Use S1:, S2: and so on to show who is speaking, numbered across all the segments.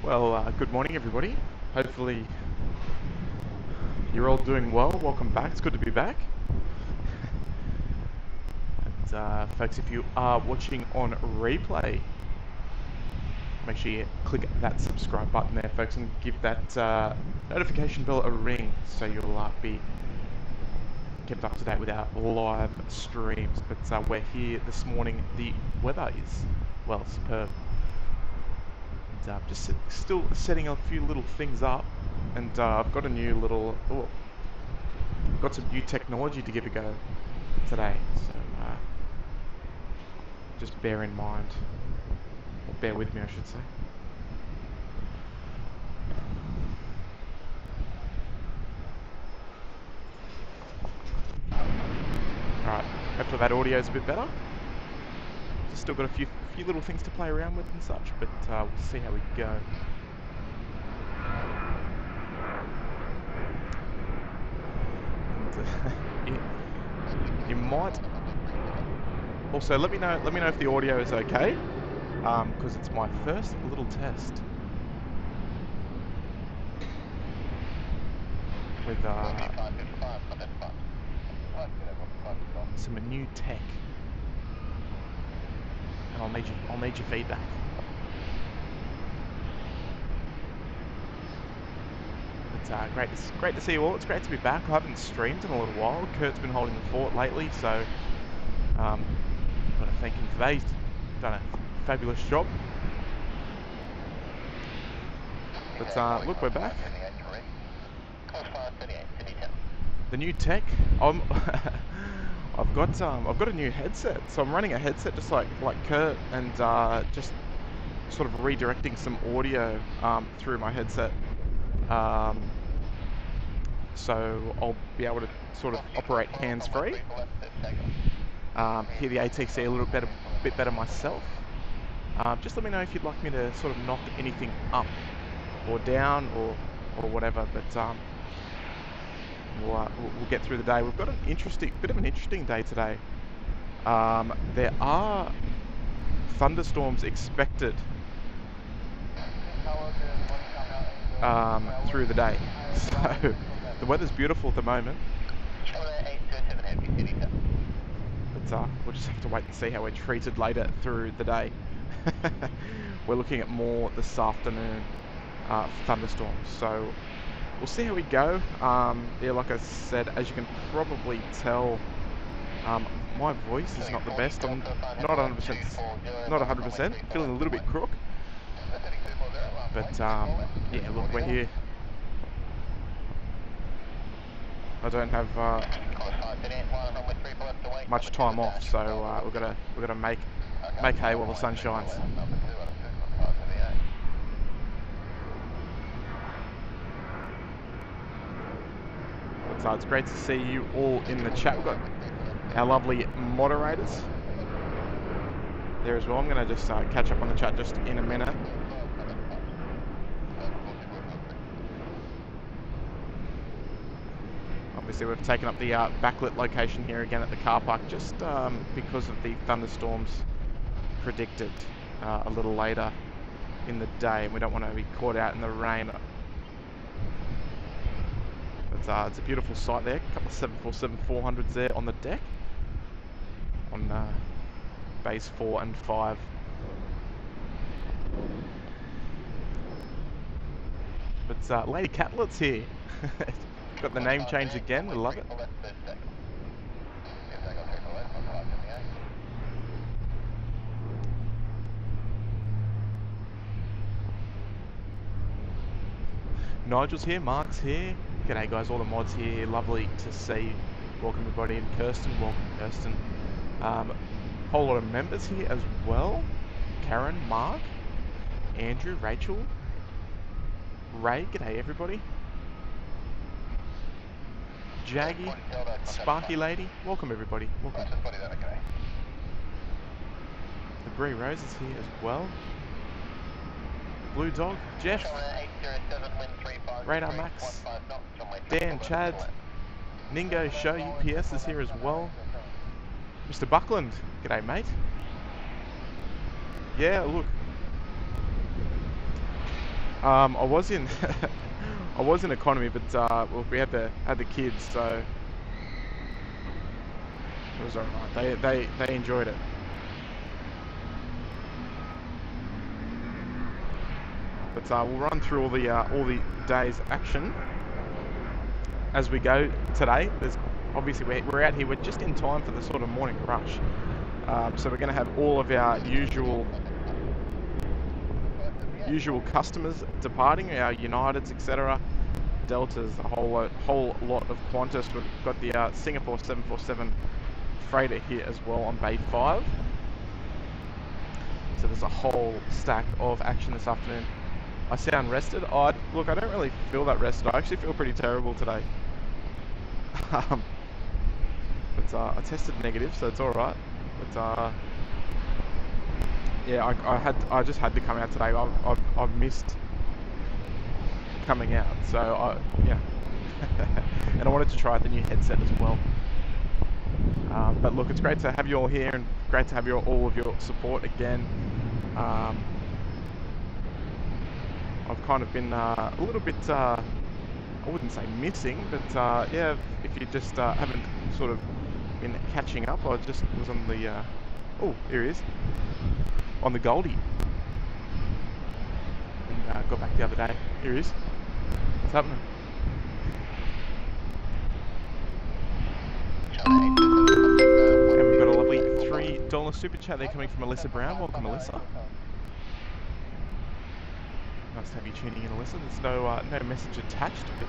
S1: Well, good morning, everybody. Hopefully, you're all doing well. Welcome back. It's good to be back. And, folks, if you are watching on replay, make sure you click that subscribe button there, folks, and give that notification bell a ring so you'll be kept up to date with our live streams. But we're here this morning. The weather is, well, superb. And just still setting a few little things up. And I've got a new little, got some new technology to give a go today. So just bear in mind, or bear with me, I should say. Alright, hopefully that audio is a bit better. Just still got a few little things to play around with and such, but we'll see how we go. And, you might also let me know if the audio is okay, because it's my first little test with some new tech, and I'll need your feedback. It's great to see you all. It's great to be back. I haven't streamed in a little while. Kurt's been holding the fort lately, so I want to thank him for that. He's done a fabulous job. But look, we're back. The new tech. I've got a new headset, so I'm running a headset just like Kurt, and just sort of redirecting some audio through my headset. So I'll be able to sort of operate hands-free. Hear the ATC a little bit better myself. Just let me know if you'd like me to sort of knock anything up or down or whatever. But we'll get through the day. We've got a bit of an interesting day today. There are thunderstorms expected through the day. So the weather's beautiful at the moment. But we'll just have to wait and see how we're treated later through the day. We're looking at more this afternoon thunderstorms. So we'll see how we go. Yeah, like I said, as you can probably tell, my voice is not the best. I'm not 100%, feeling a little bit crook. But yeah, look, we're here. I don't have much time off, so we're gonna make hay while the sun shines. So it's great to see you all in the chat. We've got our lovely moderators there as well. I'm going to just catch up on the chat just in a minute. Obviously we've taken up the backlit location here again at the car park, just because of the thunderstorms predicted a little later in the day, and we don't want to be caught out in the rain. It's a beautiful sight there. A couple of 747-400s there on the deck on base 4 and 5. But Lady Catlet's here. Got the name change again. We love it. Nigel's here. Mark's here. G'day guys, all the mods here. Lovely to see. Welcome everybody. And Kirsten, welcome Kirsten. Whole lot of members here as well. Karen, Mark, Andrew, Rachel, Ray. G'day everybody. Jaggy, Sparky Lady. Welcome everybody. Welcome. The Bree Rose is here as well. Blue Dog, Jeff, Radar Max, Dan, Chad, Ningo Show, UPS is here as well. Mr. Buckland, g'day mate. Yeah, look. I was in I was in economy, but well, we had the kids, so it was alright. They enjoyed it. But we'll run through all the day's action as we go today. There's obviously we're out here. We're just in time for the sort of morning rush. So we're going to have all of our usual customers departing, our Uniteds, etc. Deltas, a whole lot of Qantas. We've got the Singapore 747 freighter here as well on Bay 5. So there's a whole stack of action this afternoon. I sound rested. Look, I don't really feel that rested. I actually feel pretty terrible today. But I tested negative, so it's all right. But yeah, I just had to come out today. I've missed coming out, so yeah. And I wanted to try the new headset as well. But look, it's great to have you all here, and great to have all of your support again. I've kind of been a little bit, I wouldn't say missing, but yeah, if you just haven't sort of been catching up, I just was on the, oh, here he is, on the Goldie, and got back the other day. Here he is. What's happening? And we've got a lovely $3 super chat there coming from Alyssa Brown. Welcome, Alyssa. Nice to have you tuning in, Alyssa. There's no message attached, but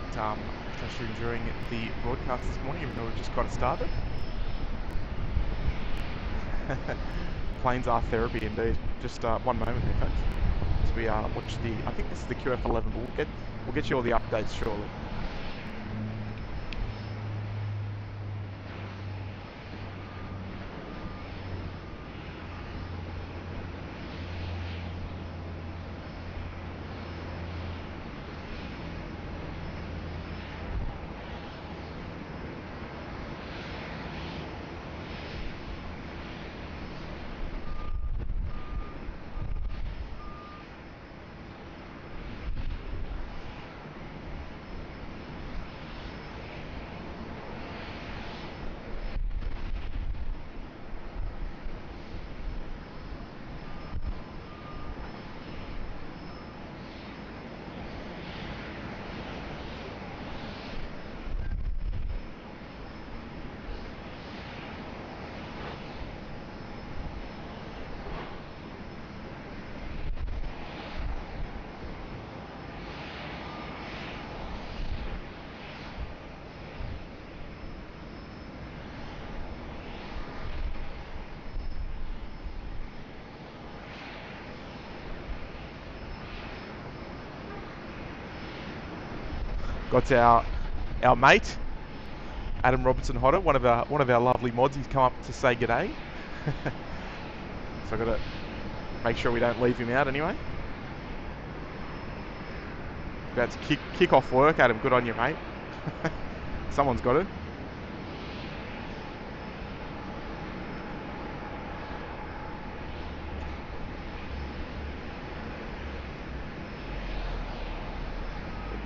S1: if you're enjoying the broadcast this morning, even though we've just got it started. Planes are therapy indeed. Just one moment here, folks. As we watch I think this is the QF11, but we'll get you all the updates shortly. Got our mate Adam Robertson Hodder, one of our lovely mods. He's come up to say g'day. So I've got to make sure we don't leave him out anyway. About to kick off work, Adam. Good on you, mate. Someone's got it.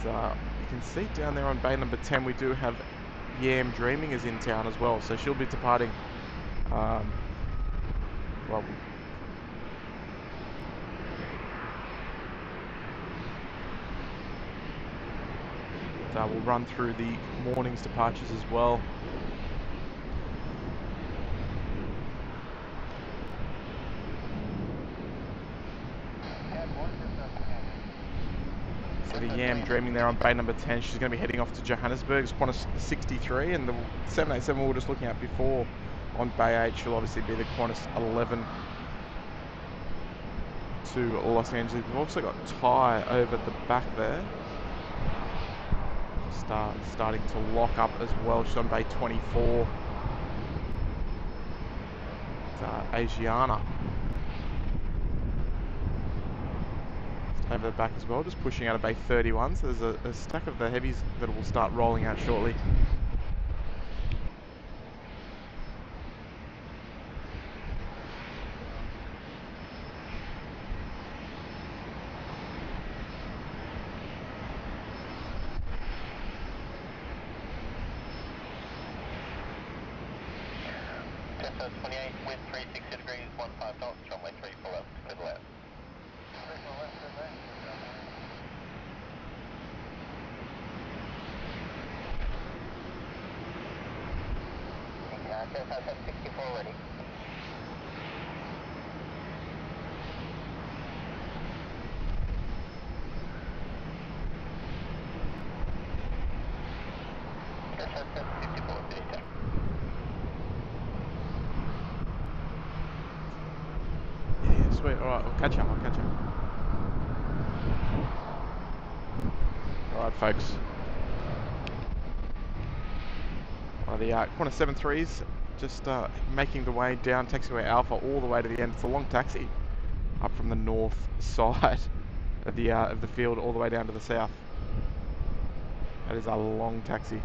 S1: But you can see down there on bay number 10, we do have Yam Dreaming is in town as well, so she'll be departing. Well, we'll run through the morning's departures as well. So the Yam Dreaming there on bay number 10, she's going to be heading off to Johannesburg. It's Qantas 63, and the 787 we were just looking at before on bay 8 she'll obviously be the Qantas 11 to Los Angeles. We've also got Thai over the back there. Starting to lock up as well. She's on bay 24. It's Asiana over the back as well, just pushing out of bay 31. So there's a stack of the heavies that will start rolling out shortly.
S2: 28 with 360 degrees, 15 knots, runway 34 left, to the left. Yeah, 64 ready.
S1: Yeah, sweet. Alright, I'll catch up. Alright, folks. The corner 73s just making the way down taxiway Alpha all the way to the end. It's a long taxi up from the north side of the field all the way down to the south. That is a long taxi.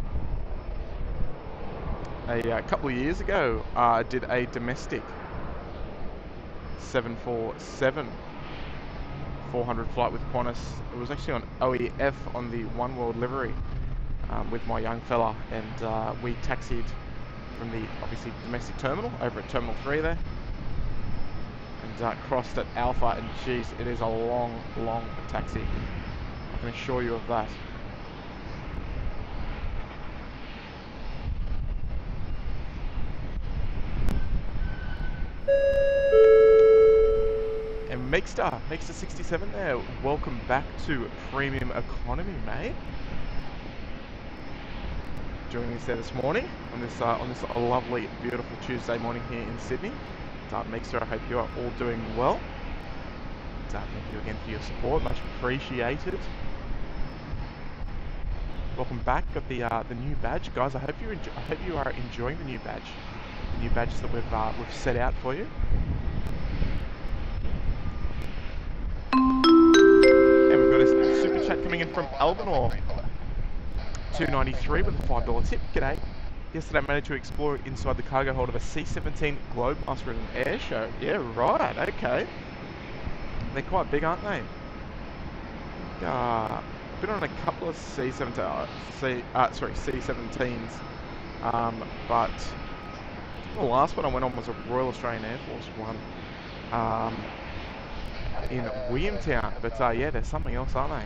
S1: A couple of years ago, I did a domestic 747 400 flight with Qantas. It was actually on OEF on the One World livery with my young fella, and we taxied from the obviously domestic terminal over at Terminal 3 there, and crossed at Alpha, and geez, it is a long taxi. I can assure you of that. And Meekstar 67 there. Welcome back to Premium Economy, mate. Joining us there this morning on this lovely, beautiful Tuesday morning here in Sydney. Meekstar, I hope you are all doing well. Thank you again for your support, much appreciated. Welcome back. Got the new badge, guys. I hope you are enjoying the new badge. The new badges that we've set out for you. And we've got a super chat coming in from Albanor. 293 with a $5 tip. G'day. Yesterday I managed to explore inside the cargo hold of a C-17 Globemaster at an air show. Yeah, right. Okay. They're quite big, aren't they? Been on a couple of C-17s, but the last one I went on was a Royal Australian Air Force one in Williamtown. But yeah, there's something else, aren't they?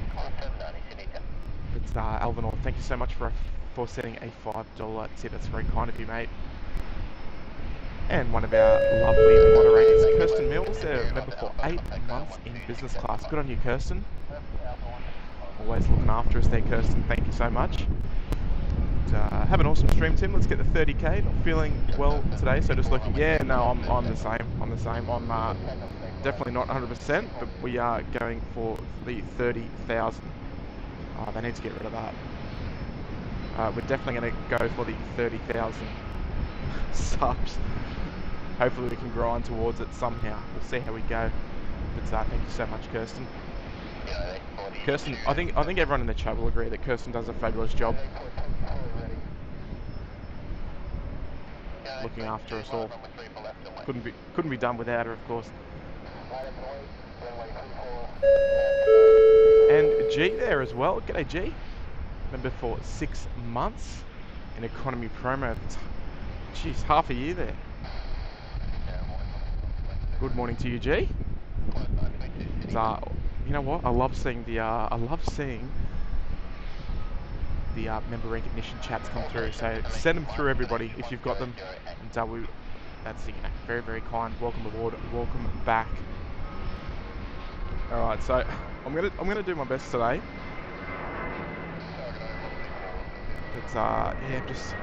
S1: But Alvanor, thank you so much for sending a $5 tip. That's very kind of you, mate. And one of our lovely moderators, Kirsten Mills, there, member for 8 months in business class. Good on you, Kirsten. Always looking after us there, Kirsten. Thank you so much. And, have an awesome stream, Tim. Let's get the 30k. Not feeling well today, so just looking. Yeah, no, I'm the same. I'm definitely not 100%, but we are going for the 30,000. Oh, they need to get rid of that. We're definitely going to go for the 30,000 subs. Hopefully we can grind towards it somehow. We'll see how we go. But thank you so much, Kirsten. Kirsten, I think everyone in the chat will agree that Kirsten does a fabulous job looking after us all. Couldn't be done without her, of course. And G there as well. G'day, G. Member for 6 months in economy promo. Jeez, half a year there. Good morning to you, G. You know what? I love seeing the member recognition chats come through. So send them through, everybody, if you've got them. And that's very, very kind. Welcome aboard. Welcome back. All right, so I'm gonna do my best today. But yeah, I'm just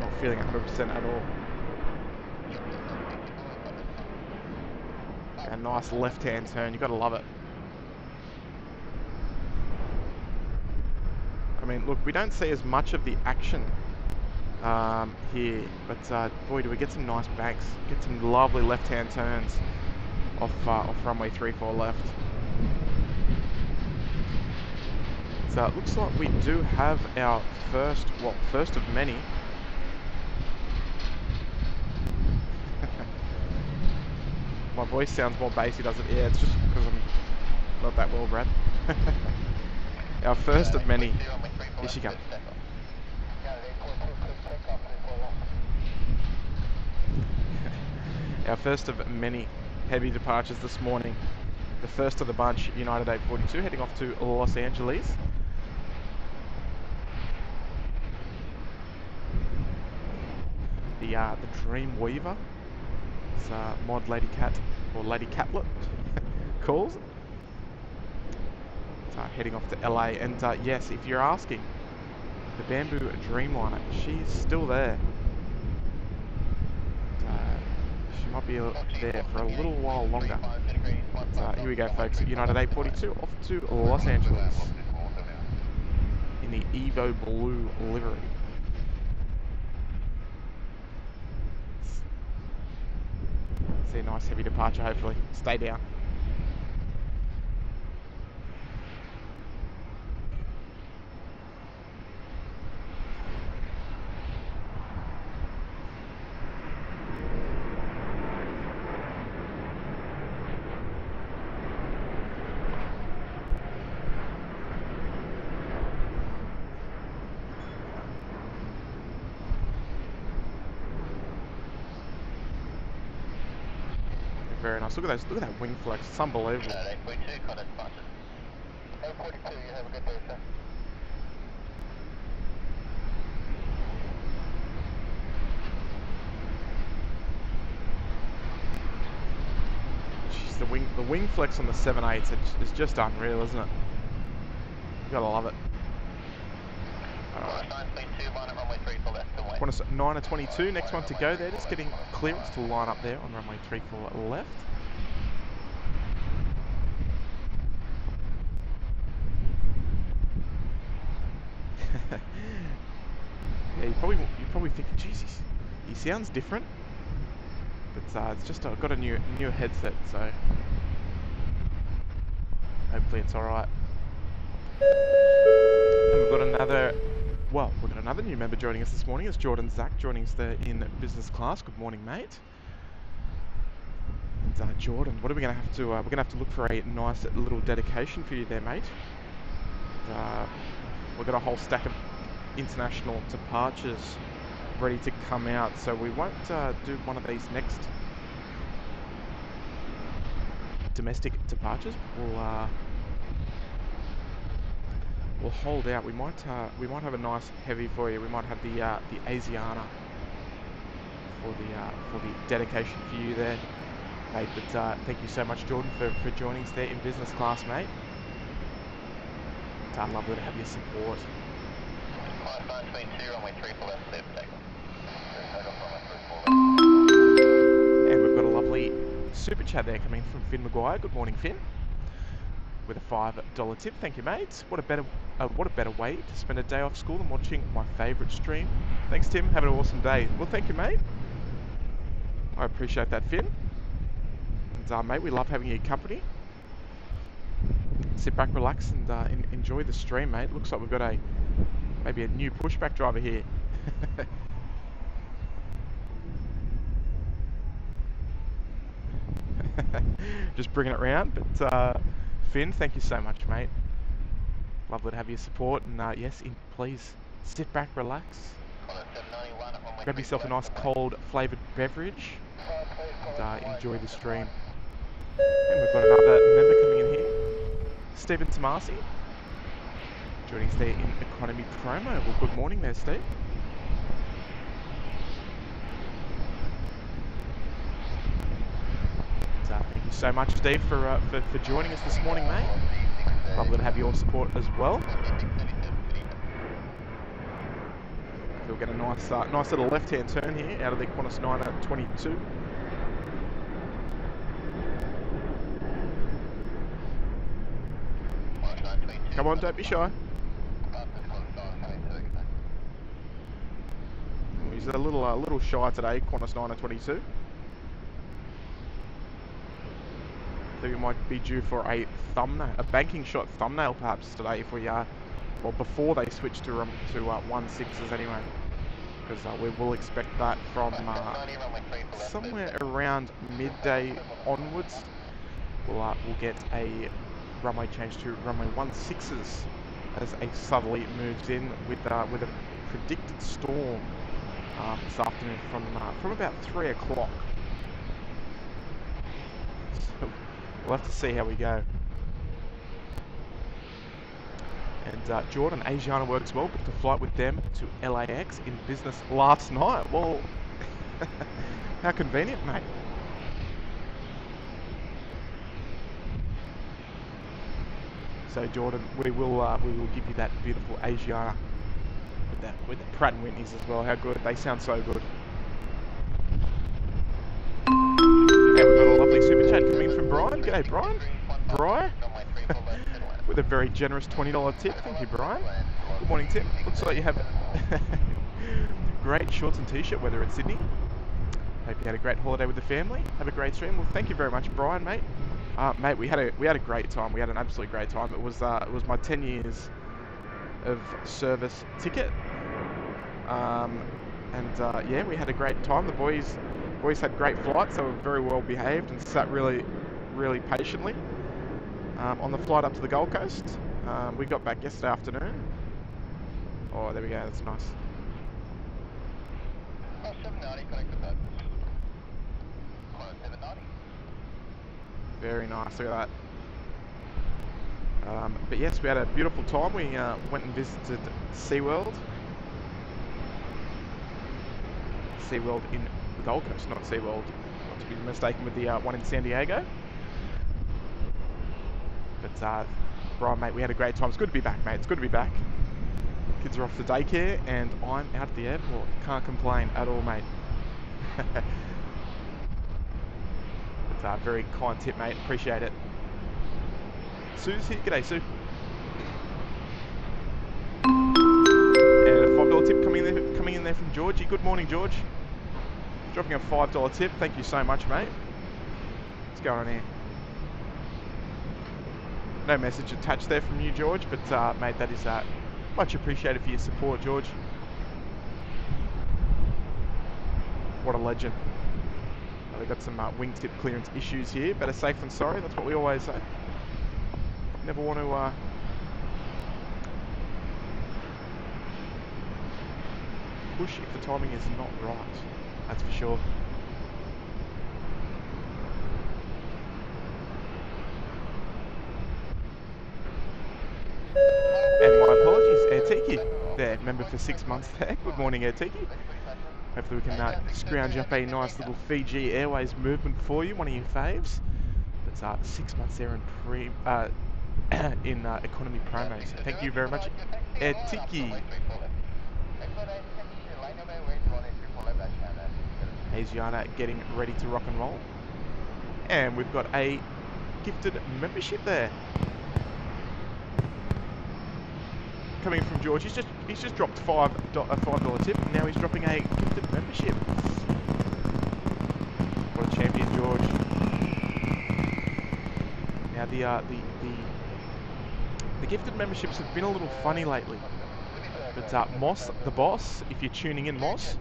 S1: not feeling 100% at all. A nice left-hand turn. You gotta love it. I mean, look, we don't see as much of the action here, but boy, do we get some nice banks, get some lovely left-hand turns off runway 34 left. So it looks like we do have our first of many. My voice sounds more bassy, does it? Yeah, it's just because I'm not that well bred. Our first of many. Here she comes. Our first of many heavy departures this morning. The first of the bunch, United A42, heading off to Los Angeles. The Dreamweaver, as Mod Lady Cat, or Lady Catlet calls it. Heading off to LA, and yes, if you're asking, the Bamboo Dreamliner, she's still there. She might be there for a little while longer. Here we go, folks, at United A42, off to Los Angeles in the Evo Blue livery. See a nice heavy departure, hopefully. Stay down. Very nice. Look at those. Look at that wing flex. It's unbelievable.
S2: A42, Connor, departures. A42, you have a good day, sir.
S1: Jeez, the wing flex on the 7.8s is just unreal, isn't it? You gotta love it. Qantas 922, next one to go there. Just getting clearance to line up there on runway 34 left. Yeah, you're probably thinking, Jesus, he sounds different. But it's just got a new headset, so hopefully it's all right. And we've got another new member joining us this morning. It's Jordan Zach joining us there in business class. Good morning, mate. And Jordan, what are we going to have to? We're going to have to look for a nice little dedication for you there, mate. We've got a whole stack of international departures ready to come out, so we won't do one of these next domestic departures. We'll hold out. We might have a nice heavy for you. We might have the Asiana for the dedication for you there, mate. But thank you so much, Jordan, for joining us there in business class, mate. It's lovely to have your support. And we've got a lovely super chat there coming from Finn Maguire. Good morning, Finn. With a $5 tip, thank you, mate. What a better way to spend a day off school than watching my favourite stream. Thanks, Tim. Have an awesome day. Well, thank you, mate. I appreciate that, Finn. And mate, we love having your company. Sit back, relax, and enjoy the stream, mate. Looks like we've got maybe a new pushback driver here. Just bringing it round, but Finn, thank you so much, mate. Lovely to have your support, and yes, please sit back, relax, grab yourself a nice cold flavoured beverage, and enjoy the stream. And we've got another member coming in here, Stephen Tomasi, joining us there in Economy Promo. Well, good morning there, Steve. Thank you so much, Steve, for joining us this morning, mate. Lovely to have your support as well. We'll get a nice little left-hand turn here out of the Qantas 922. Come on, don't be shy. He's a little shy today, Qantas 922. I think we might be due for a banking shot thumbnail perhaps today if we well, before they switch to 1.6s anyway, because we will expect that from somewhere around midday onwards. We'll get a runway change to runway 1.6s as a southerly moves in with a predicted storm this afternoon from about 3 o'clock. So we'll have to see how we go. And Jordan, Asiana works well. Booked a flight with them to LAX in business last night. Well, how convenient, mate. So Jordan, we will give you that beautiful Asiana with the Pratt & Whitneys as well. How good? They sound so good. And we've got a lovely super chat coming in from Brian. G'day, Brian. Brian, with a very generous $20 tip. Thank you, Brian. Good morning, Tim. Looks like you have great shorts and t-shirt weather in Sydney. Hope you had a great holiday with the family. Have a great stream. Well, thank you very much, Brian, mate. Mate, we had a great time. We had an absolutely great time. It was my 10 years of service ticket. Yeah, we had a great time. The boys had great flights. They were very well behaved and sat really, really patiently on the flight up to the Gold Coast. We got back yesterday afternoon. Oh, there we go. That's nice.
S2: Oh, 790, connect to that. 790.
S1: Very nice. Look at that. But yes, we had a beautiful time. We went and visited SeaWorld. SeaWorld in the Gold Coast, not SeaWorld, not to be mistaken with the one in San Diego. But Brian, mate, we had a great time. It's good to be back, mate. It's good to be back. Kids are off to daycare and I'm out at the airport. Can't complain at all, mate. It's a very kind tip, mate. Appreciate it. Sue's here. G'day, Sue. And a $5 tip coming in there from Georgie. Good morning, George. Dropping a $5 tip. Thank you so much, mate. What's going on here? No message attached there from you, George, but mate, that is much appreciated for your support, George. What a legend. We've got some wingtip clearance issues here. Better safe than sorry. That's what we always say. Never want to push if the timing is not right. That's for sure. And my apologies, Air Tiki, there, member for 6 months there. Good morning, Air Tiki. Hopefully we can scrounge up a nice little Fiji Airways movement for you, one of your faves. That's 6 months there in economy promo. So thank you very much, Air Tiki. Asiana getting ready to rock and roll. And we've got a gifted membership there. Coming from George, he's just dropped a $5 tip, and now he's dropping a gifted membership. What a champion, George! Now the gifted memberships have been a little funny lately, but Moss, the boss, if you're tuning in, Moss,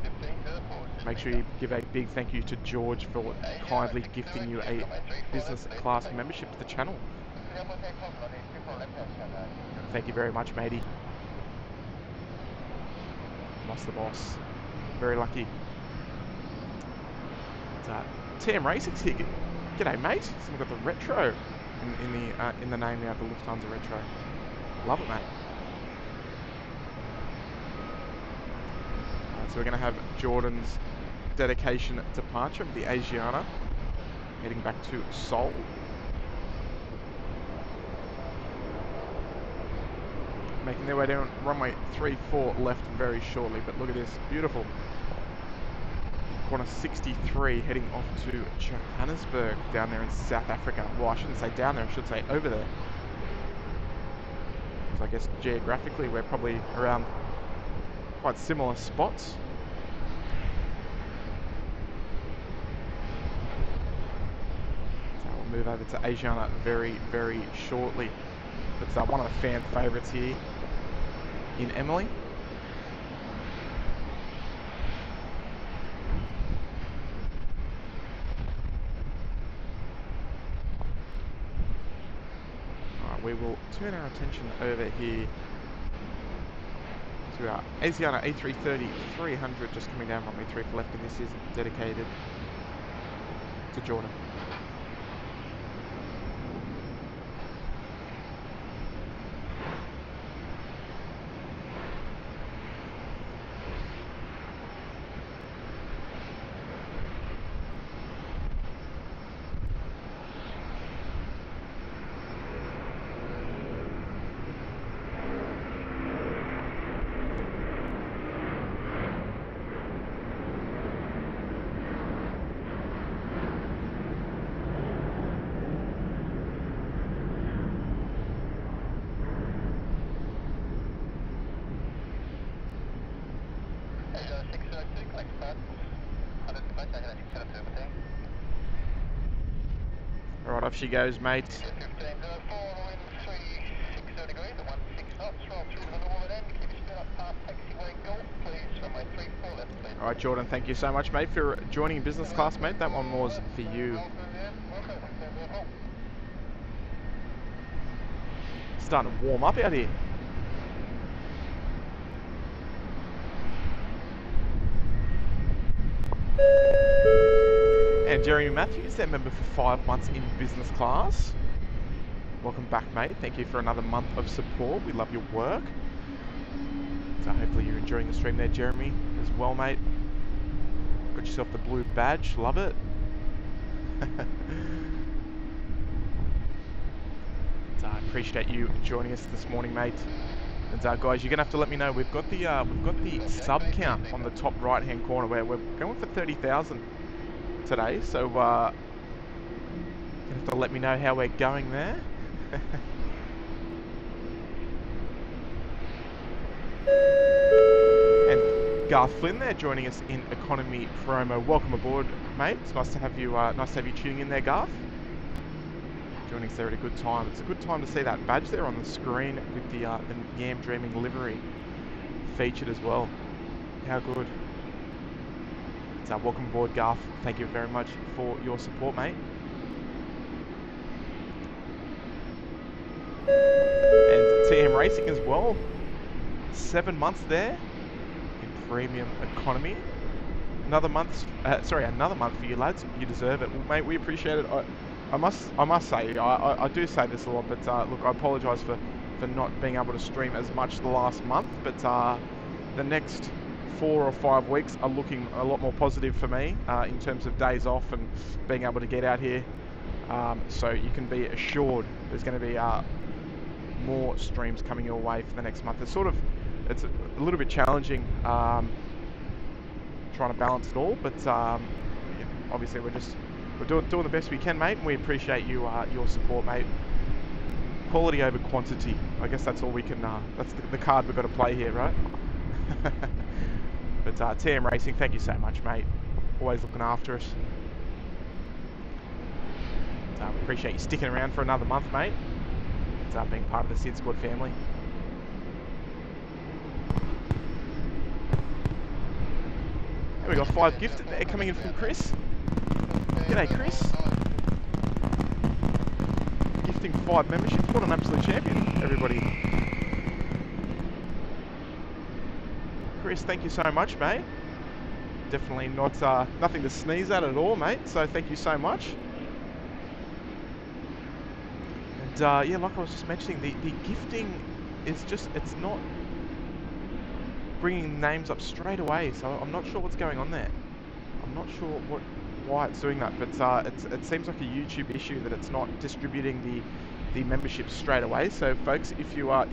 S1: make sure you give a big thank you to George for kindly gifting you a business class membership to the channel. Thank you very much, matey. Moss the boss. Very lucky. TM Racing's here. G'day, mate. Someone got the retro in the name now, the Lufthansa retro. Love it, mate. Alright, so we're going to have Jordan's dedication departure of the Asiana heading back to Seoul. Making their way down runway 34 left very shortly, but look at this, beautiful. Corner 63 heading off to Johannesburg down there in South Africa. Well, I shouldn't say down there, I should say over there. So I guess geographically we're probably around quite similar spots. So we'll move over to Asiana very, very shortly. It's one of the fan favourites here in Emily. Alright, we will turn our attention over here to our Asiana A330 300 just coming down runway 3 for left, and this is dedicated to Jordan. Off she goes, mate. Alright, Jordan, thank you so much, mate, for joining business class, mate. That one was for you. Starting to warm up out here. And Jeremy Matthews, their member for 5 months in business class. Welcome back, mate. Thank you for another month of support. We love your work. So hopefully you're enjoying the stream there, Jeremy, as well, mate. Got yourself the blue badge. Love it. I appreciate you joining us this morning, mate. And guys, you're gonna have to let me know. We've got the sub count on the top right-hand corner where we're going for 30,000 today. So you have to let me know how we're going there. And Garth Flynn there joining us in economy promo. Welcome aboard, mate. It's nice to have you. Nice to have you tuning in there, Garth. Joining us there at a good time. It's a good time to see that badge there on the screen with the Yam Dreaming livery featured as well. How good. So welcome aboard, Garth. Thank you very much for your support, mate. And TM Racing as well. 7 months there in premium economy. Another month for you lads. You deserve it. Well, mate, we appreciate it. I must say, I do say this a lot, but look, I apologise for not being able to stream as much the last month, but the next 4 or 5 weeks are looking a lot more positive for me in terms of days off and being able to get out here. So you can be assured there's going to be more streams coming your way for the next month. It's a little bit challenging trying to balance it all, but yeah, obviously we're doing the best we can, mate, and we appreciate you your support, mate. Quality over quantity. I guess that's all we can. That's the card we've got to play here, right? But TM Racing, thank you so much, mate. Always looking after us. Appreciate you sticking around for another month, mate. It's being part of the SydSquad family. And we got 5 gifted there coming in from Chris. G'day, Chris. Gifting 5 memberships. What an absolute champion, everybody. Chris, thank you so much, mate. Definitely not nothing to sneeze at all, mate. So thank you so much. And yeah, like I was just mentioning, the gifting is just, it's not bringing names up straight away. So I'm not sure what's going on there. I'm not sure why it's doing that, but it seems like a YouTube issue that it's not distributing the memberships straight away. So folks, if you're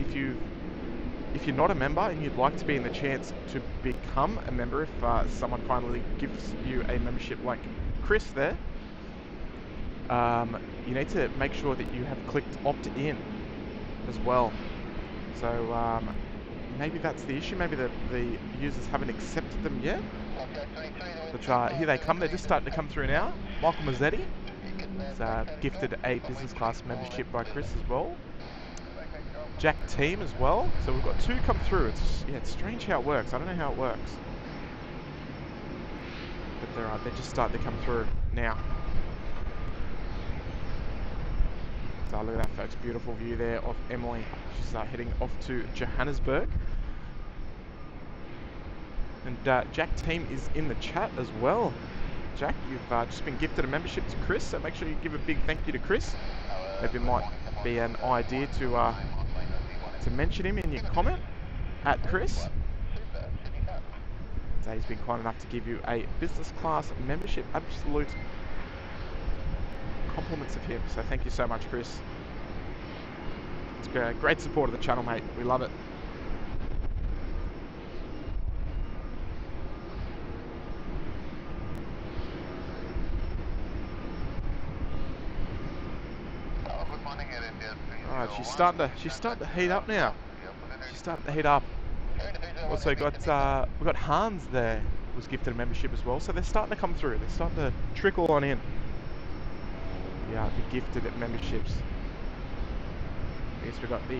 S1: not a member and you'd like to be in the chance to become a member, if someone kindly gives you a membership like Chris there, you need to make sure that you have clicked opt in as well. So maybe that's the issue. Maybe the users haven't accepted them yet. But here they come. They're just starting to come through now. Michael Mazzetti is gifted a business class membership by Chris as well. Jack Team as well. So we've got 2 come through. It's strange how it works. I don't know how it works. But they're just starting to come through now. So look at that, folks. Beautiful view there of Emily. She's heading off to Johannesburg. And Jack Team is in the chat as well. Jack, you've just been gifted a membership to Chris, so make sure you give a big thank you to Chris. Maybe it might be an idea to mention him in your comment at Chris. So he's been kind enough to give you a business class membership. Absolute compliments of him. So thank you so much, Chris. It's great support of the channel, mate. We love it. Alright, she's starting to heat up now. She's starting to heat up. Also got we've got Hans there, was gifted a membership as well, so they're starting to come through. They're starting to trickle on in. the gifted memberships. Yes, we've got the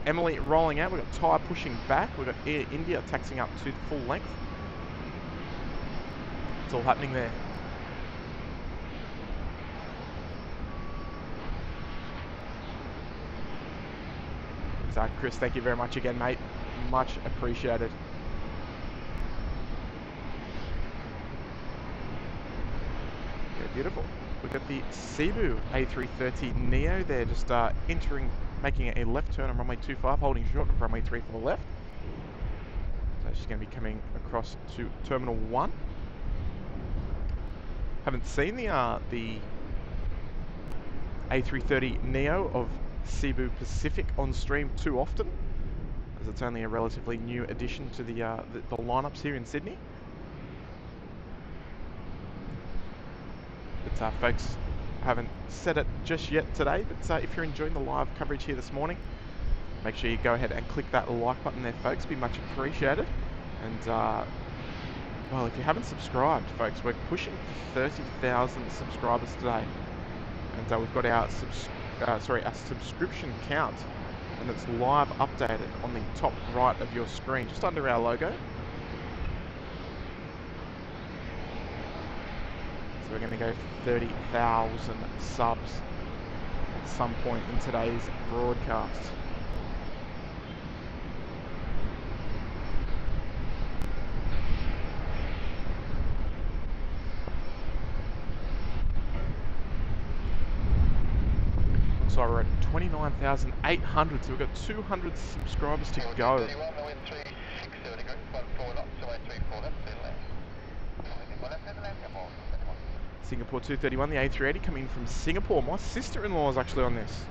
S1: Emily rolling out. We've got Ty pushing back. We've got Air India taxing up to full length. It's all happening there. So, Chris, thank you very much again, mate. Much appreciated. Yeah, beautiful. We've got the Cebu A330 Neo there, just entering, making a left turn on runway 25, holding short of runway 34 left. So she's going to be coming across to Terminal 1. Haven't seen the A330 Neo of Cebu Pacific on stream too often, as it's only a relatively new addition to the lineups here in Sydney. But folks, I haven't said it just yet today, but if you're enjoying the live coverage here this morning, make sure you go ahead and click that like button there, folks. Be much appreciated. And well, if you haven't subscribed, folks, we're pushing for 30,000 subscribers today, and we've got our subscription count, and it's live updated on the top right of your screen, just under our logo. So we're going to go for 30,000 subs at some point in today's broadcast. So we're at 29,800, so we've got 200 subscribers to go. Singapore 231, the A380 coming in from Singapore. My sister-in-law is actually on this.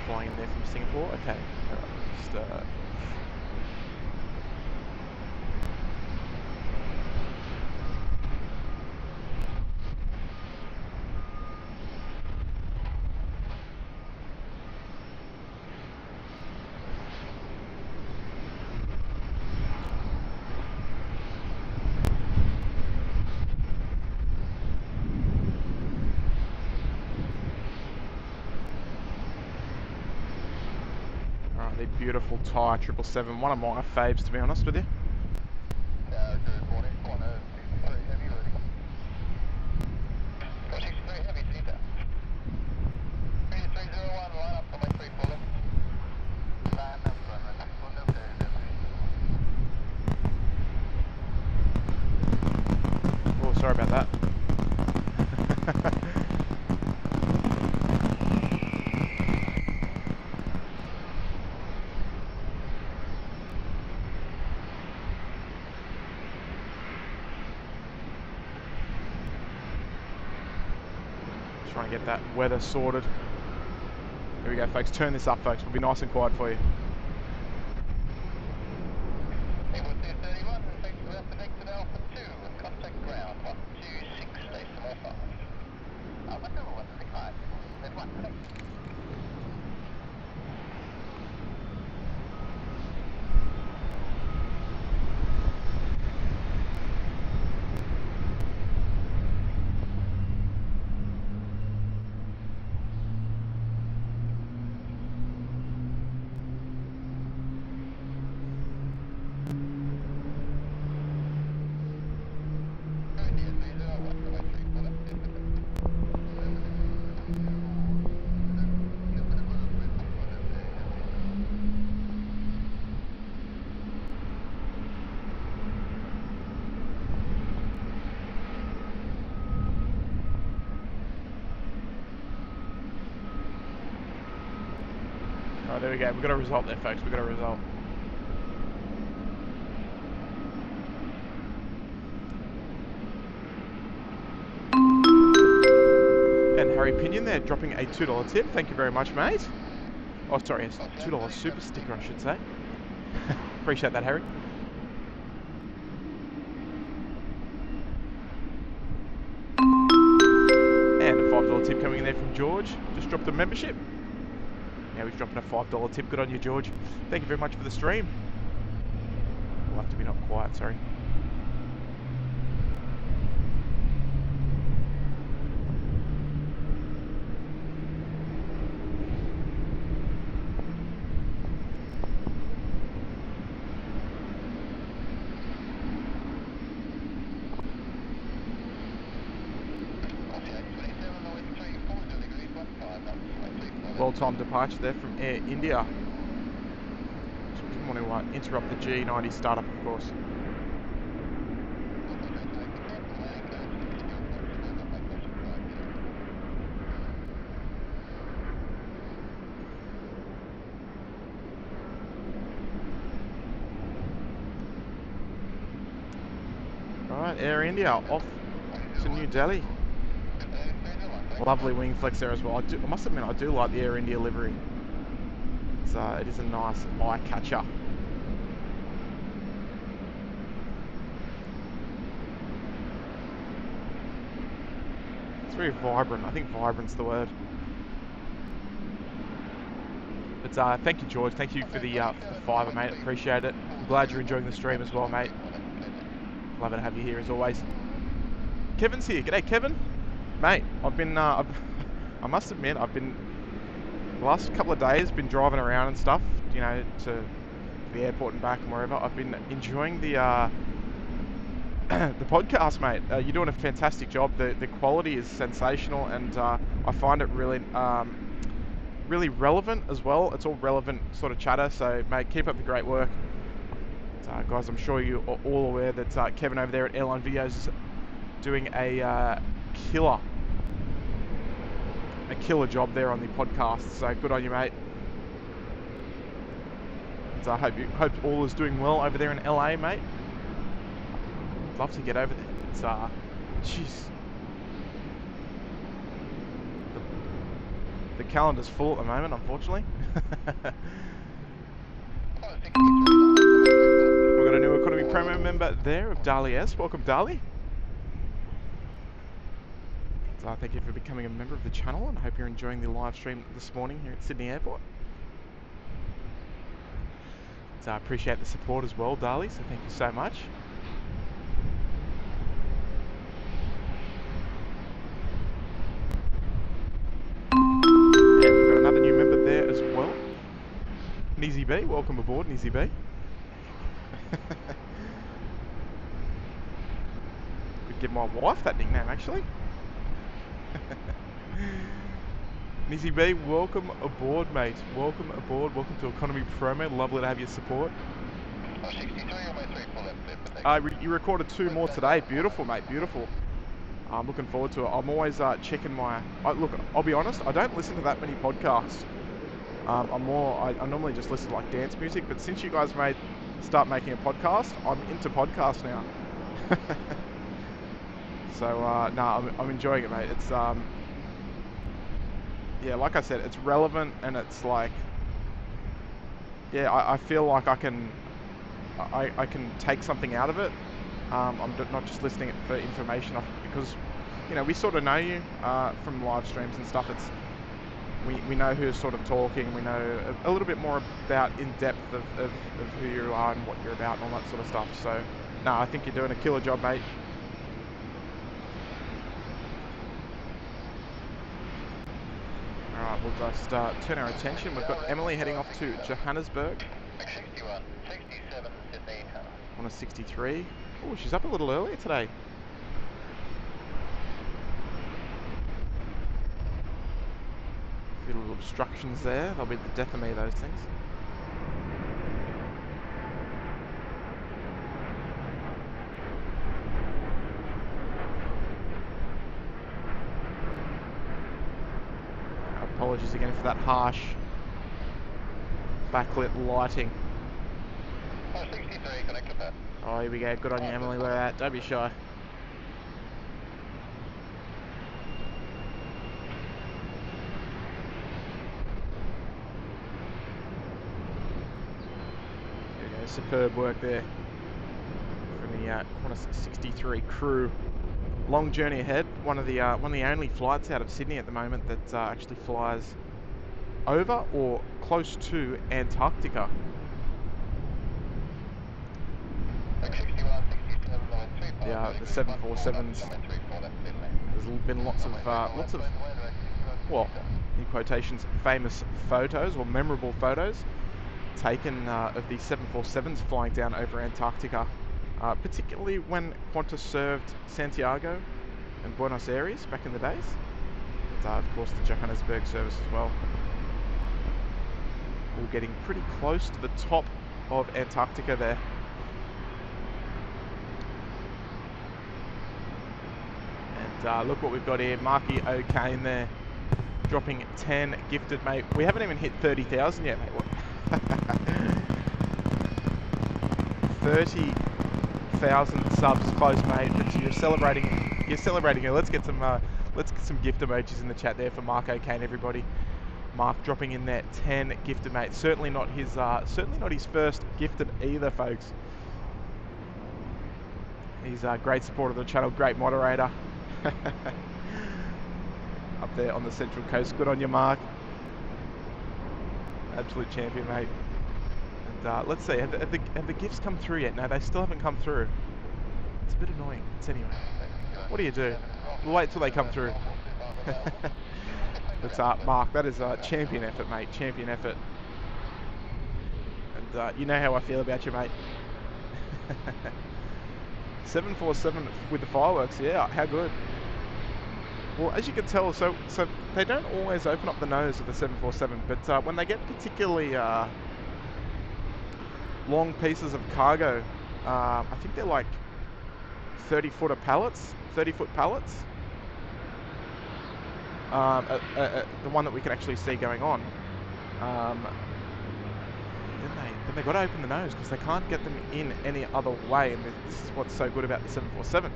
S1: Flying in there from Singapore. Okay, just the beautiful Thai 777, one of my faves, to be honest with you.
S2: Good morning, corner 63 heavy ready. 63 heavy, Caesar. 3301, line up for my 34 left. Line up for my 34 left.
S1: Oh, sorry about that. Trying to get that weather sorted. Here we go, folks. Turn this up, folks. We'll be nice and quiet for you.
S2: Able 231, take the left and exit Alpha 2 and contact ground 126, station 05. Alpha 2, 135, then 1 connect.
S1: Oh, there we go. We've got a result there, folks. We've got a result. And Harry Pinion there, dropping a $2 tip. Thank you very much, mate. Oh, sorry, a $2 super sticker, I should say. Appreciate that, Harry. And a $5 tip coming in there from George. Just dropped a membership. Now he's dropping a $5 tip. Good on you, George. Thank you very much for the stream. We'll have to be not quiet, sorry. Well-timed departure there from Air India. Didn't want to interrupt the G90 startup, of course. Alright, Air India off to New Delhi. Lovely wing flex there as well. I must admit, I do like the Air India livery. It is a nice eye catcher. It's very vibrant. I think vibrant's the word. But thank you, George. Thank you for the fiver, mate. Appreciate it. I'm glad you're enjoying the stream as well, mate. Love to have you here as always. Kevin's here. G'day, Kevin. Mate, I've been, I must admit, I've been, the last couple of days, been driving around and stuff, you know, to the airport and back and wherever. I've been enjoying the the podcast, mate. You're doing a fantastic job. The quality is sensational, and I find it really, really relevant as well. It's all relevant sort of chatter, so mate, keep up the great work. Guys, I'm sure you are all aware that Kevin over there at Airline Videos is doing a killer job there on the podcast, so good on you, mate. So I hope all is doing well over there in LA, mate. Love to get over there. It's jeez, the calendar's full at the moment, unfortunately. We've got a new economy promo member there of Dali S. Welcome, Dali. Thank you for becoming a member of the channel, and I hope you're enjoying the live stream this morning here at Sydney Airport. I appreciate the support as well, Dali, so thank you so much. And we've got another new member there as well. Nizzy B, welcome aboard, Nizzy B. Could give my wife that nickname, actually. Nizzy B, welcome aboard, mate. Welcome aboard. Welcome to Economy Promo. Lovely to have your support. You recorded 2 more today. Beautiful, mate. Beautiful. I'm looking forward to it. I'm always checking my... look, I'll be honest, I don't listen to that many podcasts. I normally just listen to like dance music, but since you guys start making a podcast, I'm into podcasts now. So, no, I'm enjoying it, mate. It's, yeah, like I said, it's relevant, and it's like, yeah, I feel like I can take something out of it. I'm not just listening for information, because, you know, we sort of know you from live streams and stuff. It's we know who's sort of talking. We know a little bit more about in depth of who you are and what you're about and all that sort of stuff. So, no, I think you're doing a killer job, mate. Alright, we'll just turn our attention. We've got Emily heading off to Johannesburg.
S2: 61, 67, Sydney.
S1: On a 63. Oh, she's up a little earlier today. A few little obstructions there. They'll be the death of me, those things. Apologies again for that harsh backlit lighting.
S2: 63, connect to that.
S1: Oh, here we go. Good on you, Emily. Look at that. Don't be shy. Yeah, superb work there from the Qantas 63 crew. Long journey ahead. One of the only flights out of Sydney at the moment that actually flies over or close to Antarctica. The 747s. There's been lots of, well, in quotations, famous photos or memorable photos taken of these 747s flying down over Antarctica, particularly when Qantas served Santiago and Buenos Aires back in the days, and of course the Johannesburg service as well. All getting pretty close to the top of Antarctica there. And look what we've got here, Marky O'Kane there, dropping 10 gifted, mate. We haven't even hit 30,000 yet, mate. What? 30,000 subs close, mate. But you're celebrating. You're celebrating it. Let's get some gift emojis in the chat there for Mark O'Kane, everybody. Mark dropping in there 10 gifted, mate. Certainly not his first gifted either, folks. He's a great supporter of the channel, great moderator. Up there on the Central Coast. Good on you, Mark. Absolute champion, mate. And let's see, have the gifts come through yet? No, they still haven't come through. It's a bit annoying. It's anyway. What do you do? We'll wait till they come through. But Mark, that is a champion effort, mate. Champion effort. And you know how I feel about you, mate. 747 with the fireworks, yeah, how good. Well, as you can tell, so they don't always open up the nose of the 747, but when they get particularly long pieces of cargo, I think they're like 30-footer pallets, 30-foot pallets. The one that we can actually see going on. Then they got to open the nose because they can't get them in any other way, and this is what's so good about the 747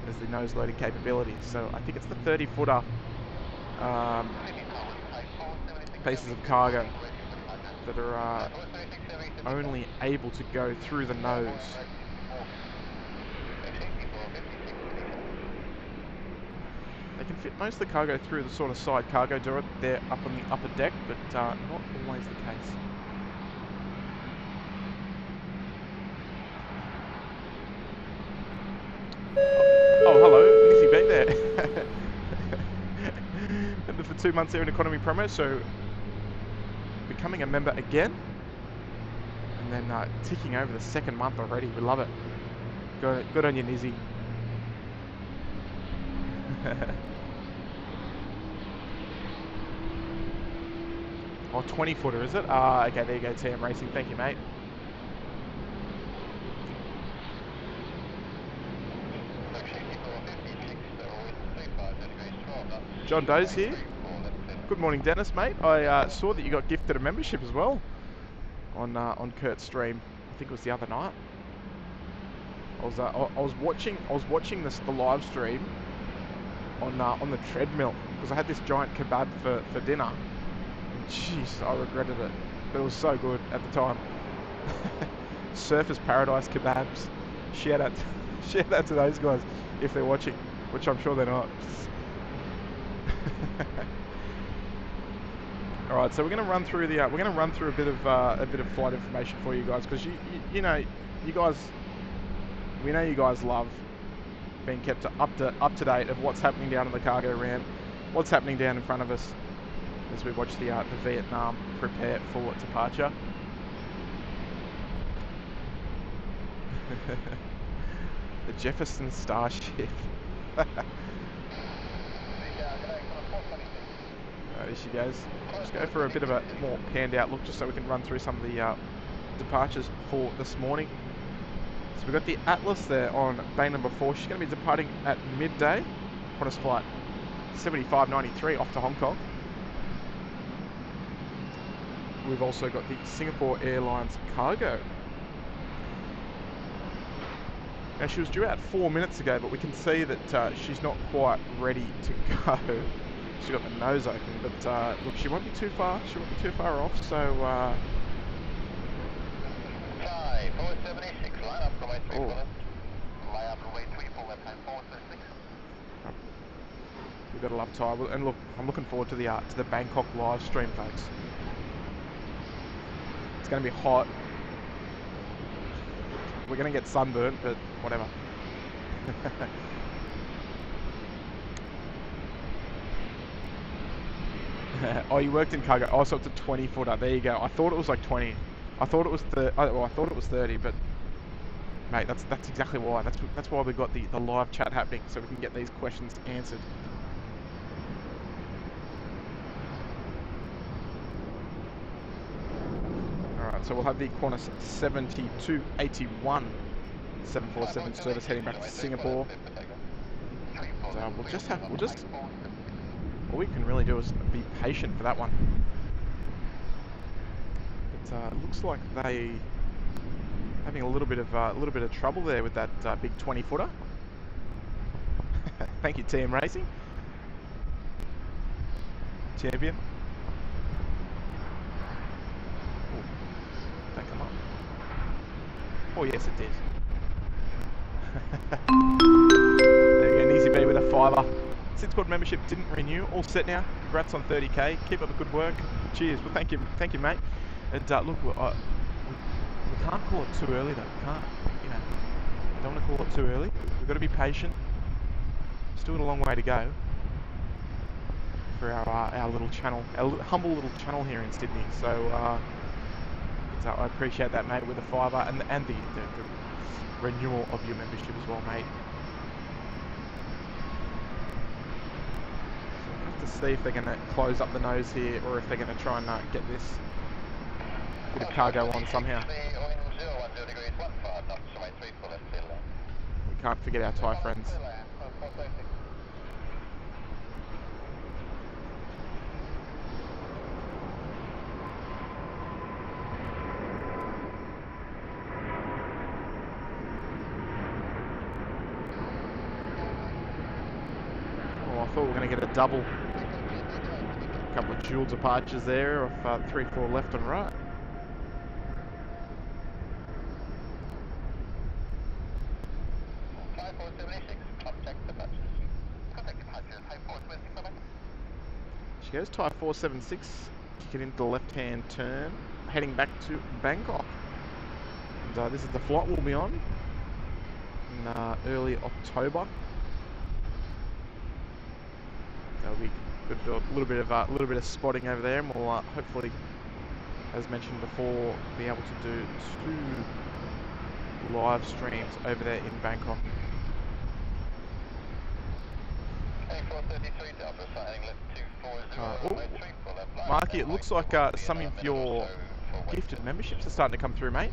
S1: is the nose loading capability. So I think it's the 30-footer pieces of cargo that are only able to go through the nose. They can fit most of the cargo through the sort of side cargo door there up on the upper deck, but not always the case. Oh, hello, Nizzy being there. Member for 2 months there in economy promo, so becoming a member again, and then ticking over the second month already. We love it. Good on you, Nizzy. Oh, 20-footer, is it? Okay, there you go, TM Racing. Thank you, mate. John Doe's here. Good morning, Dennis, mate. I saw that you got gifted a membership as well on Kurt's stream. I think it was the other night. I was watching the live stream on the treadmill because I had this giant kebab for dinner. And jeez, I regretted it, but it was so good at the time. Surfers Paradise kebabs. Shout out to those guys if they're watching, which I'm sure they're not. All right, so we're going to run through a bit of flight information for you guys, because you know you guys, we know you guys love being kept up to date of what's happening down in the cargo ramp, what's happening down in front of us as we watch the Vietnam prepare for departure. The Jefferson Starship. There she goes. Let's go for a bit of a more panned out look just so we can run through some of the departures for this morning. So we've got the Atlas there on bay number 4. She's going to be departing at midday. Qantas flight 7593 off to Hong Kong. We've also got the Singapore Airlines cargo. Now, she was due out 4 minutes ago, but we can see that she's not quite ready to go. She's got the nose open, but look, she won't be too far. She won't be too far off. So
S2: A476, line up for my 3
S1: Oh.
S2: left. Line up for my 3 left, time 476.
S1: We've got a love tie, and look, I'm looking forward to the Bangkok live stream, folks. It's going to be hot. We're going to get sunburnt, but whatever. Oh, you worked in cargo. Oh, so it's a 20-footer. There you go. I thought it was like 20. I thought it was I thought it was 30, but mate, that's exactly why. That's why we got the live chat happening, so we can get these questions answered. All right, so we'll have the Qantas 7281 747 service heading back to Singapore. And, all we can really do is be patient for that one. But looks like they having a little bit of trouble there with that big 20-footer. Thank you, TM Racing. Champion. Ooh, did that come up? Oh yes, it did. There we go, an easy B with a $5. SydSquad membership didn't renew. All set now. Congrats on 30k. Keep up the good work. Cheers. Well, thank you, mate. And look, we can't call it too early though. We can't, you know. I don't want to call it too early. We've got to be patient. Still got a long way to go for our little channel, our humble little channel here in Sydney. So I appreciate that, mate, with the $5 and the renewal of your membership as well, mate. To see if they're going to close up the nose here, or if they're going to try and get this bit of cargo on somehow. We can't forget our Thai friends. Oh, I thought we were going to get a double. A couple of dual departures there of 3-4 left and right. She goes Thai 476 to get into the left-hand turn, heading back to Bangkok. And this is the flight we'll be on in early October. That'll be good to do a little bit of spotting over there, and we'll hopefully, as mentioned before, be able to do 2 live streams over there in Bangkok. Marky, it looks like some of your gifted memberships are starting to come through, mate.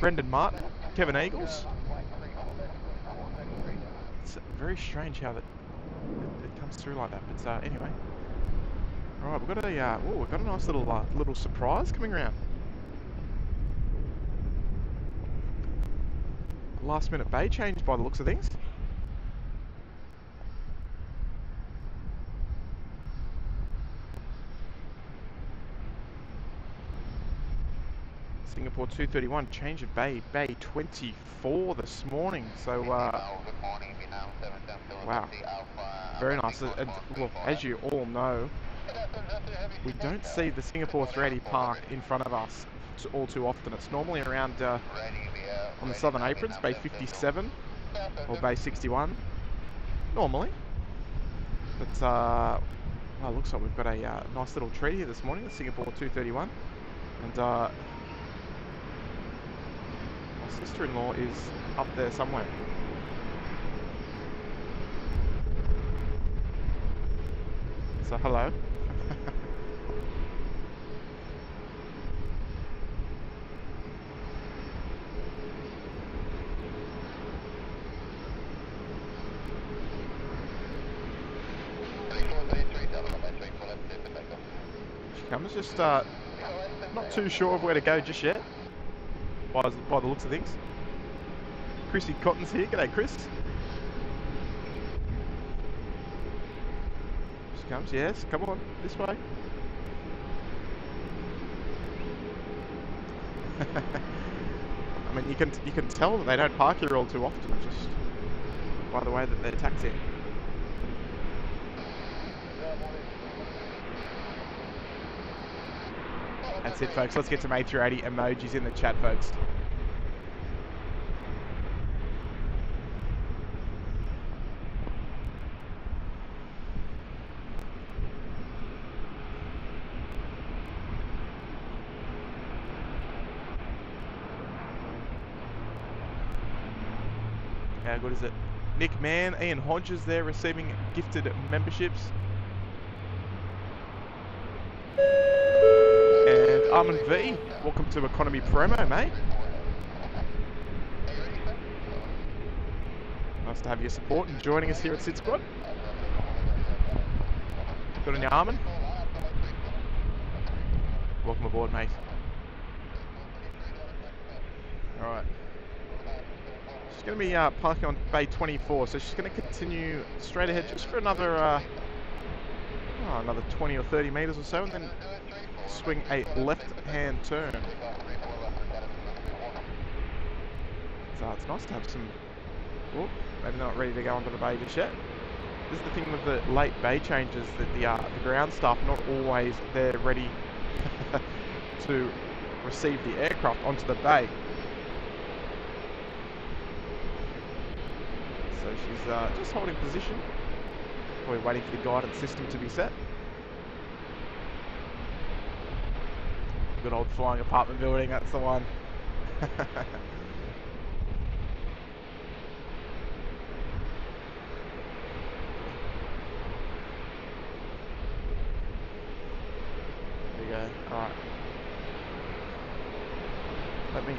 S1: Brendan Martin, Kevin Eagles. It's very strange how it comes through like that. But anyway, all right, we've got a nice little surprise coming around. Last minute bay change by the looks of things. Singapore 231, change of bay 24 this morning. So, wow, very nice. And look, as you all know, we don't see the Singapore 380 parked in front of us all too often. It's normally around on the southern aprons, bay 57 or bay 61, normally. But well, it looks like we've got a nice little treat here this morning, the Singapore 231, and my sister-in-law is up there somewhere. So hello. She comes, just not too sure of where to go just yet, by the looks of things. Chrissy Cotton's here. G'day, Chris. She comes, yes, come on, this way. I mean, you can tell that they don't park here all too often, just by the way that they're taxiing. That's it, folks. Let's get some A380 emojis in the chat, folks. How good is it? Nick Mann, Ian Hodges there receiving gifted memberships. And Armin V, welcome to Economy Promo, mate. Nice to have your support and joining us here at SydSquad. Good on you, Armin. Welcome aboard, mate. Alright. She's going to be parking on bay 24, so she's going to continue straight ahead just for another another 20 or 30 metres or so, and then swing a left-hand turn. So it's nice to have some... Oh, maybe they're not ready to go onto the bay just yet. This is the thing with the late bay changes, that the ground staff not always there ready to receive the aircraft onto the bay. So she's just holding position. We're waiting for the guidance system to be set. Good old flying apartment building, that's the one. There you go. Alright. Let me...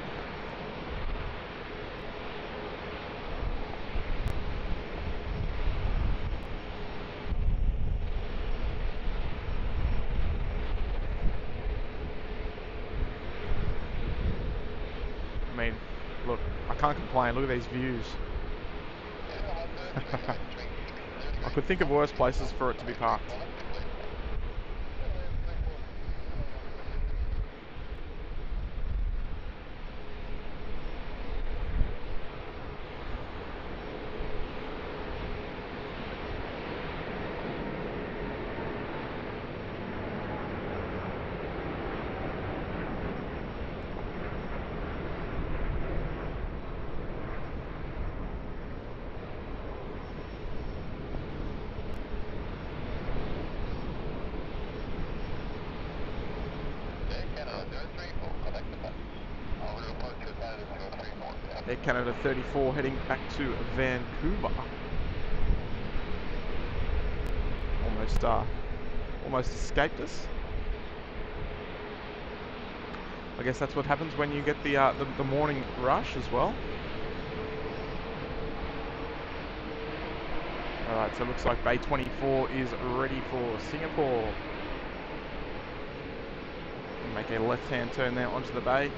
S1: I mean, look, I can't complain. Look at these views. I could think of worse places for it to be parked. Air Canada 34 heading back to Vancouver. Almost escaped us. I guess that's what happens when you get the morning rush as well. Alright, so it looks like Bay 24 is ready for Singapore. Make a left-hand turn there onto the bay.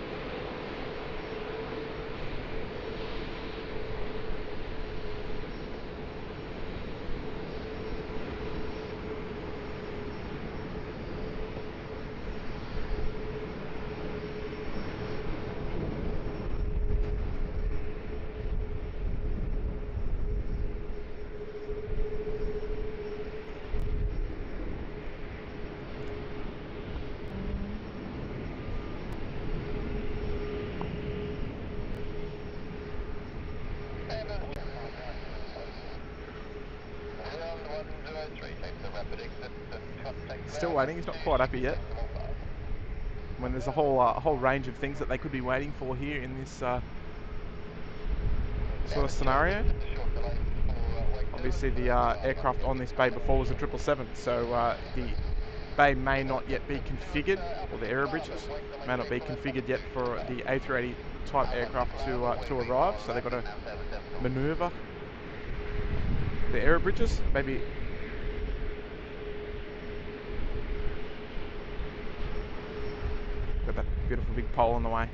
S1: Still waiting, he's not quite happy yet. When there's a whole range of things that they could be waiting for here in this sort of scenario. Obviously the aircraft on this bay before was a 777, so the bay may not yet be configured, or the aero bridges may not be configured yet for the A380 type aircraft to arrive, so they've got to manoeuvre the aero bridges, maybe. Got that beautiful big pole on the way.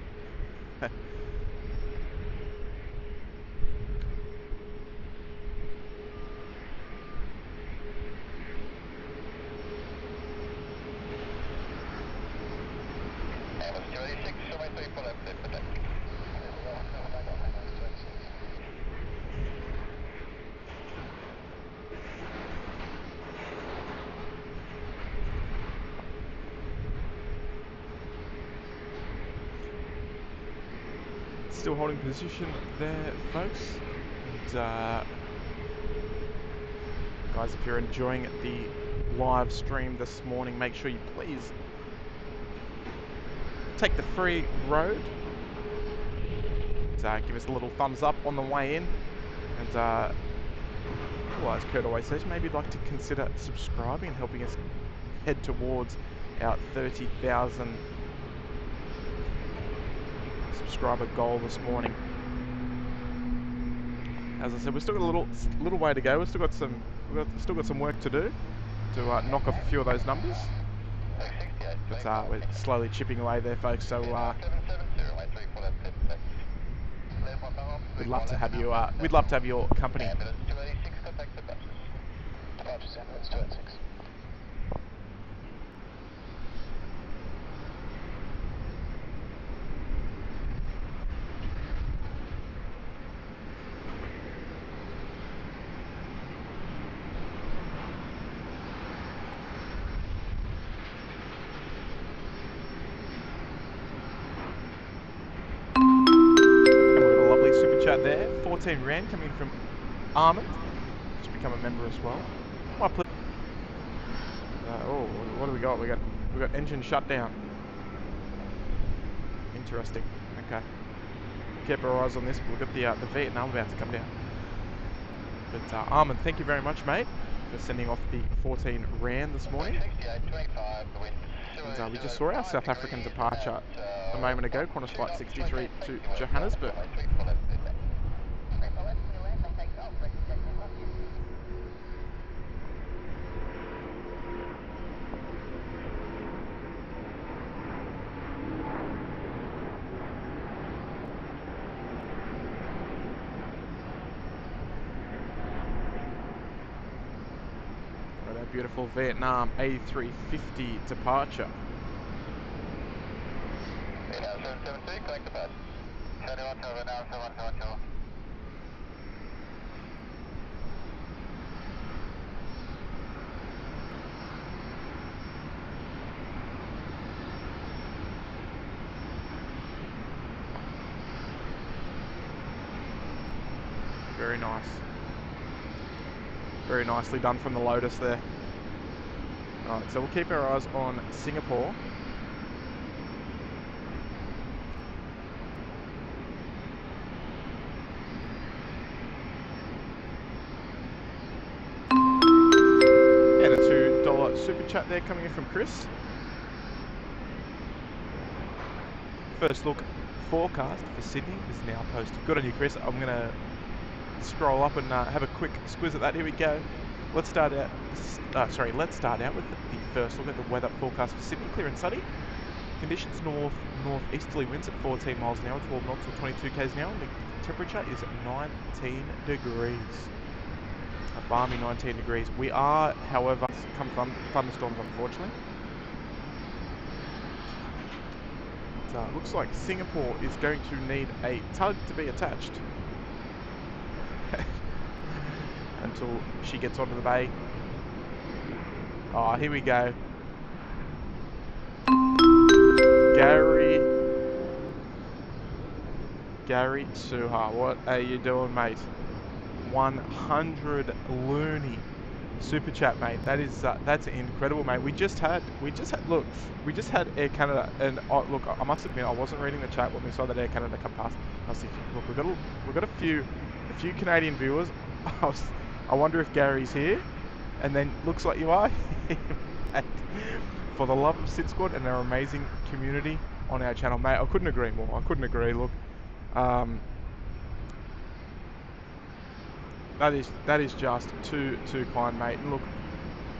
S1: still holding position there, folks. And guys, if you're enjoying the live stream this morning, make sure you please take the free road. Give us a little thumbs up on the way in. And well, as Kurt always says, maybe you'd like to consider subscribing and helping us head towards our 30,000 subscriber goal this morning. As I said, we've still got a little way to go. We've still got some work to do to knock off a few of those numbers. But we're slowly chipping away there, folks. So we'd love to have you. We'd love to have your company. Chat there, 14 Rand coming from Armand, who's become a member as well. Oh, what do we got? We got engine shutdown. Interesting. Okay. Keep our eyes on this. We've got the Vietnam about to come down. But Armand, thank you very much, mate, for sending off the 14 Rand this morning. And we just saw our South African departure a moment ago, Qantas Flight 63 to Johannesburg. Beautiful Vietnam A350 departure. Very nice. Very nicely done from the Lotus there. Alright, so we'll keep our eyes on Singapore. And a $2 super chat there coming in from Chris. First look forecast for Sydney is now posted. Good on you, Chris. I'm going to scroll up and have a quick squiz at that. Here we go. Let's start out with the first look at the weather forecast for Sydney. Clear and sunny. Conditions northeasterly winds at 14 miles an hour, 12 knots or 22 k's an hour. The temperature is 19 degrees. A balmy 19 degrees. We are, however, come thunderstorms, unfortunately. It looks like Singapore is going to need a tug to be attached until she gets onto the bay. Oh, here we go. Gary Suha, what are you doing, mate? 100 loony super chat, mate. That's incredible, mate. We just had Air Canada, and look, I must admit I wasn't reading the chat when we saw that Air Canada come past. I was thinking, look, we've got a few Canadian viewers. I wonder if Gary's here, and then looks like you are. For the love of SydSquad and our amazing community on our channel, mate. I couldn't agree more. I couldn't agree. Look, that is just too kind, mate. And look,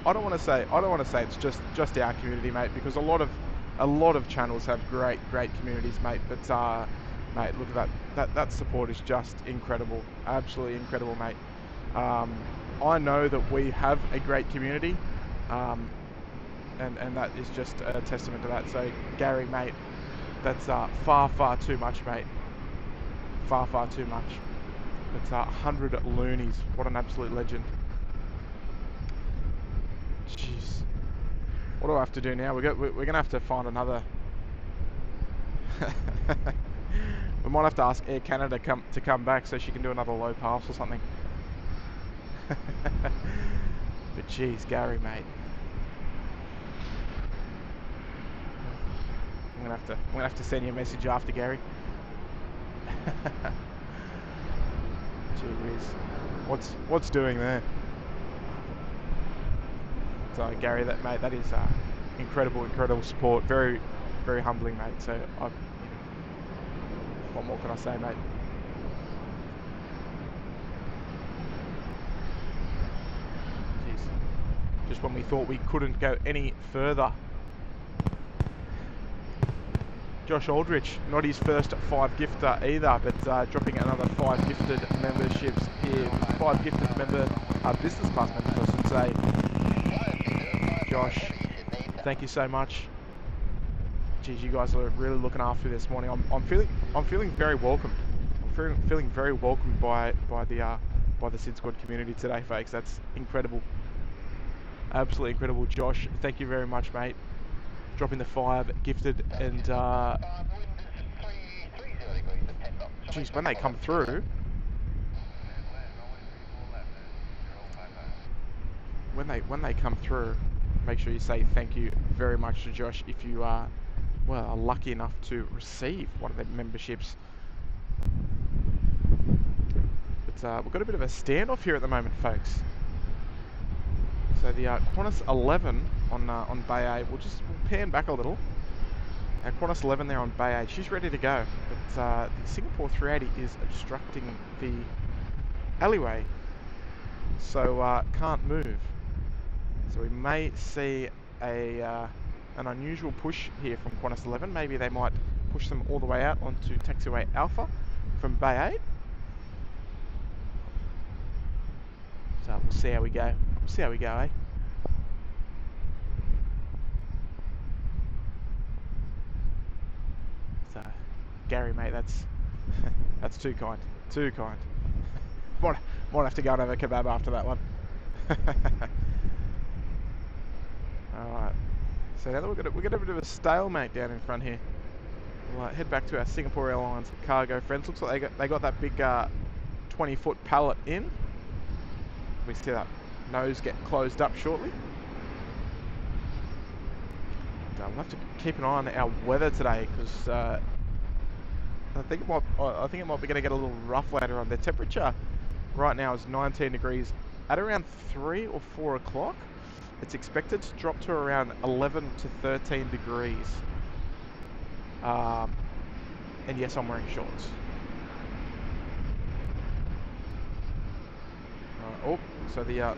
S1: I don't want to say it's just our community, mate, because a lot of channels have great communities, mate. But mate, look at that support is just incredible, absolutely incredible, mate. I know that we have a great community, and that is just a testament to that. So Gary, mate, that's far too much, mate. Far too much. It's 100 loonies. What an absolute legend. Jeez. What do I have to do now? We're gonna have to find another. We might have to ask Air Canada to come back so she can do another low pass or something. But geez, Gary, mate. I'm gonna have to send you a message after, Gary. Gee whiz. What's doing there? So Gary, that is incredible support. Very humbling, mate. So what more can I say, mate? Jeez. Just when we thought we couldn't go any further. Josh Aldrich, not his first 5 gifter either, but dropping another 5 gifted memberships here. 5 gifted business class members, I should say. Josh, thank you so much. Geez, you guys are really looking after me this morning. I'm feeling very welcomed. I'm feeling very welcomed by the SydSquad community today, folks. That's incredible. Absolutely incredible, Josh. Thank you very much, mate. Dropping the 5 gifted, and geez, when they come through, when they come through, make sure you say thank you very much to Josh if you are lucky enough to receive one of their memberships. But we've got a bit of a standoff here at the moment, folks. So the Qantas 11 on Bay 8, we'll pan back a little. Qantas 11 there on Bay 8, she's ready to go, but the Singapore 380 is obstructing the alleyway, so can't move. So we may see an unusual push here from Qantas 11. Maybe they might push them all the way out onto taxiway Alpha from Bay 8. So we'll see how we go. Eh? So, Gary, mate, that's too kind. Too kind. Might have to go and have a kebab after that one. Alright. So now that we're gonna have a bit of a stalemate down in front here. We'll head back to our Singapore Airlines cargo friends. Looks like they got that big 20-foot pallet in. We see that nose get closed up shortly. We'll have to keep an eye on our weather today, because I think it might be going to get a little rough later on. The temperature right now is 19 degrees. At around 3 or 4 o'clock, it's expected to drop to around 11 to 13 degrees. And yes, I'm wearing shorts. Oh, so the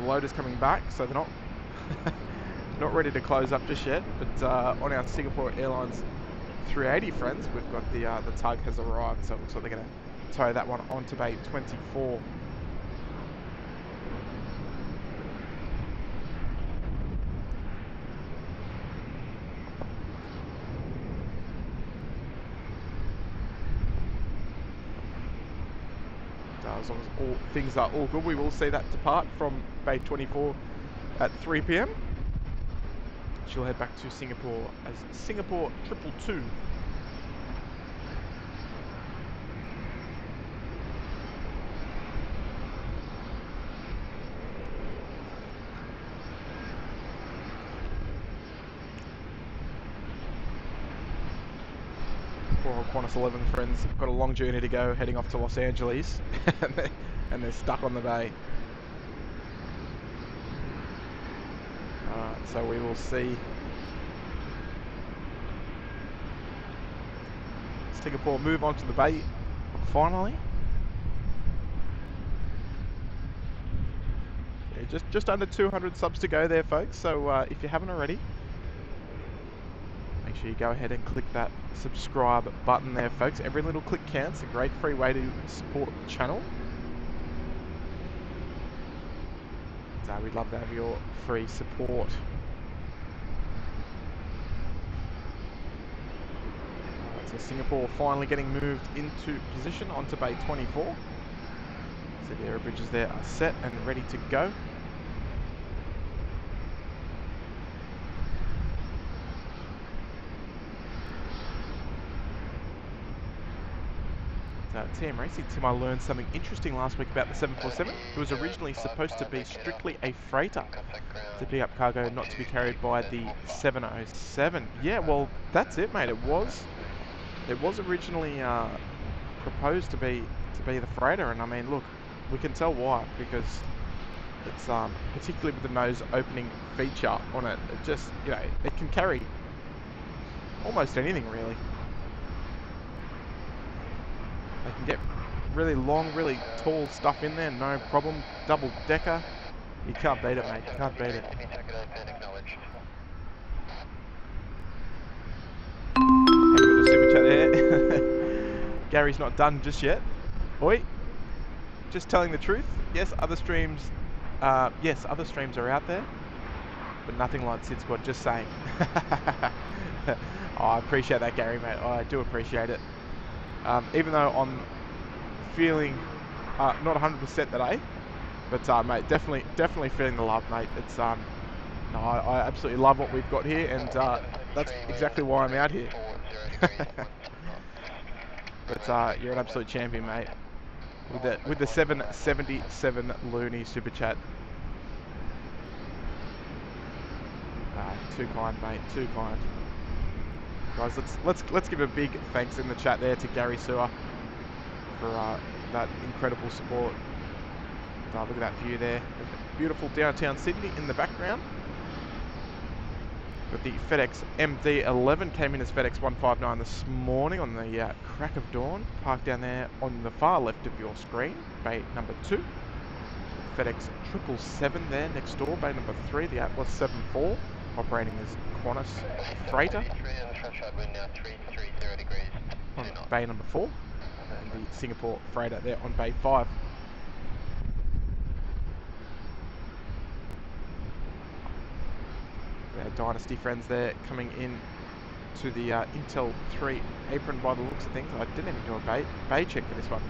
S1: load is coming back, so they're not not ready to close up just yet. But on our Singapore Airlines 380 friends, we've got the tug has arrived, so it looks like they're going to tow that one onto bay 24. As long as all things are all good, we will see that depart from bay 24 at 3 p.m. She'll head back to Singapore as Singapore 222. Poor Qantas 11 friends have got a long journey to go, heading off to Los Angeles, and they're stuck on the bay. So we will see Singapore move onto the bay finally. Yeah, just under 200 subs to go there, folks. So if you haven't already, make sure you go ahead and click that subscribe button there, folks. Every little click counts. A great free way to support the channel. So we'd love to have your free support. So Singapore finally getting moved into position onto bay 24. So the aero bridges there are set and ready to go. TM Racing Team, I learned something interesting last week about the 747. It was originally supposed to be strictly a freighter to pick up cargo, not to be carried by the 707. Yeah, well, that's it, mate. It was originally proposed to be the freighter, and I mean, look, we can tell why, because it's particularly with the nose opening feature on it, it just, you know, it can carry almost anything really. They can get really long, really tall stuff in there, no problem. Double decker, you can't beat it, mate. You can't beat it. And we got the super chat there. Gary's not done just yet. Oi, just telling the truth. Yes, other streams. Yes, other streams are out there, but nothing like SydSquad. Just saying. Oh, I appreciate that, Gary, mate. Oh, I do appreciate it. Even though I'm feeling not 100% today, but mate, definitely feeling the love, mate. It's no, I absolutely love what we've got here, and that's exactly why I'm out here. But you're an absolute champion, mate. With the 777 loony super chat. Too kind, mate. Too kind. Guys, let's give a big thanks in the chat there to Gary Sewer for that incredible support. Look at that view there. Beautiful downtown Sydney in the background. But the FedEx MD-11 came in as FedEx 159 this morning on the crack of dawn. Parked down there on the far left of your screen, bay number 2. FedEx 777 there next door, bay number 3, the Atlas 74, operating as Qantas freighter. On bay number 4, and the Singapore freighter there on bay 5. Our Dynasty friends there coming in to the Intel 3 apron by the looks of things. I didn't even do a bay check for this one.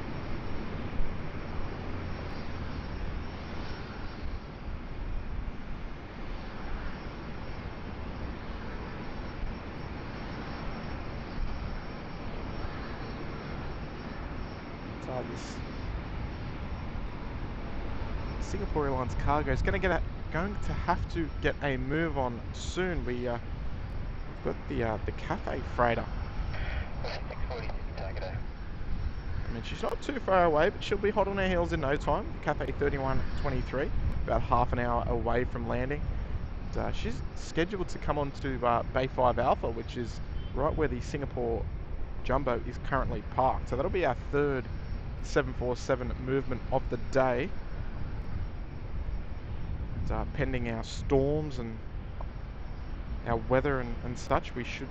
S1: So this Singapore Airlines cargo is going to have to get a move on soon. We've got the Cathay freighter. I mean, she's not too far away, but she'll be hot on her heels in no time. Cathay 3123, about half an hour away from landing. And, she's scheduled to come on to Bay 5 Alpha, which is right where the Singapore Jumbo is currently parked. So that'll be our third 747 movement of the day. And, pending our storms and our weather and such, we should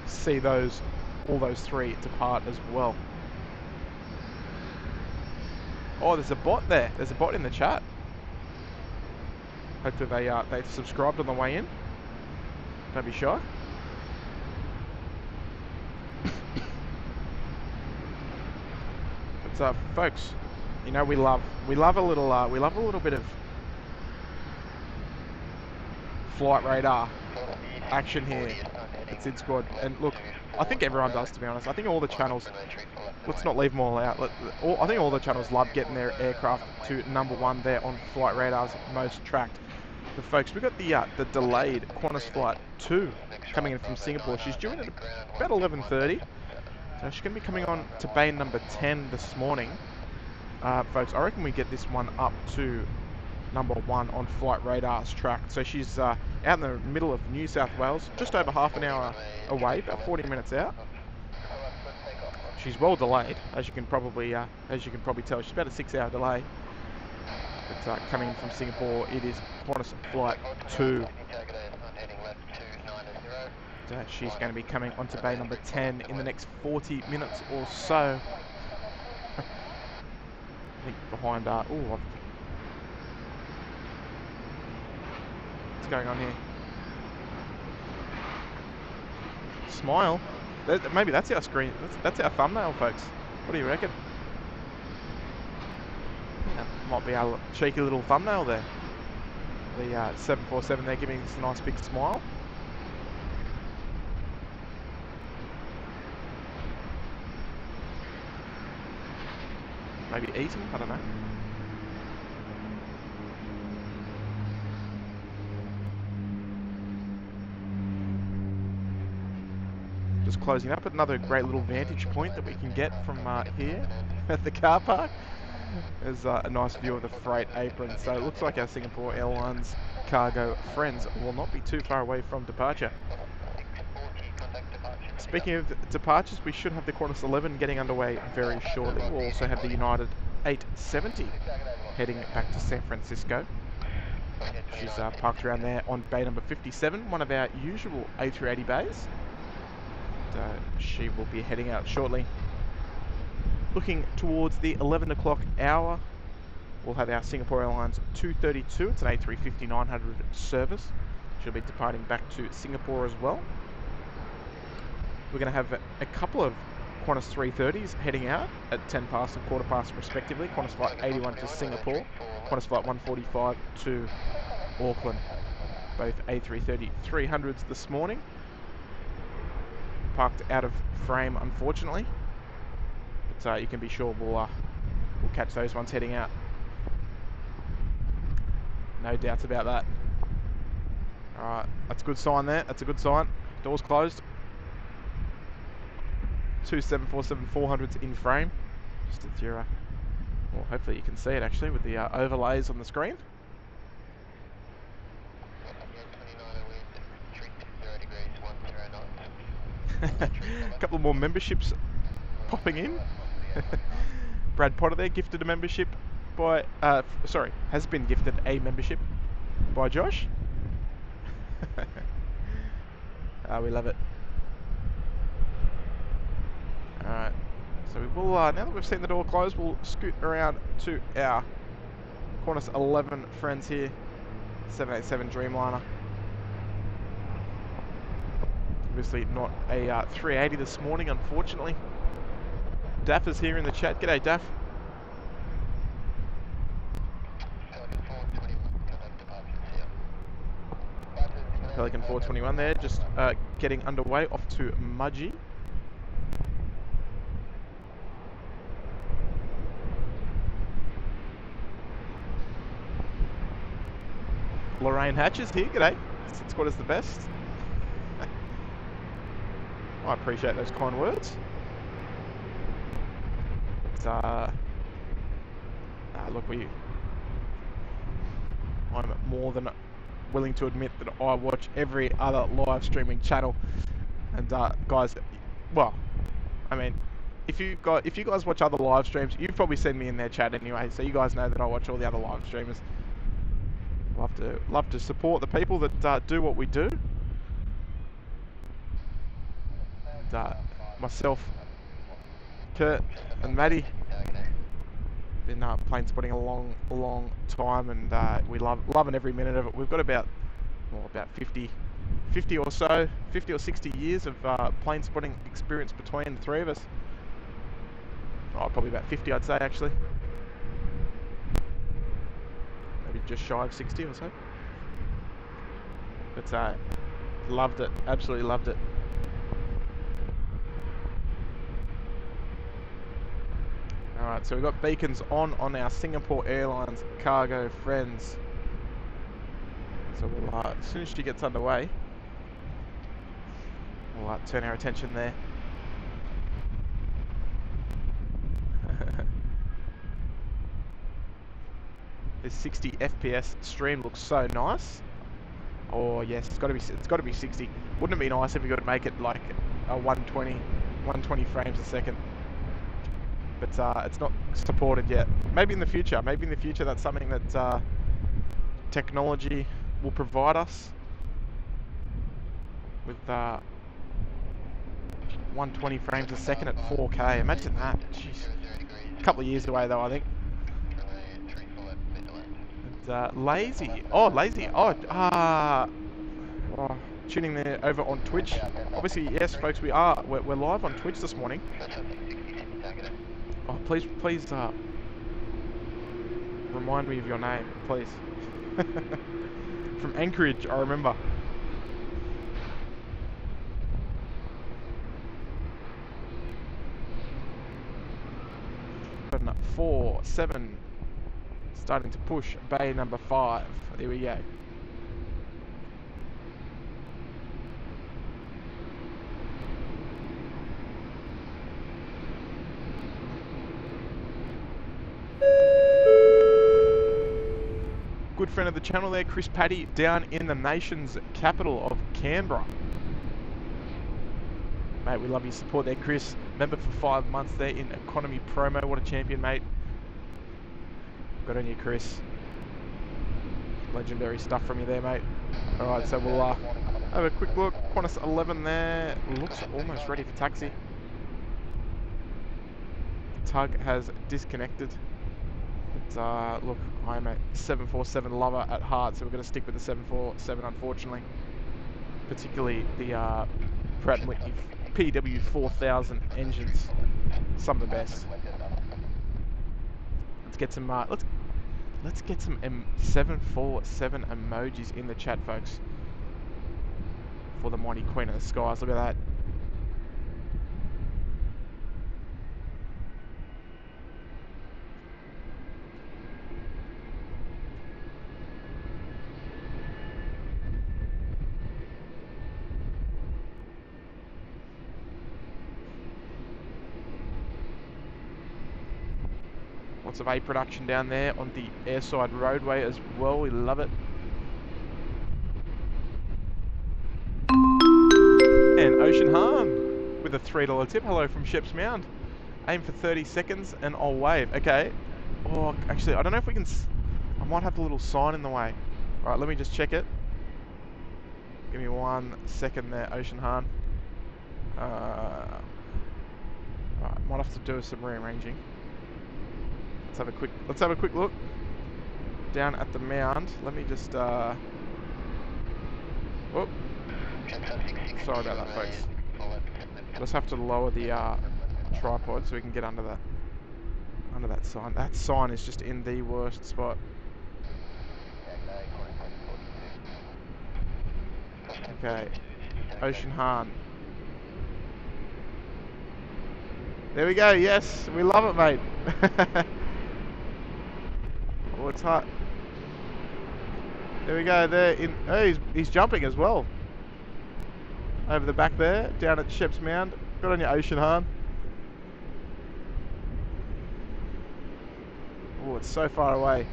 S1: see all those 3 depart as well. Oh, there's a bot there. There's a bot in the chat. Hopefully they've subscribed on the way in. Don't be shy. But folks, you know we love a little bit of flight radar action here at SydSquad, and look, I think everyone does, to be honest. I think all the channels, let's not leave them all out. I think all the channels love getting their aircraft to #1 there on Flight Radar's most tracked. But folks, we've got the delayed Qantas Flight 2 coming in from Singapore. She's due in at about 11:30. So she's going to be coming on to bay number 10 this morning. Folks, I reckon we get this one up to #1 on Flight Radar's track. So she's out in the middle of New South Wales, just over half an hour away, about 40 minutes out. She's well delayed, as you can probably tell. She's about a 6-hour delay. But coming in from Singapore, it is Qantas Flight 2. She's going to be coming onto bay number 10 in the next 40 minutes or so. I think behind what's going on here? Smile. Maybe that's our screen. That's our thumbnail, folks. What do you reckon? That might be our cheeky little thumbnail there. The 747 there giving us a nice big smile. Maybe eating? I don't know. Just closing up. Another great little vantage point that we can get from here at the car park. There's a nice view of the freight apron. So it looks like our Singapore Airlines cargo friends will not be too far away from departure. Speaking of departures, we should have the Qantas 11 getting underway very shortly. We'll also have the United 870 heading back to San Francisco. She's parked around there on bay number 57, one of our usual A380 bays. She will be heading out shortly. Looking towards the 11 o'clock hour, we'll have our Singapore Airlines 232. It's an A350-900 service. She'll be departing back to Singapore as well. We're going to have a couple of Qantas 330s heading out at 10 past and quarter past respectively. Qantas Flight 81 to Singapore, Qantas Flight 145 to Auckland. Both A330 300s this morning. Parked out of frame, unfortunately. But you can be sure we'll catch those ones heading out. No doubts about that. Alright, that's a good sign there. That's a good sign. Doors closed. 2 747-400s in frame. Just as your, well, hopefully you can see it actually with the overlays on the screen. A couple more memberships popping in. Brad Potter there gifted a membership by, sorry, has been gifted a membership by Josh. We love it. Alright, so we will, now that we've seen the door close, we'll scoot around to our Qantas 11 friends here, 787 Dreamliner. Obviously not a 380 this morning, unfortunately. Daff is here in the chat. G'day, Daff. Pelican 421 there, just getting underway off to Mudgee. Lorraine Hatch is here. G'day. SydSquad is the best. I appreciate those kind words. But, look, I'm more than willing to admit that I watch every other live streaming channel. And guys, well, I mean, if you guys watch other live streams, you've probably seen me in their chat anyway, so you guys know that I watch all the other live streamers. Love to support the people that do what we do. And myself, Kurt, and Maddie been plane spotting a long time, and we loving every minute of it. We've got about 50 or so, 50 or 60 years of plane spotting experience between the three of us. Oh, probably about 50, I'd say, actually. Maybe just shy of 60 or so. But loved it, absolutely loved it. Alright, so we've got beacons on our Singapore Airlines cargo friends. So we'll, as soon as she gets underway, we'll turn our attention there. This 60 FPS stream looks so nice. Oh yes, it's got to be 60. Wouldn't it be nice if we could make it like a 120 frames a second? But it's not supported yet. Maybe in the future. Maybe in the future that's something that technology will provide us with 120 frames a second at 4K. Imagine that. Jeez. A couple of years away though, I think. And, lazy. Oh, lazy. Oh, tuning there over on Twitch. Obviously, yes, folks, we're live on Twitch this morning. Oh, please, remind me of your name, please. From Anchorage, I remember. 747. Starting to push bay number 5. There we go. Good friend of the channel there, Chris Paddy, down in the nation's capital of Canberra. Mate, we love your support there, Chris. Member for 5 months there in economy promo. What a champion, mate. Good on you, Chris. Legendary stuff from you there, mate. Alright, so we'll have a quick look. Qantas 11 there. Looks almost ready for taxi. Tug has disconnected. But, look, I'm a 747 lover at heart, so we're going to stick with the 747, unfortunately. Particularly the Pratt & Whitney PW4000 engines. Some of the best. Let's get some let's get some 747 emojis in the chat, folks, for the mighty Queen of the Skies. Look at that. Lots of A production down there on the airside roadway as well. We love it. And Ocean Han with a $3 tip. Hello from Sheps Mound. Aim for 30 seconds and I'll wave. Okay. Oh, actually, I don't know if we can... I might have the little sign in the way. Alright, let me just check it. Give me 1 second there, Ocean Han. Right, might have to do some rearranging. Let's have a quick look down at the mound. Let me just whoop. Sorry about that, folks. Just have to lower the tripod so we can get under that sign. That sign is just in the worst spot. Okay, Ocean Han. There we go. Yes, we love it, mate. Oh, it's hot. There we go. There, oh, he's jumping as well. Over the back there, down at Sheps Mound. Good on your Ocean Han. Oh, it's so far away.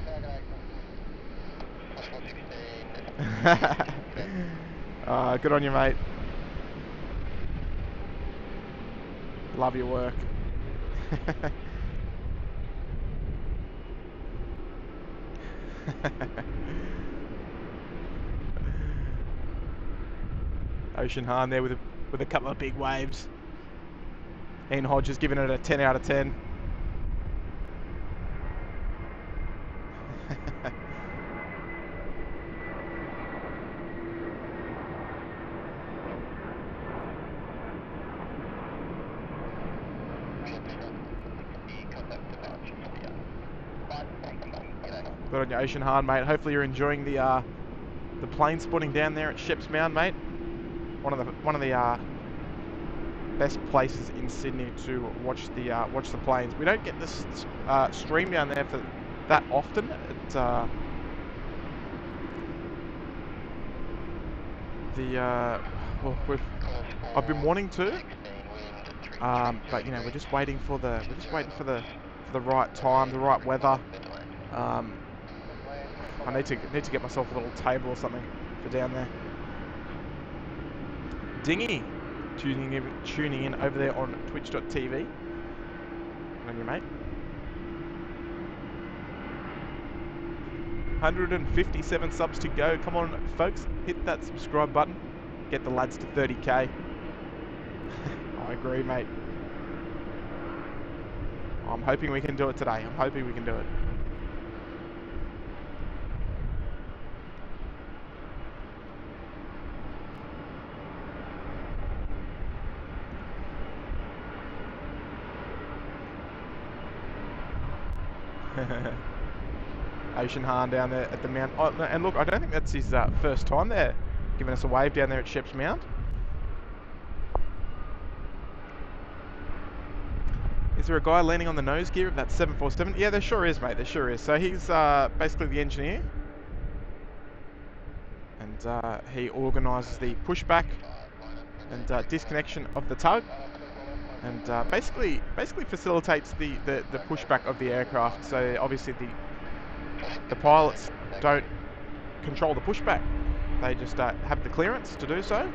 S1: Good on you, mate. Love your work. Ocean Han there with a couple of big waves. Ian Hodge has given it a 10 out of 10. Good on your Ocean Han, mate. Hopefully you're enjoying the plane spotting down there at Sheps Mound, mate. One of the best places in Sydney to watch the planes. We don't get this stream down there for that often. I've been wanting to, but you know we're just waiting for the right time, the right weather. I need to get myself a little table or something for down there. Dingy tuning in over there on twitch.tv. On you, mate. 157 subs to go. Come on, folks, hit that subscribe button. Get the lads to 30k. I agree, mate. I'm hoping we can do it today. I'm hoping we can do it. Ocean Han down there at the mount. Oh, and look, I don't think that's his first time there, giving us a wave down there at Sheps Mound. Is there a guy landing on the nose gear of that 747? Yeah, there sure is, mate. There sure is. So he's basically the engineer. And he organises the pushback and disconnection of the tug. And basically facilitates the pushback of the aircraft. So obviously the pilots don't control the pushback. They just have the clearance to do so.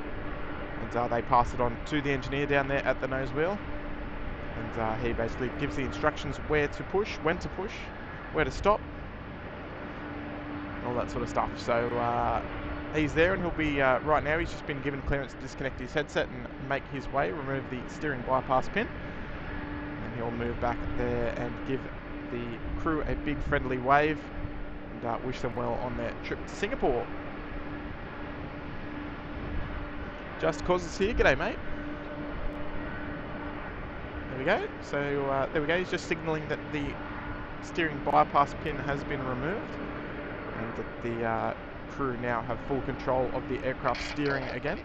S1: And they pass it on to the engineer down there at the nose wheel. And he basically gives the instructions where to push, when to push, where to stop, all that sort of stuff. So he's there, and he'll be, right now he's just been given clearance to disconnect his headset and make his way, remove the steering bypass pin. And he'll move back there and give the crew a big friendly wave and wish them well on their trip to Singapore. Just Cause is here. G'day, mate. There we go. So there we go. He's just signalling that the steering bypass pin has been removed and that the crew now have full control of the aircraft steering again.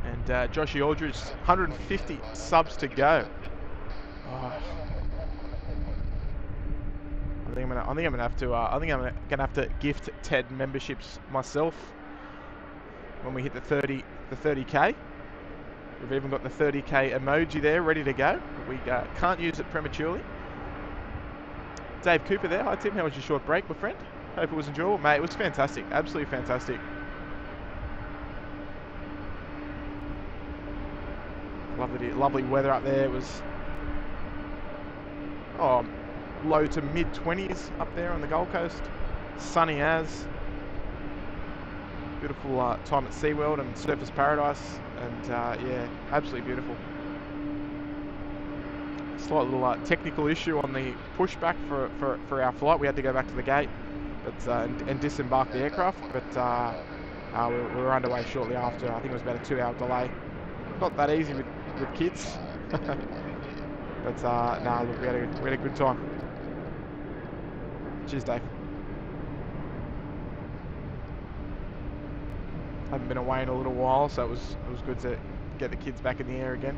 S1: And Joshy Aldridge, 150 subs to go. Oh. I think I'm gonna have to gift Ted memberships myself when we hit the 30k. We've even got the 30k emoji there ready to go. We can't use it prematurely. Dave Cooper there. Hi Tim, how was your short break, my friend? Hope it was enjoyable, mate. It was fantastic, absolutely fantastic. Lovely weather up there. It was low to mid 20s up there on the Gold Coast. Sunny as. Beautiful time at SeaWorld and Surfers Paradise, and yeah, absolutely beautiful. Slight little technical issue on the pushback for our flight. We had to go back to the gate, but and disembark the aircraft. But we were underway shortly after. I think it was about a 2-hour delay. Not that easy with kids. But nah, look, we had a good time. Cheers, Dave. Haven't been away in a little while, so it was good to get the kids back in the air again.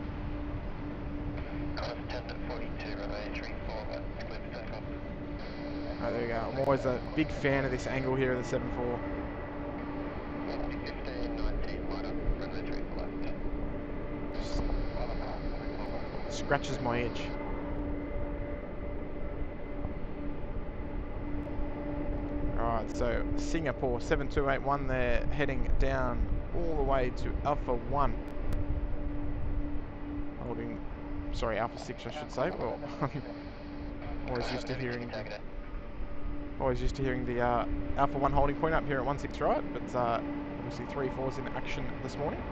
S1: Right, there we go. I'm always a big fan of this angle here of the 7.4. Scratches my itch. Alright, so Singapore 7281, they're heading down all the way to Alpha 1. Holding, sorry, Alpha 6 I should say. Well, always used to hearing the Alpha 1 holding point up here at 16 right, but obviously 3-4's in action this morning.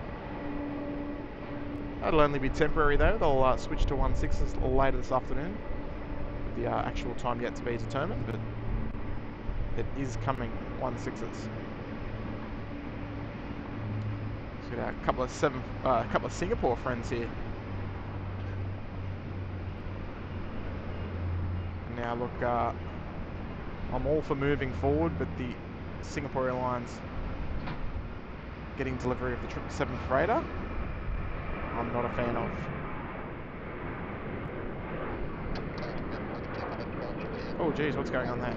S1: That'll only be temporary though. They'll switch to 16s later this afternoon. The actual time yet to be determined, but it is coming 16s. So got a couple of Singapore friends here. Now look, I'm all for moving forward, but the Singapore Airlines getting delivery of the 777 freighter, I'm not a fan of. Oh geez, what's going on there?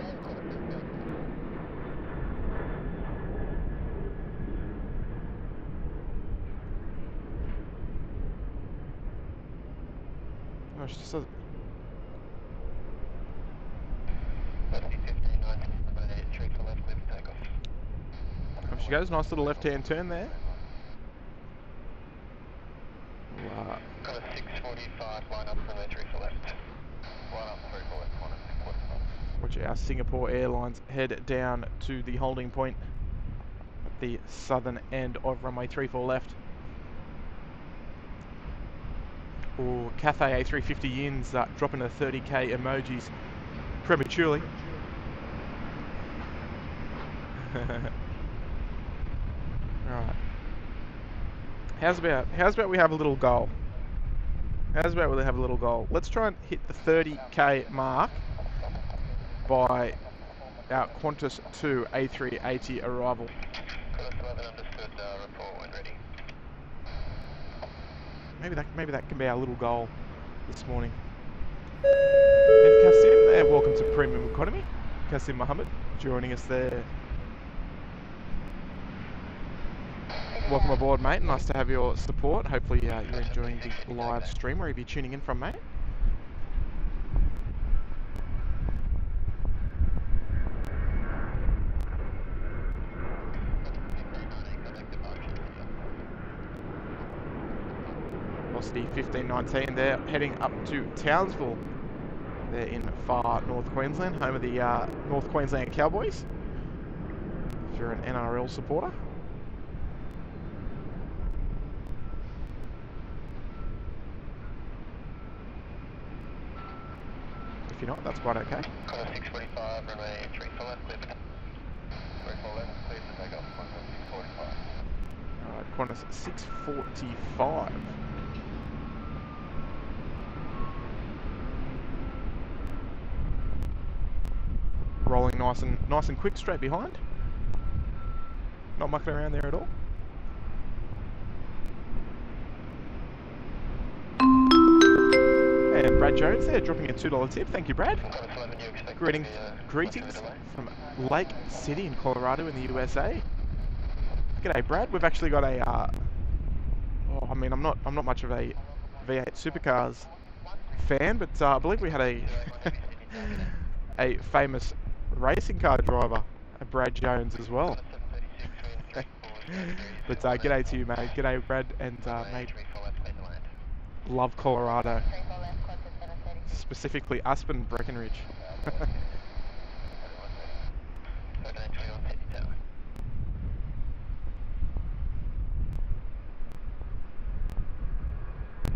S1: Oh, she just says... Up she goes, nice little left-hand turn there.
S2: Got a 645 line up from there, 3 for left. Line up 3 for left, 1 and 3/4 knots.
S1: Watch our Singapore Airlines head down to the holding point at the southern end of runway 34 left. Or Cathay A350 yins dropping the 30k emojis prematurely. Right. How's about we have a little goal? How's about we have a little goal? Let's try and hit the 30k mark by Qantas 2 A380 arrival.
S2: Qantas 11 understood, report when ready.
S1: Maybe that can be our little goal this morning. And Kasim there, welcome to Premium Economy. Kasim Mohammed joining us there. Welcome aboard, mate. Nice to have your support. Hopefully you're enjoying the live stream wherever you're tuning in from, mate. Velocity 1519 there, heading up to Townsville. They're in far North Queensland, home of the North Queensland Cowboys. If you're an NRL supporter. If you're not, that's quite okay.
S2: Qantas 645, runway 34 left, clear for 34 left, clear for takeoff, Qantas 645.
S1: Alright, Qantas 645. Rolling nice and quick, straight behind. Not mucking around there at all. And Brad Jones there, dropping a $2 tip. Thank you, Brad. Greetings from Lake City in Colorado in the USA. G'day, Brad. We've actually got a. Oh, I mean, I'm not much of a V8 supercars fan, but I believe we had a a famous racing car driver, Brad Jones, as well. But g'day to you, mate. G'day, Brad, and mate. Love Colorado, specifically Aspen, Breckenridge.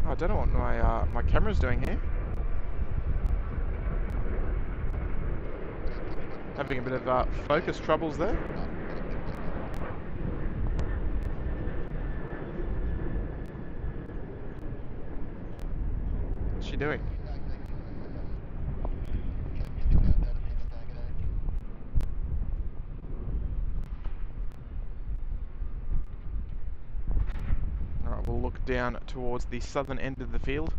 S1: I don't know what my camera's doing here. Having a bit of focus troubles there. What's she doing? Alright, we'll look down towards the southern end of the field.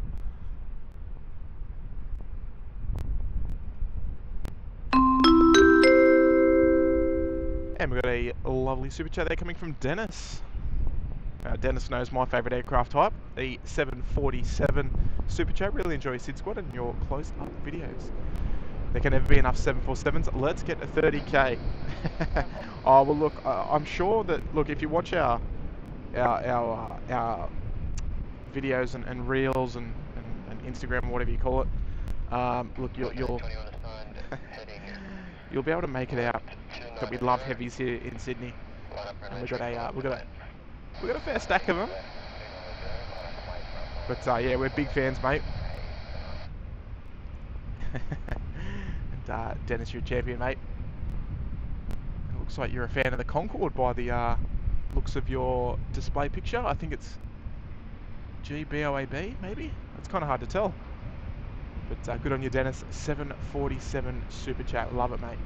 S1: And we've got a lovely super chat there coming from Dennis. Dennis knows my favourite aircraft type, the 747 super chat. Really enjoy SydSquad and your close-up videos. There can never be enough 747s. Let's get to 30k. Oh well, look, I'm sure that if you watch our videos and reels and Instagram, whatever you call it, look, you'll you'll be able to make it out that we love heavies here in Sydney, and we've got a fair stack of them. But yeah, we're big fans, mate. And Dennis, you're a champion, mate. It looks like you're a fan of the Concorde by the looks of your display picture. I think it's GBOAB, maybe? It's kind of hard to tell. But good on you, Dennis. 747 super chat. Love it, mate.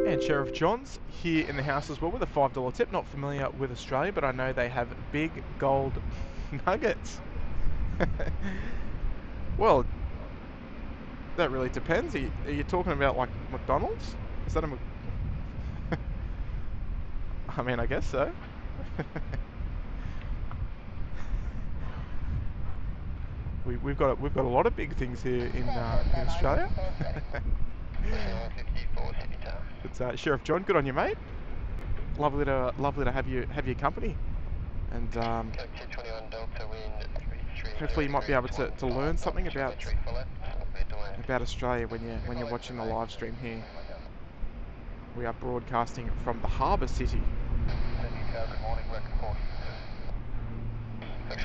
S1: And Sheriff John's here in the house as well with a $5 tip. Not familiar with Australia, but I know they have big gold nuggets. Well, that really depends. Are you talking about like McDonald's? Is that a I mean, I guess so. We've got a lot of big things here in Australia. But Sheriff John, good on you, mate. Lovely to have your company, and hopefully you might be able to learn something about Australia when you're watching the live stream here. We are broadcasting from the harbour city.
S2: Good morning, record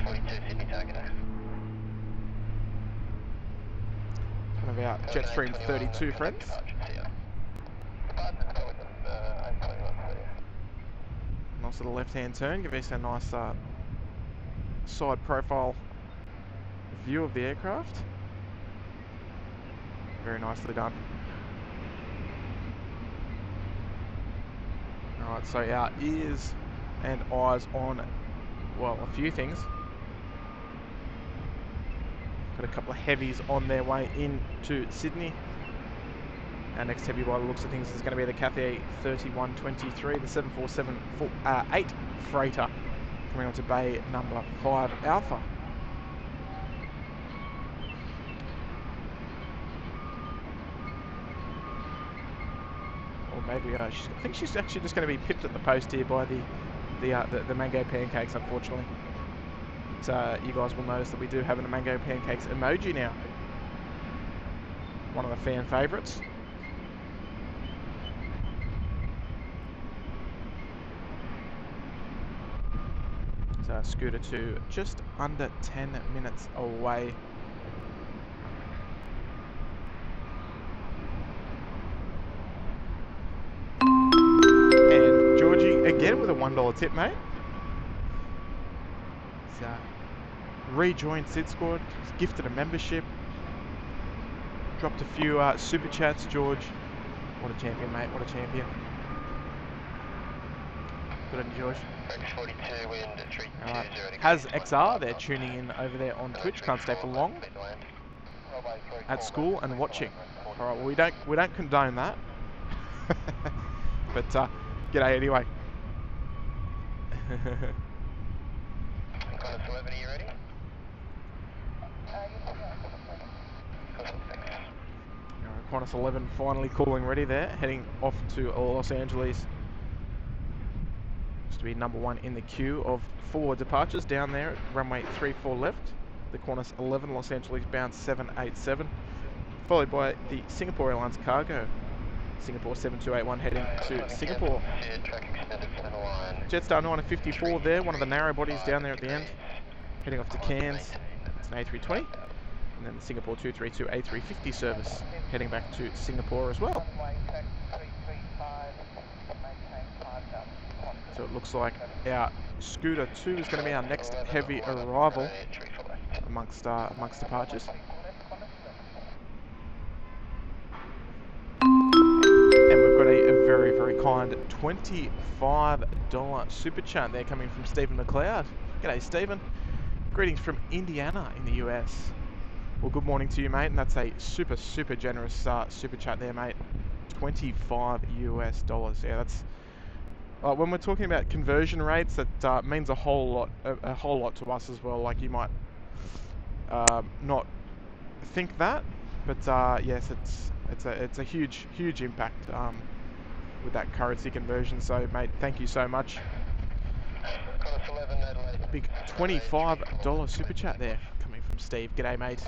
S2: 42, Sydney target.
S1: One of our Jetstream 32 friends. Nice little left-hand turn, give us a nice side profile view of the aircraft. Very nicely done. Alright, so our ears and eyes on, well, a few things. Got a couple of heavies on their way into Sydney. Our next heavy by the looks of things is going to be the Cathay A32123, the 747-8 freighter, coming onto bay number 5 Alpha. Or maybe I think she's actually just going to be pipped at the post here by the mango pancakes, unfortunately. But, you guys will notice that we do have a mango pancakes emoji now. One of the fan favourites. So Scooter 2 just under 10 minutes away. And Georgie again with a $1 tip, mate. He's rejoined SydSquad, he's gifted a membership, dropped a few super chats. George, what a champion, mate, what a champion. Good on you, George. Has XR, they're tuning in over there on Twitch, can't stay for long. At school and watching. Alright, well we don't condone that. But g'day anyway.
S2: Qantas 11, are you ready?
S1: Qantas 11 finally cooling ready there, heading off to Los Angeles. Just to be number 1 in the queue of 4 departures down there at runway 34 left. The Qantas 11 Los Angeles bound 787, followed by the Singapore Airlines cargo. Singapore 7281 heading to Singapore. Jetstar 954 there, one of the narrow bodies down there at the end, heading off to Cairns. It's an A320. And then the Singapore 232 A350 service heading back to Singapore as well. So it looks like our Scooter 2 is going to be our next heavy arrival amongst departures. And we've got a very, very kind $25 super chat there coming from Stephen McLeod. G'day, Stephen. Greetings from Indiana in the US. Well, good morning to you, mate. And that's a super, super generous super chat there, mate. $25 US. Yeah, that's when we're talking about conversion rates, that means a whole lot to us as well. Like, you might not think that, but yes, it's a huge impact with that currency conversion. So, mate, thank you so much. Big $25 super chat there coming from Steve. G'day, mate.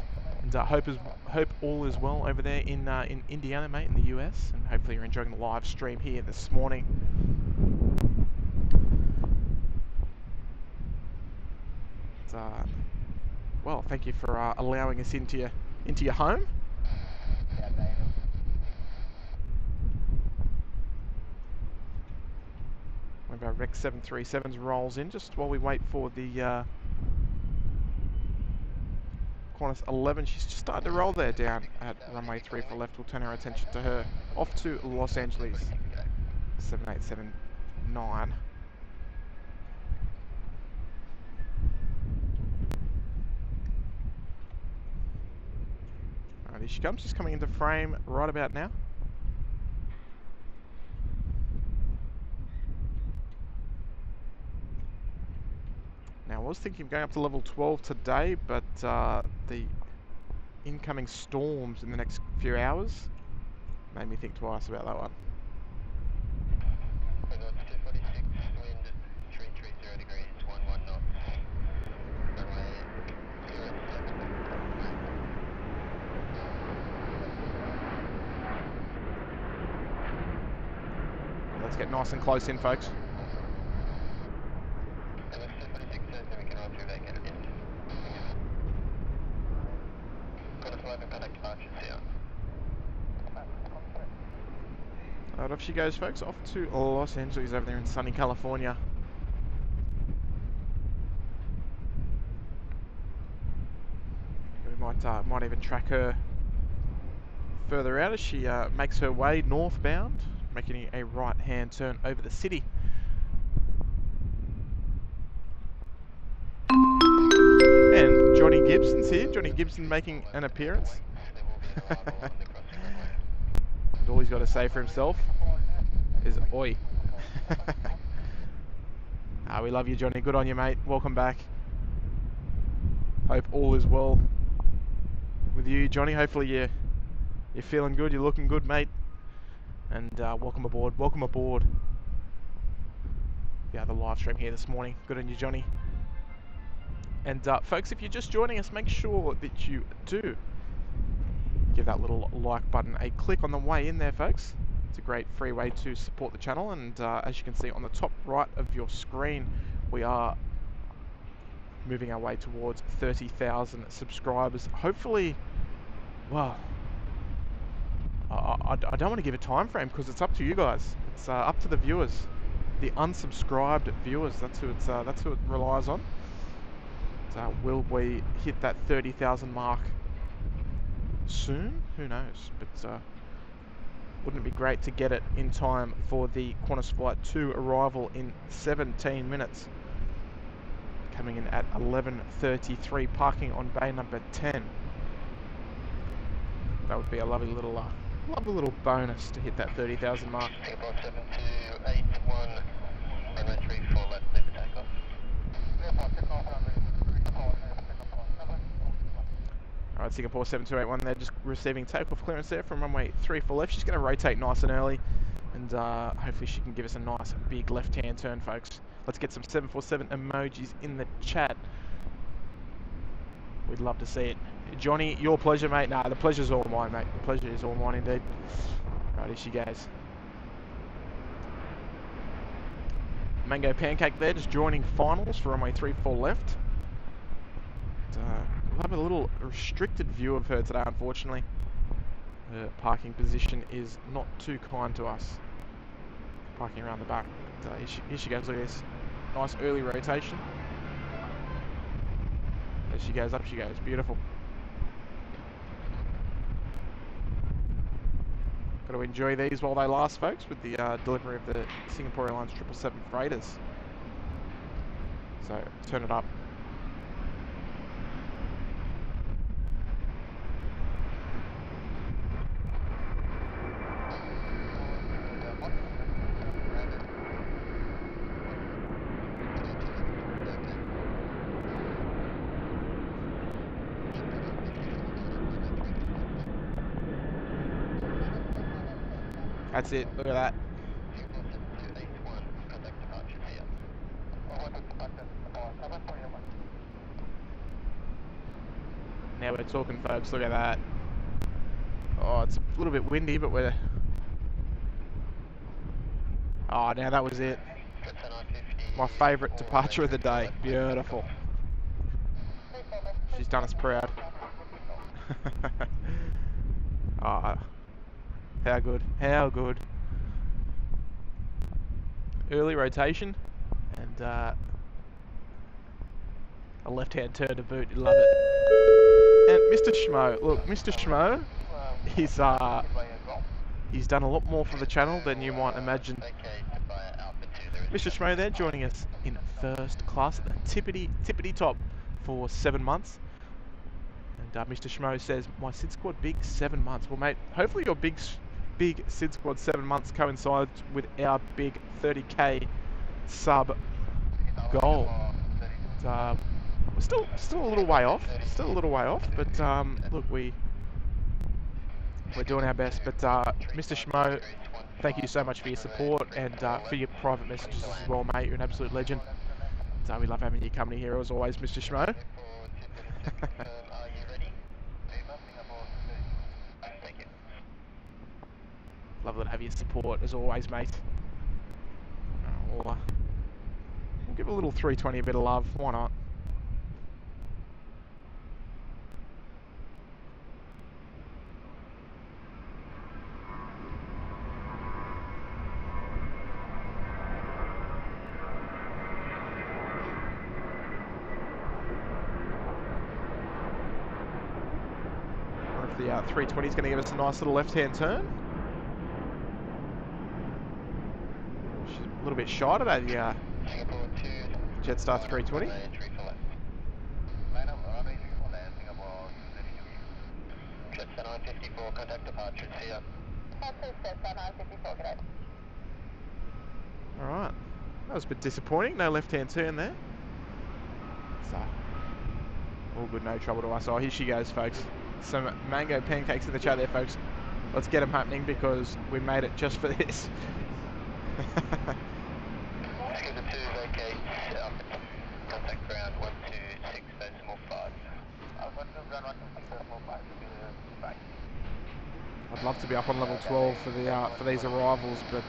S1: And hope all is well over there in Indiana, mate, in the US, and hopefully you're enjoying the live stream here this morning. Well, thank you for allowing us into your home. One of our Rex 737s rolls in just while we wait for the Qantas 11. She's just starting to roll there down at runway 34 left. We'll turn our attention to her. Off to Los Angeles. 7879. Here she comes. She's coming into frame right about now. Now, I was thinking of going up to level 12 today, but the incoming storms in the next few hours made me think twice about that one. Let's get nice and close in, folks. Right, off she goes, folks, off to Los Angeles over there in sunny California. We might even track her further out as she makes her way northbound, making a right-hand turn over the city. And Johnny Gibson's here. Johnny Gibson making an appearance. And all he's got to say for himself is oi. We love you, Johnny. Good on you, mate. Welcome back. Hope all is well with you, Johnny. Hopefully you're feeling good. You're looking good, mate. And welcome aboard. Welcome aboard. Yeah, the live stream here this morning. Good on you, Johnny. And folks, if you're just joining us, make sure that you do give that little like button a click on the way in there, folks. It's a great free way to support the channel, and as you can see on the top right of your screen, we are moving our way towards 30,000 subscribers. Hopefully, well, I don't want to give a time frame because it's up to you guys. It's up to the viewers, the unsubscribed viewers. That's who it relies on. So, will we hit that 30,000 mark soon? Who knows? But wouldn't it be great to get it in time for the Qantas Flight 2 arrival in 17 minutes? Coming in at 11:33, parking on bay number 10. That would be a lovely little bonus to hit that 30,000 mark.
S2: Singapore 7281, runway 34, left, leave the takeoff.
S1: Alright, Singapore 7281, they're just receiving takeoff clearance there from runway 34 left. She's going to rotate nice and early, and hopefully she can give us a nice big left-hand turn, folks. Let's get some 747 emojis in the chat. We'd love to see it. Johnny, your pleasure, mate. Nah, the pleasure's all mine, mate. The pleasure is all mine indeed. Right, here she goes. Mango Pancake there, just joining finals for runway 34 left. We'll have a little restricted view of her today, unfortunately. Her parking position is not too kind to us. Parking around the back. But, here she goes, look at this. Nice early rotation. There she goes, up she goes. Beautiful. Got to enjoy these while they last, folks, with the delivery of the Singapore Airlines 777 freighters. So, turn it up. That's it, look at that. Now we're talking, folks, look at that. Oh, it's a little bit windy, but we're... Oh, now that was it. My favourite departure of the day. Beautiful. She's done us proud. Ah. How good, how good. Early rotation and a left-hand turn to boot. You love it. And Mr. Schmo, look, Mr. Schmo, he's done a lot more for the channel than you might imagine. Mr. Schmo there joining us in first class at the tippity top for 7 months. And Mr. Schmo says, my SydSquad big 7 months. Well, mate, hopefully your big SydSquad 7 months coincides with our big 30k sub goal. We're still a little way off. But look, we're doing our best. But Mr. Schmo, thank you so much for your support and for your private messages as well, mate. You're an absolute legend. So we love having you company here as always, Mr. Schmo. Lovely to have your support as always, mate. We'll give a little 320 a bit of love. Why not? 320 is going to give us a nice little left-hand turn. She's a little bit shy today, the Jetstar 320.
S2: Jetstar 954, contact departures here. Jetstar 954, good day.
S1: Alright, that was a bit disappointing, no left-hand turn there. So, all good, no trouble to us. Oh, here she goes, folks. Some mango pancakes in the chat there, folks. Let's get them happening because we made it just for this.
S2: Skipper 2, vacate, contact ground 126, decimal 5. Ground 126, decimal 5, bye.
S1: I'd love to be up on level 12 for the for these arrivals, but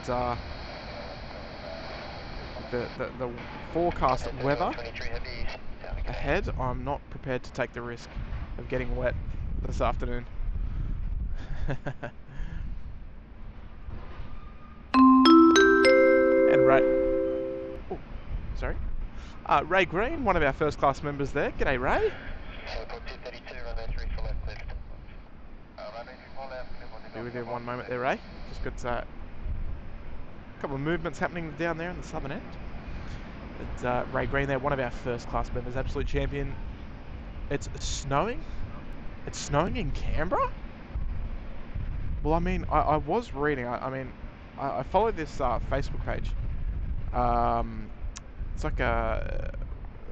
S1: the forecast weather ahead, I'm not prepared to take the risk of getting wet this afternoon. And Ray, oh, sorry, Ray Green, one of our first class members there. G'day, Ray. Be with you in one moment there, Ray. Just got a couple of movements happening down there in the southern end. But Ray Green there, one of our first class members, absolute champion. It's snowing. It's snowing in Canberra? Well, I mean, I was reading, I follow this Facebook page. It's like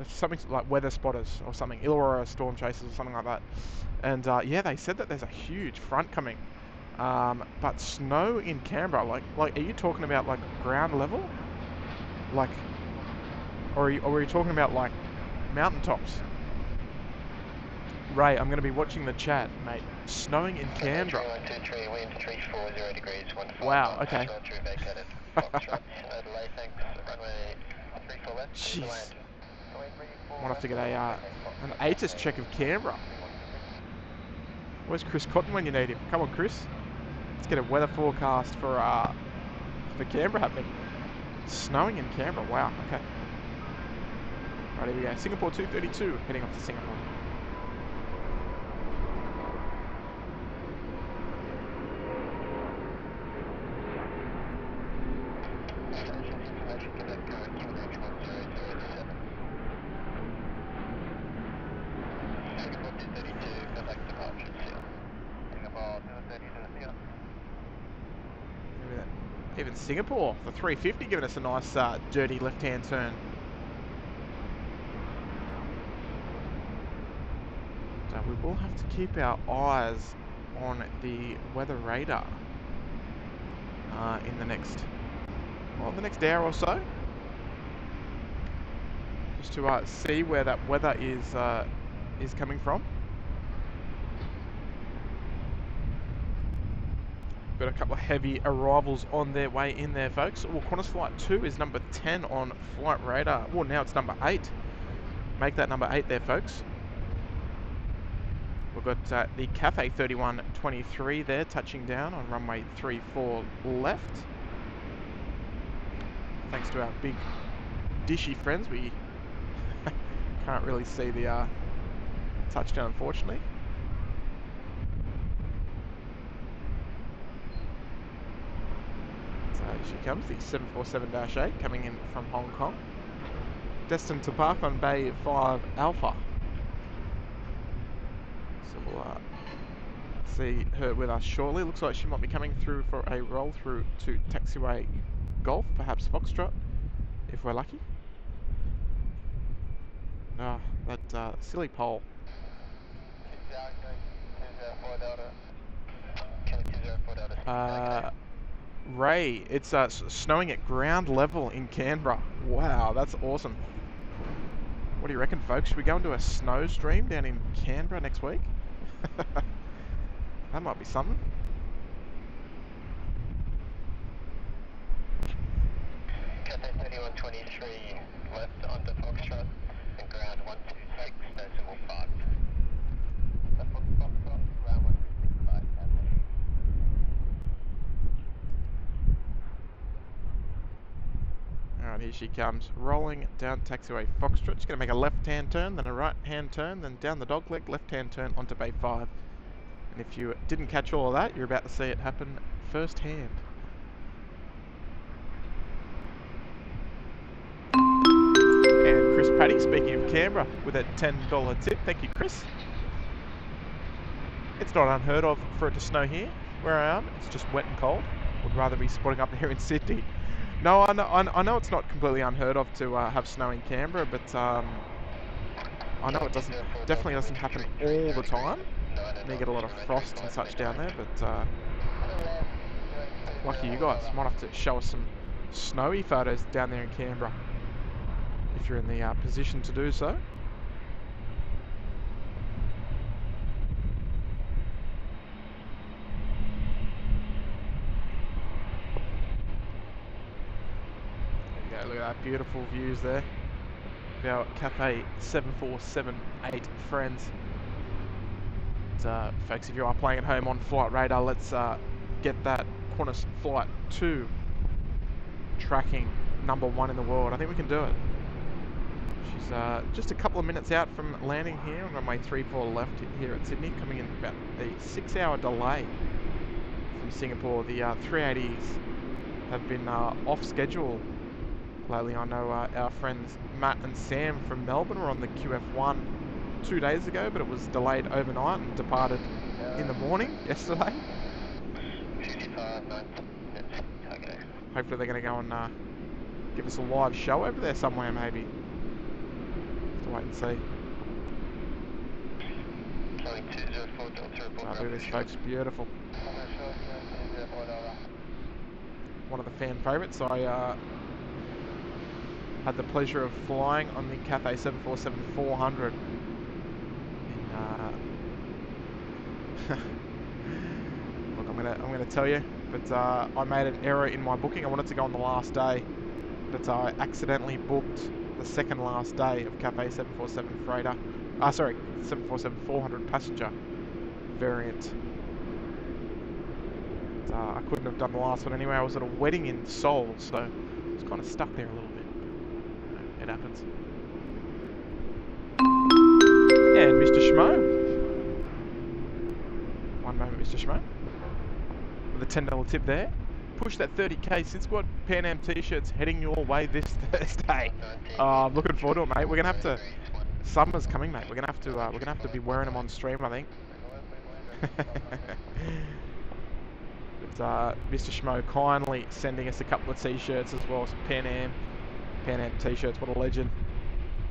S1: something like Weather Spotters or something, Illawarra Storm Chasers or something like that. And yeah, they said that there's a huge front coming. But snow in Canberra, like, are you talking about like ground level? Like, or are you talking about like mountaintops? Ray, I'm going to be watching the chat, mate. Snowing in Canberra. Wow, okay. Jeez. Might have to get an ATIS check of Canberra. Where's Chris Cotton when you need him? Come on, Chris. Let's get a weather forecast for Canberra happening. Snowing in Canberra. Wow, okay. Right, here we go. Singapore 232, heading off to Singapore. Even Singapore, the 350 giving us a nice dirty left-hand turn. So we will have to keep our eyes on the weather radar in the next hour or so, just to see where that weather is coming from. Got a couple of heavy arrivals on their way in there, folks. Well, Qantas Flight 2 is number 10 on Flight Radar. Well, now it's number 8. Make that number 8 there, folks. We've got the Cafe 3123 there, touching down on runway 34 left. Thanks to our big dishy friends, we can't really see the touchdown, unfortunately. So here she comes, the 747-8 coming in from Hong Kong. Destined to park on Bay 5 Alpha. So we'll see her with us shortly. Looks like she might be coming through for a roll through to taxiway Golf, perhaps Foxtrot, if we're lucky. Ah, that silly pole. Ray, it's snowing at ground level in Canberra. Wow, that's awesome. What do you reckon, folks? Should we go into a snow stream down in Canberra next week? That might be something.
S2: Cafe 3123 left onto Foxtrot and ground 126 decimal 5. Left on Foxtrot, ground 165.
S1: Alright, here she comes, rolling down taxiway Foxtrot. She's going to make a left-hand turn, then a right-hand turn, then down the dogleg, left-hand turn onto Bay 5. And if you didn't catch all of that, you're about to see it happen firsthand. And Chris Paddy, speaking of Canberra, with a $10 tip. Thank you, Chris. It's not unheard of for it to snow here, where I am. It's just wet and cold. Would rather be spotting up here in Sydney. No, I know it's not completely unheard of to have snow in Canberra, but I know it definitely doesn't happen all the time. You get a lot of frost and such down there, but lucky you guys. Might have to show us some snowy photos down there in Canberra if you're in the position to do so. There you go, look at that beautiful views there. Our Cafe 7478 friends. And, folks, if you are playing at home on Flight Radar, let's get that Qantas Flight 2 tracking #1 in the world. I think we can do it. She's just a couple of minutes out from landing here on runway 34 left here at Sydney, coming in about a 6-hour delay from Singapore. The 380s have been off schedule lately. I know our friends Matt and Sam from Melbourne were on the QF1 2 days ago, but it was delayed overnight and departed in the morning yesterday. Hopefully they're going to go and give us a live show over there somewhere, maybe. Have to wait and see. Oh, look at this, folks. Beautiful. One of the fan favourites. I had the pleasure of flying on the Cathay 747-400 look, I'm gonna tell you, but I made an error in my booking. I wanted to go on the last day, but I accidentally booked the second last day of Cathay 747 freighter. Sorry, 747-400 passenger variant. But, I couldn't have done the last one anyway. I was at a wedding in Seoul, so I was kind of stuck there a little bit. It happens. And Mr. Schmo. One moment, Mr. Schmo. With a $10 tip there. Push that 30k SydSquad Pan Am t-shirts heading your way this Thursday. I'm looking forward to it, mate. We're gonna have to. Summer's coming, mate. We're gonna have to be wearing them on stream, I think. But Mr. Schmo kindly sending us a couple of t-shirts as well. Some Pan Am t-shirts. What a legend.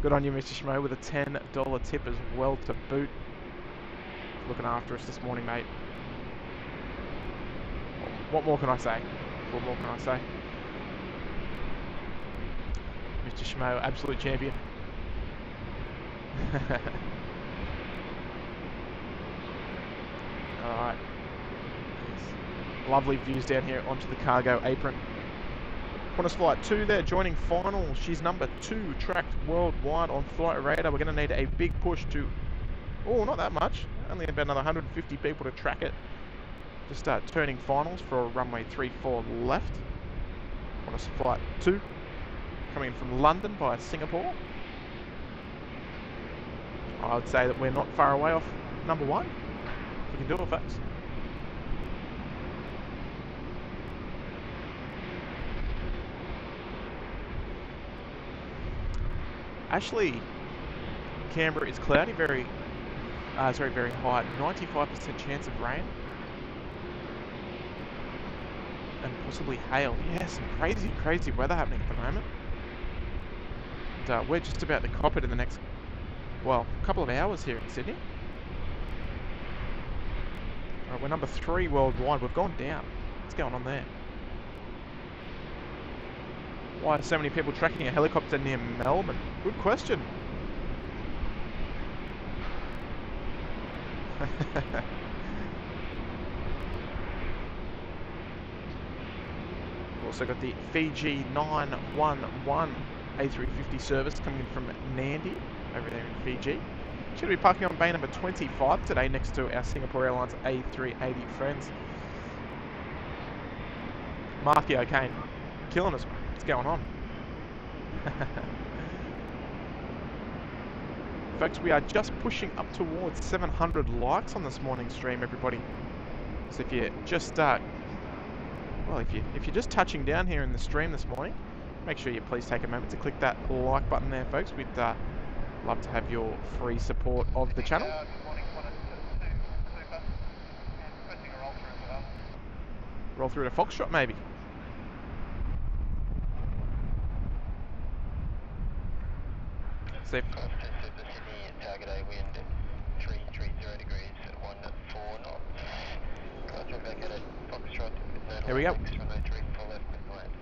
S1: Good on you, Mr. Schmo, with a $10 tip as well to boot. Looking after us this morning, mate. What more can I say? What more can I say? Mr. Schmo, absolute champion. Alright. Lovely views down here onto the cargo apron. Qantas Flight 2 there, joining final. She's #2 tracked worldwide on Flight Radar. We're going to need a big push to... Oh, not that much. Only about another 150 people to track it. To start turning finals for runway 34 left. Qantas Flight 2. Coming in from London via Singapore. I would say that we're not far away off #1. We can do it, folks. Actually, Canberra is cloudy, very high, 95% chance of rain. And possibly hail. Yeah, some crazy weather happening at the moment. And, we're just about to cop it in the next, well, couple of hours here in Sydney. We're #3 worldwide. We've gone down. What's going on there? Why are so many people tracking a helicopter near Melbourne? Good question. We've also got the Fiji 911 A350 service coming in from Nandi over there in Fiji. Should be parking on bay number 25 today next to our Singapore Airlines A380 friends. Marky O'Kane, killing us. What's going on? folks. We are just pushing up towards 700 likes on this morning's stream, everybody. So if you're just if you're just touching down here in the stream this morning, make sure you please take a moment to click that like button there, folks. We'd love to have your free support of the channel. Roll through to Foxtrot, maybe. See if
S2: target A wind 330 degrees at 14 knots. Roger, back at it. Foxtrot,
S1: here we go.
S2: runway 34 left, land.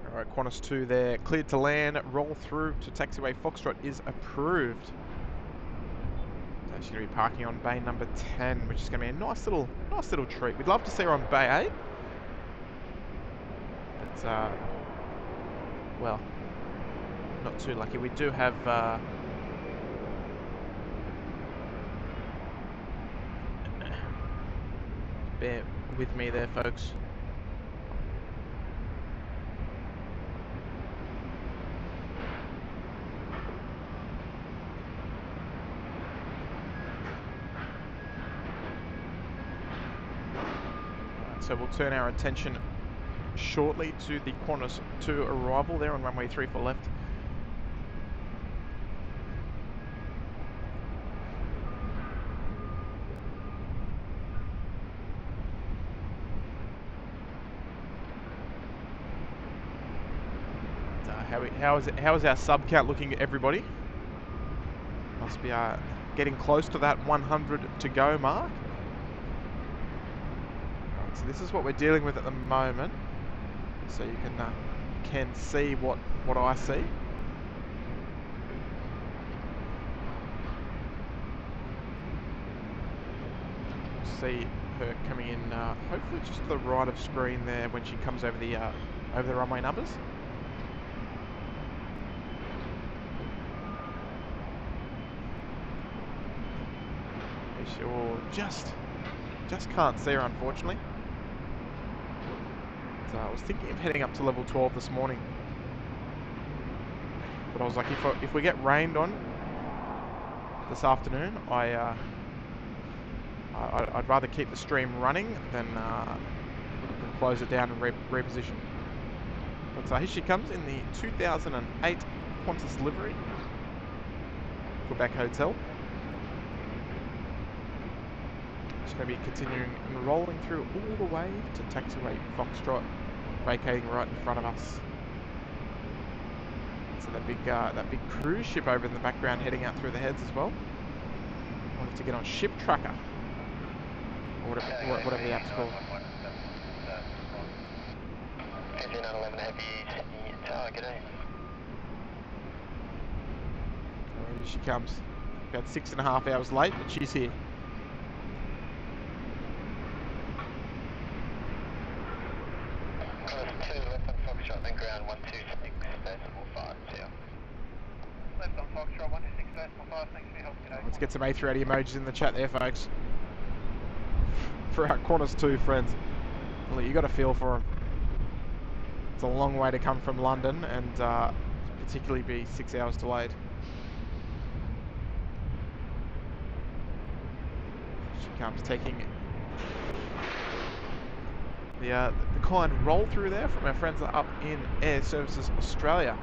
S1: Alright, Qantas 2 there, cleared to land, roll through to taxiway Foxtrot is approved. So she's going to be parking on bay number 10, which is going to be a nice little treat. We'd love to see her on bay 8. But, well, not too lucky. We do have, bear with me there, folks. So we'll turn our attention shortly to the Qantas 2 arrival there on runway 34 left. How is our sub count looking, everybody? Must be getting close to that 100 to go mark. Right, so this is what we're dealing with at the moment. So you can see what I see. See her coming in, hopefully just to the right of screen there when she comes over the runway numbers. Sure, just can't see her, unfortunately. So I was thinking of heading up to level 12 this morning, but I was like, if we get rained on this afternoon, I'd rather keep the stream running than close it down and reposition. But here she comes in the 2008 Qantas livery, Quebec Hotel. She's going to be continuing and rolling through all the way to taxiway Foxtrot, vacating right in front of us. So that big cruise ship over in the background heading out through the heads as well. Wanted to get on Ship Tracker, or whatever the app's called.
S2: 1511 heavy Sydney target A.
S1: Here she comes. About 6.5 hours late, but she's here.
S2: Foxtrot and ground 126 decimal 5 2. Left on Foxtrot 126 decimal 5, thanks for your help today.
S1: Let's get some A380 emojis in the chat there, folks. For our Qantas 2 friends. Well, you got a feel for them. It's a long way to come from London, and particularly be 6 hours delayed. She comes taking the kind roll through there from our friends up in Air Services Australia.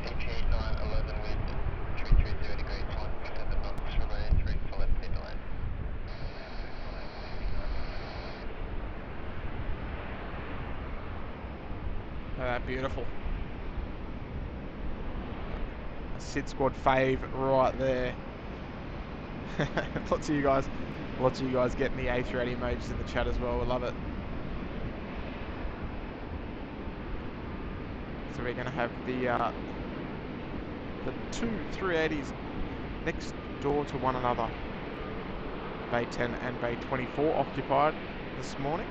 S2: CP 911 wind 330 degrees 17 knots from a 3 for left clear to land.
S1: Beautiful. A SydSquad fave right there. Lots of you guys getting the A380 emojis in the chat as well. We love it. So we're going to have the two 380s next door to one another. Bay 10 and Bay 24 occupied this morning.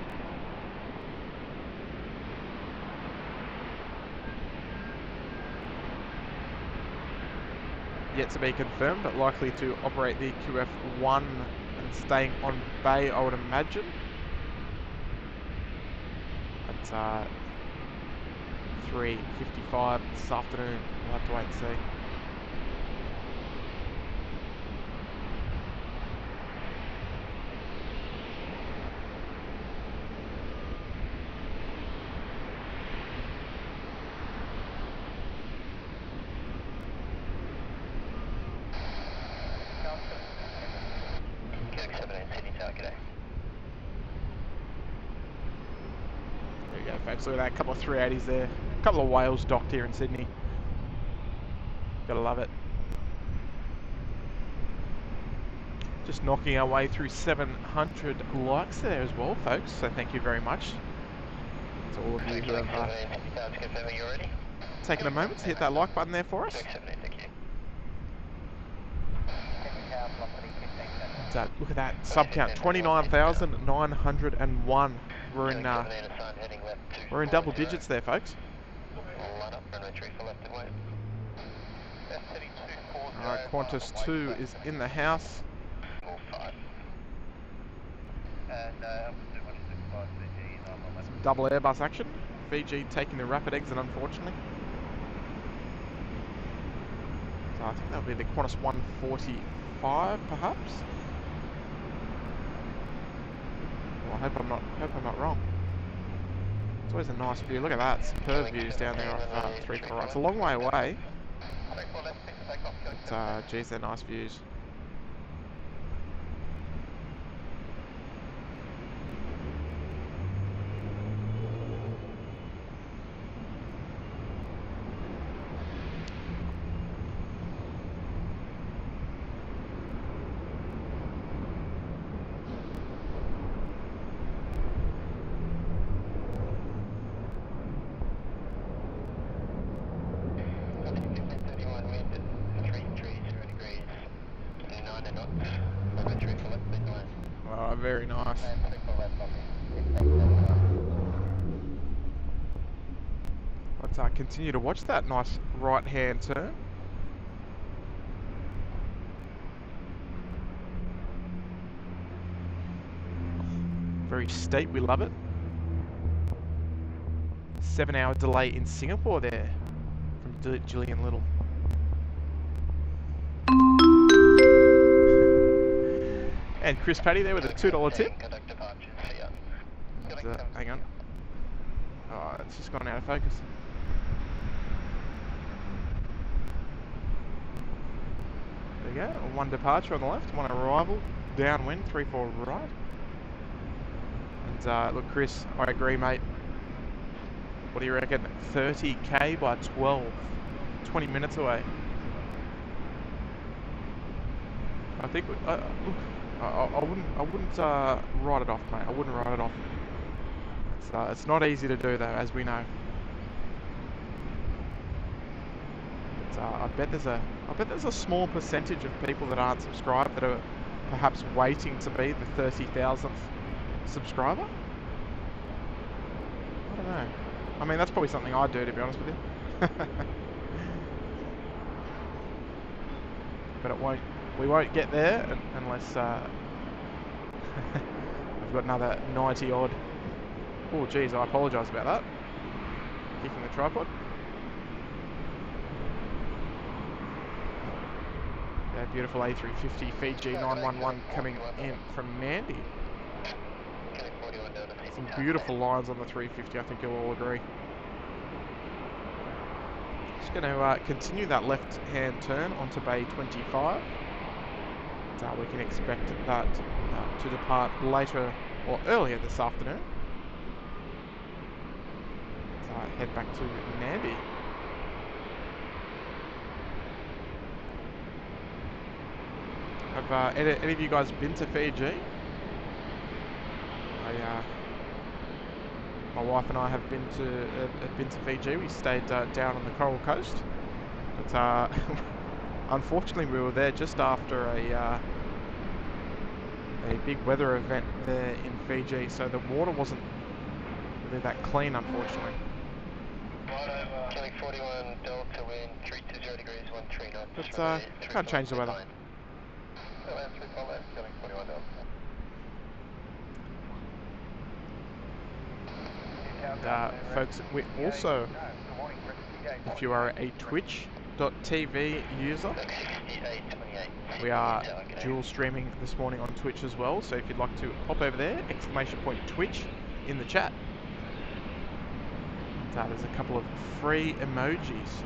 S1: Yet to be confirmed, but likely to operate the QF1 and staying on bay, I would imagine. It's 3:55 this afternoon. We'll have to wait and see. There you go, folks. Look at that. A couple of 380s there. A couple of whales docked here in Sydney. Gotta love it. Just knocking our way through 700 likes there as well, folks. So thank you very much to all of you who have taken a moment to hit that like button there for us. Look at that sub count, 29,901. We're in double digits there, folks. Alright, Qantas 2 is in the house. Some double Airbus action. Fiji taking the rapid exit, unfortunately. So I think that'll be the Qantas 145, perhaps. Well, I hope I'm not wrong. It's always a nice view. Look at that, superb views down there off 340. It's a long way away. But, geez, they're nice views. Oh, very nice. Let's continue to watch that nice right-hand turn. Very steep, we love it. 7-hour delay in Singapore there from Gillian Little. And Chris Paddy there with a $2 tip. And, hang on. Oh, it's just gone out of focus. There you go. One departure on the left, one arrival. Downwind, 34 right. And look, Chris, I agree, mate. What do you reckon? 30k by 12. 20 minutes away. I think. Look, I wouldn't write it off, mate. I wouldn't write it off. It's not easy to do, though, as we know. But, I bet there's a small percentage of people that aren't subscribed that are perhaps waiting to be the 30,000th subscriber. I don't know. I mean, that's probably something I'd do, to be honest with you. But we won't get there unless I've got another 90 odd. Oh, geez, I apologise about that. Kicking the tripod. That beautiful A350 Fiji 911 coming in from Mandy. Some beautiful lines on the 350, I think you'll all agree. Just going to continue that left-hand turn onto Bay 25. So we can expect that to depart later or earlier this afternoon. So head back to Nandi. Have any of you guys been to Fiji? My wife and I have been to Fiji. We stayed down on the Coral Coast, but unfortunately we were there just after a big weather event there in Fiji, so the water wasn't really that clean, unfortunately.
S2: Killing 41 Delta wind 320 degrees 13 knots.
S1: But can't change the weather.
S2: Killing 41 Delta.
S1: Folks, we also, if you are a twitch.tv user, we are dual streaming this morning on Twitch as well, so if you'd like to pop over there, !Twitch in the chat. There's a couple of free emojis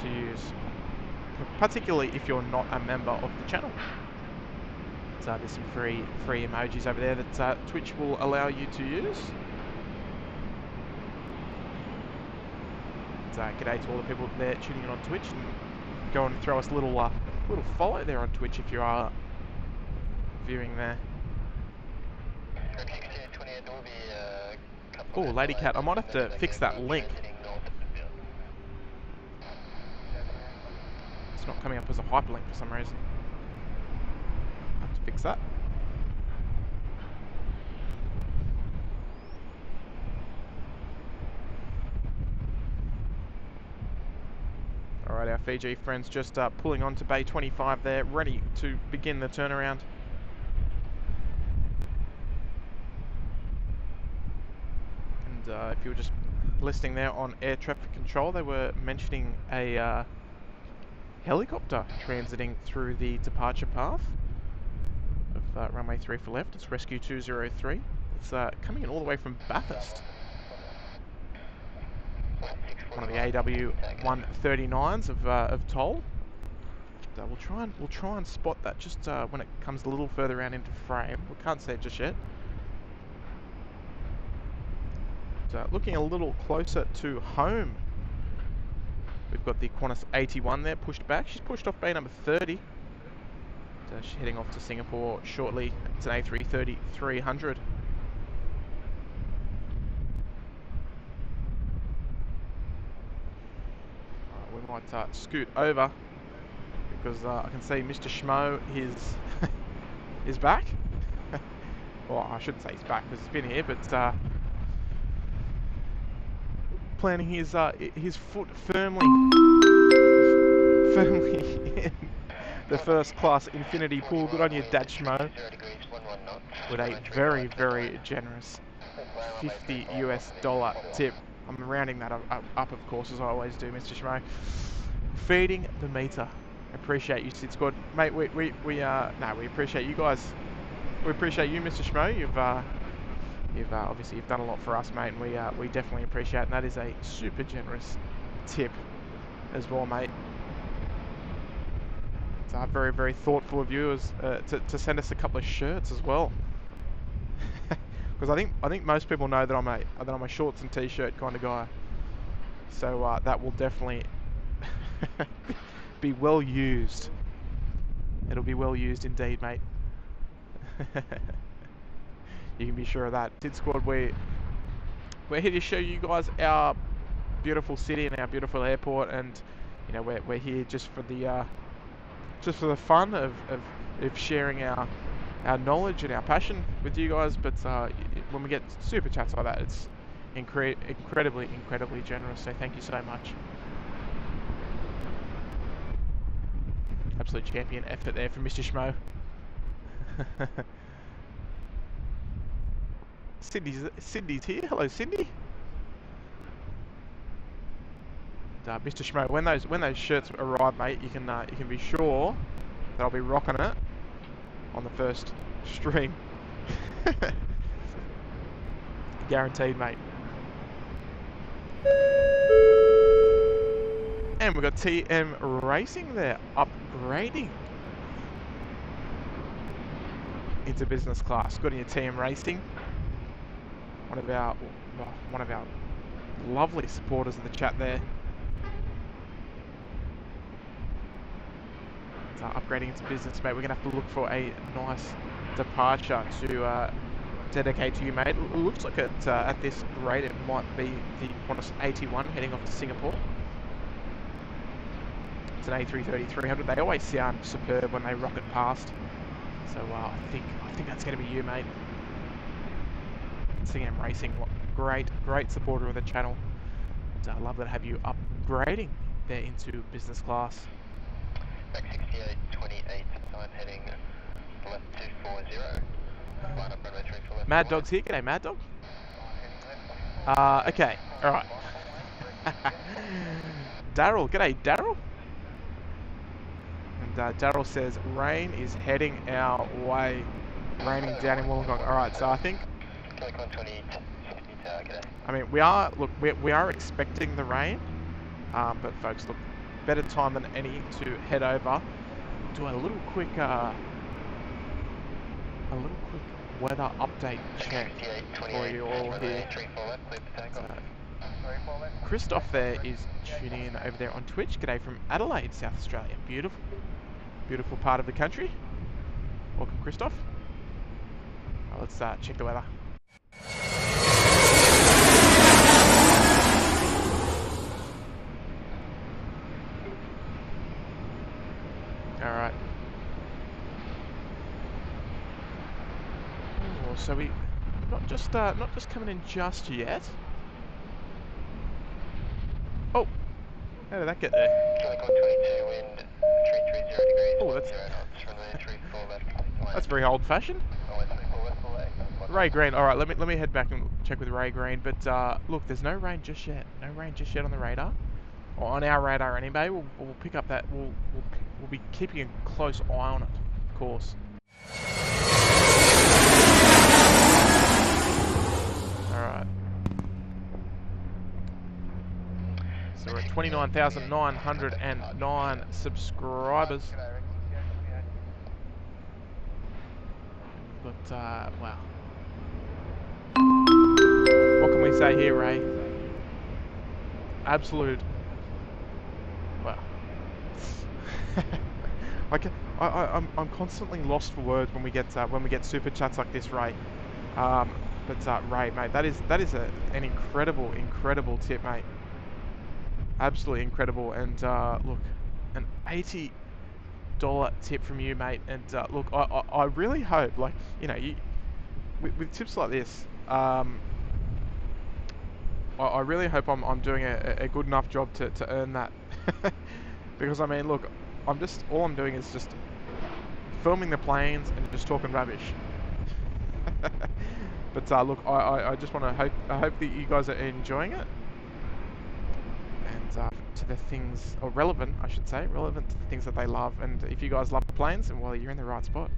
S1: to use, particularly if you're not a member of the channel. So there's some free emojis over there that Twitch will allow you to use. G'day to all the people there tuning in on Twitch, and go and throw us a little follow there on Twitch if you are viewing there. Oh, Lady Cat, I might have to fix that link. It's not coming up as a hyperlink for some reason. I have to fix that. Alright, our Fiji friends just pulling on to Bay 25 there, ready to begin the turnaround. And if you were just listening there on air traffic control, they were mentioning a helicopter transiting through the departure path of runway 3 for left. It's Rescue 203. It's coming in all the way from Bathurst. One of the AW139s of toll. We'll try and spot that just when it comes a little further out into frame. We can't see it just yet. Looking a little closer to home, we've got the Qantas 81 there pushed back. She's pushed off bay number 30. She's heading off to Singapore shortly. It's an A330 300. We might scoot over because I can see Mr. Schmo is back. Well, I shouldn't say he's back because he's been here, but planting his foot firmly in the first class infinity pool. Good on you, Dad Schmo. With a very, very generous $50 US tip. I'm rounding that up, of course, as I always do, Mr. Schmo. Feeding the meter. Appreciate you, SydSquad. Mate, we appreciate you guys. We appreciate you, Mr. Schmo. You've obviously done a lot for us, mate, and we definitely appreciate it. And that is a super generous tip as well, mate. It's very, very thoughtful of you to send us a couple of shirts as well. Because I think most people know that I'm a shorts and t-shirt kind of guy. So that will definitely be well used. It'll be well used indeed, mate. You can be sure of that. SydSquad, we're here to show you guys our beautiful city and our beautiful airport, and you know we're here just for the fun of sharing our knowledge and our passion with you guys. But when we get super chats like that, it's incredibly generous. So thank you so much. Absolute champion effort there from Mr. Schmo. Cindy's here. Hello, Cindy. And, Mr. Schmo, when those shirts arrive, mate, you can be sure that I'll be rocking it on the first stream. Guaranteed, mate. And we've got TM Racing there, upgrading into business class. Good on your TM Racing. One of our lovely supporters of the chat there. It's upgrading into business, mate. We're gonna have to look for a nice departure to dedicate to you, mate. It looks like at this rate it might be the Qantas 81 heading off to Singapore. It's an A330 300. They always sound superb when they rocket past. So I think that's going to be you, mate. TM Racing, great supporter of the channel. I love to have you upgrading there into business class.
S2: Back 6828, I'm heading left 240. Line up runway 3 for left.
S1: Mad Dog's here. G'day, Mad Dog. Okay, alright. Daryl, g'day Daryl. And Daryl says, rain is heading our way. Raining down in Wollongong. Alright, so I think... I mean, we are expecting the rain. But folks, look, better time than any to head over, do a little quick weather update check for you all here. Christoph there is tuning in over there on Twitch. G'day from Adelaide, South Australia. Beautiful, beautiful part of the country. Welcome, Christoph. Let's check the weather. All right. Oh, so we not just coming in just yet. Oh, how did that get there? Oh, that's very old-fashioned. Ray Green. All right, let me head back and check with Ray Green. But look, there's no rain just yet. No rain just yet on the radar, or on our radar anyway. We'll pick up that. We'll be keeping a close eye on it, of course. All right. So we're at 29,909 subscribers. But wow. What can we say here, Ray? Absolute. Well, like I'm constantly lost for words when we get super chats like this, Ray. But Ray, mate, that is an incredible tip, mate. Absolutely incredible. And look, an $80 tip from you, mate. And look, I really hope, like, you know, with tips like this, I really hope I'm doing a good enough job to earn that. Because I mean, look, all I'm doing is just filming the planes and just talking rubbish. But look, I just want to hope that you guys are enjoying it, and to the things, or relevant, I should say, relevant to the things that they love. And if you guys love planes, and well, you're in the right spot.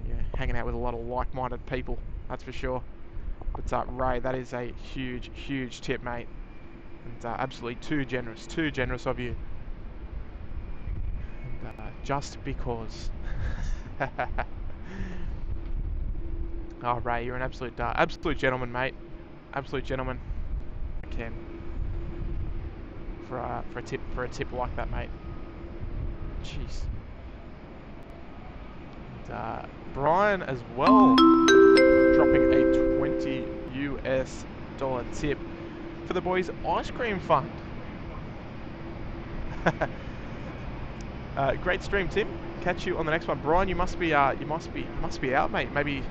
S1: You're hanging out with a lot of like-minded people, that's for sure. But Ray, that is a huge tip, mate, and absolutely too generous of you. And just because. Oh, Ray, you're an absolute gentleman, mate. Absolute gentleman. Ken, for a tip like that, mate. Jeez. And Brian as well, dropping a $20 tip for the boys' ice cream fund. Great stream, Tim. Catch you on the next one, Brian. You must be out, mate. Maybe.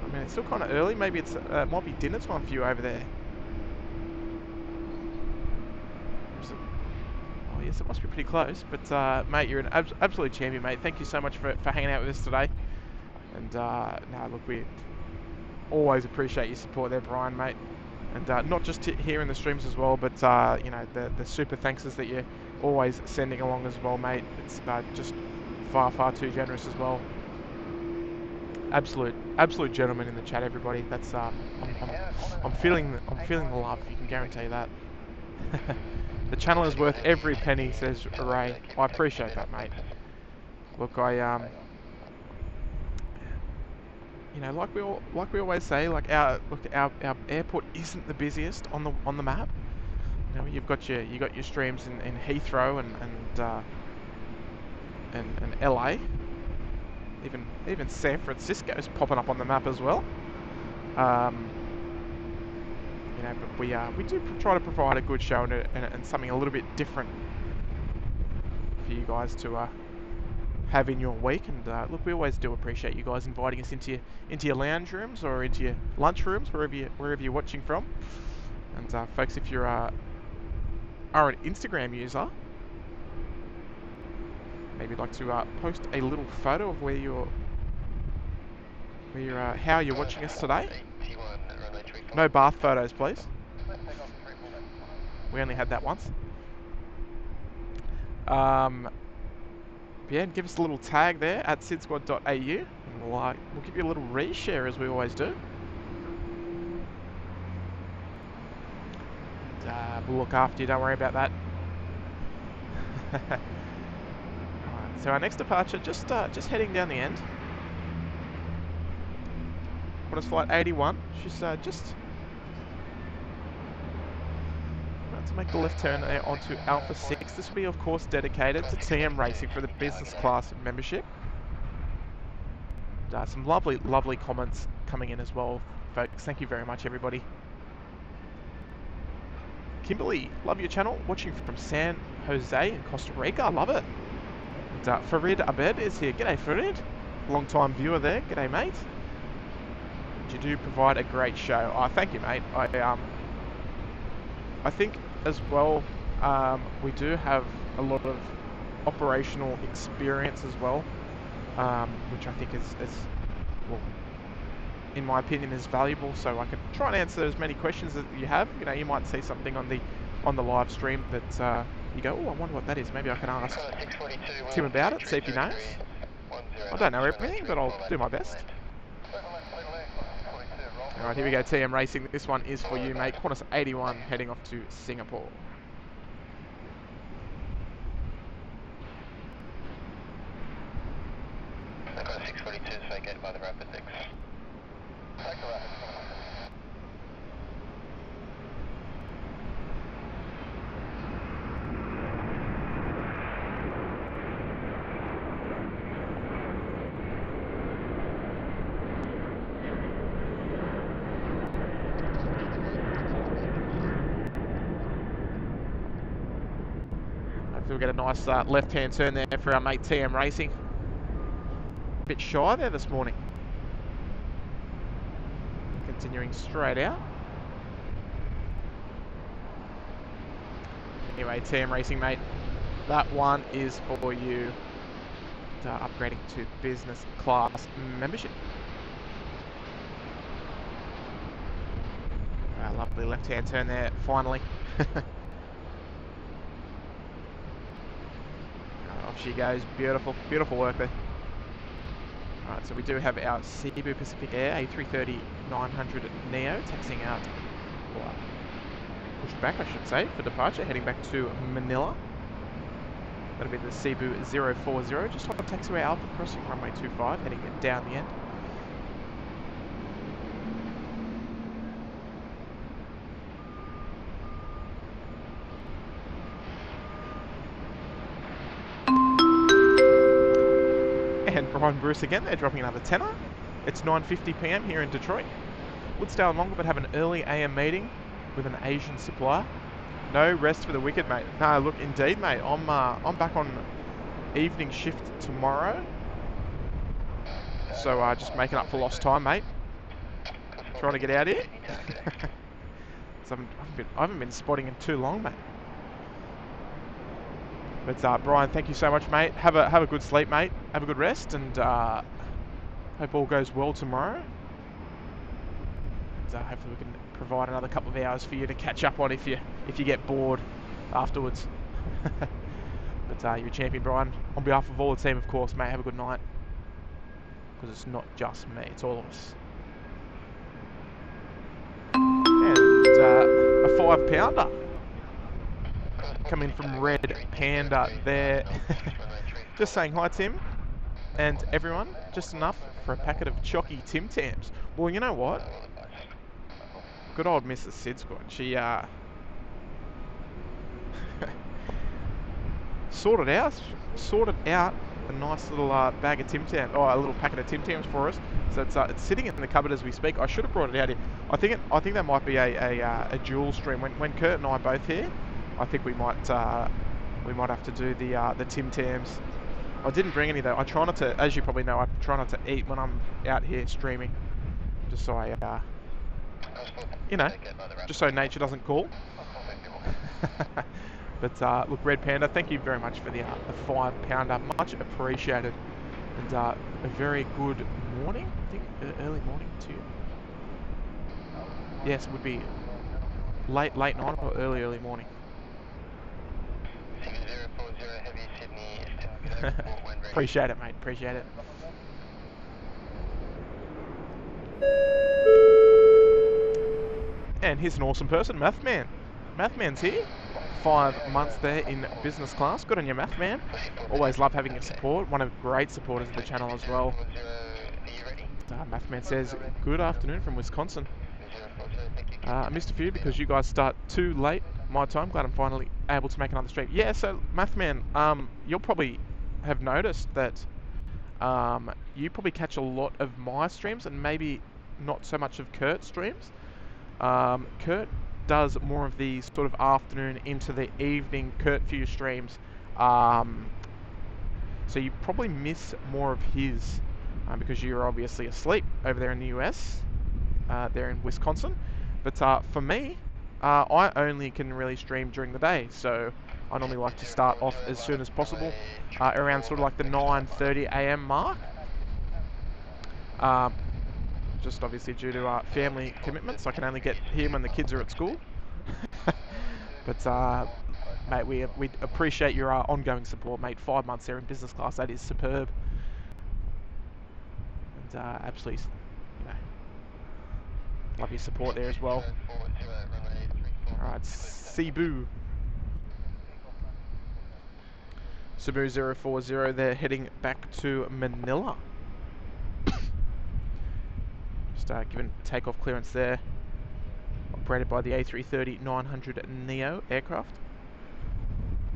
S1: I mean, it's still kind of early. Maybe it's might be dinner time for you over there. Oh yes, it must be pretty close. But mate, you're an absolute champion, mate. Thank you so much for hanging out with us today. And no, look, we always appreciate your support there, Brian, mate. And not just here in the streams as well, but you know, the super thankses that you're always sending along as well, mate. It's just far too generous as well. Absolute gentleman in the chat, everybody. That's I'm feeling the love. You can guarantee that. The channel is worth every penny, says Ray. I appreciate that, mate. Look, you know, like we always say, like our airport isn't the busiest on the map. You know, you got your streams in Heathrow and LA. Even San Francisco is popping up on the map as well. You know, but we do try to provide a good show and something a little bit different for you guys to have in your week. And look, we always do appreciate you guys inviting us into your lounge rooms or into your lunch rooms, wherever you're watching from. And folks, if you're an Instagram user, maybe you'd like to post a little photo of how you're watching us today. No bath photos, please. We only had that once. Yeah, give us a little tag there at SydSquad.au, and we'll give you a little reshare as we always do. And, we'll look after you. Don't worry about that. Alright, so our next departure, just heading down the end. What is flight 81? She's just about to make the left turn there onto Alpha 6. This will be, of course, dedicated to TM Racing for the business class membership. Some lovely, lovely comments coming in as well, folks. Thank you very much, everybody. Kimberly, love your channel. Watching from San Jose in Costa Rica. I love it. And, Farid Abed is here. G'day, Farid. Long-time viewer there. G'day, mate. You do provide a great show. Oh, thank you, mate. I think as well, we do have a lot of operational experience as well, which I think is well, in my opinion, is valuable. So I can try and answer as many questions that you have. You know, you might see something on the live stream that you go, oh, I wonder what that is. Maybe I can ask Tim about it, see if he knows. I don't know everything, but I'll do my best. Alright, here we go, TM Racing. This one is for you, mate. Qantas 81 heading off to Singapore.
S2: Qantas 642 is vacated by the Rapid 6.
S1: We'll get a nice left-hand turn there for our mate TM Racing. A bit shy there this morning. Continuing straight out. Anyway, TM Racing, mate, that one is for you. Upgrading to business class membership. Lovely left-hand turn there, finally. Off she goes. Beautiful, beautiful work there. Alright, so we do have our Cebu Pacific Air A330 900 Neo taxiing out, or pushed back I should say, for departure, heading back to Manila. That'll be the Cebu 040, just on taxiway Alpha, crossing runway 25, heading down the end. And Brian Bruce again, they're dropping another tenner. It's 9:50 PM here in Detroit. Would stay on longer but have an early AM meeting with an Asian supplier. No rest for the wicked, mate. No, look, indeed, mate. I'm back on evening shift tomorrow. So just making up for lost time, mate. Trying to get out here. So I haven't been spotting in too long, mate. But Brian, thank you so much, mate. Have a good sleep, mate. Have a good rest, and hope all goes well tomorrow. And, hopefully we can provide another couple of hours for you to catch up on if you get bored afterwards. But you're a champion, Brian. On behalf of all the team, of course, mate. Have a good night, because it's not just me; it's all of us. And a 5-pounder. Coming from Red Panda there. Just saying hi, Tim, and everyone. Just enough for a packet of chocky Tim Tams. Well, you know what? Good old Mrs. SydSquad. She sorted out a nice little bag of Tim Tams, or a little packet of Tim Tams for us. So it's sitting in the cupboard as we speak. I should have brought it out here. I think that might be a dual stream. When Kurt and I are both here, I think we might have to do the Tim Tams. I didn't bring any though. I try not to, as you probably know, I try not to eat when I'm out here streaming, just so I, you know, just so nature doesn't call. But look, Red Panda, thank you very much for the 5-pounder, much appreciated, and a very good morning. I think early morning to you. yes, it would be late night or early morning.
S2: 6040 Heavy Sydney, still good report when ready.
S1: Appreciate it, mate. Appreciate it. And here's an awesome person, Math Man. Math Man's here. 5 months there in business class. Good on you, Math Man. Always love having your support. One of the great supporters of the channel as well. Math Man says, good afternoon from Wisconsin. I missed a few because you guys start too late my time. Glad I'm finally able to make another stream. Yeah, so Math Man, you'll probably have noticed that you probably catch a lot of my streams and maybe not so much of Kurt's streams. Kurt does more of the sort of afternoon into the evening curfew streams, so you probably miss more of his because you're obviously asleep over there in the US, there in Wisconsin. But for me, I only can really stream during the day, so I normally like to start off as soon as possible, around sort of like the 9:30 a.m. mark. Just obviously due to family commitments, I can only get here when the kids are at school. But mate, we appreciate your ongoing support, mate. 5 months there in business class, that is superb. And absolutely, you know, love your support there as well. Alright, Cebu 040, they're heading back to Manila. Just giving takeoff clearance there. Operated by the A330-900 Neo aircraft.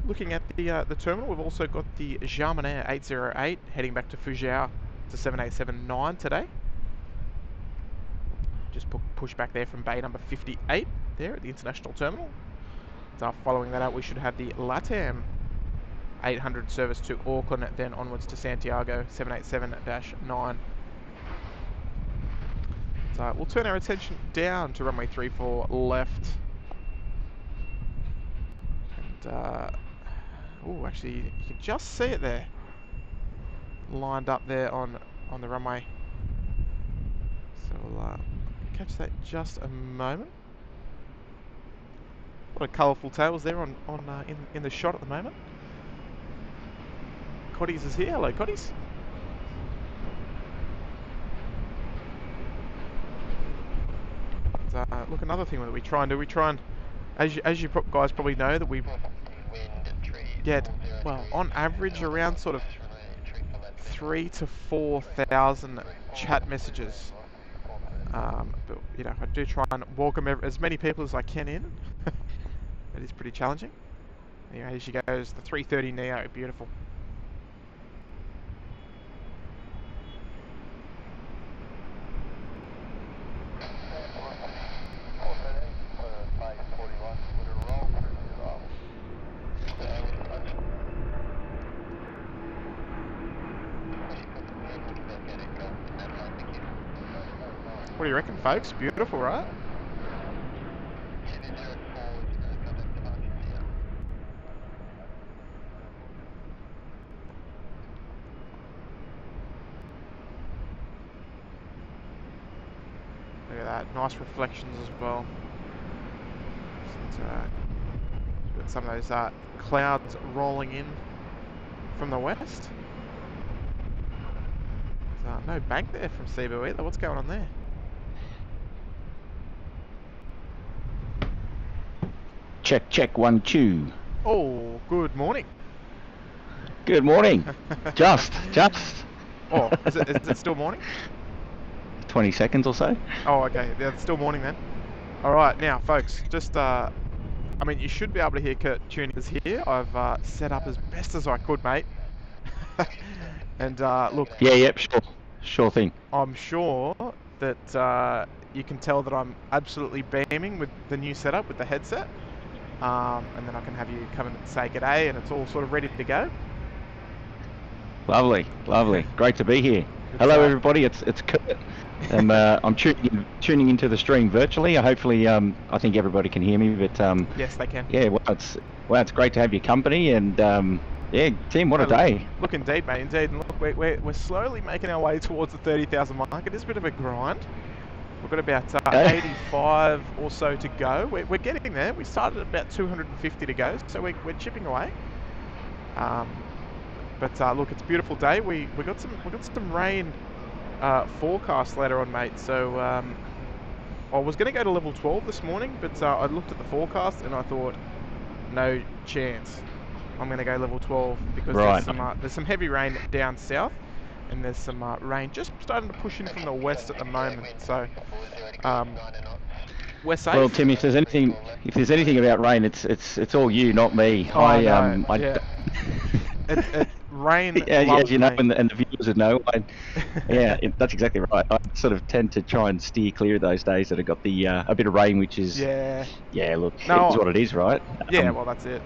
S1: Looking at the terminal, we've also got the Air 808 heading back to Fuzhou to 7879 today. Just push back there from bay number 58 there at the international terminal. So following that up, we should have the LATAM 800 service to Auckland, then onwards to Santiago 787-9. So we'll turn our attention down to runway 34 left. And oh, actually, you can just see it there, lined up there on the runway. So we'll catch that in just a moment. What a colourful tails there in the shot at the moment. Coddies is here. Hello, Coddies. Look, another thing that we try and do, as you guys probably know, that we get, well, on average around sort of 3,000 to 4,000 chat messages. But you know, I do try and welcome as many people as I can in. It is pretty challenging. Anyway, here she goes, the 330 Neo, beautiful. What do you reckon, folks? Beautiful, right? Look at that, nice reflections as well. Got some of those clouds rolling in from the west. No bank there from Cebu either. What's going on there?
S3: Check, 1, 2.
S1: Oh, good morning.
S3: Good morning. just.
S1: Oh, is it still morning?
S3: 20 seconds or so.
S1: Oh, okay. Yeah, it's still morning then. All right, now, folks, just I mean, you should be able to hear Kurt tuning is here. I've set up as best as I could, mate. And look.
S3: Yeah, yep, sure thing.
S1: I'm sure that you can tell that I'm absolutely beaming with the new setup with the headset. And then I can have you come and say g'day, and it's all sort of ready to go.
S3: Lovely. Great to be here. Hello, everybody. It's Kurt. I'm tuning into the stream virtually. Hopefully, I think everybody can hear me. But
S1: yes, they can.
S3: Yeah, it's great to have your company, and yeah, Tim, what a day.
S1: Look, indeed, mate, indeed. And look, we're slowly making our way towards the 30,000 mark. It is a bit of a grind. We've got about 85 or so to go. We're getting there. We started at about 250 to go, so we're chipping away. But look, it's a beautiful day. We got some rain forecast later on, mate. So I was going to go to level 12 this morning, but I looked at the forecast and I thought, no chance. I'm going to go level 12 because there's some heavy rain down south, and there's some rain just starting to push in from the west at the moment. So we're safe.
S3: Well, Tim, if there's anything about rain, it's all you, not me.
S1: Oh, yeah. Rain.
S3: As you know, and the viewers would know. That's exactly right. I sort of tend to try and steer clear of those days that have got the a bit of rain, which is look, it's what it is, right?
S1: Yeah, well, that's it.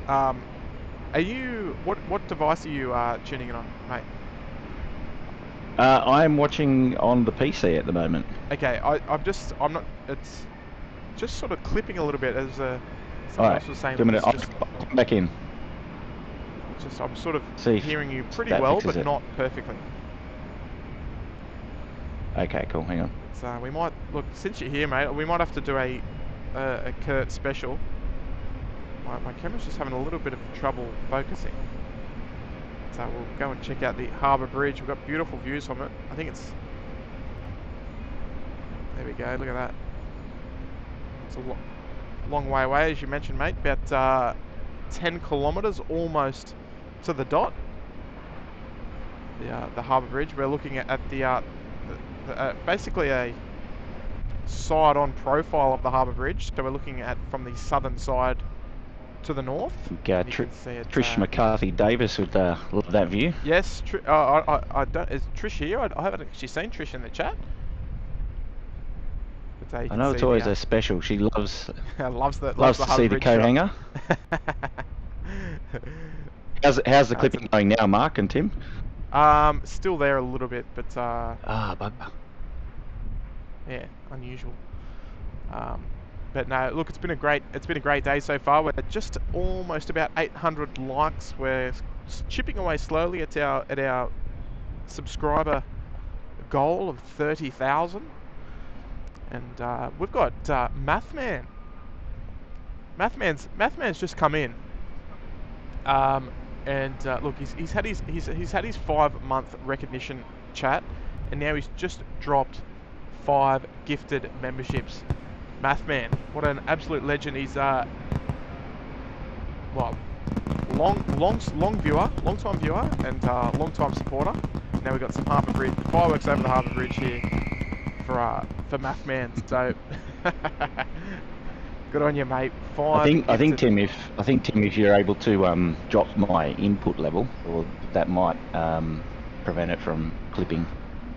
S1: Are you what device are you tuning in on, mate?
S3: I'm watching on the PC at the moment.
S1: Okay, I'm not. It's just sort of clipping a little bit as someone else was saying.
S3: I'll come back in.
S1: I'm sort of hearing you pretty well, but not perfectly.
S3: Okay, cool. Hang on.
S1: So we might look, since you're here, mate. We might have to do a Kurt special. My camera's just having a little bit of trouble focusing. So we'll go and check out the Harbour Bridge. We've got beautiful views from it. I think it's... There we go, look at that. It's a long way away, as you mentioned, mate. About 10 kilometres almost to the dot. The Harbour Bridge. We're looking at the basically a side-on profile of the Harbour Bridge. So we're looking at from the southern side to the north.
S3: Trish McCarthy Davis would love that view.
S1: Yes, I don't. Is Trish here? I haven't actually seen Trish in the chat. But,
S3: I know it's always a special. She loves
S1: loves to
S3: see the coat hanger. How's the clipping going now, Mark and Tim?
S1: Still there a little bit, but
S3: bugger.
S1: Yeah, unusual. But no, look, it's been a great day so far. We're just almost about 800 likes. We're chipping away slowly at our subscriber goal of 30,000. And we've got Mathman. Mathman's just come in. Look, he's had his 5-month recognition chat, and now he's just dropped 5 gifted memberships. Mathman, what an absolute legend. He's long time viewer and long time supporter. Now we've got some Harbour Bridge fireworks over the Harbour Bridge here for Mathman. So good on you, mate.
S3: I think Tim, if you're able to drop my input level, or that might prevent it from clipping.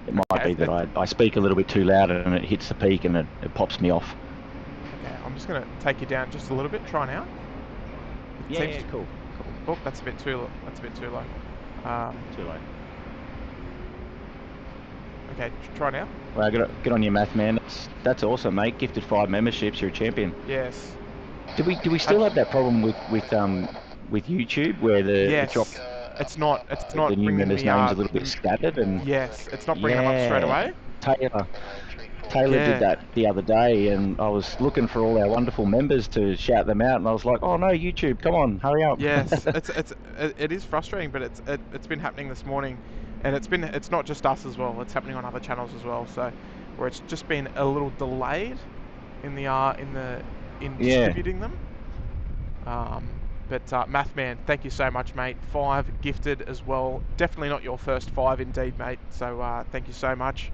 S3: It might be that I speak a little bit too loud and it hits the peak and it pops me off.
S1: Okay, I'm just going to take you down just a little bit. Try now.
S3: Yeah, cool.
S1: Oh, that's a bit too low. Too low. Okay, try now.
S3: Well, get on your math, man. That's awesome, mate. Gifted 5 memberships. You're a champion.
S1: Yes.
S3: Do we still have that problem with YouTube where it dropped?
S1: It's not
S3: the new members' names a little bit scattered, and
S1: yes, it's not bringing them up straight away.
S3: Taylor did that the other day, and I was looking for all our wonderful members to shout them out, and I was like, oh no, YouTube, come on, hurry up.
S1: Yes, it is frustrating, but it's been happening this morning, and it's not just us as well. It's happening on other channels as well. So where it's just been a little delayed in distributing them. But Mathman, thank you so much, mate. 5 gifted as well. Definitely not your first 5, indeed, mate. So thank you so much.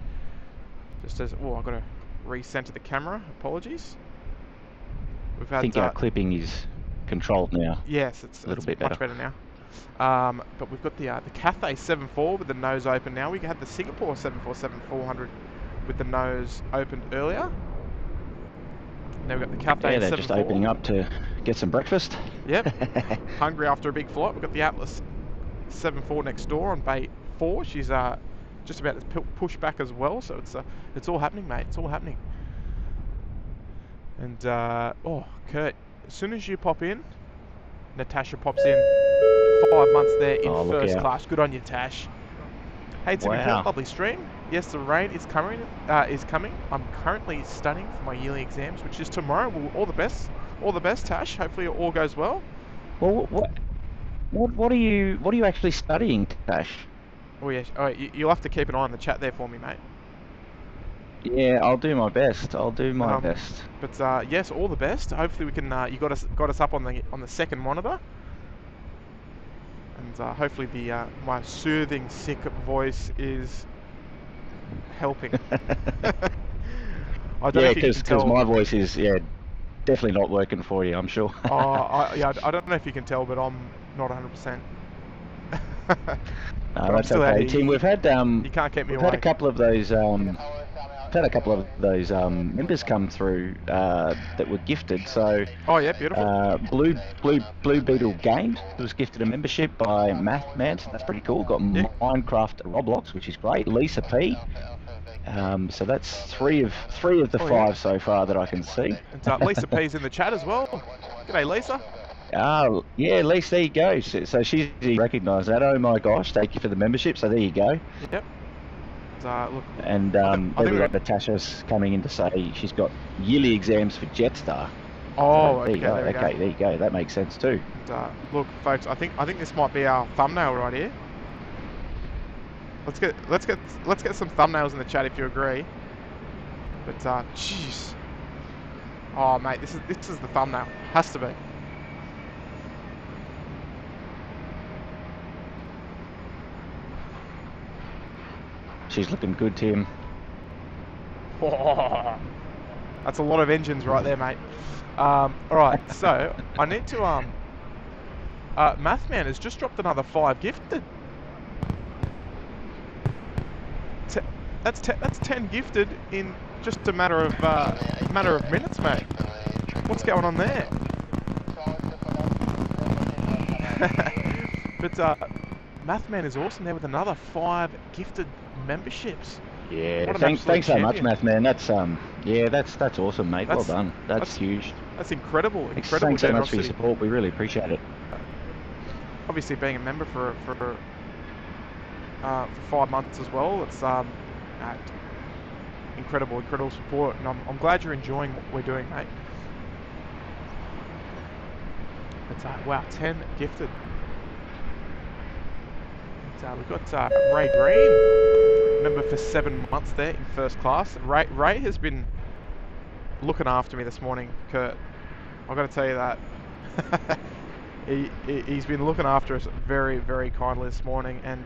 S1: Just as I've got to recenter the camera. Apologies.
S3: I think our clipping is controlled now.
S1: Yes, it's much better now. But we've got the Cathay 7.4 with the nose open now. We had the Singapore 747-400 with the nose opened earlier. Now we've got the Cathay 7.4.
S3: They're just opening up to get some breakfast.
S1: Yep. Hungry after a big flight. We've got the Atlas 7.4 next door on bay 4. She's just about to push back as well. So it's all happening, mate. It's all happening. And Kurt, as soon as you pop in, Natasha pops in. 5 months there in first class. Good on you, Tash. Hey Timmy,
S3: Wow.
S1: lovely stream. Yes, the rain is coming. I'm currently studying for my yearly exams, which is tomorrow. Well, all the best. All the best, Tash. Hopefully, it all goes well.
S3: Well, what are you actually studying, Tash?
S1: Oh yeah. Oh, you'll have to keep an eye on the chat there for me, mate.
S3: Yeah, I'll do my best. I'll do my best.
S1: But yes, all the best. Hopefully, we can. You got us up on the second monitor, and hopefully the my soothing, sick voice is helping. I don't know
S3: Yeah,
S1: if you can
S3: because
S1: tell.
S3: my voice is definitely not working for you. I'm sure.
S1: Yeah, I don't know if you can tell, but I'm not 100%.
S3: No,
S1: But I'm
S3: that's
S1: still out
S3: okay,
S1: here.
S3: Tim.
S1: You can't keep me
S3: We've had a
S1: away.
S3: couple of those members come through that were gifted. So
S1: Oh yeah, beautiful.
S3: Blue Beetle Games was gifted a membership by Mathman. So that's pretty cool. Got
S1: Yeah.
S3: Minecraft Roblox, which is great. Lisa P. So that's three of the
S1: Oh,
S3: five
S1: yeah.
S3: so far that I can see.
S1: And Lisa P's in the chat as well. G'day, Lisa.
S3: Yeah, Lisa, there you go. So she's recognised that. Oh my gosh, thank you for the membership. So there you go.
S1: Yep. Look.
S3: And
S1: I
S3: then
S1: think
S3: we've got Natasha's coming in to say she's got yearly exams for Jetstar.
S1: Oh,
S3: so there you go.
S1: there we go.
S3: Okay, there you go. That makes sense too.
S1: And, look, folks, I think this might be our thumbnail right here. Let's get some thumbnails in the chat if you agree. But jeez. Oh mate, this is the thumbnail. Has to be.
S3: She's looking good, Tim.
S1: Oh, that's a lot of engines right there, mate. All right, so I need to Mathman has just dropped another 5 gifted. That's 10 gifted in just a matter of minutes, mate. What's going on there? But Mathman is awesome there with another 5 gifted memberships.
S3: Yeah, thanks so much, Mathman. That's awesome, mate. Well done. That's huge.
S1: That's incredible.
S3: Thanks so much for your support. We really appreciate it.
S1: Obviously, being a member for 5 months as well, it's incredible support, and I'm glad you're enjoying what we're doing, mate. It's wow, 10 gifted. We've got Ray Green, member for 7 months there in first class. Ray has been looking after me this morning, Kurt. I've got to tell you that. He's been looking after us very, very kindly this morning, and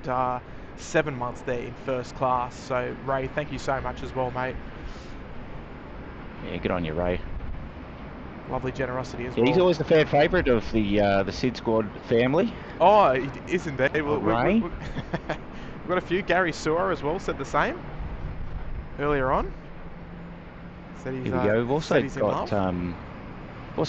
S1: 7 months there in first class. So Ray, thank you so much as well, mate.
S3: Yeah, good on you, Ray.
S1: Lovely generosity as well.
S3: He's always the fan favourite of the SydSquad family.
S1: Oh, he is indeed.
S3: Ray?
S1: We've got a few. Gary Sewer as well said the same earlier on. Said he's,
S3: Here we go. We've also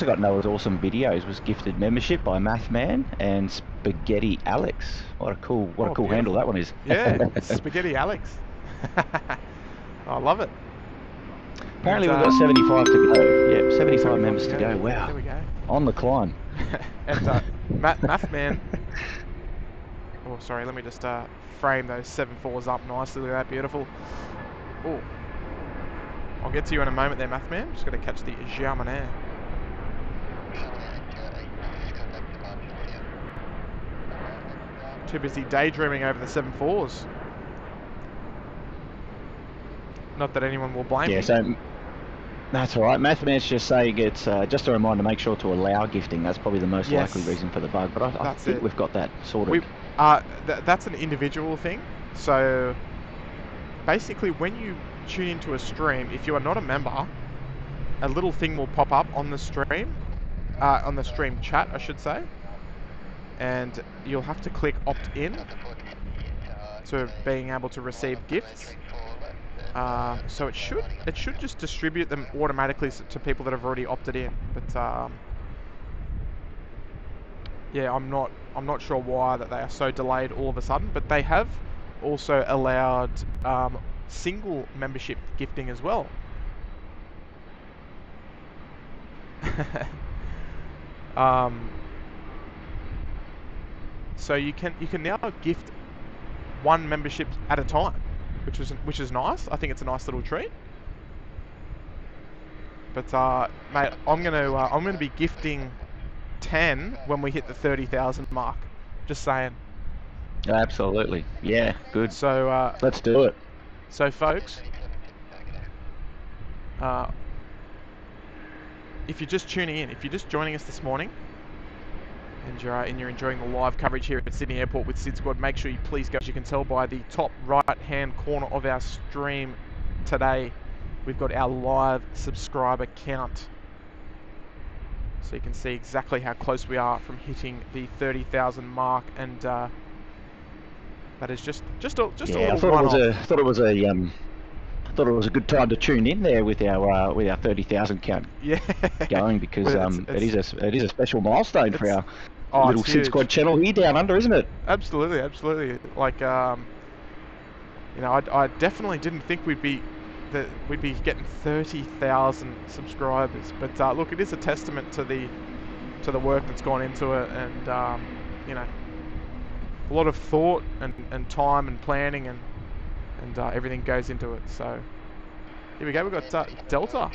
S3: got Noah's Awesome Videos was gifted membership by Mathman and Spaghetti Alex. What a cool handle that one is.
S1: Yeah, Spaghetti Alex. I love it.
S3: Apparently we've got 75 to go. Yep, 75 members to go. Wow.
S1: There we go.
S3: On the climb.
S1: And Mathman. Oh, sorry. Let me just frame those 7.4s up nicely. Look at that, beautiful. Oh, I'll get to you in a moment there, Mathman. Just got to catch the German. Too busy daydreaming over the 7.4s. Not that anyone will blame me.
S3: Yeah, so that's all right. Mathman's just saying it's just a reminder, make sure to allow gifting. That's probably the most likely reason for the bug. But I think we've got that sorted.
S1: That's an individual thing. So basically, when you tune into a stream, if you are not a member, a little thing will pop up on the stream chat, I should say, and you'll have to click opt in to being able to receive gifts. So it should just distribute them automatically to people that have already opted in. But yeah, I'm not sure why that they are so delayed all of a sudden. But they have also allowed single membership gifting as well. So you can now gift one membership at a time, which is nice. I think it's a nice little treat. But mate, I'm gonna be gifting 10 when we hit the 30,000 mark. Just saying.
S3: Absolutely. Yeah, good.
S1: So
S3: let's do it.
S1: So folks, if you're just tuning in, if you're just joining us this morning, and you're enjoying the live coverage here at Sydney Airport with SydSquad, make sure you please go. As you can tell by the top right-hand corner of our stream today, we've got our live subscriber count. So you can see exactly how close we are from hitting the 30,000 mark, and that is just a little one-off.
S3: I thought it was a good time to tune in there with our 30,000 count going, because it is a special milestone for our little SydSquad channel here down under, isn't it?
S1: Absolutely, absolutely. Like you know, I definitely didn't think we'd be getting 30,000 subscribers, but look, it is a testament to the work that's gone into it, and you know, a lot of thought and time and planning and everything goes into it. So here we go. We've got Delta,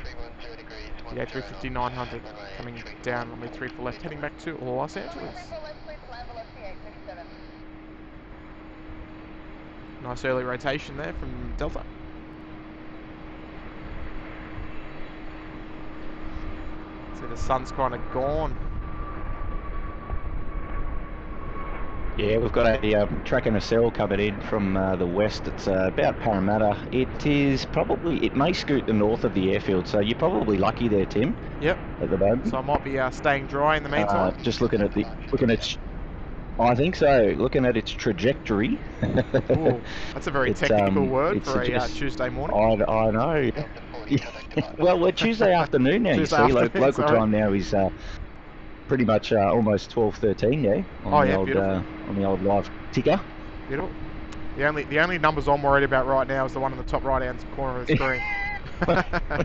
S1: the A350-900 coming down runway 3 for left, heading back to Los Angeles. Nice early rotation there from Delta. See, the sun's kind of gone.
S3: Yeah, we've got a track and a cell coming in from the west. It's about Parramatta. It may scoot the north of the airfield, so you're probably lucky there, Tim.
S1: Yep.
S3: At the moment.
S1: So I might be staying dry in the meantime.
S3: Just looking at I think so. Looking at its trajectory.
S1: Ooh, that's a very technical word for a Tuesday morning.
S3: I know. Well, we're Tuesday afternoon now.
S1: Tuesday
S3: you see,
S1: afternoon,
S3: local time now is pretty much almost 12:13 now on the old live ticker.
S1: Beautiful. The only numbers I'm worried about right now is the one in the top right-hand corner of the screen.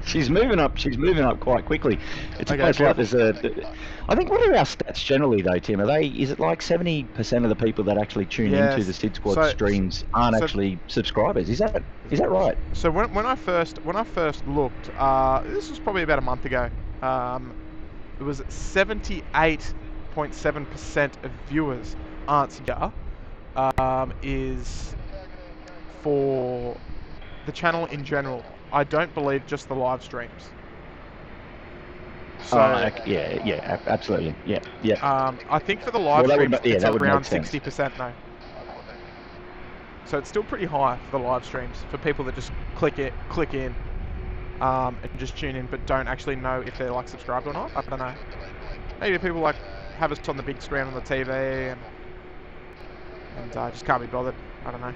S3: She's moving up. She's moving up quite quickly. It's almost like there's I think, what are our stats generally though, Tim? Is it like 70% of the people that actually tune into the SydSquad streams aren't actually subscribers? Is that right?
S1: So when I first looked, this was probably about a month ago. It was 78.7% of viewers answer is for the channel in general. I don't believe just the live streams. So
S3: yeah, absolutely, yeah.
S1: I think for the live streams, it's around 60% though. So it's still pretty high for the live streams for people that just click in, and just tune in, but don't actually know if they're like subscribed or not. I don't know. Maybe people like have us on the big screen on the TV and just can't be bothered. I don't know.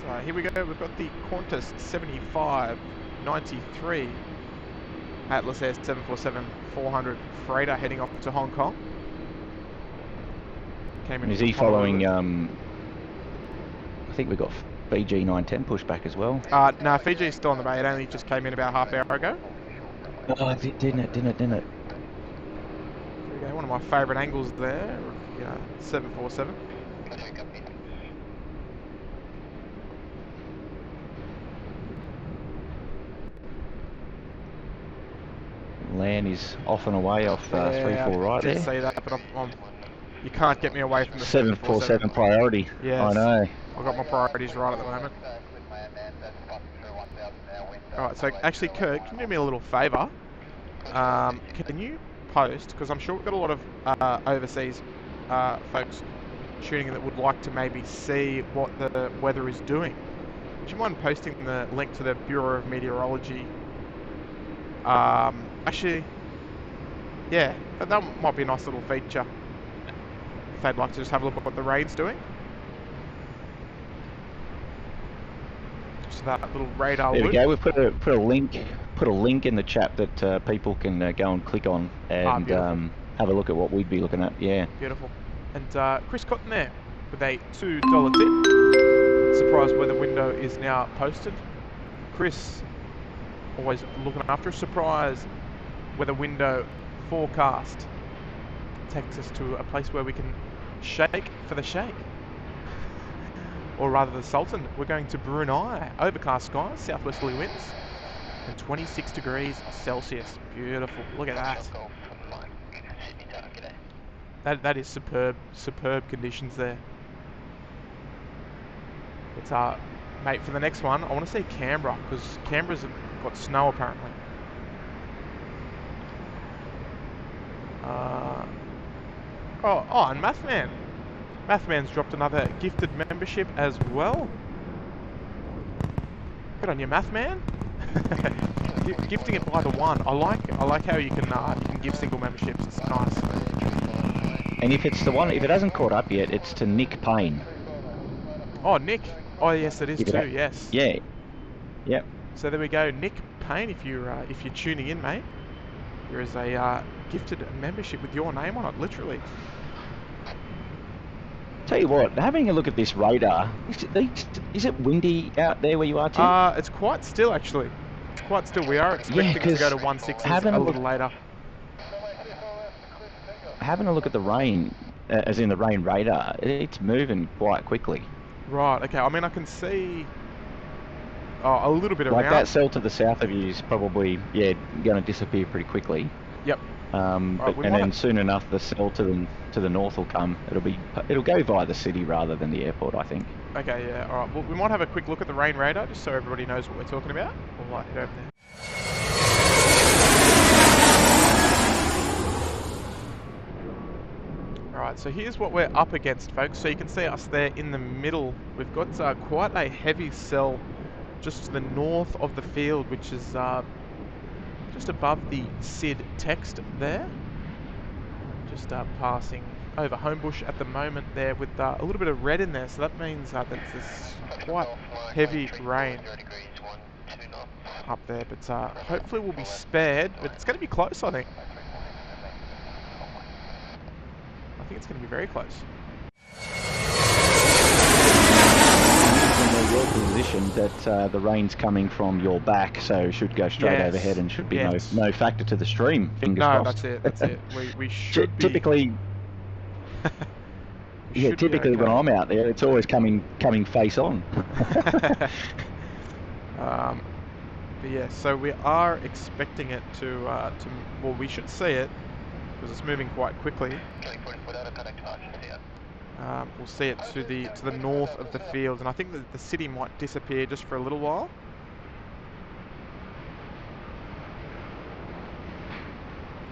S1: So here we go. We've got the Qantas 7593 Atlas Air 747-400 freighter heading off to Hong Kong.
S3: Is he following? I think we've got Fiji 910 pushback as well.
S1: No, Fiji is still on the bay. It only just came in about half hour ago.
S3: Oh, didn't it?
S1: There we go. One of my favourite angles there of the 747.
S3: Land is off and away off 3-4 right there.
S1: I did see that, but you can't get me away from the
S3: 747 priority.
S1: Yes.
S3: I know.
S1: I've got my priorities right at the moment. Alright, so actually, Kirk, can you do me a little favour? Can you post, because I'm sure we've got a lot of overseas folks tuning in that would like to maybe see what the weather is doing. Would you mind posting the link to the Bureau of Meteorology? Actually, yeah, that might be a nice little feature if they'd like to just have a look at what the rain's doing. Just that little radar.
S3: There we go. We've put a link in the chat that people can go and click on and have a look at what we'd be looking at. Yeah.
S1: Beautiful. And Chris Cotton there with a $2 tip. Surprise weather window is now posted. Chris, always looking after a surprise weather window forecast takes us to a place where we can shake for the shake. Or rather the Sultan. We're going to Brunei. Overcast skies, southwesterly winds, and 26 degrees Celsius. Beautiful. Look at that. That is superb conditions there. It's mate, for the next one, I want to see Canberra, because Canberra's got snow apparently. And Mathman. Mathman's dropped another gifted membership as well. Good on you, Mathman. Gifting it by the one. I like how you can give single memberships. It's nice.
S3: And if it's the one, if it hasn't caught up yet, it's to Nick Payne.
S1: Oh, Nick. Oh, yes, it is too. Yes.
S3: Yeah. Yep.
S1: So there we go, Nick Payne. If you're tuning in, mate, there is a gifted membership with your name on it, literally.
S3: Tell you what, having a look at this radar, is it windy out there where you are, Tim?
S1: It's quite still, actually. It's quite still. We are expecting to go to 1.6s a little later.
S3: Having a look at the rain, as in the rain radar, it's moving quite quickly.
S1: Right, okay. I mean, I can see a little bit around.
S3: Like that cell to the south of you is probably, going to disappear pretty quickly.
S1: Yep.
S3: Then soon enough, the cell to the north will come. It'll go via the city rather than the airport, I think.
S1: Okay, yeah. All right. Well, we might have a quick look at the rain radar just so everybody knows what we're talking about. We'll head over there. Alright, so here's what we're up against, folks. So you can see us there in the middle. We've got quite a heavy cell just to the north of the field, which is just above the SYD text there. Just passing over Homebush at the moment there with a little bit of red in there. So that means that there's quite heavy rain up there. But hopefully we'll be spared. But it's going to be close, I think. I think it's going to be very close.
S3: In your position that the rain's coming from your back, so should go straight overhead and should be no factor to the stream. Fingers crossed.
S1: That's it. We should
S3: typically. Typically when I'm out there, it's always coming face on.
S1: But yeah, so we are expecting it to well, we should see it because it's moving quite quickly. We'll see it to the north of the field, and I think that the city might disappear just for a little while.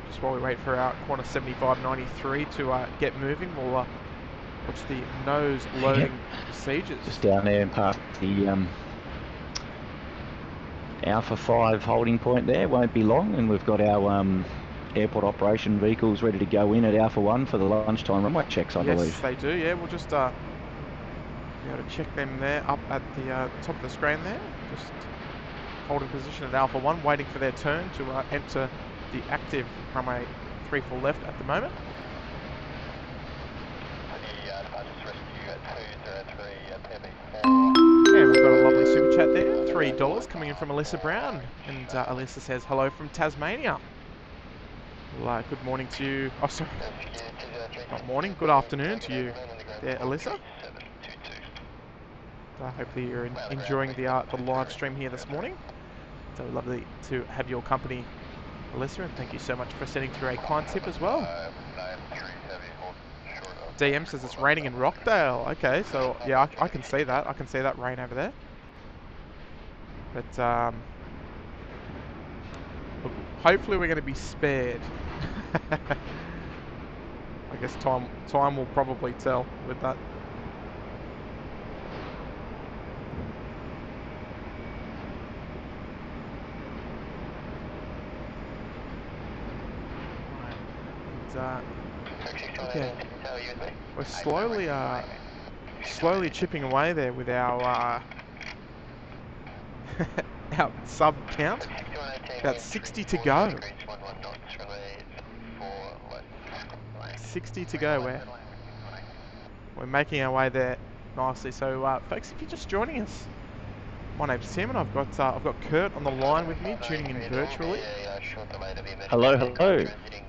S1: Just while we wait for our corner 7593 to get moving, we'll watch the nose loading procedures.
S3: Just down there and past the Alpha 5 holding point there, won't be long, and we've got our airport operation vehicles ready to go in at Alpha 1 for the lunchtime runway checks, I believe.
S1: Yes, they do, yeah. We'll just be able to check them there up at the top of the screen there. Just holding position at Alpha 1, waiting for their turn to enter the active runway 34 left at the moment. And we've got a lovely super chat there, $3 coming in from Alyssa Brown. And Alyssa says, hello from Tasmania. Well, good morning to you. Oh, sorry. Not morning, good afternoon to you there, Alyssa. Hopefully you're enjoying the live stream here this morning. So lovely to have your company, Alyssa, and thank you so much for sending through a kind tip as well. DM says it's raining in Rockdale. Okay, so yeah, I can see that. I can see that rain over there. But look, hopefully we're going to be spared. I guess time will probably tell with that. Okay, we're slowly chipping away there with our our sub count. About 60 to go. 60 to go. We're making our way there nicely. So, folks, if you're just joining us, my name's Tim, and I've got Kurt on the line with me, tuning in virtually.
S2: short delay to the emergency
S3: Hello, hello.
S2: transiting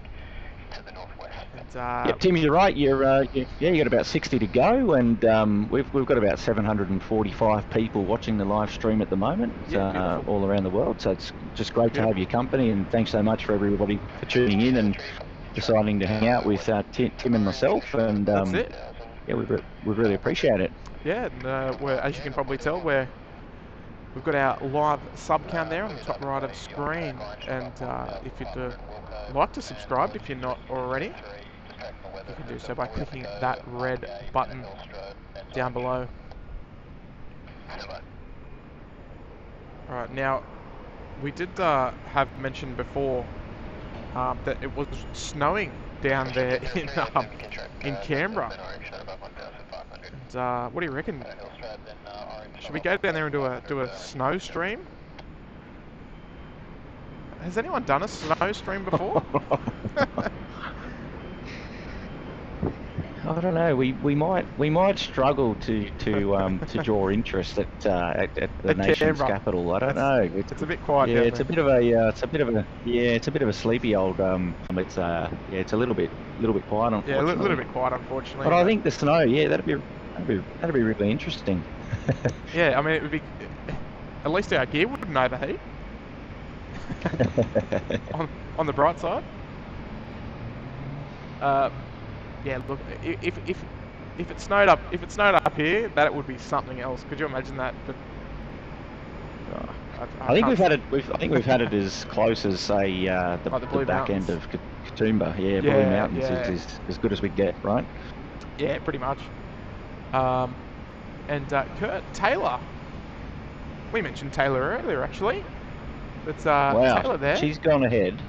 S2: to the northwest.
S1: And,
S3: Yep, Tim, you're right. Yeah, you got about 60 to go, and we've got about 745 people watching the live stream at the moment,
S1: Yeah,
S3: all around the world. So it's just great to have
S1: Beautiful.
S3: your company, and thanks so much for everybody for tuning in and deciding to hang out with Tim and myself. And
S1: that's it.
S3: yeah, we really appreciate it.
S1: Yeah, and as you can probably tell, we've got our live sub count there on the top right of screen, and if you'd like to subscribe, if you're not already, you can do so by clicking that red button down below. Alright, now, we did have mentioned before that it was snowing down there in Canberra. And what do you reckon? Should we go down there and do a snow stream? Has anyone done a snow stream before?
S3: I don't know. We might struggle to draw interest at the nation's
S1: Canberra.
S3: capital. I don't know.
S1: It's a bit quiet.
S3: Yeah,
S1: down
S3: it's
S1: there.
S3: it's a bit of a sleepy old. It's it's a little bit quiet, unfortunately.
S1: Yeah, a little bit quiet, unfortunately.
S3: But I think the snow, yeah, that'd be really interesting.
S1: Yeah, I mean, it would be. At least our gear wouldn't overheat. on the bright side. Yeah, look, if it snowed up here, that would be something else. Could you imagine that? But
S3: I think we've had it as close as say the back end of Katoomba. Yeah, Blue Mountains is as good as we get, right?
S1: Yeah, pretty much. And Kurt Taylor, we mentioned Taylor earlier actually. But
S3: wow,
S1: Taylor there.
S3: She's gone ahead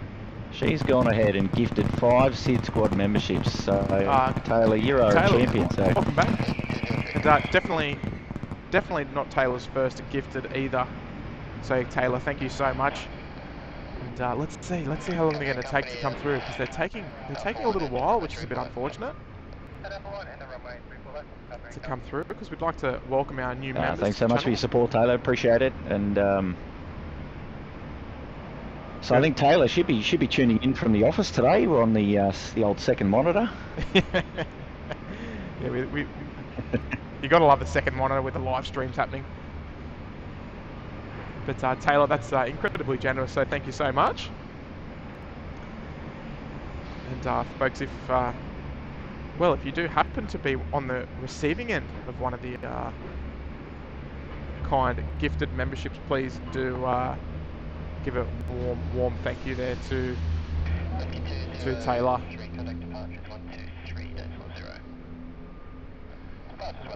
S3: and gifted 5 SydSquad memberships. So Taylor, you're our champion. So
S1: welcome back. And definitely not Taylor's first gifted either. So Taylor, thank you so much. And let's see how long they're going to take to come through, because they're taking a little while, which is a bit unfortunate to come through, because we'd like to welcome our new members.
S3: Thanks so much for your support, Taylor. Appreciate it. And so I think Taylor should be tuning in from the office today. We're on the old second monitor.
S1: Yeah, we you gotta love the second monitor with the live streams happening. But Taylor, that's incredibly generous, so thank you so much. And folks, if you do happen to be on the receiving end of one of the kind gifted memberships, please do give a warm thank you there to Taylor.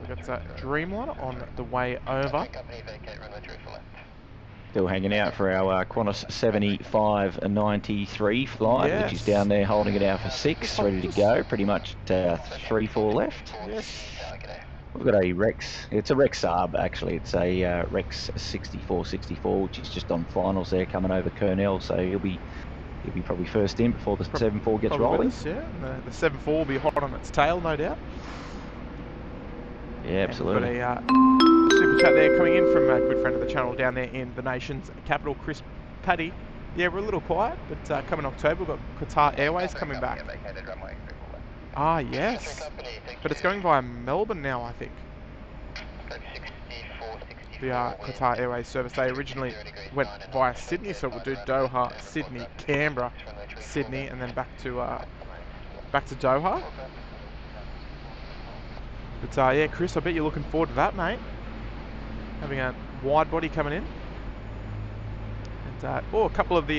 S1: We've got Dreamliner on the way over.
S3: Still hanging out for our Qantas 75 and 93 flight, which is down there holding it out for 6, ready to go. Pretty much 3-4 left.
S1: Yes.
S3: We've got a Rex. It's a Rex Saab actually. It's a Rex 6464, which is just on finals there, coming over Kurnell. So he'll be probably first in before the 74 gets rolling.
S1: Yeah, the 74 will be hot on its tail, no doubt.
S3: Yeah, absolutely.
S1: We've got a super chat there coming in from a good friend of the channel down there in the nation's capital, Chris Paddy. Yeah, we're a little quiet, but coming October, we've got Qatar Airways coming back. Ah, yes. But it's going via Melbourne now, I think. The Qatar Airways service. They originally went via Sydney, so it would do Doha, Sydney, Canberra, Sydney, and then back to Doha. But yeah, Chris, I bet you're looking forward to that, mate. Having a wide body coming in. And a couple of the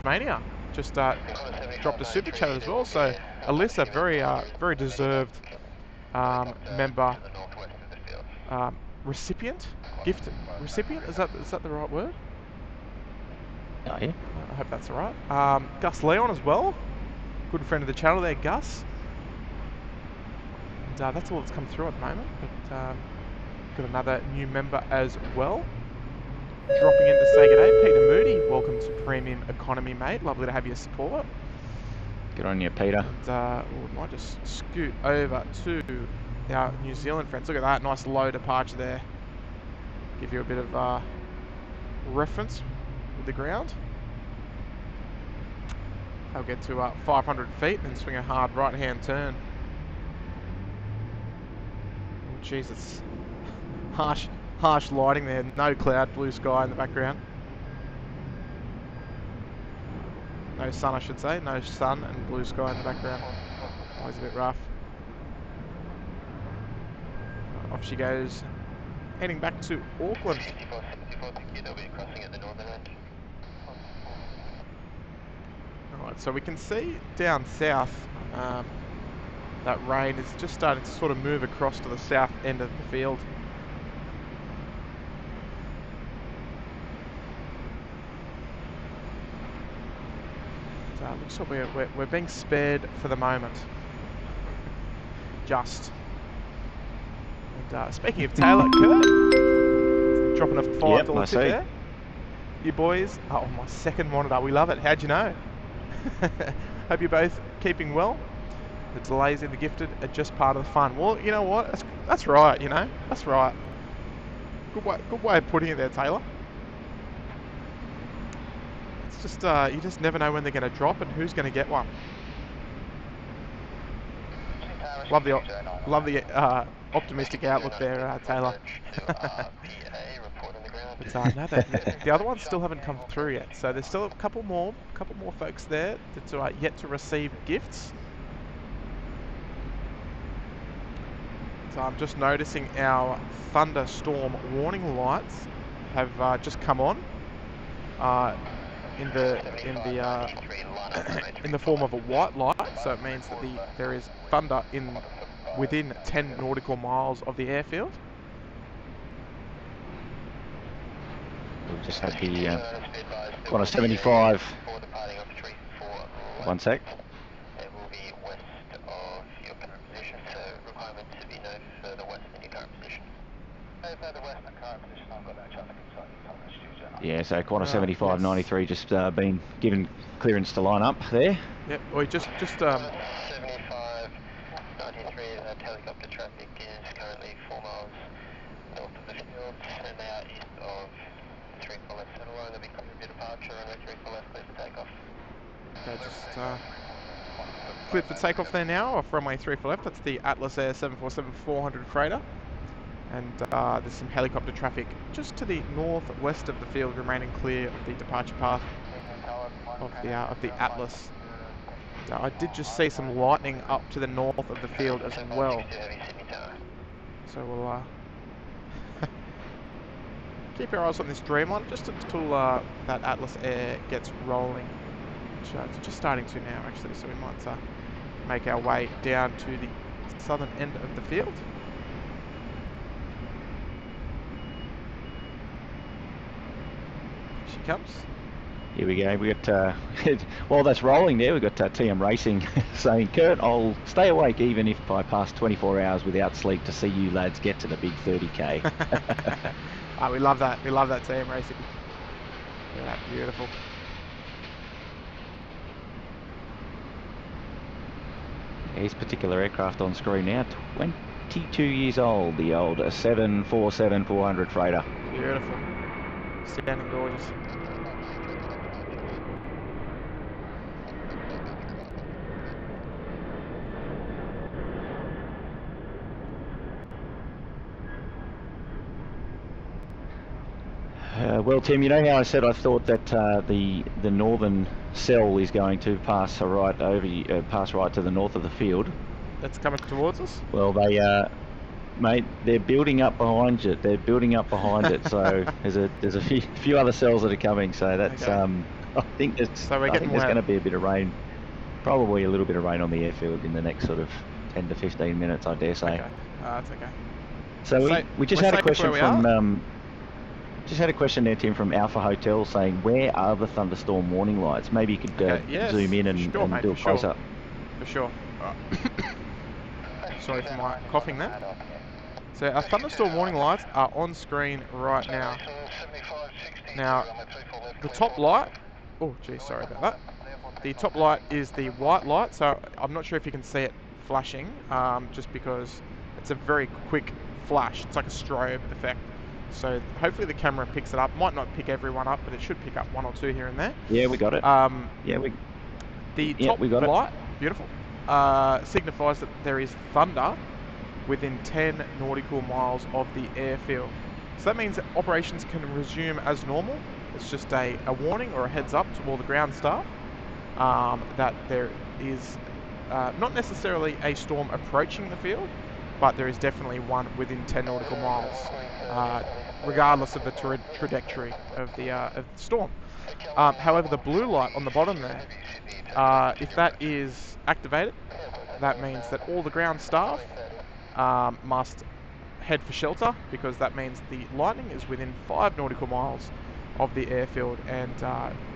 S1: Mania just dropped a super chat as well. So Alyssa, very deserved member, recipient, gifted recipient. Is that the right word?
S3: Oh, yeah.
S1: I hope that's all right. Gus Leon as well, good friend of the channel there, Gus. And that's all that's come through at the moment. But got another new member as well. Dropping in to say good day, Peter Moody. Welcome to Premium Economy, mate. Lovely to have your support.
S3: Good on you, Peter.
S1: And we might just scoot over to our New Zealand friends. Look at that, nice low departure there. Give you a bit of reference. with the ground. They'll get to 500 feet and swing a hard right-hand turn. Oh, Jesus. Harsh lighting there. No cloud, blue sky in the background. No sun, I should say. No sun and blue sky in the background. Always a bit rough. Off she goes, heading back to Auckland. Alright, so we can see down south that rain is just starting to sort of move across to the south end of the field. Looks like we're being spared for the moment. Just. And speaking of Taylor, Kurt, dropping a $5 tip there. You boys, oh, my second monitor, we love it. How'd you know? Hope you're both keeping well. The delays in the gifted are just part of the fun. Well, you know what? That's right, you know? That's right. Good way of putting it there, Taylor. It's just, you just never know when they're going to drop and who's going to get one. Love the optimistic outlook there, Taylor. But no, the other ones still haven't come through yet. So there's still a couple more folks there that are yet to receive gifts. So I'm just noticing our thunderstorm warning lights have just come on in the form of a white light. So it means that there is thunder within 10 nautical miles of the airfield.
S3: We've just had the on a 75. One sec.
S2: It will be west of your current position, so requirement to be no further west than your current position. No further west than current position, I've got no traffic inside the studio.
S3: Yeah, so Qantas 7593 just been given clearance to line up there.
S1: Yep, we just
S2: 7593, helicopter traffic is currently 4 miles north of the field, and they are east of 3 for left center line. There'll be clear for departure, and 3 for left, clear for takeoff.
S1: Okay, just cleared for takeoff there now, off runway 3 for left. That's the Atlas Air 747-400 freighter. And there's some helicopter traffic just to the northwest of the field, remaining clear of the departure path of the Atlas. I did just see some lightning up to the north of the field as well. So we'll keep our eyes on this Dreamliner just until that Atlas Air gets rolling. It's just starting to now, actually, so we might make our way down to the southern end of the field. She comes.
S3: Here we go. We got while that's rolling there, we've got TM Racing saying, Kurt, I'll stay awake even if I pass 24 hours without sleep to see you lads get to the big 30k.
S1: We love that. We love that, TM Racing. Look at that, beautiful.
S3: His particular aircraft on screen now, 22 years old, the old 747-400 freighter.
S1: Beautiful. Standing gorgeous.
S3: Well, Tim, you know how I said I thought that the northern cell is going to pass right to the north of the field.
S1: That's coming towards us?
S3: Well, mate, they're building up behind it. They're building up behind it. So there's a few other cells that are coming. So that's
S1: okay.
S3: I think there's going to be a bit of rain, probably a little bit of rain on the airfield in the next sort of 10 to 15 minutes, I dare say.
S1: Okay, that's okay.
S3: So we just had a question from. Just had a question there, Tim, from Alpha Hotel saying, where are the thunderstorm warning lights? Maybe you could zoom in and do a close-up.
S1: For sure. Sorry for my coughing there. So our thunderstorm warning lights are on screen right now. Now, the top light... Oh, geez, sorry about that. The top light is the white light, so I'm not sure if you can see it flashing, just because it's a very quick flash. It's like a strobe effect. so hopefully the camera picks it up. Might not pick everyone up, but it should pick up one or two here and there.
S3: Yeah, we got it.
S1: The top
S3: we got
S1: light, beautiful, signifies that there is thunder within 10 nautical miles of the airfield. So that means that operations can resume as normal. It's just a warning or a heads up to all the ground staff that there is not necessarily a storm approaching the field, but there is definitely one within 10 nautical miles, regardless of the trajectory of the storm. However, the blue light on the bottom there, if that is activated, that means that all the ground staff must head for shelter, because that means the lightning is within 5 nautical miles of the airfield, and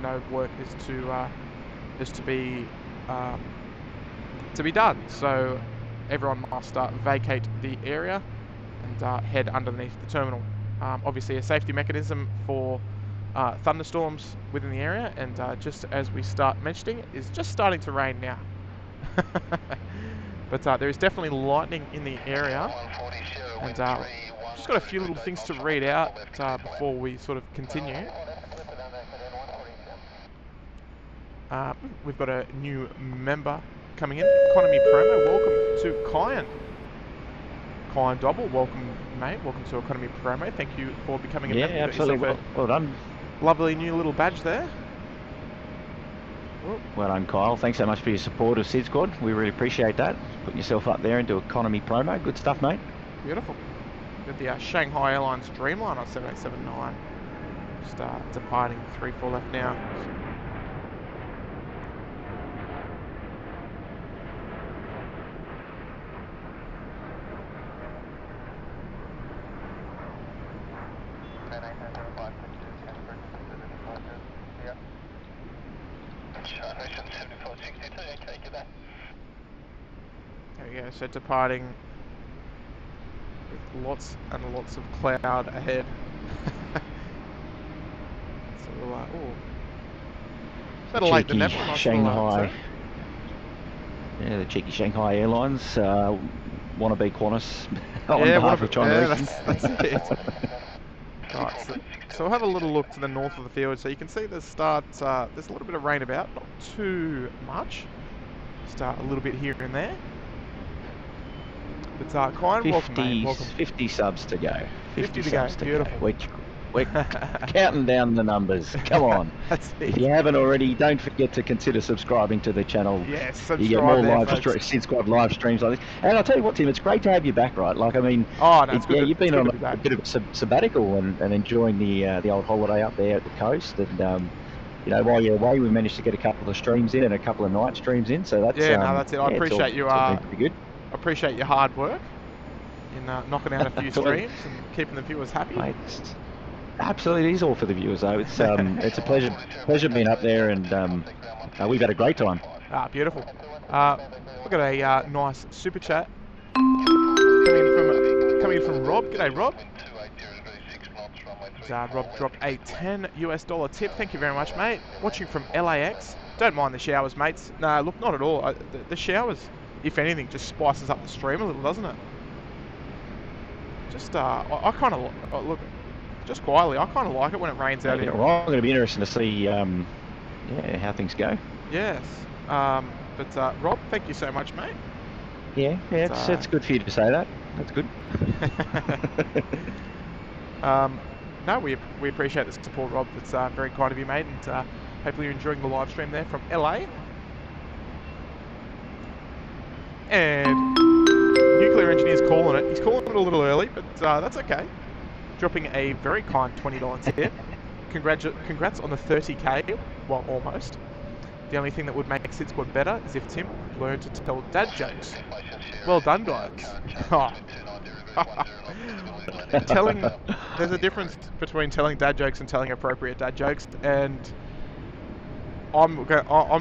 S1: no work is to be done. So everyone must vacate the area and head underneath the terminal. Obviously, a safety mechanism for thunderstorms within the area, and just as we start mentioning, it is just starting to rain now. But there is definitely lightning in the area, and just got a few little things to read out before we sort of continue. We've got a new member coming in, Economy Promo. Welcome to Kyan. Kyan Double, welcome, mate. Welcome to Economy Promo. Thank you for becoming a member.
S3: Yeah, absolutely. Well done.
S1: Lovely new little badge there.
S3: Well done, Kyle. Thanks so much for your support of SydSquad. We really appreciate that. Putting yourself up there into Economy Promo. Good stuff, mate.
S1: Beautiful. Got the Shanghai Airlines Dreamliner 7879. Just departing 3-4 left now. There we go, so departing with lots and lots of cloud ahead. So we'll, better late than never. Nice
S3: Shanghai. Yeah, the cheeky Shanghai Airlines wannabe Qantas on behalf of China.
S1: That's it. Right, so we'll have a little look to the north of the field. So you can see there's there's a little bit of rain about, not too much. Just a little bit here and there. But Kyan, welcome, mate. Welcome.
S3: 50 subs to go.
S1: 50 to go. Beautiful.
S3: We're counting down the numbers. Come on.
S1: That's it.
S3: If you haven't already, don't forget to consider subscribing to the channel.
S1: Yes, subscribe.
S3: You get more
S1: there,
S3: SydSquad live streams like this. And I'll tell you what, Tim, it's great to have you back, right? Like, I mean, you've been on a bit of a sabbatical and enjoying the old holiday up there at the coast. And you know, while you're away, we managed to get a couple of streams in and a couple of night streams in. So that's
S1: that's it. I appreciate you.
S3: Been pretty good.
S1: I appreciate your hard work in knocking out a few streams and keeping the viewers happy.
S3: Mate, absolutely, it is all for the viewers, though. It's it's a pleasure being up there, and we've had a great time.
S1: Beautiful. We've got a nice super chat coming in from Rob. G'day, Rob. Rob dropped a $10 tip. Thank you very much, mate. Watching from LAX. Don't mind the showers, mates. No, look, not at all. The showers, if anything, just spices up the stream a little, doesn't it? Just I kind of look. Just quietly, I kind of like it when it rains out here.
S3: I'm going to be interested to see how things go.
S1: Yes. But Rob, thank you so much, mate.
S3: Yeah, it's good for you to say that. That's good.
S1: No, we appreciate the support, Rob. That's very kind of you, mate. And hopefully you're enjoying the live stream there from LA. And Nuclear Engineer's calling it. He's calling it a little early, but that's okay. Dropping a very kind $20 tip. Congrats on the 30k. Well, almost. The only thing that would make SydSquad better is if Tim learned to tell dad jokes. Well done, guys. There's a difference between telling dad jokes and telling appropriate dad jokes, and I'm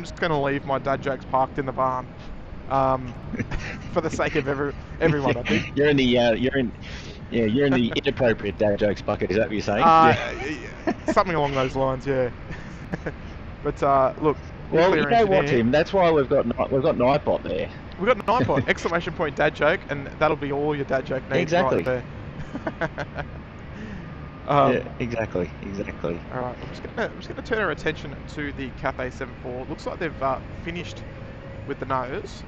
S1: just going to leave my dad jokes parked in the barn for the sake of everyone. I think
S3: you're in the inappropriate dad jokes bucket. Is that what you're saying?
S1: Something along those lines, yeah. But look.
S3: Well, you know what, Tim? That's why we've got Nightbot there.
S1: We've got Nightbot! Exclamation point dad joke, and that'll be all your dad joke needs.
S3: Exactly.
S1: Right there.
S3: Yeah, exactly, exactly.
S1: All right, I'm just gonna turn our attention to the Cathay 74. Looks like they've finished with the nose,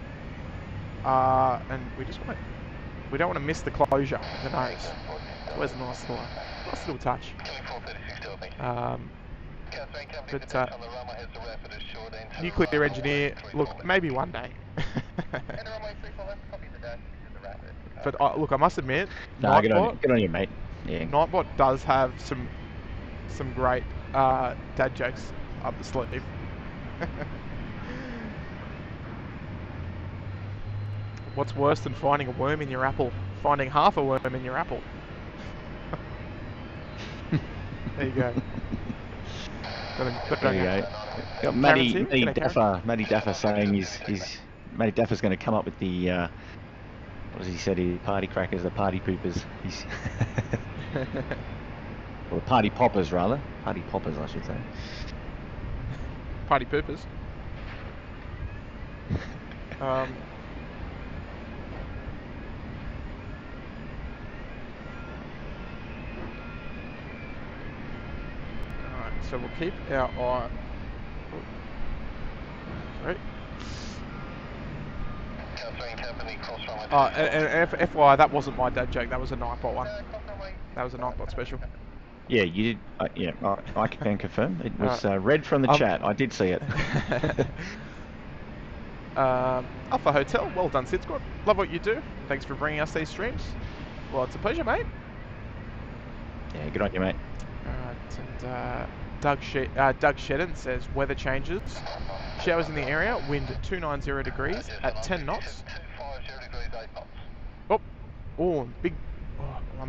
S1: and we don't want to miss the closure of the nose. It's always a nice little touch. But nuclear engineer, look, maybe one day. But look, I must admit,
S3: No,
S1: Nightbot
S3: good on you, mate. Yeah.
S1: Nightbot does have some great dad jokes up the sleeve. What's worse than finding a worm in your apple? Finding half a worm in your apple. There you go.
S3: There you go. Got Matty Daffer saying Matty Daffer's going to come up with the what does he said? The party crackers, the party poopers. He's or party poppers rather. Party poppers, I should say.
S1: Party poopers. Alright, so we'll keep our eye. Sorry. And FYI, that wasn't my dad joke. That was a Nightbot one. That was a Nightbot special.
S3: Yeah, you did. Yeah, I can confirm. It was read from the chat. I did see it.
S1: Alpha Hotel, well done, SydSquad. Love what you do. Thanks for bringing us these streams. Well, it's a pleasure, mate.
S3: Yeah, good on you, mate.
S1: Alright, and Doug Shedden says weather changes. Showers in the area, wind 290 degrees at 10 knots. Oh, big. Oh, I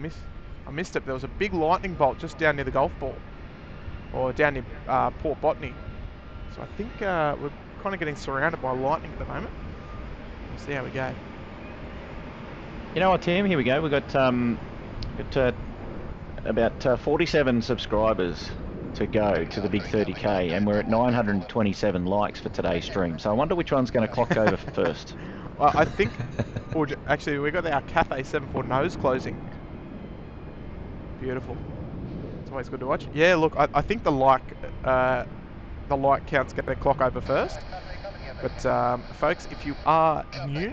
S1: missed it. There was a big lightning bolt just down near the golf ball, or down near Port Botany. So I think we're kind of getting surrounded by lightning at the moment. We'll see how we go.
S3: You know what, Tim? Here we go. We've got about 47 subscribers to go to the big 30k, and we're at 927 likes for today's stream. So I wonder which one's going to clock over first.
S1: Well, I think, actually, we got our Cathay 74 nose closing. Beautiful. It's always good to watch. Yeah, look, I think the like count's going to clock over first. But folks, if you are new,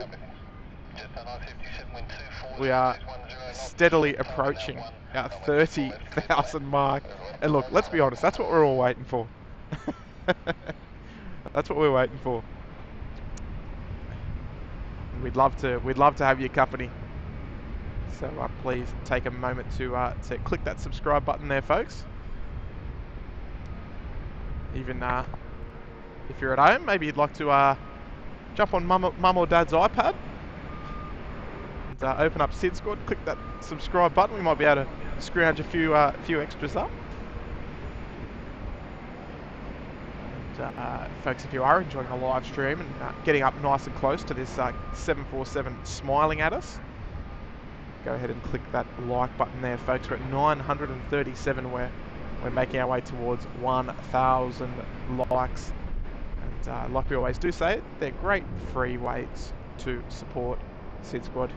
S1: we are steadily approaching our 30,000 mark. And look, let's be honest, that's what we're all waiting for. That's what we're waiting for. We'd love to have your company. So please take a moment to click that subscribe button there, folks. Even if you're at home, maybe you'd like to jump on mum or dad's iPad and open up SydSquad, click that subscribe button. We might be able to scrounge a few extras up. And, folks, if you are enjoying the live stream and getting up nice and close to this 747 smiling at us, go ahead and click that like button there, folks. We're at 937. We're making our way towards 1,000 likes. And like we always do say, they're great free ways to support SydSquad.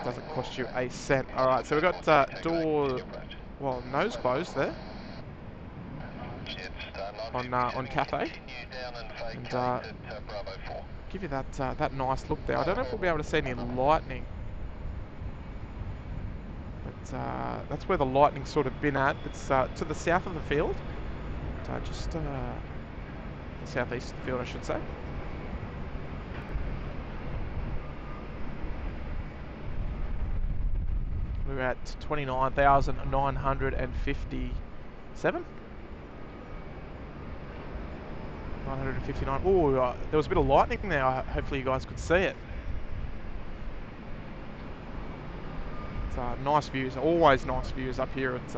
S1: Doesn't cost you a cent. Alright, so we've got nose closed there on Cathay. And give you that nice look there. I don't know if we'll be able to see any lightning. But that's where the lightning's sort of been at. It's to the south of the field. Just the southeast of the field, I should say. We're at 29,957. 959. Oh, there was a bit of lightning there. Hopefully you guys could see it. It's nice views. Always nice views up here at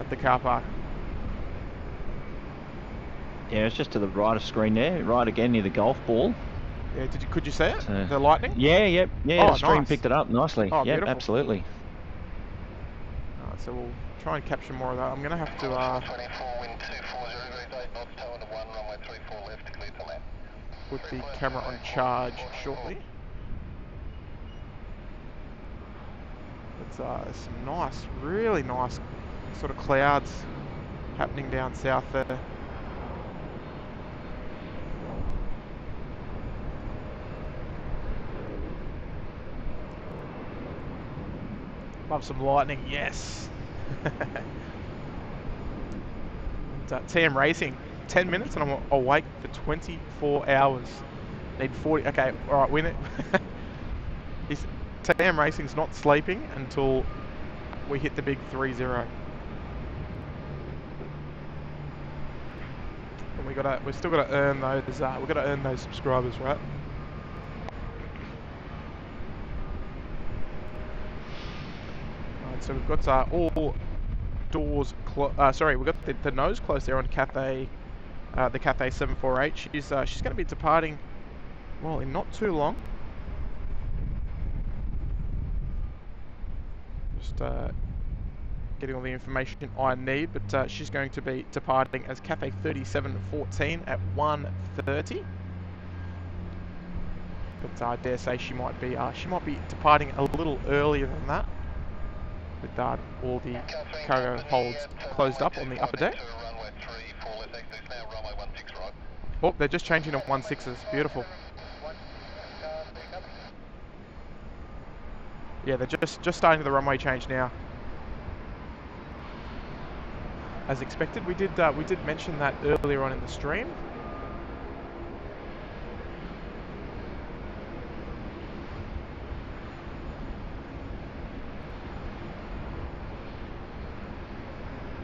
S1: the car park.
S3: Yeah, it's just to the right of screen there, right again near the golf ball.
S1: Yeah, could you see it? The lightning?
S3: Yeah,
S1: Oh,
S3: the stream
S1: nice.
S3: picked it up nicely.
S1: Oh,
S3: yeah,
S1: beautiful.
S3: absolutely.
S1: Alright, so we'll try and capture more of that. I'm gonna have to put the camera on charge shortly. But there's some nice, really nice sort of clouds happening down south there. Love some lightning, yes. And, TM Racing, 10 minutes and I'm awake for 24 hours. Need 40, okay, alright, win it. TM Racing's not sleeping until we hit the big 3-0. And we've still gotta earn those, we've gotta earn those subscribers, right? Alright, so we've got all doors sorry, we've got the nose closed there on Cafe, the Cafe 748. She's going to be departing, well, in not too long. Just getting all the information I need, but she's going to be departing as Cafe 3714 at 1:30. But I dare say she might be departing a little earlier than that, with all the cargo holds closed up on the upper deck. Oh, they're just changing to 16s. Beautiful. Yeah, they're just starting the runway change now. As expected, we did mention that earlier on in the stream.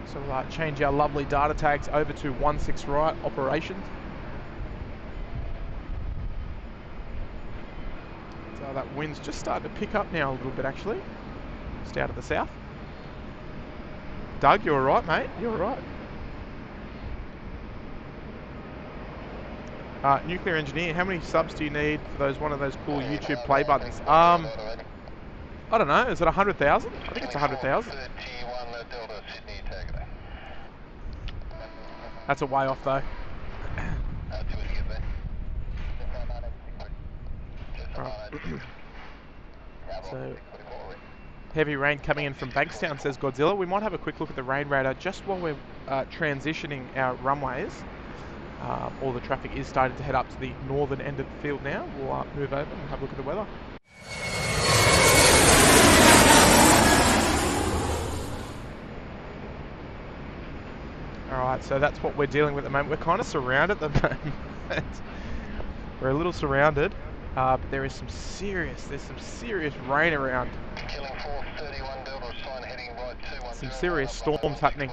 S1: So we'll change our lovely data tags over to 16 right operations. So that wind's just starting to pick up now a little bit, actually. Just out of the south. Doug, you're right, mate. You're right. Nuclear Engineer, how many subs do you need for one of those cool YouTube play buttons? I don't know. Is it 100,000? I think it's 100,000. That's a way off, though. So, heavy rain coming in from Bankstown, says Godzilla. We might have a quick look at the rain radar just while we're transitioning our runways. All the traffic is starting to head up to the northern end of the field now. We'll move over and have a look at the weather. Alright, so that's what we're dealing with at the moment. We're kind of surrounded at the moment. We're a little surrounded, but there's some serious rain around. Some serious storms happening,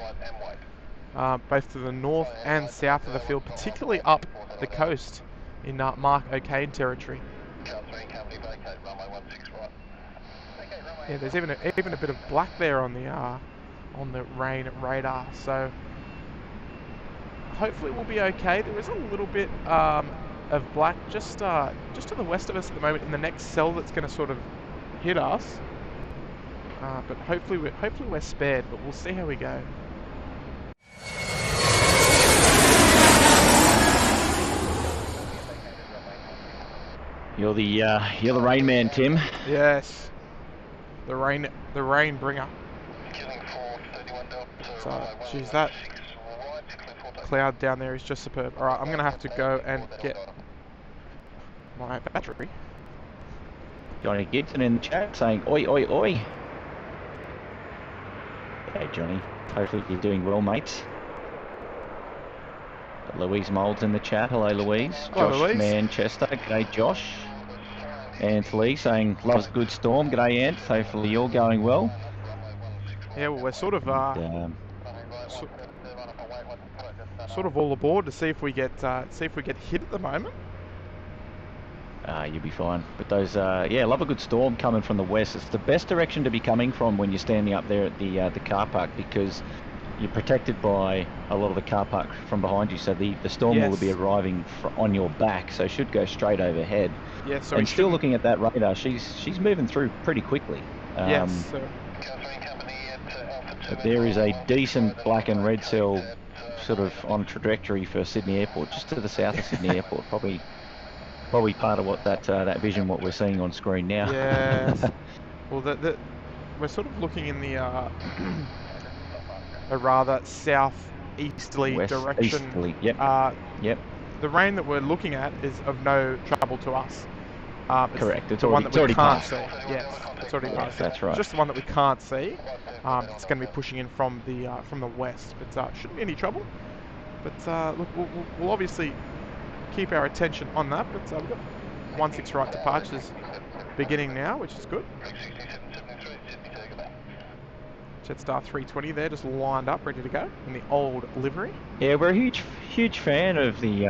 S1: both to the north and south of the field, particularly up the coast in Mark O'Kane territory. Yeah, there's even a bit of black there on the rain radar. So hopefully we'll be okay. There is a little bit of black just to the west of us at the moment in the next cell that's going to sort of hit us. But hopefully we're spared. But we'll see how we go.
S3: You're the rain man, Tim.
S1: Yes, the rain bringer. So, geez, that cloud down there is just superb. All right, I'm gonna have to go and get my battery.
S3: Johnny Gibson in the chat saying oi oi oi. Hey Johnny, hopefully you're doing well, mates. Louise Moulds in the chat. Hello Louise.
S1: Hello,
S3: Josh
S1: Louise.
S3: Manchester. G'day Josh. Anthony saying loves a good storm. G'day Ant. Hopefully you're going well.
S1: Yeah, well, we're sort of sort of all aboard to see if we get hit at the moment.
S3: You'll be fine. But those, yeah, love a good storm coming from the west. It's the best direction to be coming from when you're standing up there at the car park, because you're protected by a lot of the car park from behind you. So the storm
S1: Yes.
S3: will be arriving on your back, so it should go straight overhead.
S1: Yeah, so
S3: and still looking at that radar, she's moving through pretty quickly.
S1: Yes. So.
S3: But there is a decent black and red cell sort of on trajectory for Sydney Airport, just to the south of Sydney Airport. Probably part of what that vision what we're seeing on screen now.
S1: Yes. Well, we're sort of looking in the a rather southeasterly
S3: West
S1: direction.
S3: easterly. Yep. Yep.
S1: The rain that we're looking at is of no trouble to us. It's
S3: Correct. It's
S1: the one
S3: already,
S1: that we can't
S3: passed.
S1: see. Yes, it's already
S3: Yeah,
S1: passed.
S3: that's right.
S1: It's just the one that we can't see. It's going to be pushing in from the west, but shouldn't be any trouble. But look, we'll obviously keep our attention on that. But we've got 16 right departures beginning now, which is good. Jetstar 320 there, just lined up, ready to go in the old livery.
S3: Yeah, we're a huge fan of the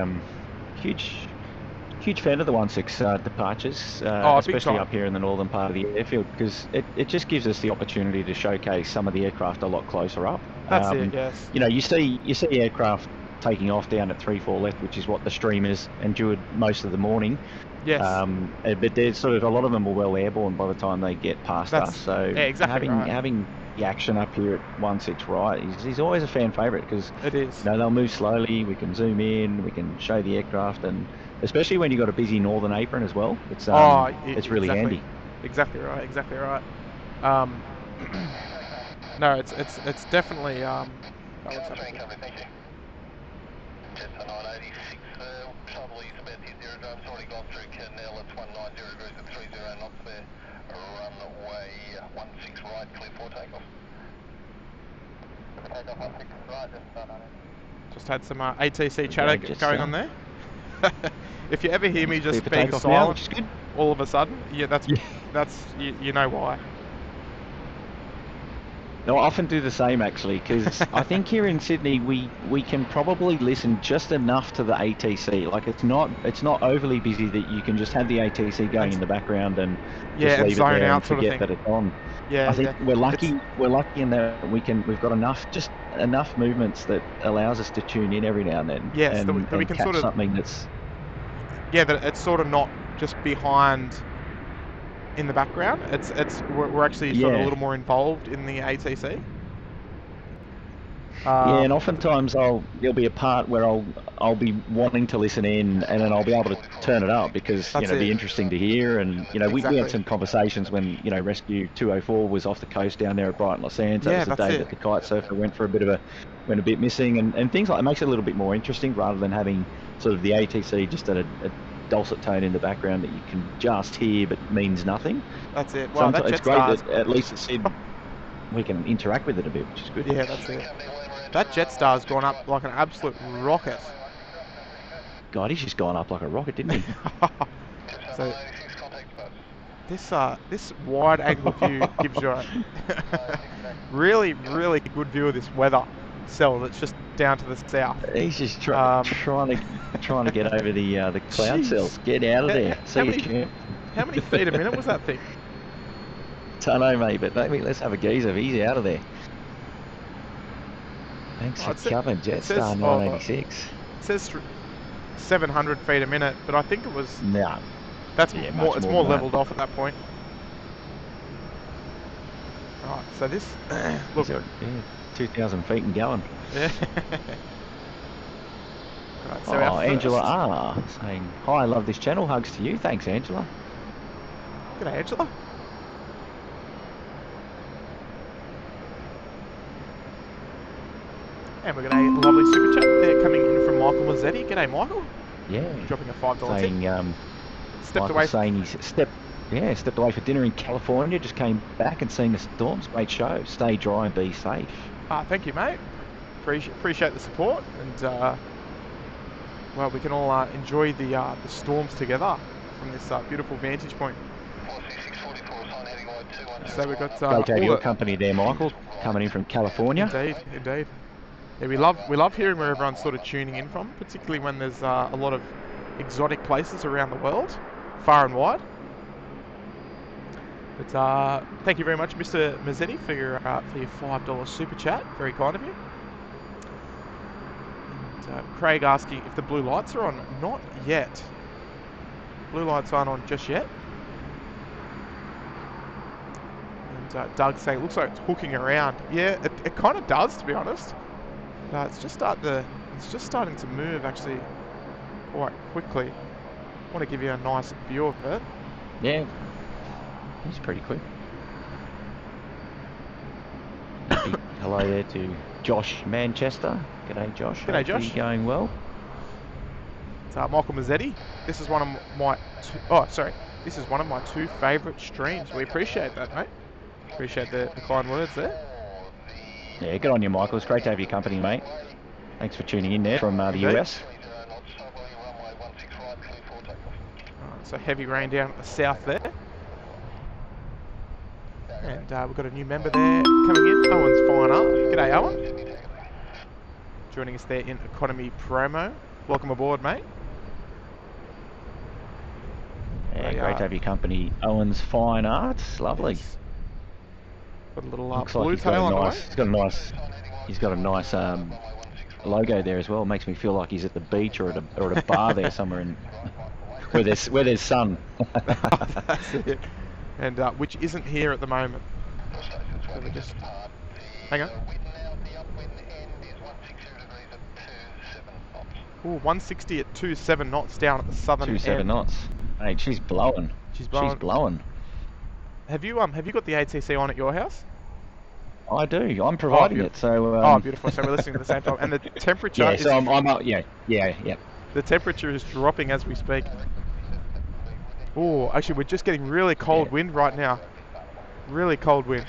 S3: huge fan of the 16 departures, especially up here in the northern part of the airfield, because it just gives us the opportunity to showcase some of the aircraft a lot closer up.
S1: That's it, yes.
S3: You know, you see aircraft taking off down at 3-4 left, which is what the streamers endured most of the morning.
S1: Yes.
S3: But there's sort of a lot of them are well airborne by the time they get past us. So
S1: yeah, exactly
S3: having the action up here at 16 right is always a fan favourite, because
S1: it is.
S3: You know, they'll move slowly. We can zoom in. We can show the aircraft, and especially when you've got a busy northern apron as well, it's really handy.
S1: Exactly right. Exactly right. No, it's definitely
S2: Shuttle eastbound to aerodrome's already gone through Canal. It's 190 degrees at 30 knots there. Runway 16 right, clear for takeoff. Takeoff 16 right,
S1: just had some ATC chatter going on there. If you ever hear me just being silent
S3: now, which is good.
S1: all of a sudden, yeah, that's you know why.
S3: No, I often do the same actually, because I think here in Sydney we can probably listen just enough to the ATC. Like it's not overly busy that you can just have the ATC going in the background and just leave it there and forget that it's on.
S1: Yeah,
S3: I think we're lucky in that we've got enough movements that allows us to tune in every now and then.
S1: Yes,
S3: and
S1: that we can
S3: catch
S1: sort of
S3: something that's
S1: that it's sort of not just behind in the background. We're actually sort of a little more involved in the ATC.
S3: Yeah, and oftentimes there'll be a part where I'll be wanting to listen in, and then I'll be able to turn it up because it'll be interesting to hear. And we had some conversations when Rescue 204 was off the coast down there at Brighton, Los Angeles. That was the day that the kite surfer went a bit missing, and things like that makes it a little bit more interesting rather than having sort of the ATC just at a dulcet tone in the background that you can just hear but means nothing.
S1: That's it. Well,
S3: it's great that at least it said we can interact with it a bit, which is good.
S1: Yeah, that's it. That Jetstar's gone up like an absolute rocket.
S3: God, he's just gone up like a rocket, didn't he?
S1: So this wide angle view gives you a really good view of this weather cell that's just down to the south.
S3: He's just trying to get over the cloud cells. Get out of there.
S1: How many feet a minute was that thing?
S3: Don't know, mate, but let's have a gaze of. He's out of there. Thanks for coming, Jetstar 986.
S1: It says 700 feet a minute, but I think it was.
S3: No.
S1: That's more. It's more leveled off at that point. Right. So this. Look.
S3: 2,000 feet and going.
S1: Yeah. Right, so
S3: Angela R saying, "Hi, I love this channel. Hugs to you." Thanks, Angela.
S1: G'day, Angela. And we've got a lovely super chat there coming in from Michael Mazzetti. G'day, Michael.
S3: Yeah.
S1: Dropping a $5
S3: saying,
S1: tip.
S3: Stepped away for dinner in California. Just came back and seen the storms. Great show. Stay dry and be safe.
S1: Thank you, mate. Appreciate the support, and well, we can all enjoy the storms together from this beautiful vantage point. So we've got
S3: great to have your company there, Michael, coming in from California.
S1: Indeed. Yeah, we love hearing where everyone's sort of tuning in from, particularly when there's a lot of exotic places around the world, far and wide. But thank you very much, Mr. Mazzetti, for your $5 super chat. Very kind of you. And Craig asking if the blue lights are on. Not yet. Blue lights aren't on just yet. And Doug saying it looks like it's hooking around. Yeah, it kind of does, to be honest. It's just starting to move actually quite quickly. I want to give you a nice view of it.
S3: Yeah, it's pretty quick. hello there to Josh Manchester. G'day, Josh.
S1: G'day,
S3: Hopefully
S1: Josh.
S3: going well.
S1: It's Michael Mazzetti. This is one of my this is one of my 2 favourite streams. We appreciate that, mate. Appreciate the kind words there.
S3: Yeah, good on you, Michael. It's great to have your company, mate. Thanks for tuning in there from the US.
S1: So heavy rain down at the south there. And we've got a new member there coming in. Owen's fine up. G'day, Owen. Joining us there in Economy Promo. Welcome aboard, mate.
S3: Yeah, great to have your company, Owen's Fine Arts. Lovely.
S1: Yes. Got a little
S3: Looks
S1: blue
S3: like he's
S1: tail on the way.
S3: He's got a nice logo there as well. It makes me feel like he's at the beach or at a bar there somewhere in where there's sun.
S1: That's it. And which isn't here at the moment. So we just hang on. Ooh, 160 at 2.7 knots down at the southern
S3: 2.7
S1: end.
S3: knots. Hey, she's blowing.
S1: She's blowing. Have you got the ATC on at your house?
S3: I do. I'm providing it. So.
S1: Oh, beautiful. So we're listening at the same time, and the temperature.
S3: Yeah.
S1: is,
S3: So I'm up. Yeah.
S1: The temperature is dropping as we speak. Oh, actually, we're just getting really cold wind right now. Really cold wind.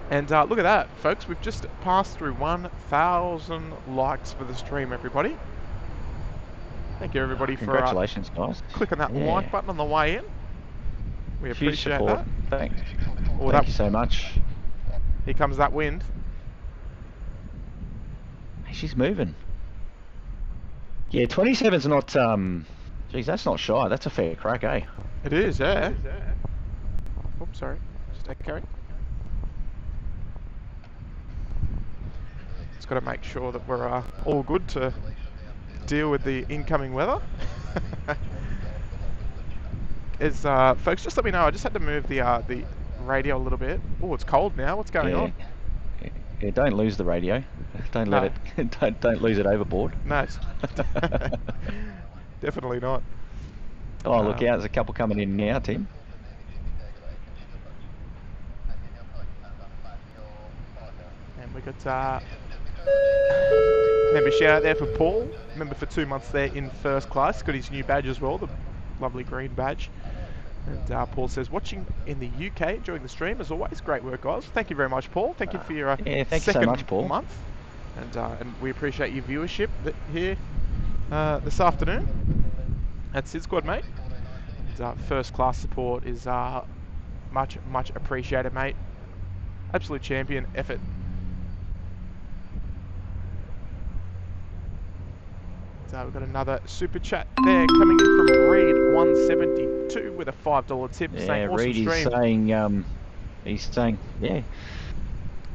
S1: And look at that, folks. We've just passed through 1,000 likes for the stream, everybody. Thank you, everybody, for
S3: congratulations, guys.
S1: clicking that like button on the way in. We appreciate
S3: support.
S1: that.
S3: Thank you so much.
S1: Here comes that wind.
S3: Hey, she's moving. Yeah, 27's not. Geez, that's not shy. That's a fair crack, eh?
S1: It is, yeah. Oops, sorry. Just echoing. Just got to make sure that we're all good to deal with the incoming weather. Folks, just let me know. I just had to move the radio a little bit. Oh, it's cold now. What's going on?
S3: Yeah, don't lose the radio. Don't let it. Don't lose it overboard.
S1: No, definitely not.
S3: Oh, look out! There's a couple coming in now, Tim.
S1: And we got member shout out there for Paul. Member for 2 months there in first class. Got his new badge as well, the lovely green badge. And Paul says, watching in the UK, enjoying the stream as always. Great work, guys. Thank you very much, Paul. Thank you for your
S3: thank you
S1: second
S3: so much, Paul.
S1: month. And we appreciate your viewership here this afternoon at SydSquad, mate. And, first class support is much appreciated, mate. Absolute champion effort. So we've got another super chat there coming in from Reed172 with a $5 tip.
S3: Yeah,
S1: saying, awesome
S3: Reed is
S1: stream.
S3: saying,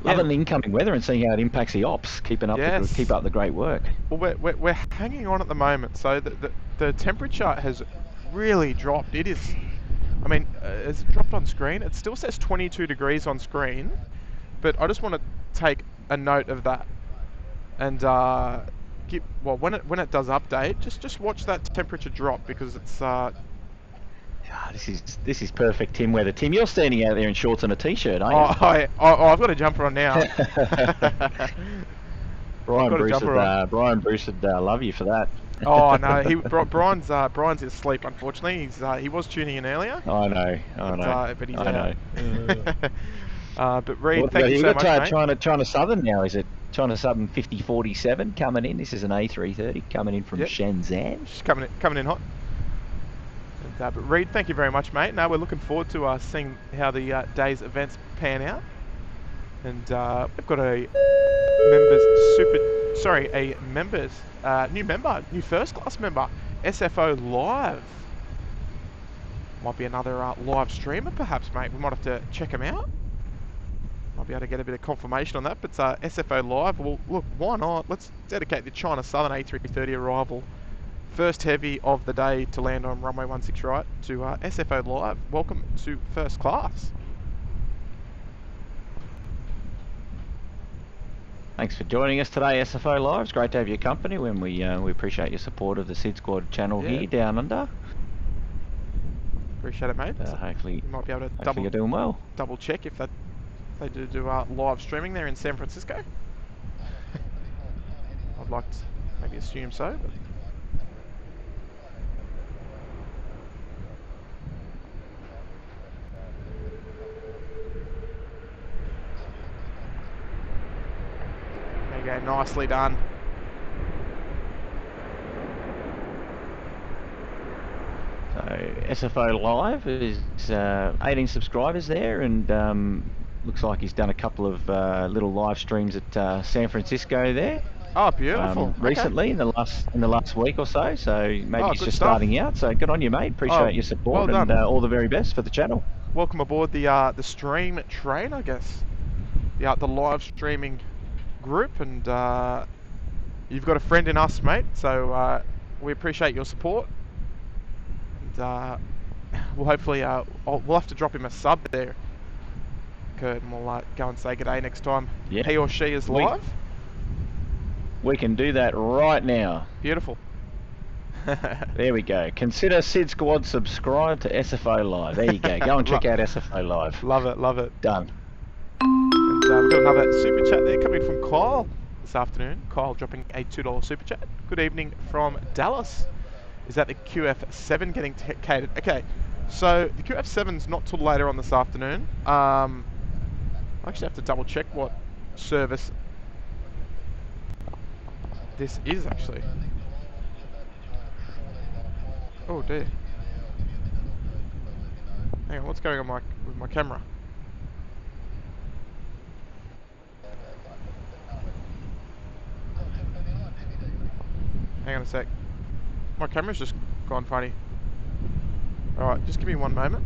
S3: loving the incoming weather and seeing how it impacts the ops. Keep up the great work.
S1: Well, we're hanging on at the moment, so the temperature has really dropped. It is, I mean, it's dropped on screen. It still says 22 degrees on screen, but I just want to take a note of that and when it does update, just watch that temperature drop, because it's
S3: this is perfect Tim weather. Tim, you're standing out there in shorts and a t-shirt, aren't you?
S1: I've got a jumper on now.
S3: Brian Bruce would love you for that.
S1: Oh no, Brian's asleep, unfortunately. He was tuning in earlier.
S3: I know.
S1: But he's out. But Reed, thank you so much, mate.
S3: China Southern now, is it? China Southern 5047 coming in. This is an A330 coming in from Shenzhen.
S1: Just coming in hot. And, but Reed, thank you very much, mate. Now we're looking forward to seeing how the day's events pan out. And we've got a new first class member, SFO Live. Might be another live streamer, perhaps, mate. We might have to check him out. Might be able to get a bit of confirmation on that. But SFO Live, well, look, why not? Let's dedicate the China Southern A330 arrival, first heavy of the day to land on runway 16 right, to SFO Live. Welcome to first class.
S3: Thanks for joining us today, SFO Live. It's great to have your company. When we appreciate your support of the SydSquad channel here down under.
S1: Appreciate it, mate.
S3: Hopefully,
S1: you might be able to
S3: you're doing well.
S1: Double check if that They do live streaming there in San Francisco. I'd like to maybe assume so, but there you go, nicely done.
S3: So SFO Live is 18 subscribers there, and looks like he's done a couple of little live streams at San Francisco there.
S1: Oh, beautiful.
S3: Recently,
S1: okay.
S3: in the last week or so. So maybe he's
S1: good
S3: just
S1: stuff.
S3: starting out. So good on you, mate. Appreciate your support,
S1: well done.
S3: and all the very best for the channel.
S1: Welcome aboard the stream train, I guess. The live streaming group, and you've got a friend in us, mate. So we appreciate your support. And we'll hopefully we'll have to drop him a sub there, Kurt, and we'll go and say good day next time he or she is live.
S3: We can do that right now.
S1: Beautiful.
S3: There we go. Consider SydSquad subscribe to SFO Live. There you go. Go and check out SFO Live.
S1: Love it, love it.
S3: Done.
S1: And we've got another super chat there coming from Kyle this afternoon. Kyle dropping a $2 super chat. Good evening from Dallas. Is that the QF7 getting catered? Okay, so the QF7's not till later on this afternoon. I actually have to double check what service this is actually. Oh dear. Hang on, what's going on with my camera? Hang on a sec. My camera's just gone funny. Alright, just give me one moment.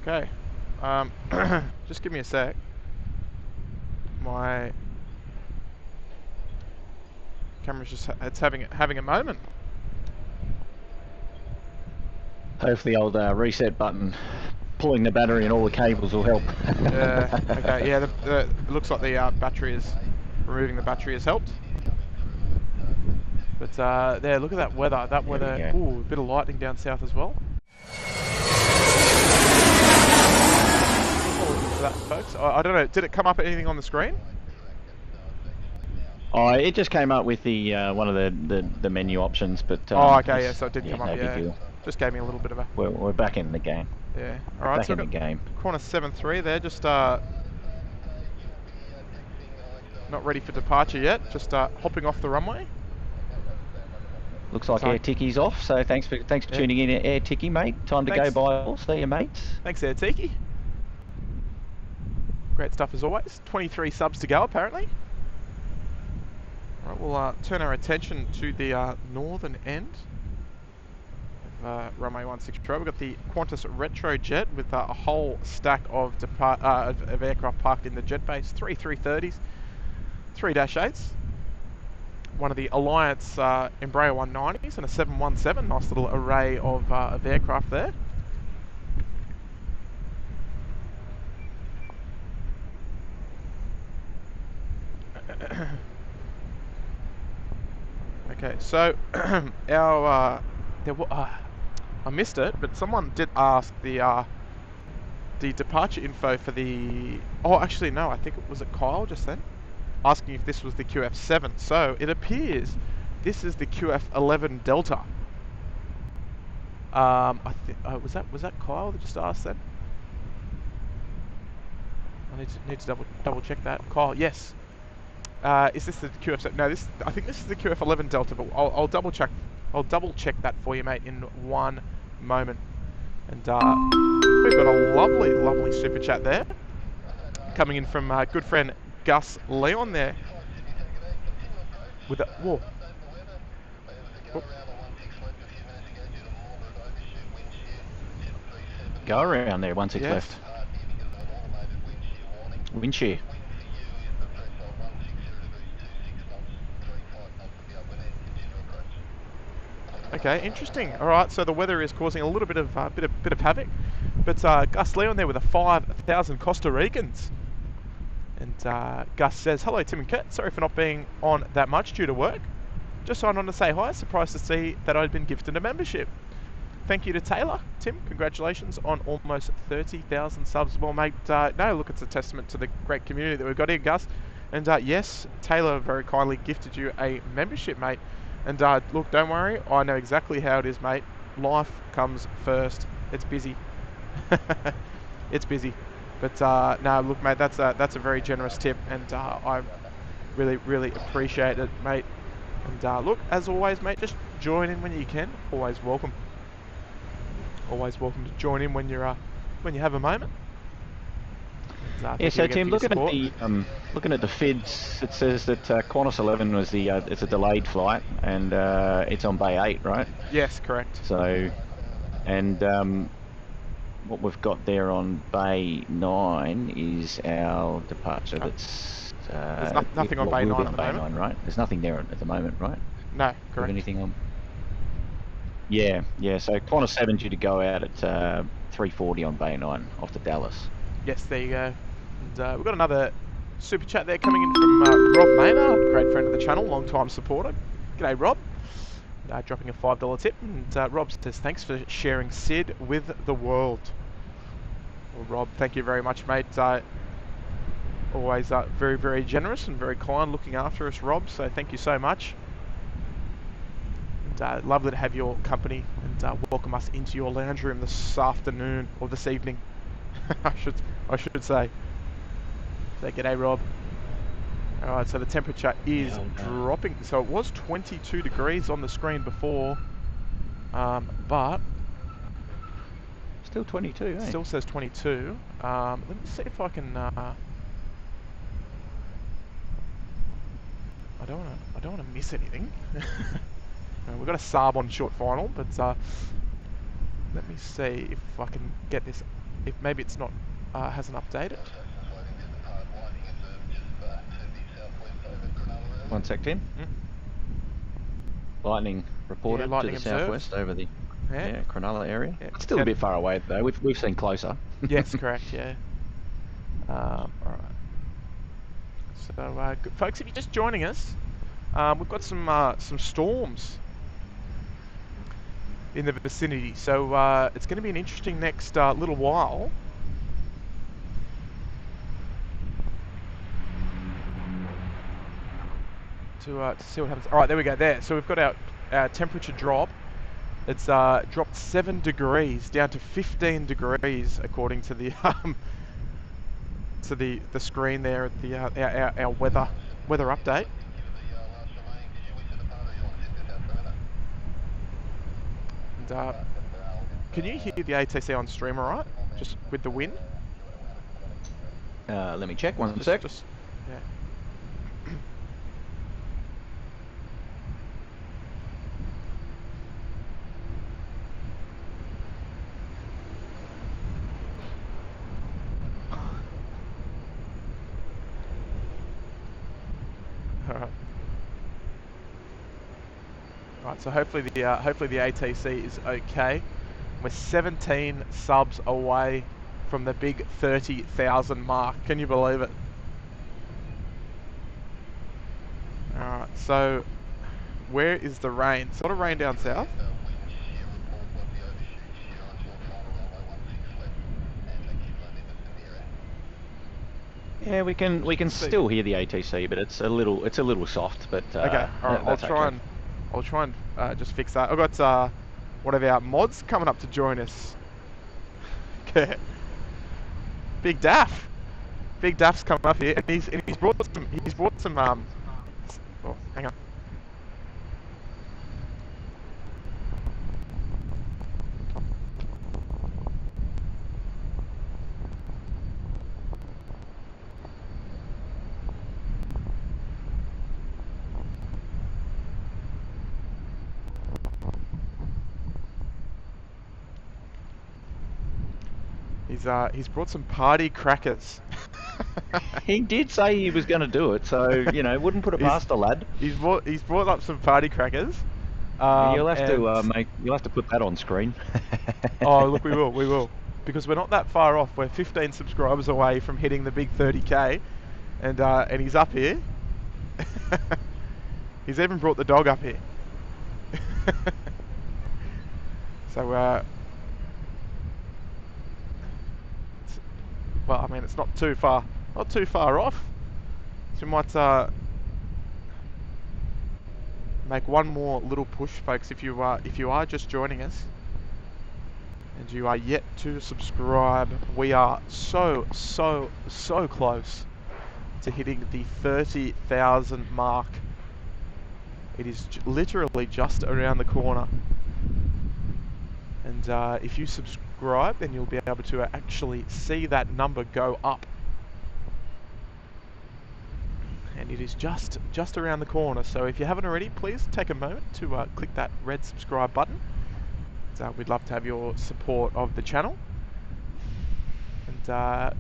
S1: Okay, just give me a sec. My camera's just it's having a moment.
S3: Hopefully the old reset button, pulling the battery and all the cables will help.
S1: Yeah. Okay. Yeah. It looks like the battery is removing the battery has helped. But there, look at that weather. That weather. Ooh, a bit of lightning down south as well. For that, folks. I don't know. Did it come up anything on the screen?
S3: Oh, it just came up with the one of the menu options, but
S1: oh, okay, yeah. So it did come up.
S3: No
S1: yeah.
S3: big deal.
S1: Just gave me a little bit of a.
S3: We're back in the game.
S1: Yeah. All right.
S3: Back in the game.
S1: Corner 7-3 there. Just not ready for departure yet. Just hopping off the runway.
S3: Looks like Air Tiki's off. So thanks for tuning in, Air Tiki, mate. Time to go by. All. See you, mates.
S1: Thanks, Air Tiki. Great stuff as always. 23 subs to go, apparently. Alright, we'll turn our attention to the northern end of runway 16 We've got the Qantas Retro Jet with a whole stack of aircraft parked in the jet base. 3 330s, 3 -8s. One of the Alliance Embraer 190s and a 717. Nice little array of aircraft there. Okay, so our I missed it, but someone did ask the departure info for the. Oh, actually no, I think it was Kyle just then, asking if this was the QF7. So it appears this is the QF11 Delta. I think was that Kyle that just asked that? I need to double check that. Kyle, yes. Is this the QF7? No, I think this is the QF11 Delta, but I'll double check. I'll double check that for you, mate, in one moment. And we've got a lovely super chat there, coming in from good friend Gus Leon there. With a whoa.
S3: Go around there. 16 left. Wind shear.
S1: Okay, interesting. All right, so the weather is causing a little bit of havoc, but Gus Leon there with a 5,000 Costa Ricans, and Gus says, "Hello, Tim and Kurt. Sorry for not being on that much due to work. Just signed on to say hi. Surprised to see that I'd been gifted a membership. Thank you to Taylor. Tim, congratulations on almost 30,000 subs. Well, mate, no, look, it's a testament to the great community that we've got here, Gus. And yes, Taylor very kindly gifted you a membership, mate. And look, don't worry, I know exactly how it is, mate. Life comes first. It's busy. It's busy. But no, look, mate, that's a very generous tip, and I really appreciate it, mate. And look, as always, mate, just join in when you can. Always welcome. Always welcome to join in when you're when you have a moment.
S3: Yeah, so Tim, looking at the FIDs, it says that Qantas 11 was it's a delayed flight, and it's on Bay 8, right?
S1: Yes, correct.
S3: So, and what we've got there on Bay 9 is our departure. That's
S1: there's nothing on Bay 9 at the moment,
S3: right? There's nothing there at the moment, right?
S1: No, correct.
S3: Anything on? Yeah. So Qantas 7 due to go out at 3:40 on Bay 9 off to Dallas.
S1: Yes, there you go. And we've got another super chat there coming in from Rob Maynard, great friend of the channel, long-time supporter. G'day, Rob. Dropping a $5 tip, and Rob says, thanks for sharing Sid with the world. Well, Rob, thank you very much, mate. Always very generous and very kind looking after us, Rob, so thank you so much. And lovely to have your company, and welcome us into your lounge room this afternoon, or this evening, I should say. So g'day, Rob. Alright, so the temperature is dropping. So it was 22 degrees on the screen before, but
S3: still 22, eh?
S1: Still says 22. Let me see if I can I don't want to miss anything. We've got a Saab on short final, but let me see if I can get this, if maybe it's not hasn't updated.
S3: One sec, Tim. Lightning reported
S1: lightning
S3: to the
S1: observed.
S3: southwest over the Cronulla area.
S1: Yeah.
S3: It's still a bit far away though. We've seen closer.
S1: Yes, correct. Yeah. All right. So, folks, if you're just joining us, we've got some storms in the vicinity. So it's going to be an interesting next little while. To see what happens. All right, there we go. There. So we've got our temperature drop. It's dropped 7 degrees down to 15 degrees, according to the the screen there at the our weather update. And can you hear the ATC on stream all right? Just with the wind?
S3: Let me check one sec.
S1: Just, yeah. Right, so hopefully the ATC is okay. We're 17 subs away from the big 30,000 mark. Can you believe it? All right, so where is the rain? Sort of rain down south.
S3: Yeah, we can still hear the ATC, but it's a little soft. But
S1: okay, all right, I'll try and just fix that. I've got one of our mods coming up to join us. Okay, Big Daff. Big Daff's coming up here, and he's brought some oh, hang on. He's brought some party crackers.
S3: He did say he was going to do it, so you know, wouldn't put it past the lad.
S1: He's brought up some party crackers,
S3: You'll have
S1: And
S3: to you'll have to put that on screen.
S1: oh, look, we will, because we're not that far off. We're 15 subscribers away from hitting the big 30k, and he's up here. He's even brought the dog up here. So, well, I mean, it's not too far off. So we might make one more little push, folks. If you are just joining us and you are yet to subscribe, we are so close to hitting the 30,000 mark. It is literally just around the corner. And if you subscribe, then you'll be able to actually see that number go up. And it is just around the corner. So if you haven't already, please take a moment to click that red subscribe button. We'd love to have your support of the channel. And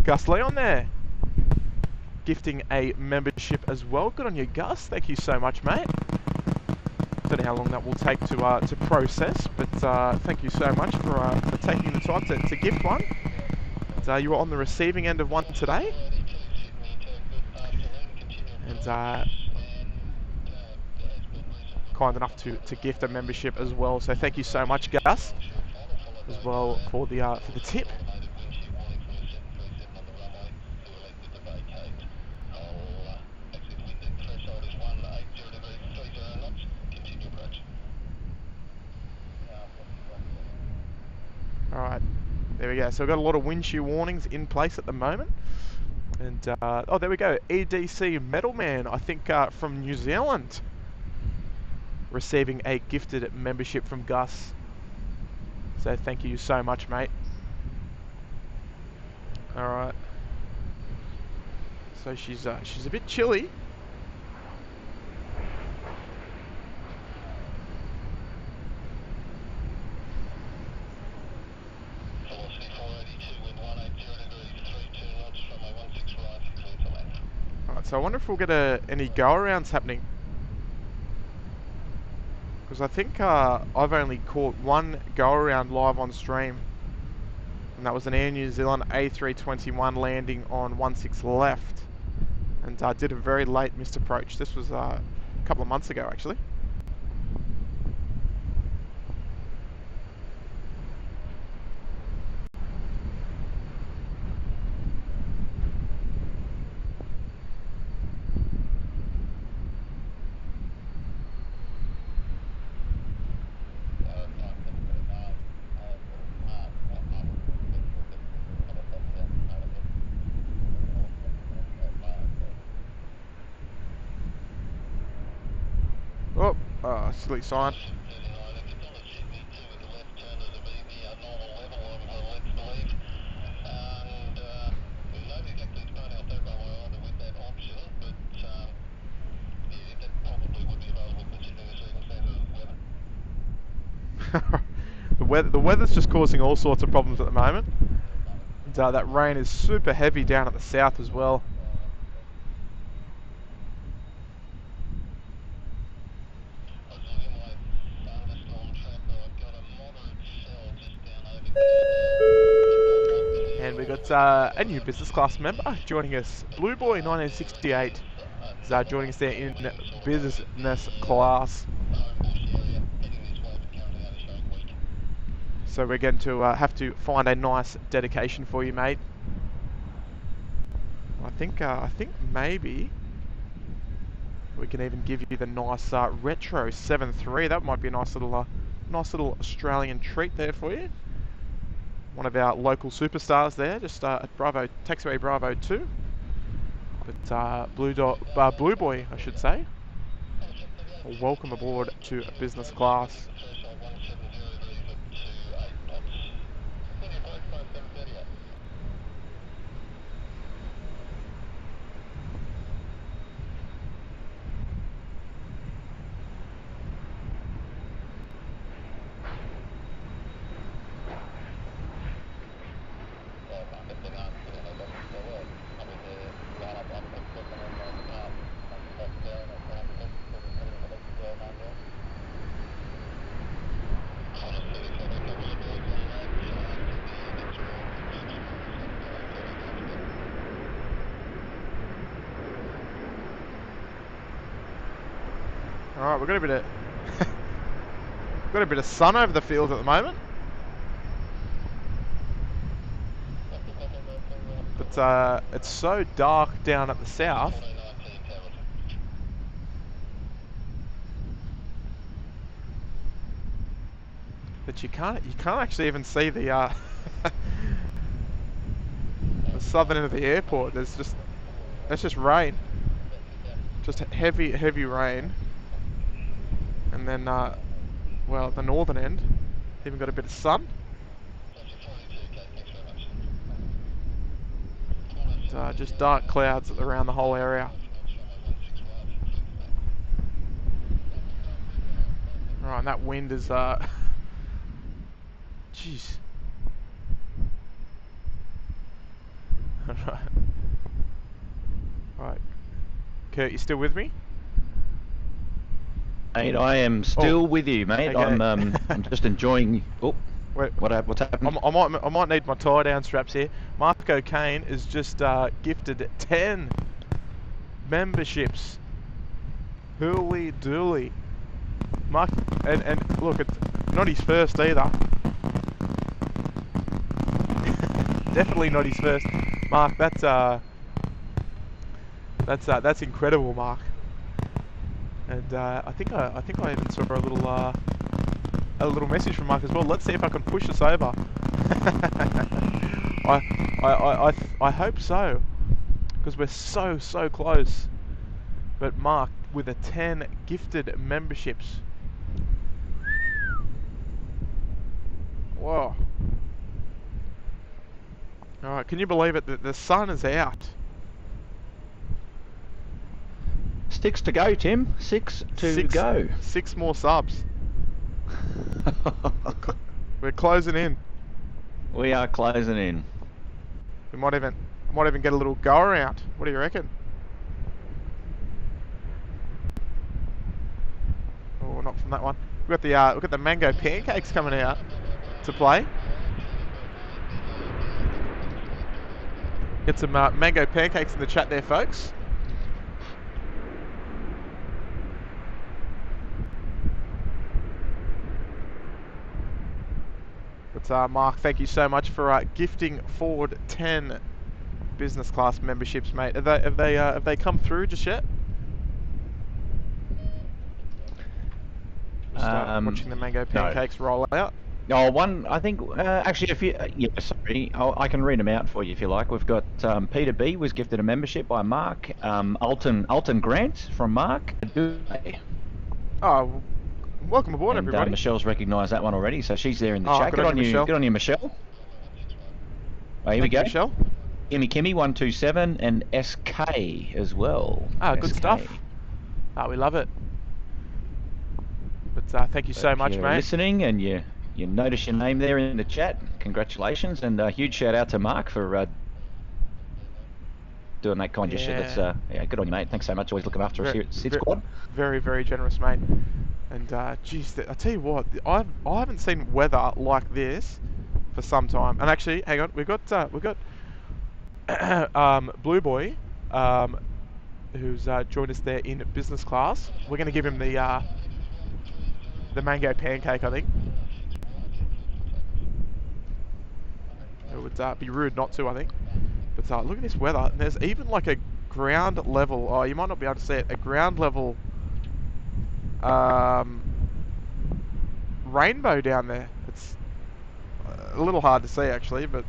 S1: Gus Leon there, gifting a membership as well. Good on you, Gus. Thank you so much, mate. Don't know how long that will take to process, but thank you so much for taking the time to gift one. And, you were on the receiving end of one today. And kind enough to gift a membership as well. So thank you so much, Gus, as well for the tip. Alright, there we go. So we've got a lot of wind shear warnings in place at the moment. And, oh, there we go. EDC Metalman, I think from New Zealand, receiving a gifted membership from Gus. So thank you so much, mate. Alright. So she's a bit chilly. Alright, so I wonder if we'll get any go-arounds happening. Because I think I've only caught one go-around live on stream. And that was an Air New Zealand A321 landing on 16 left. And did a very late missed approach. This was a couple of months ago, actually. Oh, silly sign. The weather's just causing all sorts of problems at the moment. And, that rain is super heavy down at the south as well. And we got a new business class member joining us. Blue Boy 1968 is joining us there in business class. So we're going to have to find a nice dedication for you, mate. I think maybe we can even give you the nice retro 7.3. That might be a nice little Australian treat there for you. One of our local superstars there, just at Bravo, taxiway Bravo 2. But Blue Boy, I should say. Welcome aboard to business class. Alright, we've got a bit of sun over the field at the moment. But it's so dark down at the south. That you can't actually even see the the southern end of the airport. That's just rain. Just heavy rain. And then well, at the northern end, even got a bit of sun. Just dark clouds around the whole area. Right, and that wind is jeez. Right. Kurt, you still with me?
S3: Mate, I am still with you, mate.
S1: Okay.
S3: I'm just enjoying. Oh,
S1: Wait,
S3: what's happened?
S1: I might need my tie down straps here. Mark O'Kane is just gifted 10 memberships. Hooly dooly. Mark, and look, it's not his first either. Definitely not his first. Mark, that's incredible, Mark. And I think I even saw a little message from Mark as well. Let's see if I can push this over. I hope so, because we're so close. But Mark with a 10 gifted memberships. Whoa. Alright, can you believe it? The sun is out.
S3: 6 to go, Tim. 6 to go.
S1: 6 more subs. We're closing in.
S3: We are closing in.
S1: We might even get a little go around. What do you reckon? Oh, not from that one. We've got the mango pancakes coming out to play. Get some mango pancakes in the chat there, folks. But Mark, thank you so much for gifting forward 10 business class memberships, mate. Have they come through just yet? Just watching the mango pancakes roll out.
S3: Oh, one, I think, actually, if you, yeah, sorry, I can read them out for you if you like. We've got Peter B was gifted a membership by Mark, Alton Grant from Mark.
S1: Oh, welcome aboard,
S3: and,
S1: everybody.
S3: Michelle's recognised that one already, so she's there in the chat.
S1: Good on you, Michelle.
S3: Good on you, Michelle. Oh, here we go.
S1: Michelle.
S3: Kimmy 127 and SK as well.
S1: Good stuff. We love it. But thank you so much,
S3: if you're
S1: mate.
S3: Listening and you notice your name there in the chat, congratulations, and a huge shout out to Mark for doing that kind of shit. That's yeah, good on you, mate. Thanks so much. Always looking after us here at SydSquad.
S1: Very generous, mate. And geez, I tell you what, I haven't seen weather like this for some time. And actually, hang on, we've got Blue Boy, who's joined us there in business class. We're going to give him the mango pancake, I think. It would be rude not to, I think. But look at this weather. And there's even like a ground level. Oh, you might not be able to see it. A ground level rainbow down there. It's a little hard to see actually, but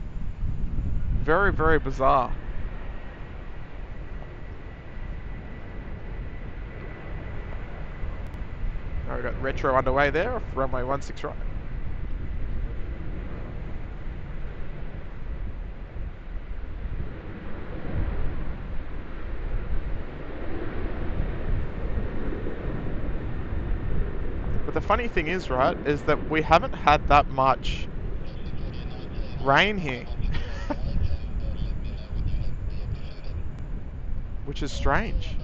S1: very bizarre. Now we've got retro underway there off runway 16 right. But the funny thing is, right, is that we haven't had that much rain here. Which is strange.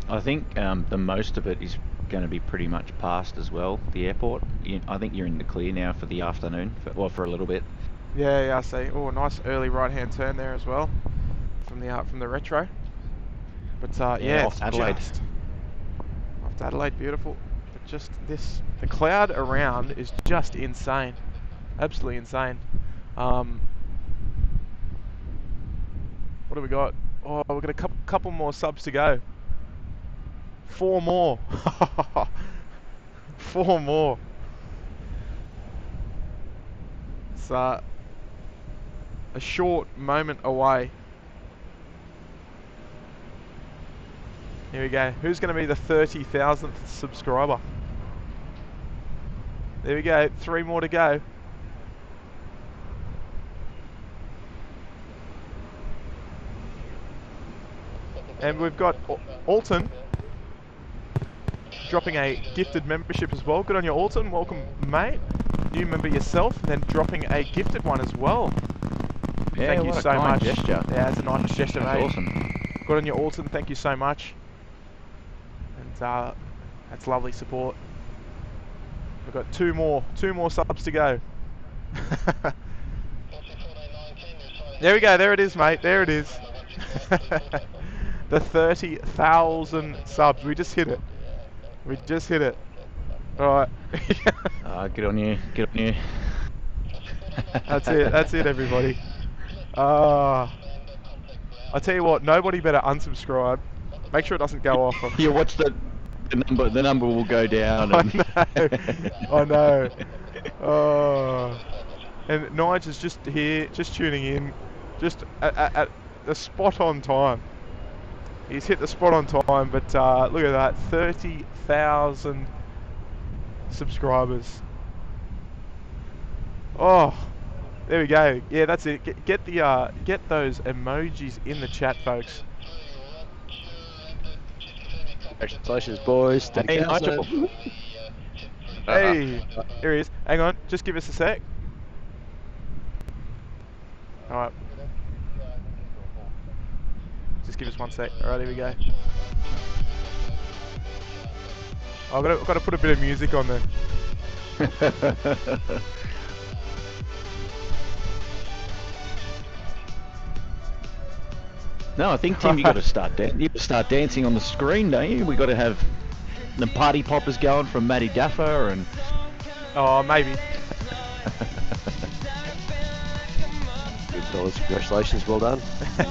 S3: I think the most of it is going to be pretty much past as well, the airport. I think you're in the clear now for the afternoon, for a little bit.
S1: Yeah, I see. Oh, nice early right-hand turn there as well from the retro. But yeah,
S3: off
S1: it's
S3: Adelaide.
S1: just off to Adelaide, beautiful. But just the cloud around is just insane, absolutely insane. What do we got? Oh, we've got a couple more subs to go. 4 more. 4 more. It's a short moment away. Here we go. Who's going to be the 30,000th subscriber? There we go. 3 more to go. And we've got Alton dropping a gifted membership as well. Good on you, Alton. Welcome, mate. New member yourself, and then dropping a gifted one as well.
S3: Yeah,
S1: thank you
S3: what a
S1: so
S3: kind
S1: much.
S3: gesture.
S1: Yeah, it's a nice gesture,
S3: That's
S1: mate.
S3: awesome.
S1: Good on you, Alton. Thank you so much. And that's lovely support. We've got two more subs to go. There we go. There it is, mate. There it is. The 30,000 subs. We just hit it. We just hit it. All right.
S3: Good on you. Good on you.
S1: That's it. That's it, everybody. I tell you what. Nobody better unsubscribe. Make sure it doesn't go off.
S3: You watch the number. The number will go down. And
S1: I know. Oh. And Nige is just here, just tuning in, just at the spot on time. He's hit the spot on time, but look at that, 30,000 subscribers. Oh, there we go. Yeah, that's it. Get those emojis in the chat, folks.
S4: Congratulations, boys.
S3: Hey, Nigel.
S1: Hey, here he is. Hang on, just give us a sec. Alright. Just give us 1 sec. Alright, here we go. I've got to put a bit of music on there.
S3: No, I think, Tim, you got to start dancing on the screen, don't you? We got to have the party poppers going from Matty Daffer and.
S1: Oh, maybe.
S4: Good fellas, congratulations, well done.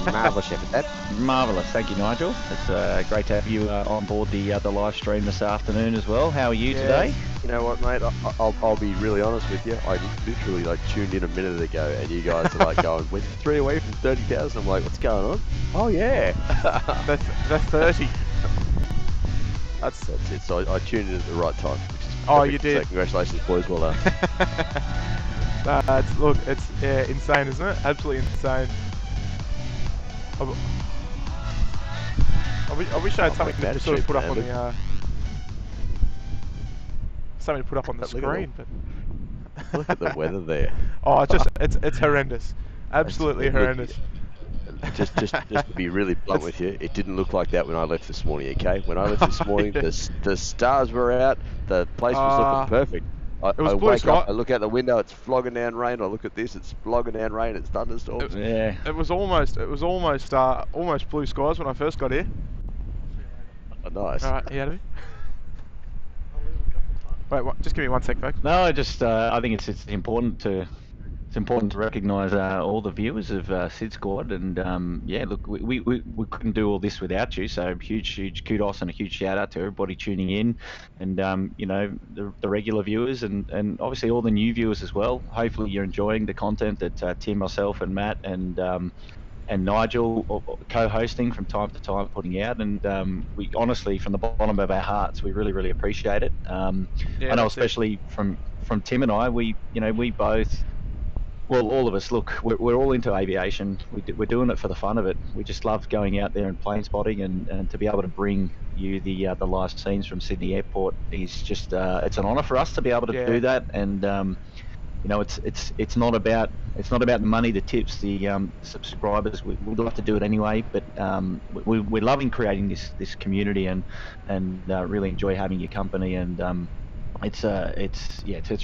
S4: Marvellous effort, that.
S3: Marvellous, thank you, Nigel. It's great to have you on board the live stream this afternoon as well. How are you today?
S4: You know what, mate? I'll be really honest with you. I literally tuned in a minute ago, and you guys are going, "We're 3 away from 30,000." I'm like, "What's going on?" Oh yeah,
S1: that's 30.
S4: That's it. So I tuned in at the right time.
S1: Oh, you did.
S4: So congratulations, boys. Well done.
S1: It's insane, isn't it? Absolutely insane. I wish I had something to sort of put up on the something to put up on the screen, but
S4: look at the weather there.
S1: Oh, it's horrendous. Absolutely horrendous.
S4: Just to be really blunt with you, it didn't look like that when I left this morning. Okay, when I left this morning, the stars were out. The place was looking perfect. I wake up, I look out the window, it's flogging down rain. I look at this, it's flogging down rain. It's thunderstorms.
S1: It was almost blue skies when I first got here.
S4: Oh, nice.
S1: All right, you out of it? Wait, just give me 1 sec, folks.
S3: No, I think it's important to recognise all the viewers of SydSquad, and yeah, look, we couldn't do all this without you. So huge kudos and a huge shout out to everybody tuning in, and you know, the regular viewers and obviously all the new viewers as well. Hopefully you're enjoying the content that Tim, myself, and Matt and Nigel co-hosting from time to time, putting out, and we honestly, from the bottom of our hearts, we really appreciate it.
S1: Yeah,
S3: I know, especially from Tim and I, we both. Well, all of us, look, we're all into aviation. We're doing it for the fun of it. We just love going out there and plane spotting, and to be able to bring you the live scenes from Sydney Airport is just it's an honour for us to be able to do that. And you know, it's not about the money, the tips, the subscribers. We'd like to do it anyway, but we're loving creating this community and really enjoy having your company, and it's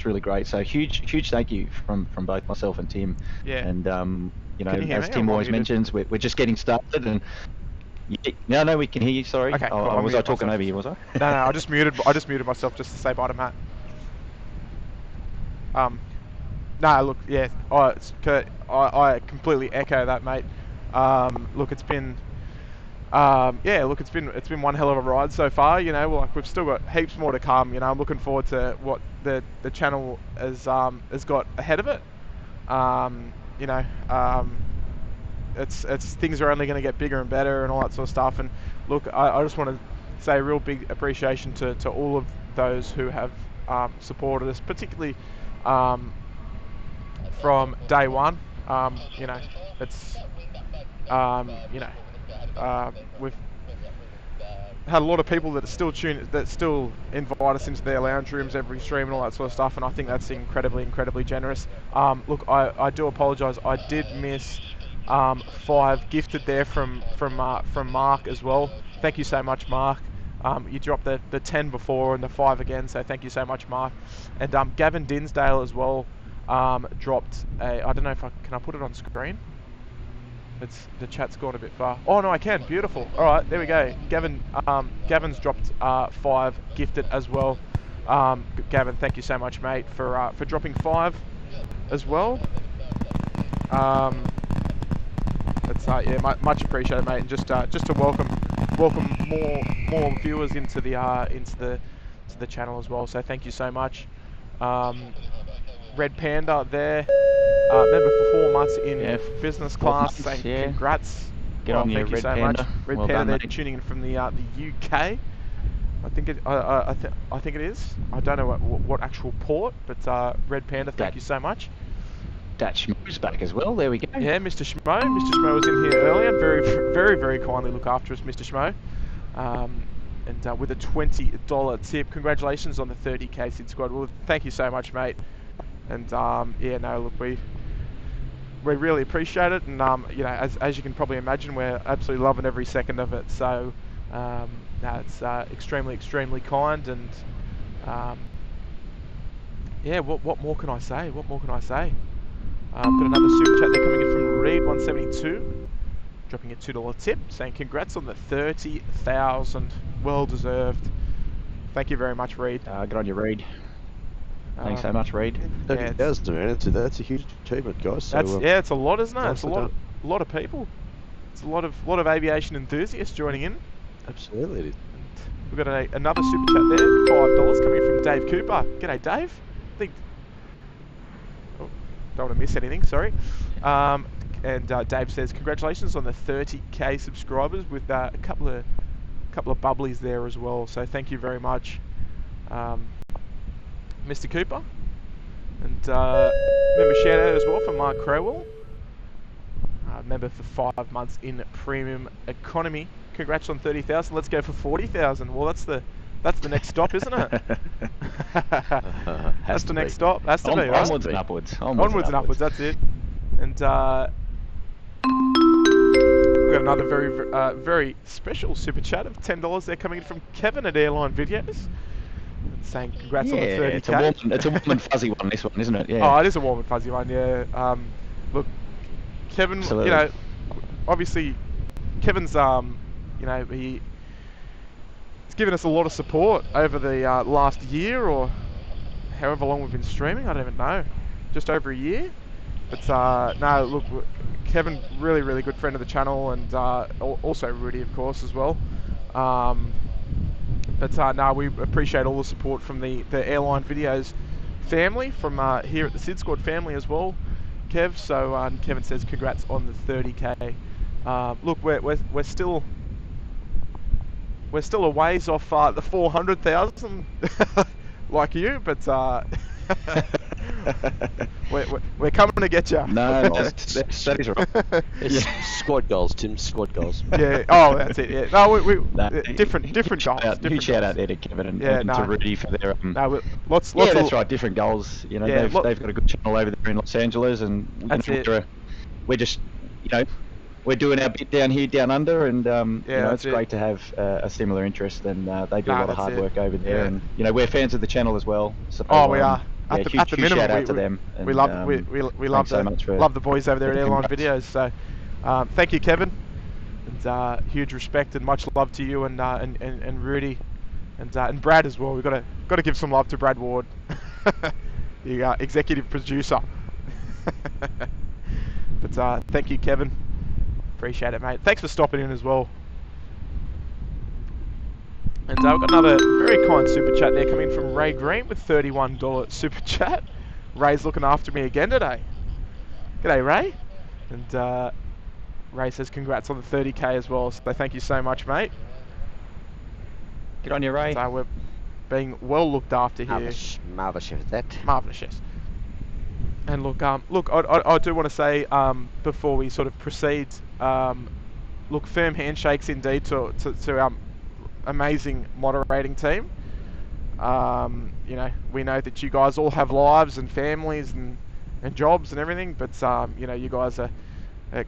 S3: really great. So huge thank you from both myself and Tim.
S1: Yeah.
S3: And you know, as
S1: me?
S3: Tim always mentions, we're just getting started, and no, we can hear you. Sorry.
S1: Okay, cool.
S3: Was I talking over you? Was I?
S1: No, I just muted myself just to say bye to Matt. No, look, yeah, I completely echo that, mate. Look, it's been, it's been one hell of a ride so far. You know, like we've still got heaps more to come. You know, I'm looking forward to what the channel has got ahead of it. You know, it's things are only going to get bigger and better and all that sort of stuff. And look, I just want to say a real big appreciation to all of those who have supported us, particularly from day one. You know, it's you know, we've had a lot of people that still invite us into their lounge rooms every stream and all that sort of stuff, and I think that's incredibly generous. Look, I do apologise. I did miss 5 gifted there from Mark as well. Thank you so much, Mark. You dropped the 10 before and the 5 again, so thank you so much, Mark. And Gavin Dinsdale as well dropped a. I don't know if can I put it on screen? The chat's gone a bit far. Oh no, I can. Beautiful. All right, there we go. Gavin's dropped 5 gifted as well. Gavin, thank you so much, mate, for dropping 5 as well. It's yeah, much appreciated, mate, and just to welcome more viewers into the channel as well. So thank you so much. Red Panda there, member for 4 months in business class, saying congrats.
S3: Get on
S1: thank
S3: you,
S1: you so
S3: Panda.
S1: much. Red
S3: Well
S1: Panda
S3: done,
S1: there,
S3: mate.
S1: tuning in from the UK. I think it is. I don't know what actual port, but Red Panda, thank you so much.
S3: That Schmo's back as well. There we go.
S1: Yeah, Mr. Schmo. Mr. Schmo was in here earlier. Very kindly look after us, Mr. Schmo. And with a $20 tip. Congratulations on the 30k SydSquad. Well, thank you so much, mate. And yeah, no, look, we really appreciate it. And you know, as you can probably imagine, we're absolutely loving every second of it. So no, it's extremely kind. And yeah, what more can I say? What more can I say? Got another super chat there coming in from Reed172, dropping a $2 tip, saying congrats on the 30,000, well deserved. Thank you very much, Reed.
S3: Good on you, Reed. Thanks so much, Reed.
S4: 30,000, man. That's a huge achievement, guys. So,
S1: yeah, it's a lot, isn't it? It's a
S4: done.
S1: lot of people. It's a lot of aviation enthusiasts joining in.
S4: Absolutely.
S1: And we've got another super chat there, $5 coming in from Dave Cooper. G'day, Dave. I think. Don't want to miss anything, sorry. And Dave says, congratulations on the 30k subscribers, with a couple of bubblies there as well. So thank you very much, Mr. Cooper. And member shout out as well for Mark Crowell, member for 5 months in premium economy. Congrats on 30,000. Let's go for 40,000. Well, that's the next stop, isn't it? That's the next stop. Has to be, right?
S3: Onwards and upwards.
S1: Onwards and upwards, that's it. And we've got another very special super chat of $10 there coming in from Kevin at Airline Videos, saying congrats on the 30k.
S3: It's a warm and fuzzy one, this one, isn't it? Yeah.
S1: Oh, it is a warm and fuzzy one, yeah. Look, Kevin,
S3: Absolutely.
S1: you know, obviously, Kevin's, you know, he's given us a lot of support over the last year, or however long we've been streaming. I don't even know, just over a year. But no, look, Kevin, really good friend of the channel, and also Rudy, of course, as well. But no, we appreciate all the support from the Airline Videos family, from here at the SydSquad family as well, Kev. So Kevin says congrats on the 30k. Look, we're still a ways off the 400,000 like you, but we're coming to get you.
S3: No, that is right.
S4: Yeah. Squad goals, Tim. Squad goals.
S1: Yeah. Oh, that's it. Yeah. No,
S3: No,
S1: different goals.
S3: Huge shout out there to Kevin and
S1: no.
S3: to Rudy for their.
S1: No, lots.
S3: Yeah, that's right. Different goals. You know,
S1: Yeah,
S3: they've got a good channel over there in Los Angeles, and
S1: that's it.
S3: We're just, we're doing our bit down here, down under, and it's great to have a similar interest, and they do a lot of hard work over there, and we're fans of the channel as well. So,
S1: we are.
S3: Yeah, at the minimum, shout out to them. And,
S1: we love the boys over there at Airline Videos. So, thank you, Kevin, and huge respect and much love to you and Rudy, and Brad as well. We've got to give some love to Brad Ward, the executive producer. But thank you, Kevin. Appreciate it, mate. Thanks for stopping in as well. And we've got another very kind super chat there coming from Ray Green with $31 super chat. Ray's looking after me again today. G'day, Ray. And Ray says congrats on the 30k as well. So thank you so much, mate.
S3: Good on you, Ray.
S1: So we're being well looked after here.
S4: Marvellous, that.
S1: Marvellous, yes. And look, I do want to say before we sort of proceed, look, firm handshakes indeed to our amazing moderating team. We know that you guys all have lives and families and jobs and everything, but you guys are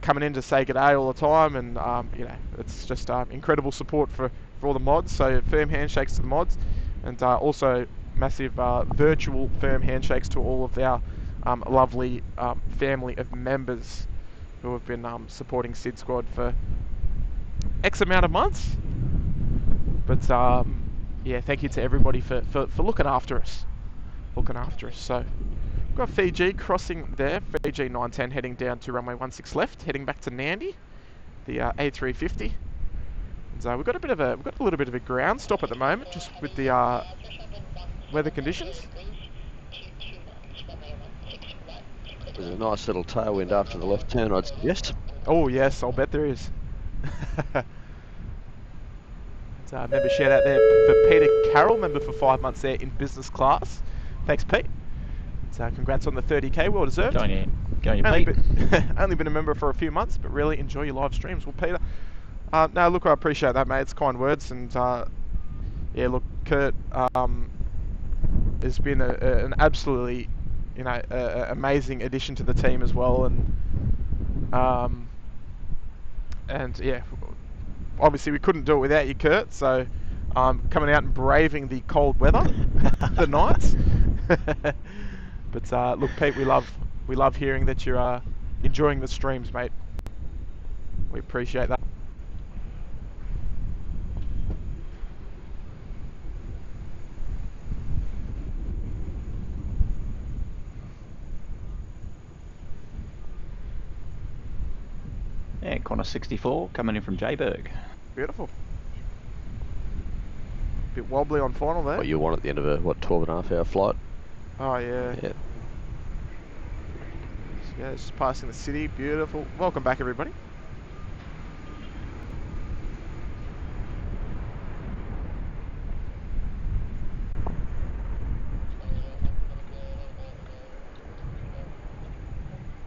S1: coming in to say good day all the time, and it's just incredible support for all the mods. So firm handshakes to the mods, and also massive virtual firm handshakes to all of our lovely family of members who have been supporting SydSquad for X amount of months. But yeah, thank you to everybody for looking after us. So we've got Fiji crossing there, Fiji 910 heading down to runway 16 left, heading back to Nandi, the A350. And we've got a little bit of a ground stop at the moment, just with the weather conditions.
S4: There's a nice little tailwind after the left turn, I'd suggest.
S1: Oh yes, I'll bet there is. Member shout out there for Peter Carroll, member for 5 months there in business class. Thanks, Pete. So congrats on the 30k, well deserved.
S3: Going on, Pete.
S1: Only been a member for a few months, but really enjoy your live streams. Well, Peter, no, look, I appreciate that, mate. It's kind words, and yeah, look, Kurt has been an absolutely, amazing addition to the team as well, and yeah. Obviously, we couldn't do it without you, Kurt. So, coming out and braving the cold weather, the nights. But look, Pete, we love hearing that you're enjoying the streams, mate. We appreciate that.
S3: Yeah, corner 64 coming in from J-Berg.
S1: Beautiful. Bit wobbly on final there.
S4: What you want at the end of a 12.5 hour flight?
S1: Oh yeah.
S4: Yeah.
S1: Yeah, just passing the city. Beautiful. Welcome back, everybody.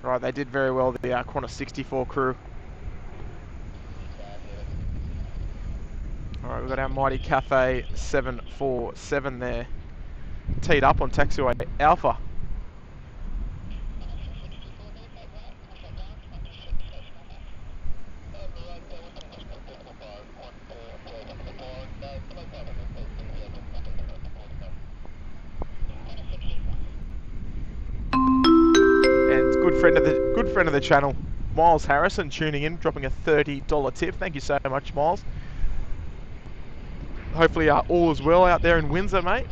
S1: Right, they did very well, the corner 64 crew. Alright, we've got our Mighty Cafe 747 there, teed up on taxiway Alpha. And good friend of the channel, Miles Harrison, tuning in, dropping a $30 tip. Thank you so much, Miles. Hopefully all is well out there in Windsor, mate.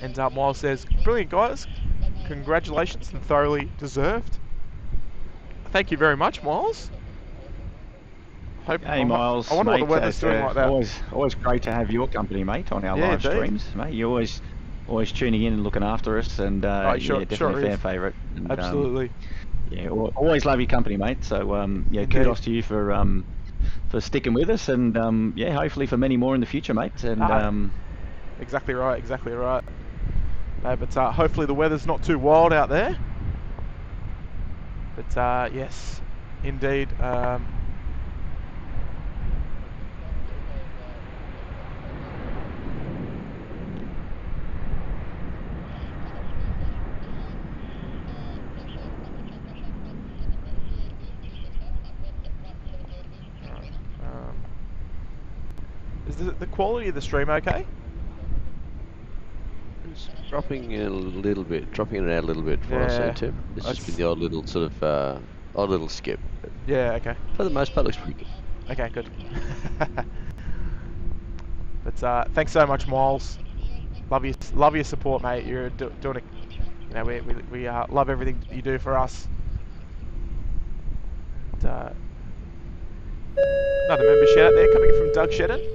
S1: And Miles says, brilliant guys, congratulations and thoroughly deserved. Thank you very much, Miles.
S3: Hey Miles,
S1: I wonder
S3: mate,
S1: what the weather's doing like that.
S3: Always great to have your company, mate, on our live streams, mate. You're always tuning in and looking after us, and yeah, definitely a fan favourite.
S1: Absolutely.
S3: Yeah, always love your company, mate. So yeah, kudos to you for sticking with us, and yeah, hopefully for many more in the future, mate. And
S1: exactly right. No, but hopefully the weather's not too wild out there. But yes, indeed. Is the quality of the stream okay?
S4: It's dropping in a little bit, dropping in and out a little bit, from what I see, Tim. It's just been the odd little sort of, odd little skip. But
S1: yeah, okay.
S4: for the most part, looks pretty good.
S1: Okay, good. But thanks so much, Miles. Love your support, mate. You're doing it. You know, we love everything you do for us. And, another member shout out there coming from Doug Shedden.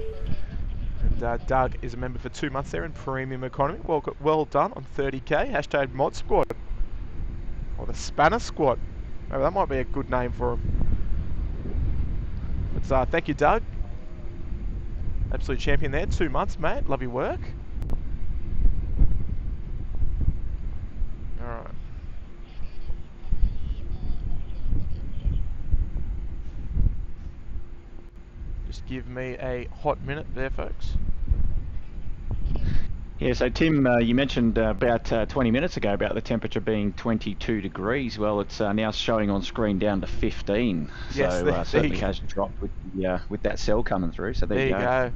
S1: And Doug is a member for 2 months there in Premium Economy. Well done on 30k. Hashtag Mod Squad. Or the Spanner Squad. Maybe that might be a good name for him. But thank you, Doug. Absolute champion there. 2 months, mate. Love your work. Alright. Just give me a hot minute there, folks.
S3: Yeah, so Tim, you mentioned about 20 minutes ago about the temperature being 22 degrees. Well, it's now showing on screen down to 15.
S1: Yes,
S3: so certainly has dropped with that cell coming through. So there you go.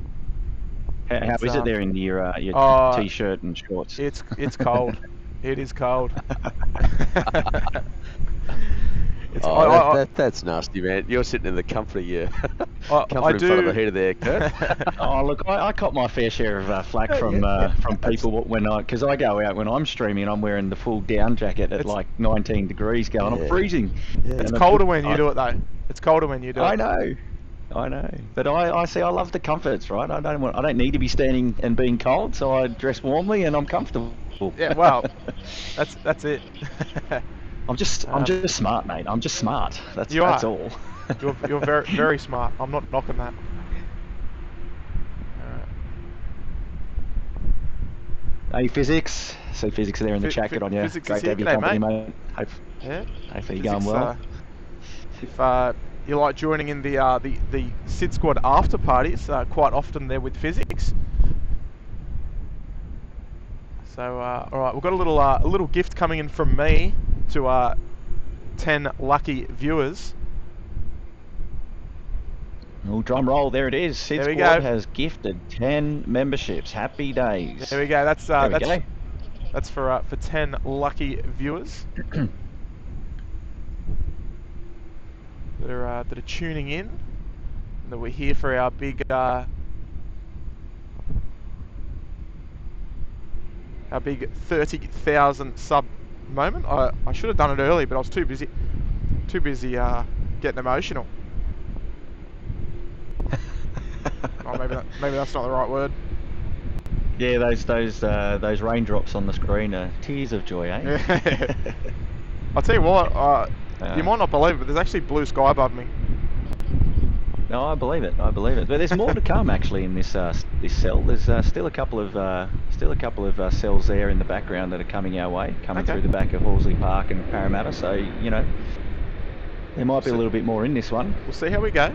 S3: How is it there in your t-shirt and shorts?
S1: It's cold. It is cold.
S4: That's nasty, man. You're sitting in the comfort of your
S1: comfort
S4: in front of the heater there, Kurt.
S3: Oh, look, I caught my fair share of flack from people because I go out when I'm streaming. I'm wearing the full down jacket at like 19 degrees, going, I'm freezing.
S1: Yeah. It's colder when you do it, though. It's colder when you do it.
S3: I know, but I see. I love the comforts, right? I don't need to be standing and being cold, so I dress warmly and I'm comfortable.
S1: Yeah, well, that's it.
S3: I'm just smart, mate. I'm just smart. That's all.
S1: You're very smart. I'm not knocking that.
S3: Hey, Physics. See Physics there in the chat. Good on you. Great to have your company, mate. Hopefully you're going well.
S1: If you like joining in the SydSquad after parties, quite often they're with Physics. So all right, we've got a little gift coming in from me to 10 lucky viewers.
S3: Oh, drum roll! There it is. SydSquad has gifted 10 memberships. Happy days.
S1: There we go. That's for 10 lucky viewers that are tuning in, and that we're here for our big 30,000 sub moment. I should have done it early, but I was too busy getting emotional. Oh, maybe that's not the right word.
S3: Yeah, those raindrops on the screen are tears of joy, eh?
S1: Yeah. I'll tell you what, you might not believe it, but there's actually blue sky above me.
S3: No, I believe it. But there's more to come actually in this this cell. There's still a couple of cells there in the background that are coming our way, through the back of Horsley Park and Parramatta. So there might be a little bit more in this one.
S1: We'll see how we go.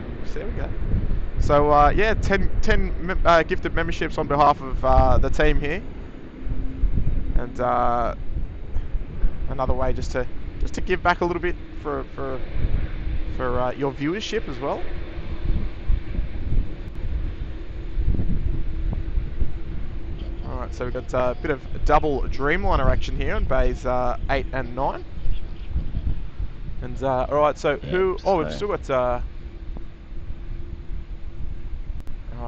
S1: So yeah, 10 gifted memberships on behalf of the team here, and another way just to give back a little bit for your viewership as well. Alright, so we've got a bit of double Dreamliner action here on bays 8 and 9. And alright, so we've still got alright,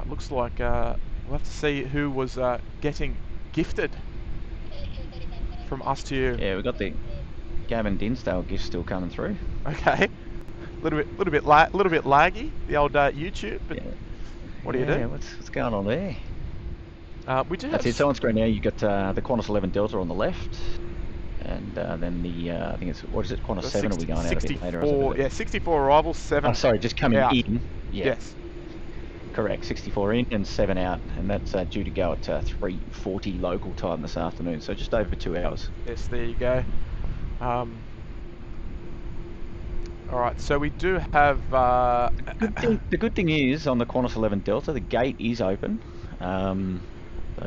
S1: looks like we'll have to see who was getting gifted from us to you.
S3: Yeah, we've got the Gavin Dinsdale gift still coming through.
S1: Okay. A little bit laggy, the old YouTube, but what do you do?
S3: Yeah, what's going on there?
S1: We do
S3: That's it. So on screen now you've got the Qantas 11 Delta on the left, and then the I think it's Qantas 7 are we going out a bit later?
S1: 64 arrivals, 7.
S3: Oh, sorry, just coming in. Yeah.
S1: Yes.
S3: Correct, 64 in and 7 out, and that's due to go at 3:40 local time this afternoon, so just over 2 hours.
S1: Yes, there you go. Alright, so we do have...
S3: The good thing is, on the Qantas 11 Delta, the gate is open. So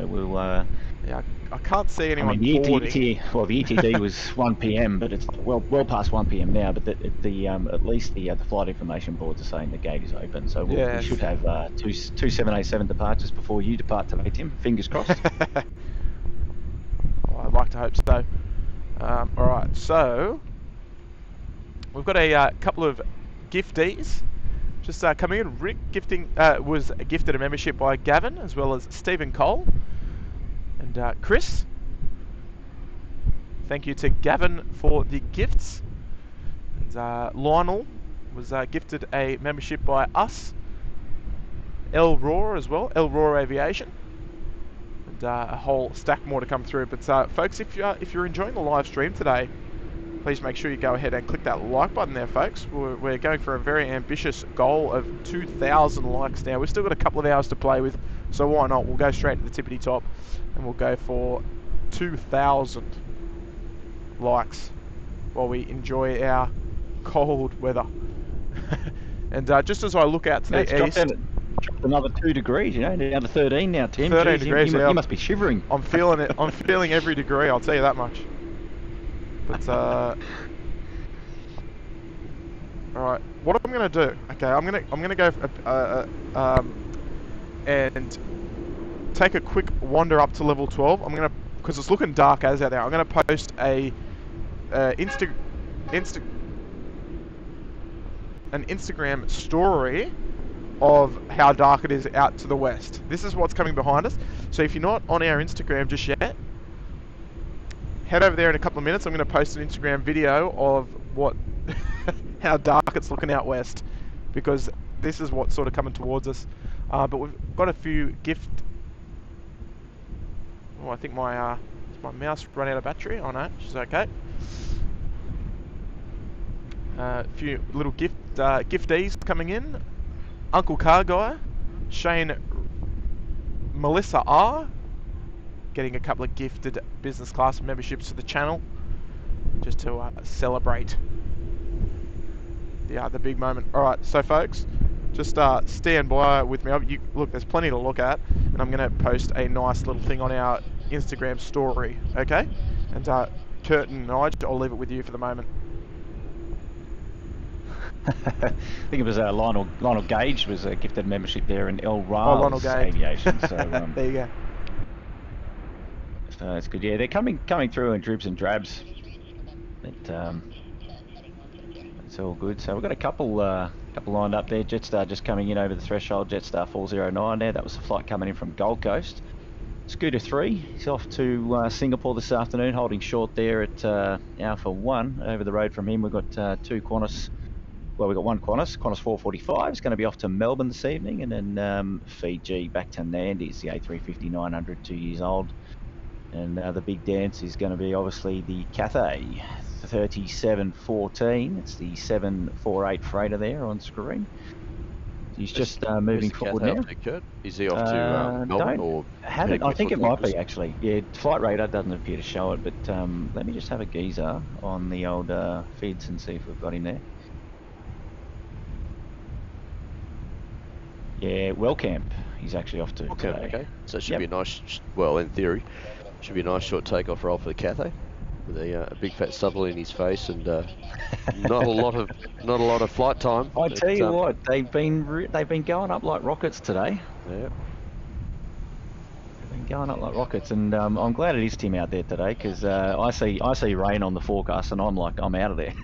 S3: we'll...
S1: yeah, I can't see anyone
S3: the
S1: boarding.
S3: the ETD was 1 p.m, but it's well past 1 p.m. now. But at least the flight information boards are saying the gate is open. So we should have two 787 departures before you depart today, Tim. Fingers crossed.
S1: Well, I'd like to hope so. All right, so we've got a couple of giftees just coming in. Rick was gifted a membership by Gavin, as well as Stephen Cole. And Chris, thank you to Gavin for the gifts. And Lionel was gifted a membership by us. El Roar as well, El Roar Aviation. And a whole stack more to come through. But folks, if you're enjoying the live stream today, please make sure you go ahead and click that like button there, folks. We're going for a very ambitious goal of 2,000 likes now. We've still got a couple of hours to play with, so why not? We'll go straight to the tippity top, and we'll go for 2,000 likes while we enjoy our cold weather. And just as I look out to the east...
S3: Dropped another 2 degrees, you know, down to 13 now, Tim.
S1: 13 degrees,
S3: you must be shivering.
S1: I'm feeling it. I'm feeling every degree, I'll tell you that much. But, alright, what I'm gonna do, okay, I'm gonna go and take a quick wander up to level 12. I'm gonna, because it's looking dark as out there, I'm gonna post an Instagram story of how dark it is out to the west. This is what's coming behind us. So if you're not on our Instagram just yet, head over there in a couple of minutes. I'm going to post an Instagram video of what how dark it's looking out west, because this is what's sort of coming towards us. But we've got a few gift... Oh, I think my mouse run out of battery. Oh no, she's okay. A few little giftees coming in. Uncle Car Guy, Shane, Melissa R, getting a couple of gifted business class memberships to the channel, just to celebrate the big moment. All right, so folks, just stand by with me. Look, there's plenty to look at, and I'm going to post a nice little thing on our Instagram story, okay? And Kurt and Nigel, I'll leave it with you for the moment.
S3: I think it was Lionel Gage was a gifted membership there in El Ra's Aviation. So
S1: there you go.
S3: So that's good. Yeah, they're coming through in dribs and drabs. But it's all good. So we've got a couple lined up there. Jetstar just coming in over the threshold. Jetstar 409 there. That was the flight coming in from Gold Coast. Scooter 3, he's off to Singapore this afternoon, holding short there at Alpha 1. Over the road from him, we've got 2 Qantas. Well, we've got 1 Qantas 445 is going to be off to Melbourne this evening, and then Fiji back to Nandi. It's the A350-900, 2 years old. And the big dance is going to be obviously the Cathay 3714. It's the 748 freighter there on screen. He's just moving forward now.
S4: Kurt? Is he off to Melbourne or?
S3: I think it might be actually. Yeah, flight radar doesn't appear to show it, but let me just have a geezer on the old feeds and see if we've got him there. Yeah, Wellcamp. He's actually off to today.
S4: Okay, so it should be a nice, well, in theory, should be a nice short takeoff roll for the Cathay, with a big fat stubble in his face and not a lot of flight time.
S3: I tell you what, they've been going up like rockets today.
S4: Yeah.
S3: They've been going up like rockets, and I'm glad it is Tim out there today, because I see rain on the forecast, and I'm out of there.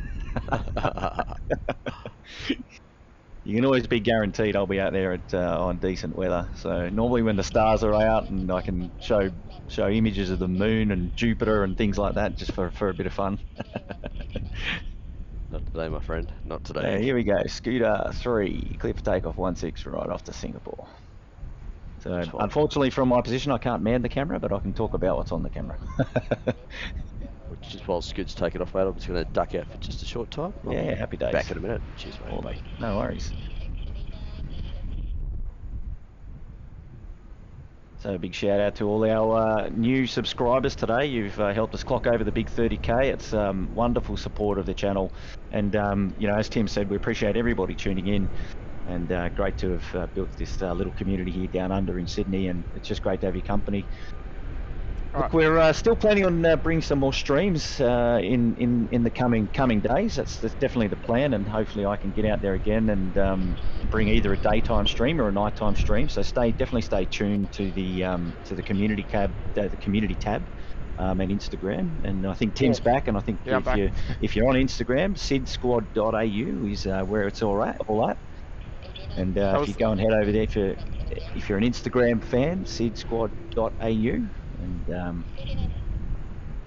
S3: You can always be guaranteed I'll be out there on decent weather. So normally when the stars are out and I can show images of the moon and Jupiter and things like that, just for a bit of fun.
S4: Not today, my friend. Not today.
S3: Here we go. Scooter 3, clear for takeoff 16 right off to Singapore. So unfortunately from my position I can't man the camera, but I can talk about what's on the camera.
S4: Just while Scoot's taking off, mate, I'm just going to duck out for just a short time.
S3: Yeah, happy days.
S4: Back in a minute. Cheers, mate.
S3: No worries. So a big shout out to all our new subscribers today. You've helped us clock over the big 30k. It's wonderful support of the channel, and you know, as Tim said, we appreciate everybody tuning in, and great to have built this little community here down under in Sydney, and it's just great to have your company. Look, we're still planning on bringing some more streams in the coming days. That's definitely the plan, and hopefully I can get out there again and bring either a daytime stream or a nighttime stream. So definitely stay tuned to the community tab, and Instagram. And I think Tim's back, and I think if you're on Instagram, SydSquad.au is where it's all at. And if you go and head over there, if you're an Instagram fan, SydSquad.au. And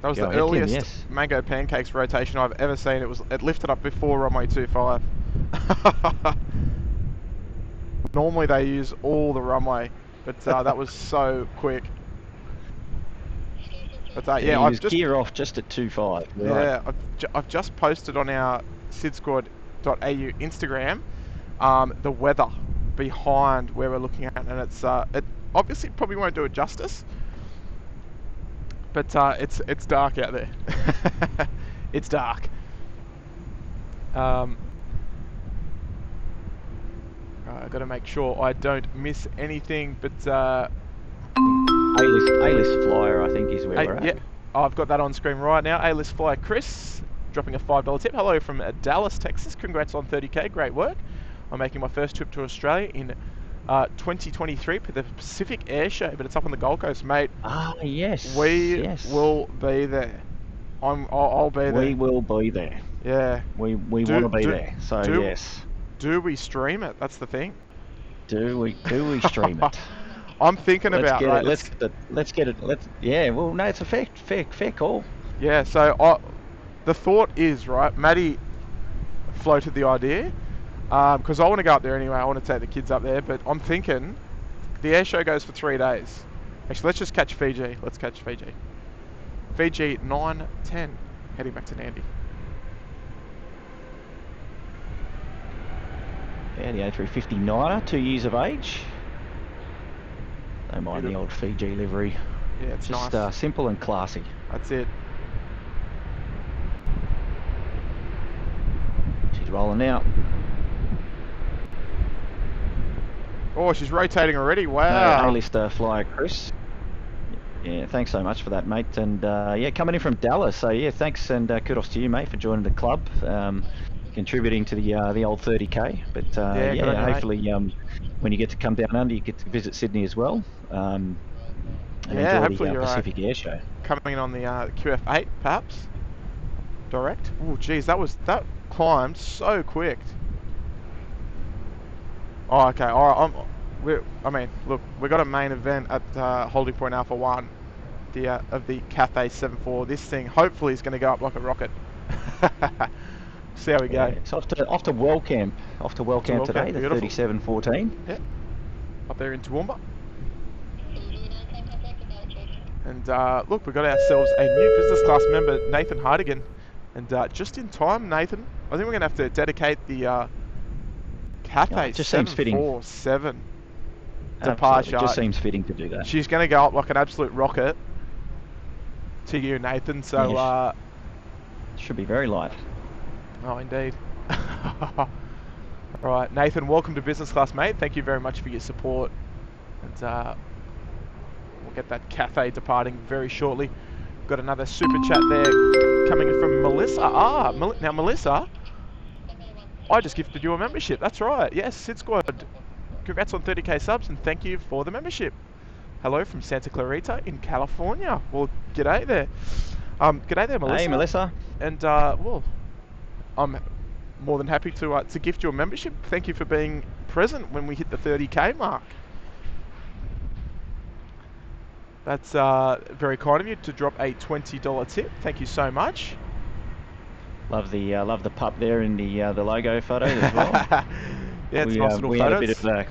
S1: that was the earliest mango pancakes rotation I've ever seen. It lifted up before runway 25. Normally they use all the runway, but that was so quick. But yeah, I've just
S3: gear off just at 25.
S1: Yeah, right. I've just posted on our SydSquad.au Instagram the weather behind where we're looking at, and it obviously probably won't do it justice. But it's dark out there. It's dark. I've got to make sure I don't miss anything. But
S3: A-list flyer, I think, is where we're at.
S1: Yeah, I've got that on screen right now. A-list flyer Chris dropping a $5 tip. Hello from Dallas, Texas. Congrats on 30k. Great work. I'm making my first trip to Australia in 2023 for the Pacific Air Show, but it's up on the Gold Coast, mate.
S3: Ah, yes.
S1: We will be there. I'll be there.
S3: We will be there.
S1: Yeah.
S3: We want to be there. So yes.
S1: Do we stream it? That's the thing.
S3: Do we stream it?
S1: I'm thinking about it.
S3: Let's get it. Yeah. Well, no, it's a fair call.
S1: Yeah. So the thought is, right, Maddie floated the idea. Because I want to go up there anyway. I want to take the kids up there, but I'm thinking the air show goes for 3 days. Actually, let's just catch Fiji. Let's catch Fiji. Fiji 9:10, heading back to Nandi.
S3: Yeah, the A350 9er, 2 years of age. Don't mind the old Fiji livery.
S1: Yeah, it's
S3: just
S1: nice.
S3: Simple and classy.
S1: That's it.
S3: She's rolling out.
S1: Oh, she's rotating already. Wow.
S3: A-list flyer, Chris. Yeah, thanks so much for that, mate. And yeah, coming in from Dallas. So yeah, thanks and kudos to you, mate, for joining the club, contributing to the old 30k. But yeah, hopefully when you get to come down under, you get to visit Sydney as well. And
S1: yeah,
S3: enjoy the Pacific Air Show.
S1: Coming in on the QF8, perhaps. Direct. Oh, geez, that climbed so quick. Oh, okay. All right. I mean, look, we got a main event at holding point Alpha 1, of the Cathay 74. This thing hopefully is going to go up like a rocket. See how we go.
S3: It's off to Well Camp. Off to Well Camp today, the 3714.
S1: Yeah. Up there in Toowoomba. And look, we got ourselves a new business class member, Nathan Heidigan. And just in time, Nathan, I think we're going to have to dedicate the Cathay 747 departure.
S3: It just seems fitting to do that.
S1: She's going to go up like an absolute rocket to you, Nathan. So
S3: yeah, should be very light.
S1: Oh, indeed. Right, Nathan, welcome to business class, mate. Thank you very much for your support. And we'll get that Cathay departing very shortly. Got another super chat there coming in from Melissa. Now Melissa, I just gifted you a membership. That's right. Yes, SydSquad. Congrats on 30k subs and thank you for the membership. Hello from Santa Clarita in California. Well, g'day there. G'day there, Melissa.
S3: Hey, Melissa.
S1: And well, I'm more than happy to gift you a membership. Thank you for being present when we hit the 30k mark. That's very kind of you to drop a $20 tip. Thank you so much.
S3: Love the pup there in the logo photo as well.
S1: Yeah, it's nice little photos.
S3: Had a bit of a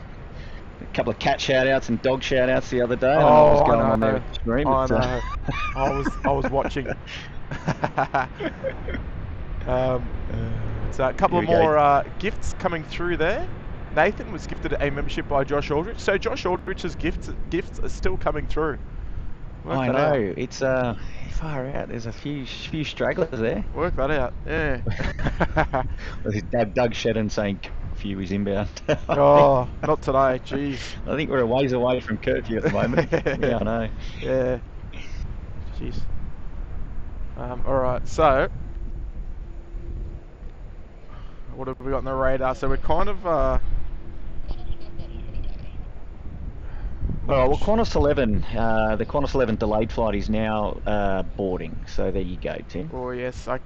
S3: couple of cat shout outs and dog shout outs the other day.
S1: Oh,
S3: I was going on there with the stream.
S1: I know. I was watching. So a couple of more gifts coming through there. Nathan was gifted a membership by Josh Aldrich. So Josh Aldrich's gifts are still coming through.
S3: I know. It's far out. There's a few stragglers there.
S1: Work that out. Yeah.
S3: Doug Shedden saying curfew is inbound.
S1: Oh, not today. Jeez.
S3: I think we're a ways away from curfew at the moment. Yeah, I know.
S1: Yeah. Jeez. All right. So, what have we got on the radar? So we're kind of.
S3: Well, Qantas 11, the Qantas 11 delayed flight is now boarding. So there you go, Tim.
S1: Oh yes, I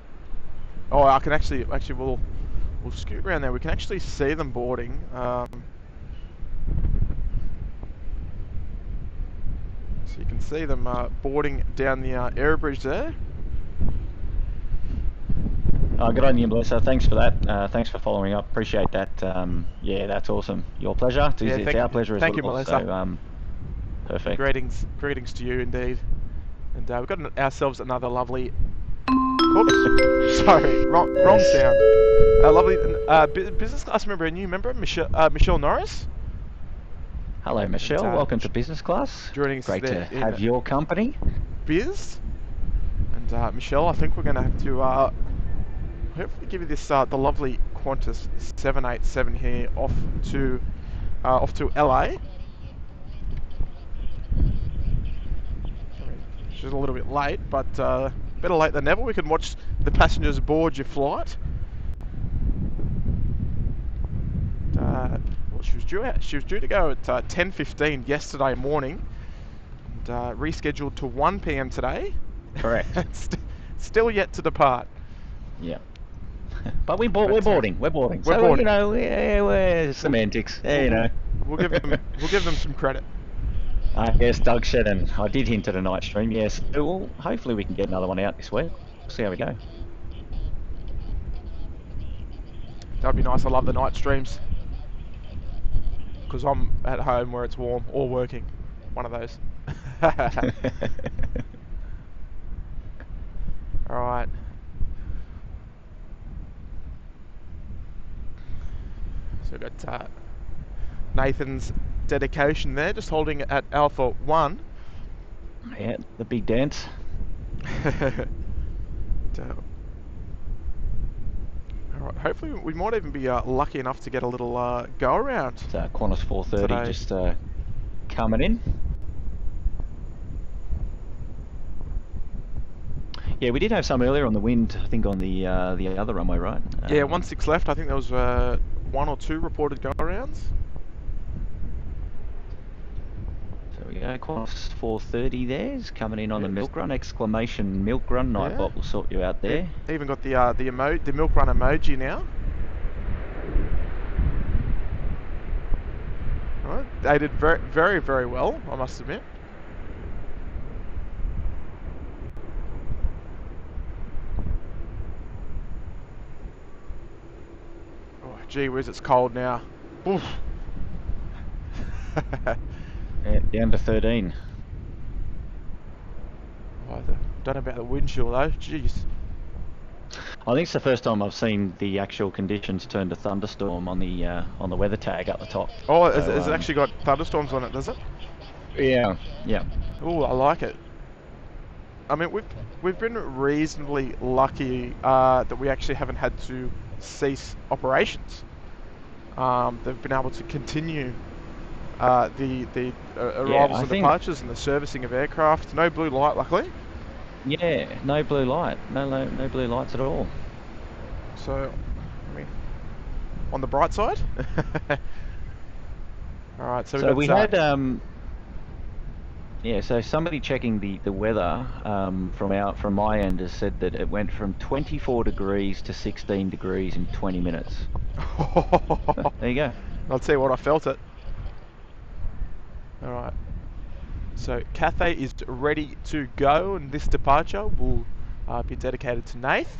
S1: can actually we'll scoot around there. We can actually see them boarding. So you can see them boarding down the air bridge there.
S3: Good on you, Melissa. Thanks for that. Thanks for following up. Appreciate that. Yeah, that's awesome. Your pleasure. It's our pleasure as well.
S1: Thank you, Melissa.
S3: So, perfect.
S1: Greetings to you indeed. And we've got ourselves another lovely. Oops, sorry, wrong sound. A lovely business class member, a new member, Michelle Norris.
S3: Hello, Michelle. Welcome to business class.
S1: Joining us.
S3: Great to have your company.
S1: Biz. And Michelle, I think we're going to have to hopefully give you this the lovely Qantas 787 here off to LA. She's a little bit late, but better late than never. We can watch the passengers board your flight. Well, she was due to go at 10:15 yesterday morning, and rescheduled to 1 p.m. today.
S3: Correct.
S1: Still yet to depart.
S3: Yeah. But we're boarding. We're boarding. So boarding. You know, we're semantics. You know.
S1: We'll give them some credit.
S3: Yes, Doug Shedden. I did hint at a night stream. Yes. Well, hopefully we can get another one out this week. See how we go.
S1: That'd be nice. I love the night streams because I'm at home where it's warm or working. One of those. All right. So we've got Nathan's dedication there, just holding it at Alpha 1.
S3: Yeah, the big dance.
S1: Alright, hopefully we might even be lucky enough to get a little go around.
S3: It's Qantas 430 today. Just coming in. Yeah, we did have some earlier on the wind, I think on the other runway, right?
S1: Yeah, 16 left. I think there was 1 or 2 reported go-arounds.
S3: There we go, Qantas 430 there's coming in on the milk run, exclamation milk run. Nightbot will sort you out there.
S1: Even got the milk run emoji now. Right, they did very, very, very well, I must admit. Oh, gee whiz, it's cold now. Oof.
S3: Yeah, down to 13.
S1: Oh, don't know about the wind chill though. Jeez.
S3: I think it's the first time I've seen the actual conditions turn to thunderstorm on the weather tag up the top.
S1: Oh, so, has it actually got thunderstorms on it? Does it?
S3: Yeah. Yeah.
S1: Oh, I like it. I mean, we've been reasonably lucky that we actually haven't had to cease operations. They've been able to continue the arrivals and departures and the servicing of aircraft. No blue light, luckily.
S3: Yeah, no blue light. No blue lights at all.
S1: So, I mean, on the bright side. All right, so
S3: we had yeah. So somebody checking the weather from my end has said that it went from 24 degrees to 16 degrees in 20 minutes. There you go.
S1: I'll tell you what, I felt it. All right. So Cathay is ready to go, and this departure will be dedicated to Nath.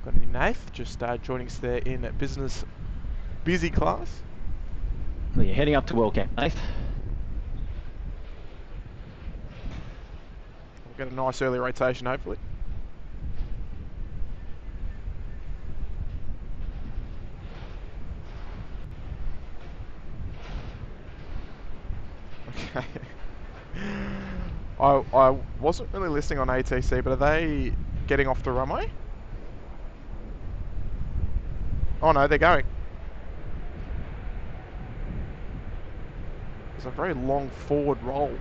S1: Got any Nath just joining us there in business busy class.
S3: Well, you're heading up to Wellcamp, Nath.
S1: We'll get a nice early rotation, hopefully. I wasn't really listening on ATC, but are they getting off the runway? Oh no, they're going. It's a very long forward roll.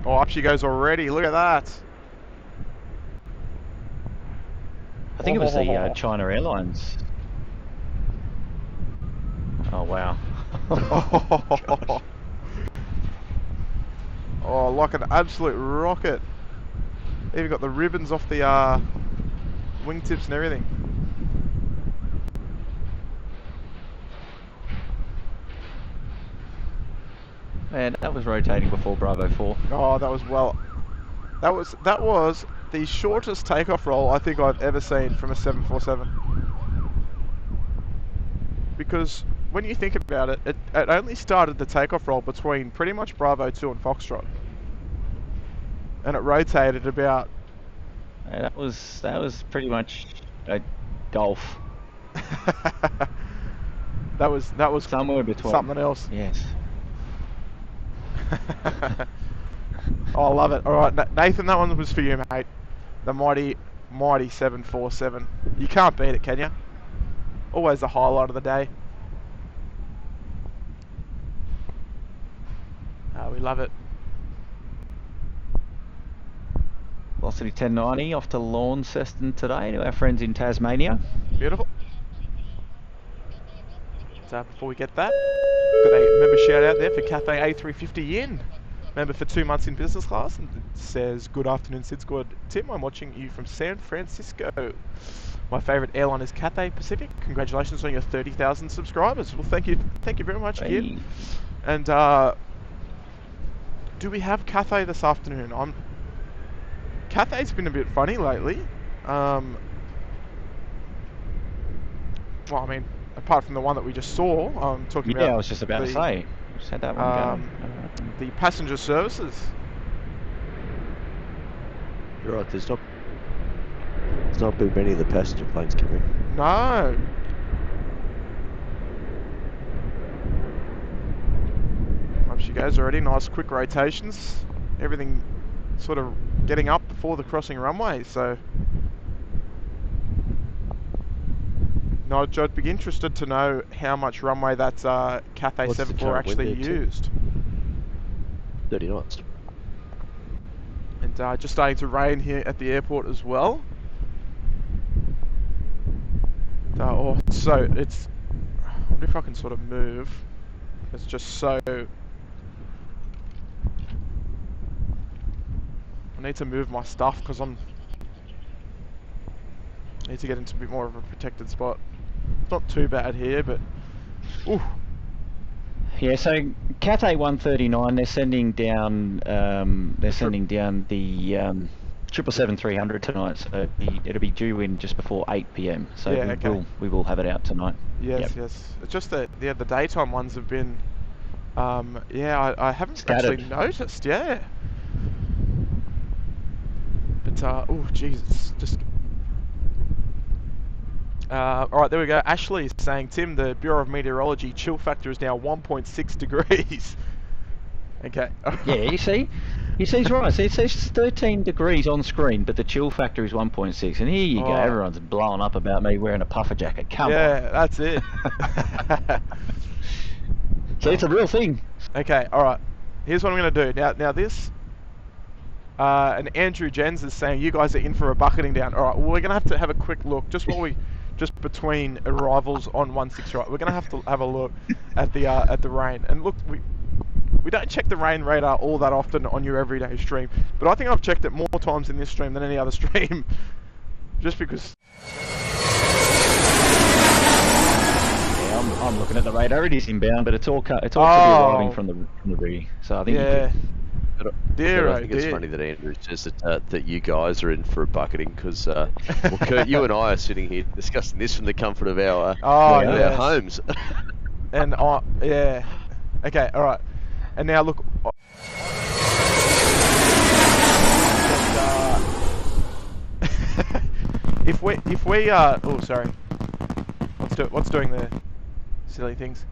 S1: Oh, up she goes already. Look at that.
S3: I think it was the China Airlines. Oh, wow.
S1: Oh, like an absolute rocket. Even got the ribbons off the wingtips and everything.
S3: Man, that was rotating before Bravo 4.
S1: Oh, that was that was the shortest takeoff roll I think I've ever seen from a 747. Because when you think about it, it only started the takeoff roll between pretty much Bravo 2 and Foxtrot. And it rotated about...
S3: Yeah, that was pretty much a golf.
S1: that was
S3: somewhere between
S1: something else.
S3: Yes.
S1: Oh, I love it. Alright, Nathan, that one was for you, mate. The mighty 747. You can't beat it, can you? Always the highlight of the day. We love it.
S3: Velocity 1090 off to Launceston today to our friends in Tasmania.
S1: Beautiful. So before we get that, got a member shout out there for Cathay A350 Yin. Member for 2 months in business class, and it says, "Good afternoon, SydSquad. Tim, I'm watching you from San Francisco. My favourite airline is Cathay Pacific. Congratulations on your 30,000 subscribers." Well, thank you very much, kid.
S3: Hey.
S1: And do we have Cathay this afternoon? Cathay's been a bit funny lately. Well, I mean, apart from the one that we just saw, I'm talking about.
S3: Yeah, I was just about to say. Just had that one going.
S1: The passenger services.
S4: You're right. There's not been many of the passenger planes coming.
S1: No. Up she goes already. Nice quick rotations. Everything sort of getting up before the crossing runway. So, no, I'd be interested to know how much runway that Cathay 74 actually used.
S4: 30 knots.
S1: And just starting to rain here at the airport as well. So it's... I wonder if I can sort of move. It's just so... I need to move my stuff because I need to get into a bit more of a protected spot. It's not too bad here, but... Ooh.
S3: Yeah, so Cathay 139, they're sending down the 777-300 tonight, so it'll be due in just before 8 PM. So
S1: yeah,
S3: we will have it out tonight.
S1: Yes, yes. It's just that the daytime ones have been, yeah, I haven't
S3: scattered.
S1: Actually noticed, yeah. But oh Jesus, just. All right, there we go. Ashley is saying, Tim, the Bureau of Meteorology chill factor is now 1.6 degrees. Okay.
S3: Yeah, you see, he's right. So it says 13 degrees on screen, but the chill factor is 1.6. And here you go, everyone's blowing up about me wearing a puffer jacket. Come on.
S1: Yeah, that's it.
S3: So it's a real thing.
S1: Okay, all right. Here's what I'm going to do. Now this, and Andrew Jens is saying you guys are in for a bucketing down. All right, well, we're going to have a quick look just between arrivals on 16, right? We're going to have a look at the rain. And look, we don't check the rain radar all that often on your everyday stream, but I think I've checked it more times in this stream than any other stream, just because.
S3: I'm looking at the radar. It is inbound, but it's all to be arriving from the rear. So I think
S1: yeah.
S4: I think it's funny that Andrew says that you guys are in for a bucketing because, well, Kurt, you and I are sitting here discussing this from the comfort of our our homes.
S1: And yeah, okay, all right. And now look. And, if we oh sorry, what's doing the silly things?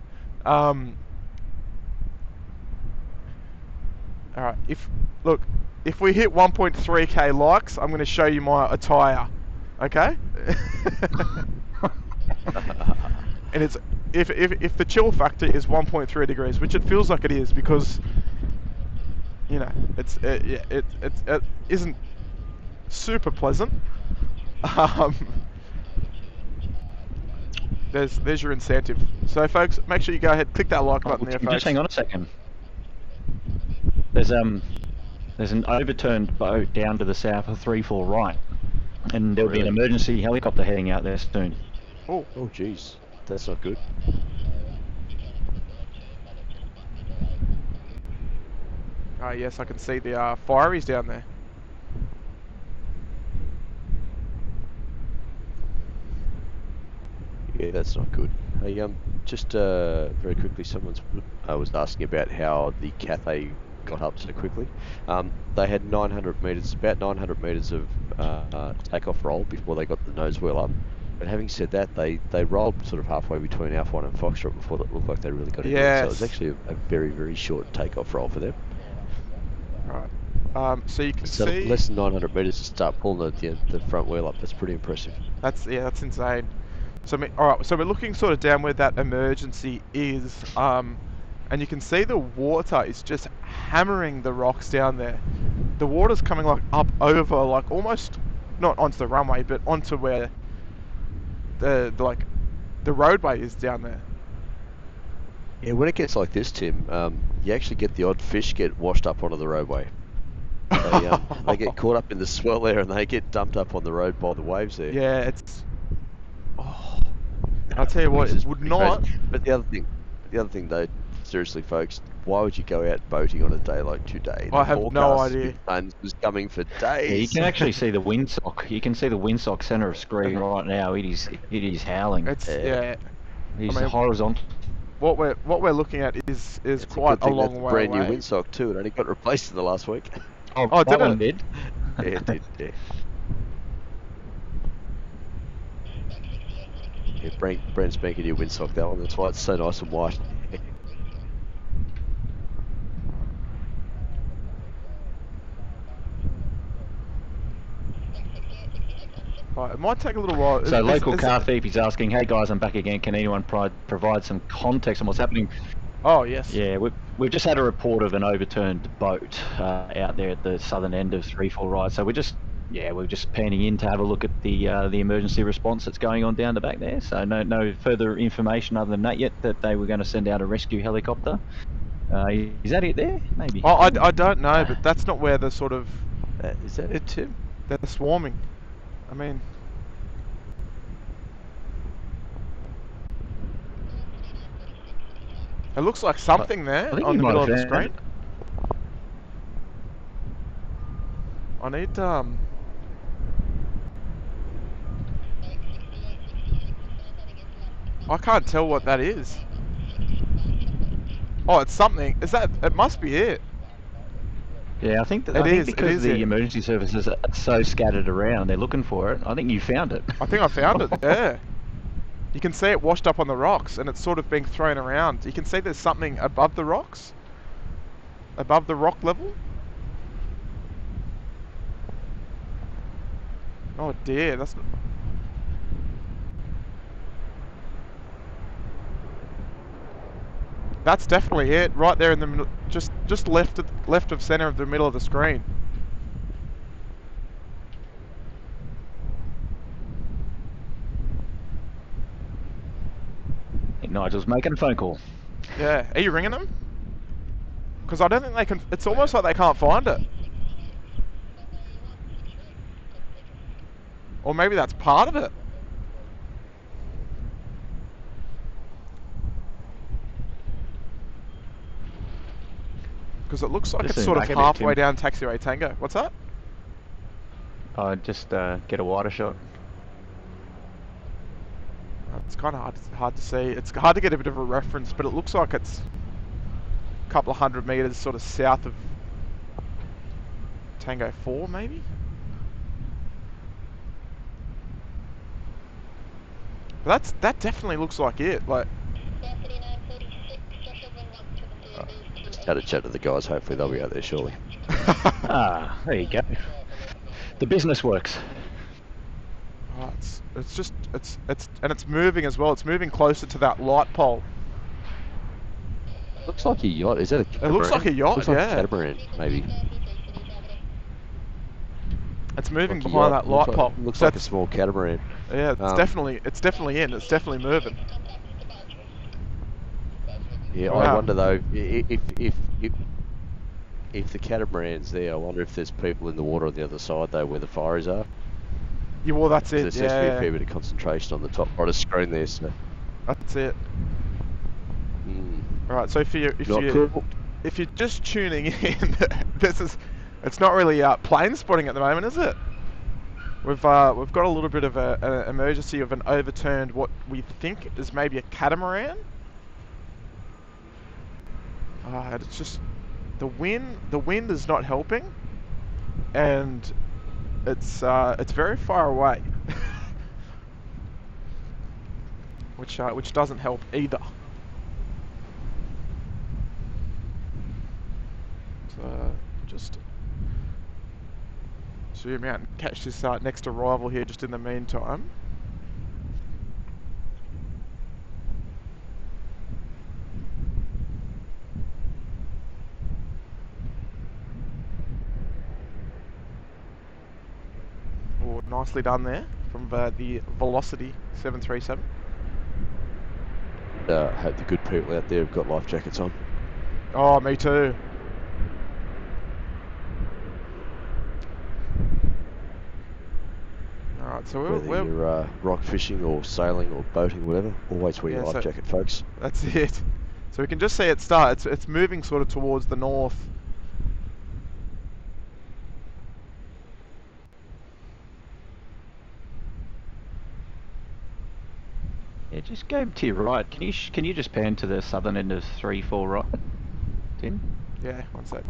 S1: All right, if we hit 1.3k likes, I'm going to show you my attire, okay? And it's if the chill factor is 1.3 degrees, which it feels like it is, because you know it isn't super pleasant. There's your incentive. So folks, make sure you go ahead, click that like button there, folks.
S3: Just hang on a second. There's an overturned boat down to the south of 34 right, and there'll be an emergency helicopter heading out there soon.
S1: Oh
S4: jeez, that's not good.
S1: Oh yes, I can see the fireys down there.
S4: Yeah, that's not good. Hey, just very quickly, someone was asking about how the Cathay got up so quickly. They had 900 meters, about 900 meters of takeoff roll before they got the nose wheel up. But having said that, they rolled sort of halfway between Alpha 1 and Foxtrot before it looked like they really got into it. So it was actually a very, very short takeoff roll for them.
S1: Right. So you can see
S4: less than 900 meters to start pulling the front wheel up. That's pretty impressive.
S1: That's insane. So all right. So we're looking sort of down where that emergency is, and you can see the water is just hammering the rocks down there. The water's coming like up over, like almost not onto the runway, but onto where the roadway is down there.
S4: Yeah, when it gets like this, Tim, you actually get the odd fish get washed up onto the roadway. They get caught up in the swell there, and they get dumped up on the road by the waves there.
S1: Yeah, it's. Oh, I'll tell you what, it would not.
S4: Crazy. But the other thing, though, seriously, folks, why would you go out boating on a day like today?
S1: I have no idea.
S4: Sun was coming for days.
S3: Yeah, you can actually see the windsock. You can see the windsock center of screen right now. It is howling.
S1: It's yeah.
S3: It's horizontal.
S1: What we're looking at is quite a long way
S4: brand
S1: away.
S4: New windsock too. It only got replaced in the last week.
S3: Oh, that one did.
S4: Yeah, it did. Yeah. Yeah, brand spanking new windsock, that one. That's why it's so nice and white.
S1: Right, it might take a little while.
S3: So local car thief is asking, "Hey guys, I'm back again. Can anyone provide some context on what's happening?"
S1: Oh yes.
S3: Yeah, we've just had a report of an overturned boat out there at the southern end of 34 right. So we're just panning in to have a look at the emergency response that's going on down the back there. So no further information other than that yet, that they were going to send out a rescue helicopter. Is that it there? Maybe.
S1: Oh, I don't know, but that's not where the sort of.
S4: Is that it, Tim?
S1: They're swarming. I mean. It looks like something there on the middle of the screen. I need I can't tell what that is. Oh, it's something. Is that? It must be it.
S3: Yeah, I think because the emergency services are so scattered around, they're looking for it. I think you found it.
S1: I think I found it. Yeah. You can see it washed up on the rocks, and it's sort of being thrown around. You can see there's something above the rocks, above the rock level. Oh dear, that's. That's definitely it, right there in the middle, just left of center of the middle of the screen.
S3: Nigel's making a phone call.
S1: Yeah, are you ringing them? Because I don't think they can. It's almost like they can't find it. Or maybe that's part of it. Because it looks like it's sort of halfway down taxiway Tango. What's that?
S3: Just get a wider shot.
S1: It's kind of hard to see. It's hard to get a bit of a reference, but it looks like it's a couple of 100 meters sort of south of Tango 4, maybe? That definitely looks like it. Like.
S4: Just had a chat to the guys. Hopefully they'll be out there shortly.
S3: Ah, there you go. The business works.
S1: Oh, it's moving as well. It's moving closer to that light pole.
S4: Looks like a yacht. Is that a catamaran?
S1: It looks like a yacht,
S4: looks like
S1: yeah.
S4: a catamaran, maybe.
S1: It's moving
S4: like
S1: behind that light pole.
S4: Looks like a small catamaran.
S1: Yeah, it's definitely in. It's definitely moving.
S4: Yeah,
S1: wow.
S4: I wonder though if the catamaran's there. I wonder if there's people in the water on the other side though, where the fires are.
S1: Yeah, well that's it.
S4: There seems to be a fair bit of concentration on the top right of the screen there. So.
S1: That's it.
S4: Mm.
S1: Right, so if you're just tuning in, it's not really plane spotting at the moment, is it? We've got a little bit of an emergency of an overturned what we think is maybe a catamaran. It's just the wind is not helping, and it's very far away, which doesn't help either. So just zoom out and catch this next arrival here just in the meantime. Oh, nicely done there from the Velocity 737.
S4: Hope the good people out there have got life jackets on.
S1: Oh, me too. Alright, so
S4: whether you're rock fishing or sailing or boating, whatever, always wear your life jacket, folks.
S1: That's it. So we can just see it start. It's moving sort of towards the north.
S3: Yeah, just go to your right. Can you just pan to the southern end of 3-4 right, Tim?
S1: Yeah, one sec.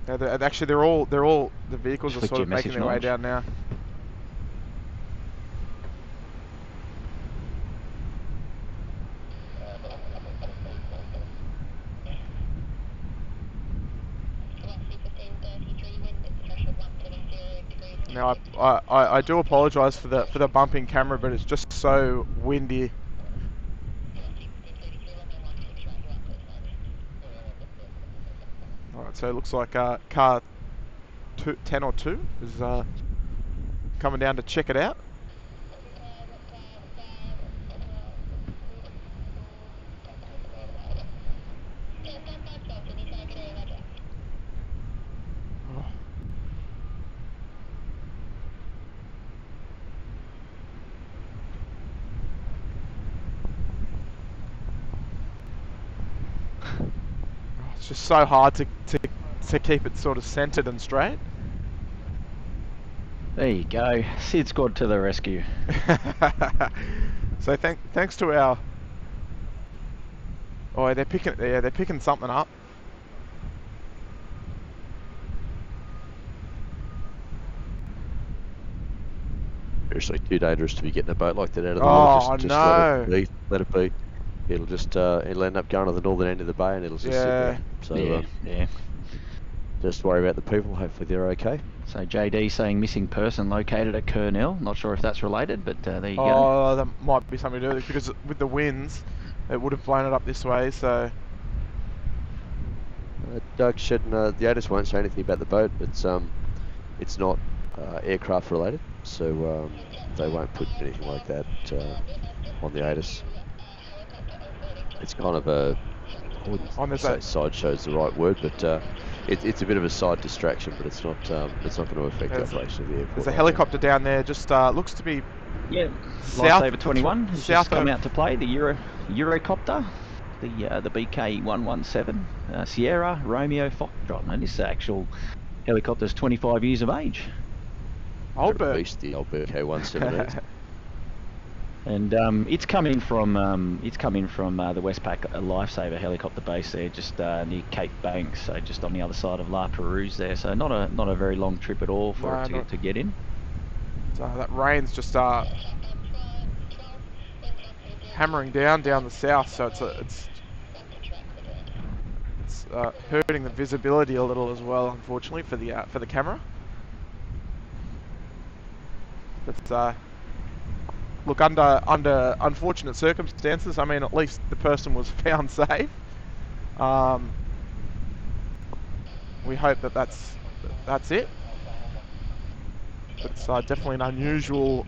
S1: Yeah, actually, they're all the vehicles are sort of making their way down now. Now I do apologise for the bumping camera, but it's just so windy. Alright, so it looks like car 10 or 2 is coming down to check it out. Oh. It's just so hard to keep it sort of centered and straight.
S3: There you go, SydSquad to the rescue.
S1: So thanks to our. Oh, they're picking something up.
S4: Seriously, too dangerous to be getting a boat like that out of the
S1: water.
S4: Just
S1: no.
S4: Let it be. It'll just it'll end up going to the northern end of the bay and it'll just sit there. So
S3: yeah.
S4: Just worry about the people. Hopefully they're okay.
S3: So JD saying missing person located at Kurnell. Not sure if that's related, but there you go.
S1: Oh, that might be something to do with it because with the winds, it would have blown it up this way. So.
S4: Doug said the ATC won't say anything about the boat. It's not aircraft related, so they won't put anything like that on the ATC. It's kind of a, I wouldn't say sideshow is the right word, but it's a bit of a side distraction, but it's not going to affect the operation of the airport.
S1: There's a helicopter down there, just looks to be
S3: Lifesaver 21 has just come out to play, the Eurocopter, the BK117 Sierra Romeo Foxtrot, and this actual helicopter's 25 years of age.
S1: Old bird.
S4: Beast, the old BK117.
S3: And it's coming from the Westpac Lifesaver helicopter base there, just near Cape Banks, so just on the other side of La Perouse there. So not a very long trip at all for it to get in.
S1: So that rain's just hammering down the south, so it's hurting the visibility a little as well, unfortunately, for the camera. But look, under unfortunate circumstances, I mean, at least the person was found safe. We hope that that's it. But it's definitely an unusual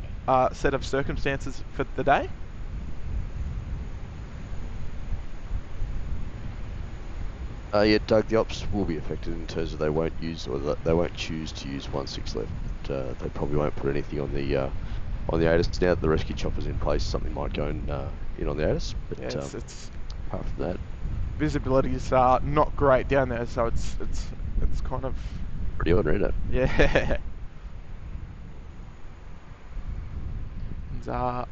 S1: set of circumstances for the day.
S4: Yeah, Doug, the ops will be affected in terms of they won't choose to use 1/6 left. They probably won't put anything on the ATC now that the rescue chopper's in place. Something might go in on the ATC, but
S1: yeah, it's
S4: apart from that,
S1: visibility is not great down there, so it's kind of
S4: pretty ordinary, isn't it?
S1: Yeah. And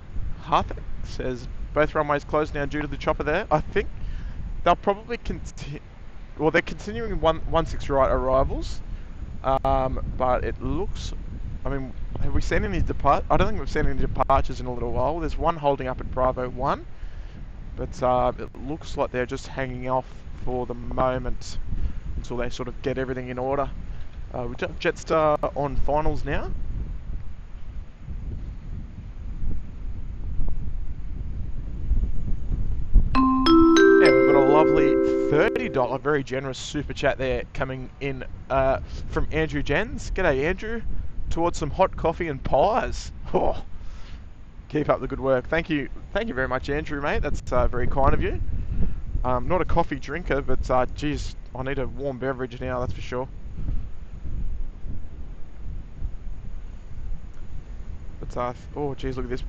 S1: Harthick says both runways closed now due to the chopper there. I think they'll probably continue. Well, they're continuing 1/6 right arrivals, but it looks. I mean, have we seen any I don't think we've seen any departures in a little while. There's one holding up at Bravo 1, but it looks like they're just hanging off for the moment until they sort of get everything in order. We have Jetstar on finals now. Yeah, we've got a lovely $30, very generous super chat there coming in from Andrew Jens. G'day, Andrew. Towards some hot coffee and pies. Oh, keep up the good work. Thank you very much, Andrew, mate. That's very kind of you. Not a coffee drinker, but geez, I need a warm beverage now. That's for sure. But oh, geez, look at this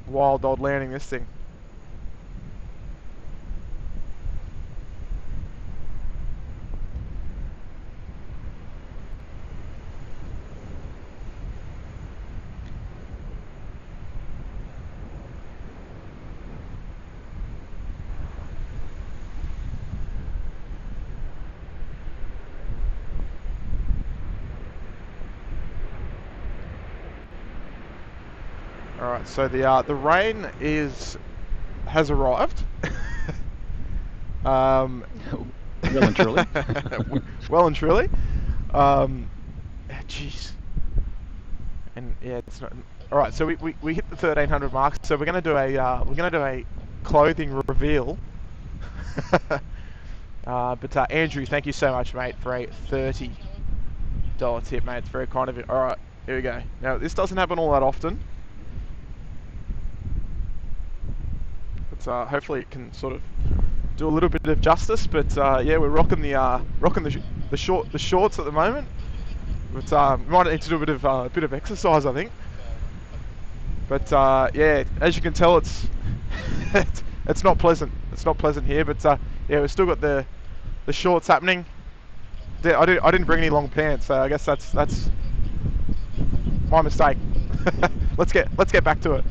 S1: wild old landing. This thing. Alright, so the rain has arrived. Well
S3: and truly.
S1: Well and truly. Jeez. And yeah, it's not. Alright, so we hit the 1300 mark. So we're gonna do a clothing reveal. But Andrew, thank you so much, mate, for a $30 tip, mate. It's very kind of you. Alright, here we go. Now this doesn't happen all that often. Hopefully it can sort of do a little bit of justice, but yeah, we're rocking the shorts at the moment. But we might need to do a bit of exercise, I think. But yeah, as you can tell, it's it's not pleasant. It's not pleasant here, but yeah, we've still got the shorts happening. I didn't bring any long pants, so I guess that's my mistake. Let's get back to it.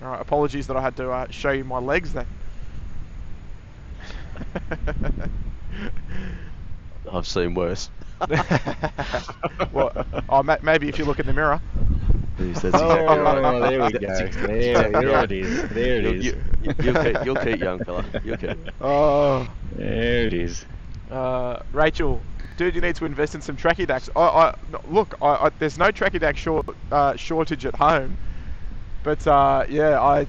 S1: Alright, apologies that I had to show you my legs then.
S4: I've seen worse.
S1: Well, maybe if you look in the mirror.
S3: That's exactly right. There we go. There it is. There it is.
S4: You'll keep, young fella. You'll keep.
S1: Oh,
S3: there it is.
S1: Rachel, dude, you need to invest in some tracky dacks. Look, there's no tracky dack shortage at home. But yeah,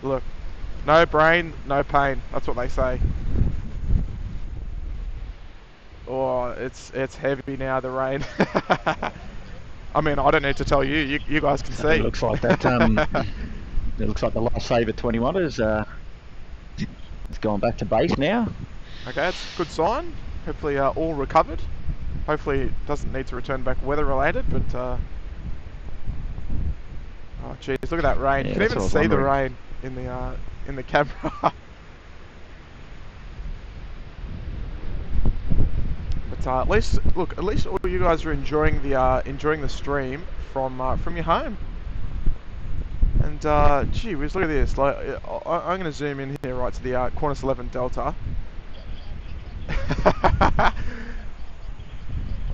S1: look, no brain, no pain. That's what they say. Oh, it's heavy now, the rain. I mean, I don't need to tell you. You guys can see.
S3: It looks like that. It looks like the Lifesaver 21 is it's gone back to base now.
S1: Okay, that's a good sign. Hopefully, all recovered. Hopefully, it doesn't need to return back weather related, but. Oh jeez, look at that rain.
S3: Yeah,
S1: You can even see the rain in the camera. But at least, look, at least all you guys are enjoying the stream from your home. And gee whiz, look at this. Like, I'm going to zoom in here right to the Qantas 11 Delta.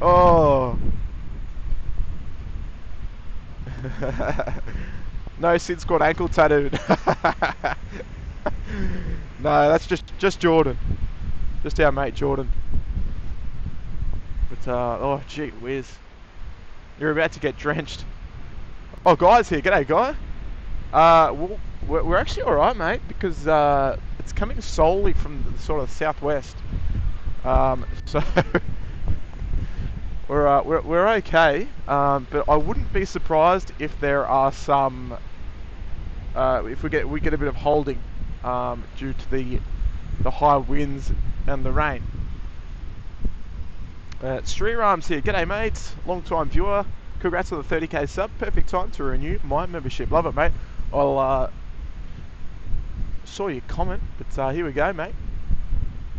S1: Oh. No SydSquad ankle tattooed. No, that's just Jordan. Just our mate Jordan. But oh gee whiz, you're about to get drenched. Oh, Guy's here. G'day, Guy. Well, we're actually all right, mate, because it's coming solely from the sort of southwest. So we're okay. But I wouldn't be surprised if there are some. If we get a bit of holding due to the high winds and the rain. Sriram's here. G'day, mates. Long time viewer. Congrats on the 30k sub. Perfect time to renew my membership. Love it, mate. I'll saw your comment, but here we go, mate.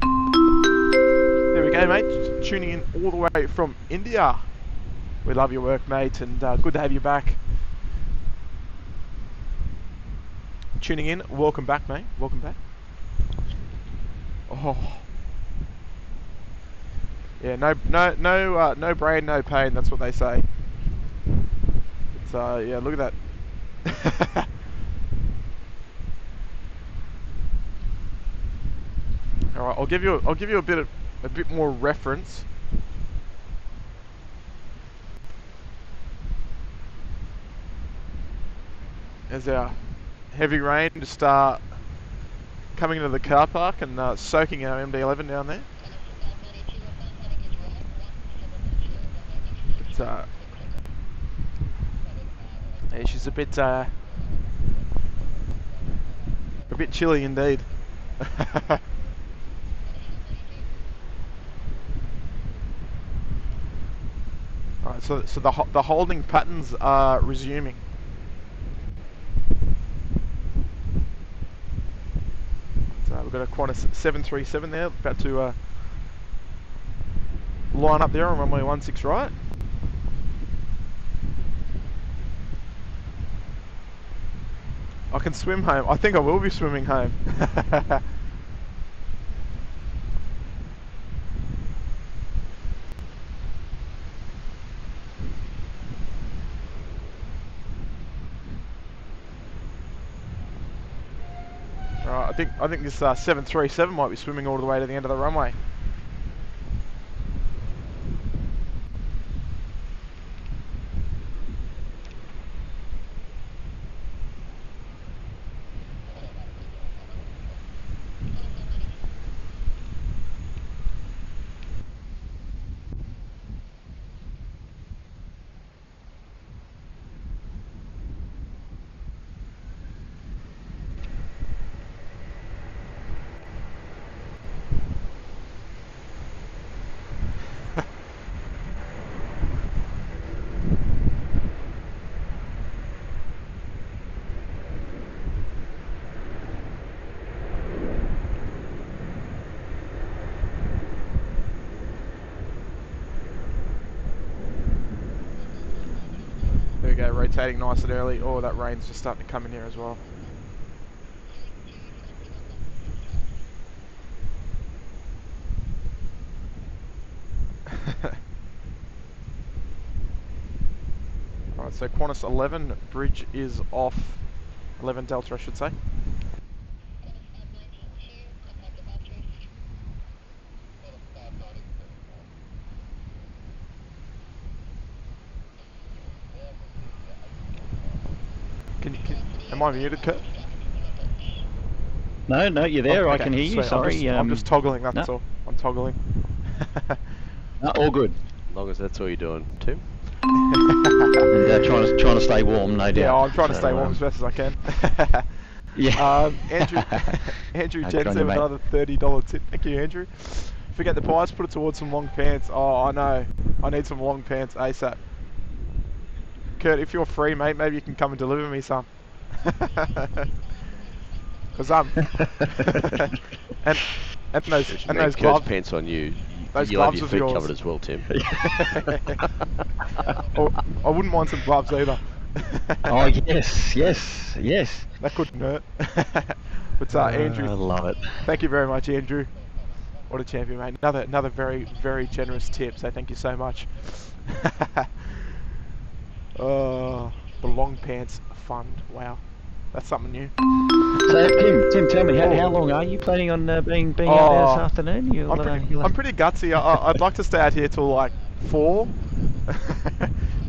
S1: There we go, mate. Just tuning in all the way from India. We love your work, mate, and good to have you back. Tuning in. Welcome back, mate. Welcome back. Oh. Yeah, no brain, no pain. That's what they say. It's yeah, look at that. All right, I'll give you a bit more reference. There's our heavy rain just coming into the car park and soaking our MD-11 down there. But, yeah, she's a bit chilly indeed. Alright, so the holding patterns are resuming. So we've got a Qantas 737 there, about to line up there on runway 16 right. I can swim home. I think I will be swimming home. Alright, I think this 737 might be swimming all the way to the end of the runway. Rotating nice and early. Oh, that rain's just starting to come in here as well. Alright, so Qantas 11, bridge is off. 11 Delta, I should say. Am I muted, Kurt?
S3: No, you're there.
S1: Oh,
S3: okay. I can hear you.
S1: Sweet.
S3: Sorry.
S1: I'm just toggling, that's all. I'm toggling.
S3: No, all good.
S4: As long as that's all you're doing, Tim.
S3: And trying to stay warm, no doubt.
S1: Yeah, I'm trying to stay warm as best as I can.
S3: Yeah.
S1: Andrew Jensen with another $30 tip. Thank you, Andrew. Forget the pies, put it towards some long pants. Oh, I know. I need some long pants ASAP. Kurt, if you're free, mate, maybe you can come and deliver me some. Because and those gloves.
S4: Pants on you.
S1: those
S4: You'll have
S1: gloves
S4: your
S1: of
S4: feet
S1: yours.
S4: covered as well, Tim.
S1: Oh, I wouldn't mind some gloves either.
S3: Oh yes, yes, yes.
S1: That couldn't hurt. But Andrew,
S3: I love it.
S1: thank you very much, Andrew. What a champion, mate. Another very, very generous tip, so thank you so much. Oh, the long pants fund. Wow, that's something new.
S3: So Tim, tell me, how long are you planning on being out there this afternoon?
S1: I'm pretty gutsy. I'd like to stay out here till like 4,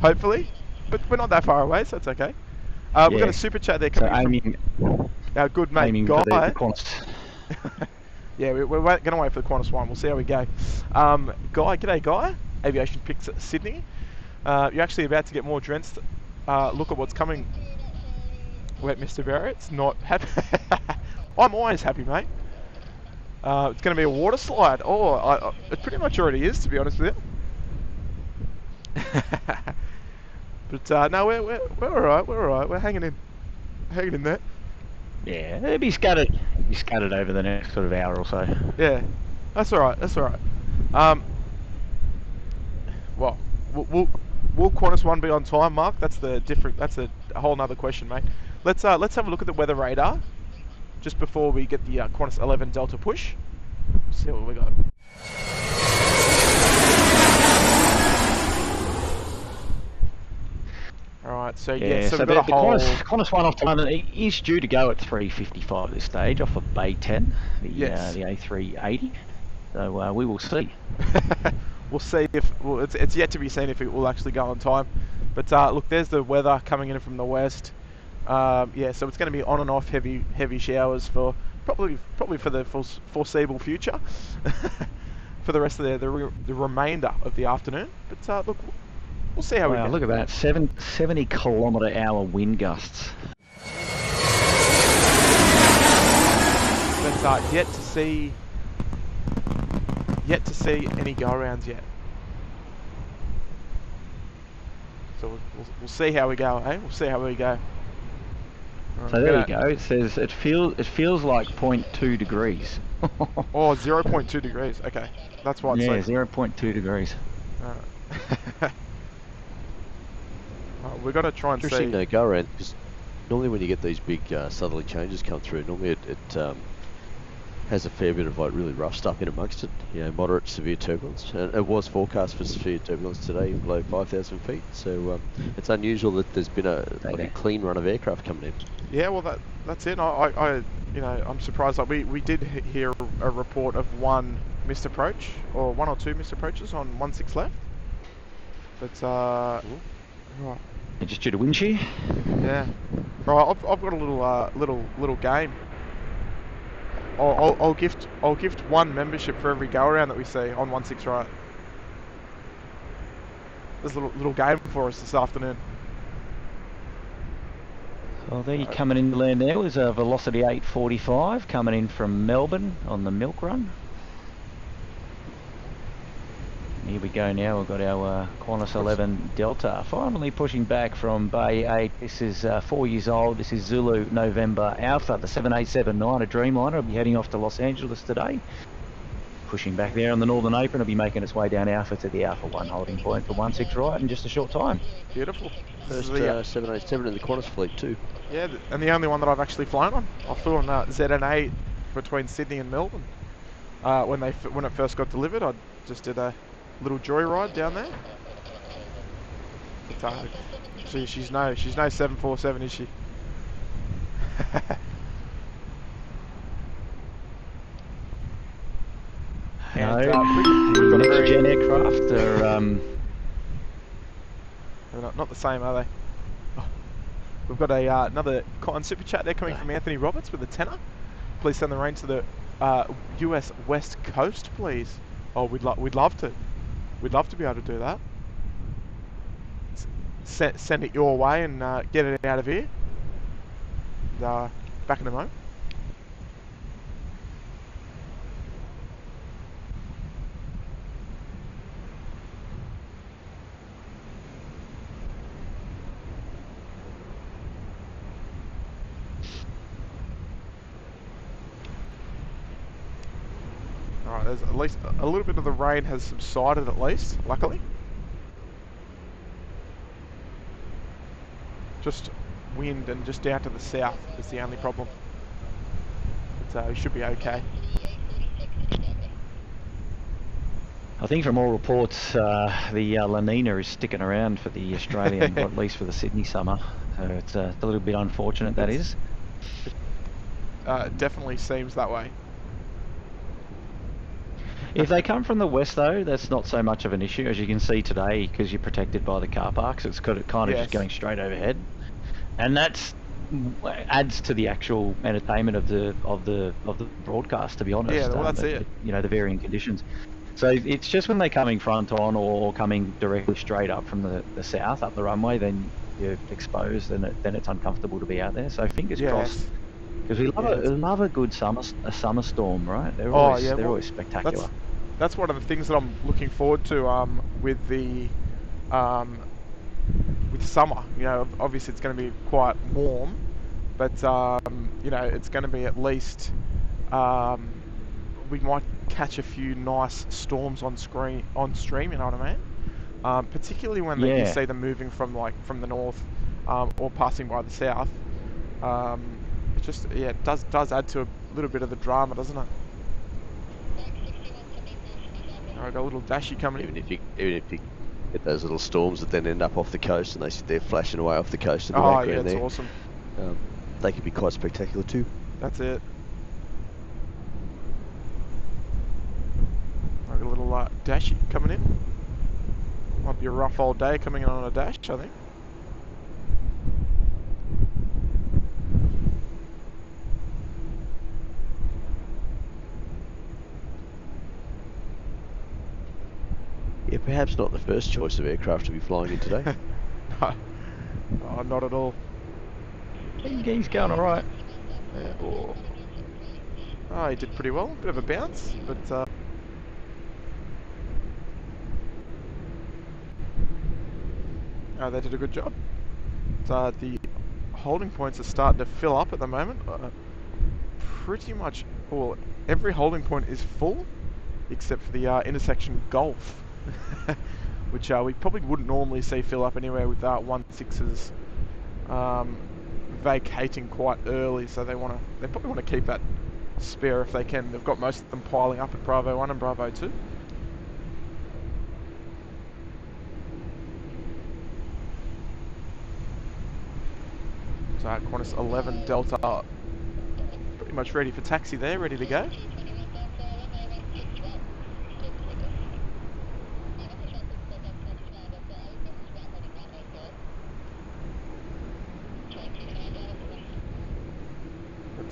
S1: hopefully, but we're not that far away, so it's okay. We've got a super chat there coming from our good mate Guy.
S3: For the Qantas.
S1: Yeah, we're going to wait for the Qantas one. We'll see how we go. Guy, g'day Guy. Aviation Picks Sydney. You're actually about to get more drenched. Look at what's coming. Wet Mr. Barrett's not happy. I'm always happy, mate. It's going to be a water slide. Oh, it pretty much already is, to be honest with you. But no, we're all right. We're all right. We're hanging in there.
S3: Yeah, it'll be scattered. Over the next sort of hour or so.
S1: Yeah, that's all right. That's all right. Well, will Qantas one be on time, Mark? That's a whole nother question, mate. Let's have a look at the weather radar just before we get the Qantas 11 Delta push. See what we got. Alright, so yeah, so we've got a whole...
S3: Qantas one off to London is due to go at 3:55 at this stage off of Bay 10, the A380. So we will see.
S1: We'll see if... Well, it's yet to be seen if it will actually go on time. But look, there's the weather coming in from the west. Yeah, so it's going to be on and off heavy showers for probably for the foreseeable future. For the rest of the remainder of the afternoon. But look... We'll see how we go.
S3: Look at that, 70 kilometre-hour wind gusts.
S1: But yet to see any go-arounds yet. So we'll see how we go, eh? We'll see how we go. Right,
S3: so there you go. It says it feels like 0.2 degrees.
S1: Oh, 0.2 degrees. Okay, that's why.
S3: Yeah, 0.2 degrees.
S1: We've got to try and see.
S4: Interesting go around, because normally when you get these big southerly changes come through, normally it has a fair bit of like really rough stuff in amongst it. You know, moderate severe turbulence. And it was forecast for severe turbulence today below 5,000 feet. So it's unusual that there's been a clean run of aircraft coming in.
S1: Yeah, well that's it. I'm surprised. Like we did hear a report of one missed approach or one or two missed approaches on 16 left. But right.
S3: Just due to wind shear?
S1: Yeah. Right, I've got a little game. I'll gift one membership for every go around that we see on 16 right. There's a little game for us this afternoon.
S3: Well, there you're coming in to land there was a Velocity 845 coming in from Melbourne on the milk run. Here we go now, we've got our Qantas 11 Delta finally pushing back from Bay 8. This is 4 years old, this is Zulu November Alpha, the 787-9, a Dreamliner. It'll be heading off to Los Angeles today. Pushing back there on the Northern Apron, it'll be making its way down Alpha to the Alpha 1 holding point for 16 right in just a short time.
S1: Beautiful.
S4: First 787 in the Qantas fleet too.
S1: Yeah, and the only one that I've actually flown on. I flew on ZN8 between Sydney and Melbourne. When it first got delivered, I just did a little joyride down there. But, she's no 747, is she?
S3: No,
S1: the
S3: next gen aircraft are
S1: they're not the same, are they? Oh, we've got another Cotton super chat there coming from Anthony Roberts with a tenner. Please send the range to the US West Coast, please. Oh, we'd love to. We'd love to be able to do that. Send it your way and get it out of here. And, back in a moment. there's at least a little bit of the rain has subsided at least, luckily. Just wind and just down to the south is the only problem. But we should be okay.
S3: I think from all reports, the La Nina is sticking around for the Australian, or at least for the Sydney summer. So it's a little bit unfortunate, that is.
S1: It definitely seems that way.
S3: If they come from the west, though, that's not so much of an issue, as you can see today, because you're protected by the car parks. It's kind of just going straight overhead, and that's adds to the actual entertainment of the broadcast. To be honest,
S1: yeah, well, that's it.
S3: You know, the varying conditions. So it's just when they're coming front on or coming directly straight up from the south up the runway, then you're exposed, and then it's uncomfortable to be out there. So fingers crossed, because we love a good summer storm, right? They're always spectacular.
S1: That's one of the things that I'm looking forward to with the with summer. You know, obviously it's going to be quite warm, but you know, it's going to be at least we might catch a few nice storms on stream, you know what I mean? Particularly when you see them moving from the north or passing by the south. It just it does add to a little bit of the drama, doesn't it? Alright, got a little dashy coming in.
S4: Even if you get those little storms that then end up off the coast and they sit there flashing away off the coast in the background
S1: yeah, it's
S4: there.
S1: awesome.
S4: They can be quite spectacular too.
S1: That's it. I got a little dashy coming in. Might be a rough old day coming in on a dash, I think.
S4: Yeah, perhaps not the first choice of aircraft to be flying in today.
S1: No, oh, not at all.
S3: He's going all right.
S1: Yeah. Oh, he did pretty well. Bit of a bounce, but they did a good job. The holding points are starting to fill up at the moment. Pretty much, well, every holding point is full, except for the intersection Gulf, which we probably wouldn't normally see fill up anywhere with 16s vacating quite early. So they probably want to keep that spare if they can. They've got most of them piling up at Bravo 1 and Bravo 2. So Qantas 11 Delta pretty much ready for taxi there, ready to go.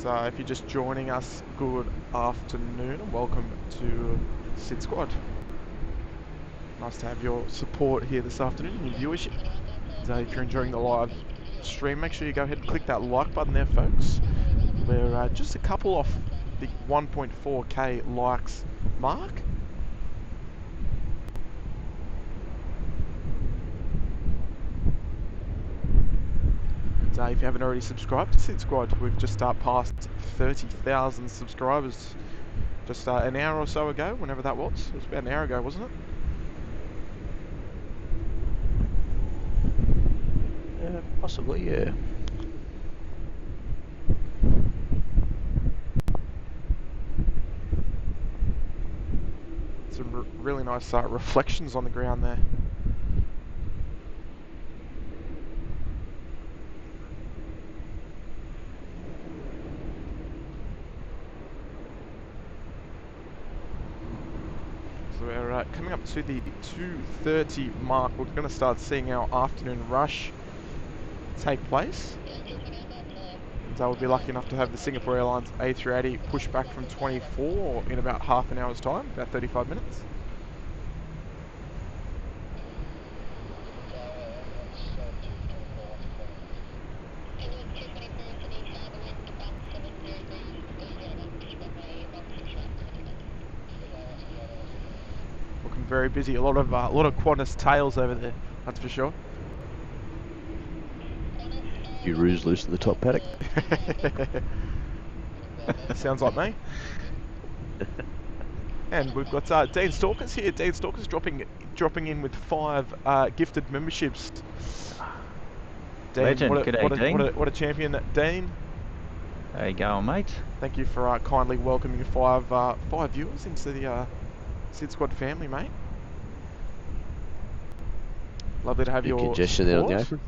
S1: But if you're just joining us, good afternoon and welcome to SydSquad. Nice to have your support here this afternoon and your viewership. So if you're enjoying the live stream, make sure you go ahead and click that like button there, folks. We're just a couple off the 1.4k likes mark. So if you haven't already subscribed to SydSquad, we've just passed 30,000 subscribers just an hour or so ago, whenever that was. It was about an hour ago, wasn't it?
S4: Possibly, yeah.
S1: Some really nice reflections on the ground there. So we're coming up to the 2:30 mark. We're going to start seeing our afternoon rush take place. So we'll be lucky enough to have the Singapore Airlines A380 push back from 24 in about half an hour's time, about 35 minutes. Looking very busy. A lot of Qantas tails over there, that's for sure.
S4: You ruse loose in the top paddock.
S1: Sounds like me. And we've got Dean Stalkers here. Dean Stalkers dropping in with 5 gifted memberships. Dean,
S3: Legend. G'day, Dean.
S1: What a champion, Dean.
S3: How you going, mate?
S1: Thank you for kindly welcoming 5 viewers into the SydSquad family, mate. Lovely to have your
S4: congestion there on the apron.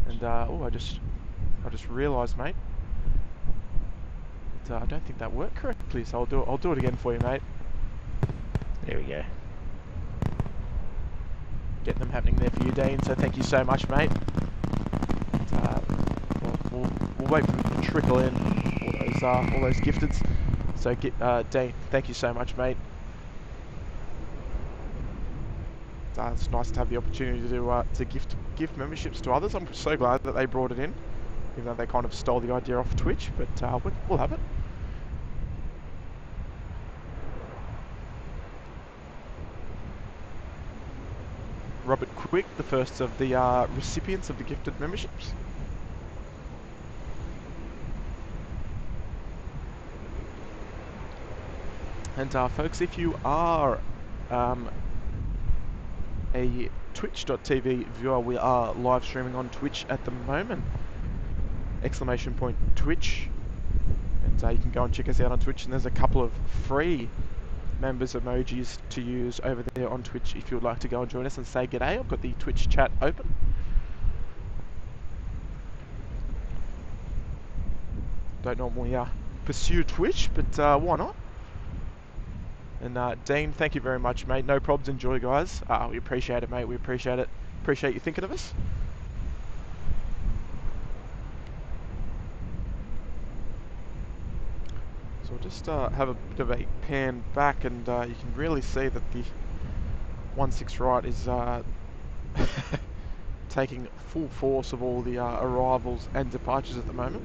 S1: And oh, I just realised, mate. I don't think that worked correctly, so I'll do it again for you, mate.
S3: There we go.
S1: Getting them happening there for you, Dean. So thank you so much, mate. We'll wait for them to trickle in all those gifteds. So Dean, thank you so much, mate. It's nice to have the opportunity to gift memberships to others. I'm so glad that they brought it in, even though they kind of stole the idea off Twitch. But we'll have it. Robert Quick, the first of the recipients of the gifted memberships. And folks, if you are a twitch.tv viewer, we are live streaming on Twitch at the moment. !Twitch. And you can go and check us out on Twitch, and there's a couple of free members emojis to use over there on Twitch if you would like to go and join us and say g'day. I've got the Twitch chat open. Don't normally pursue Twitch, but why not? And Dean, thank you very much, mate. No probs, enjoy, guys. We appreciate it, mate. We appreciate it. Appreciate you thinking of us. So we'll just have a bit of a pan back, and you can really see that the 16 right is taking full force of all the arrivals and departures at the moment.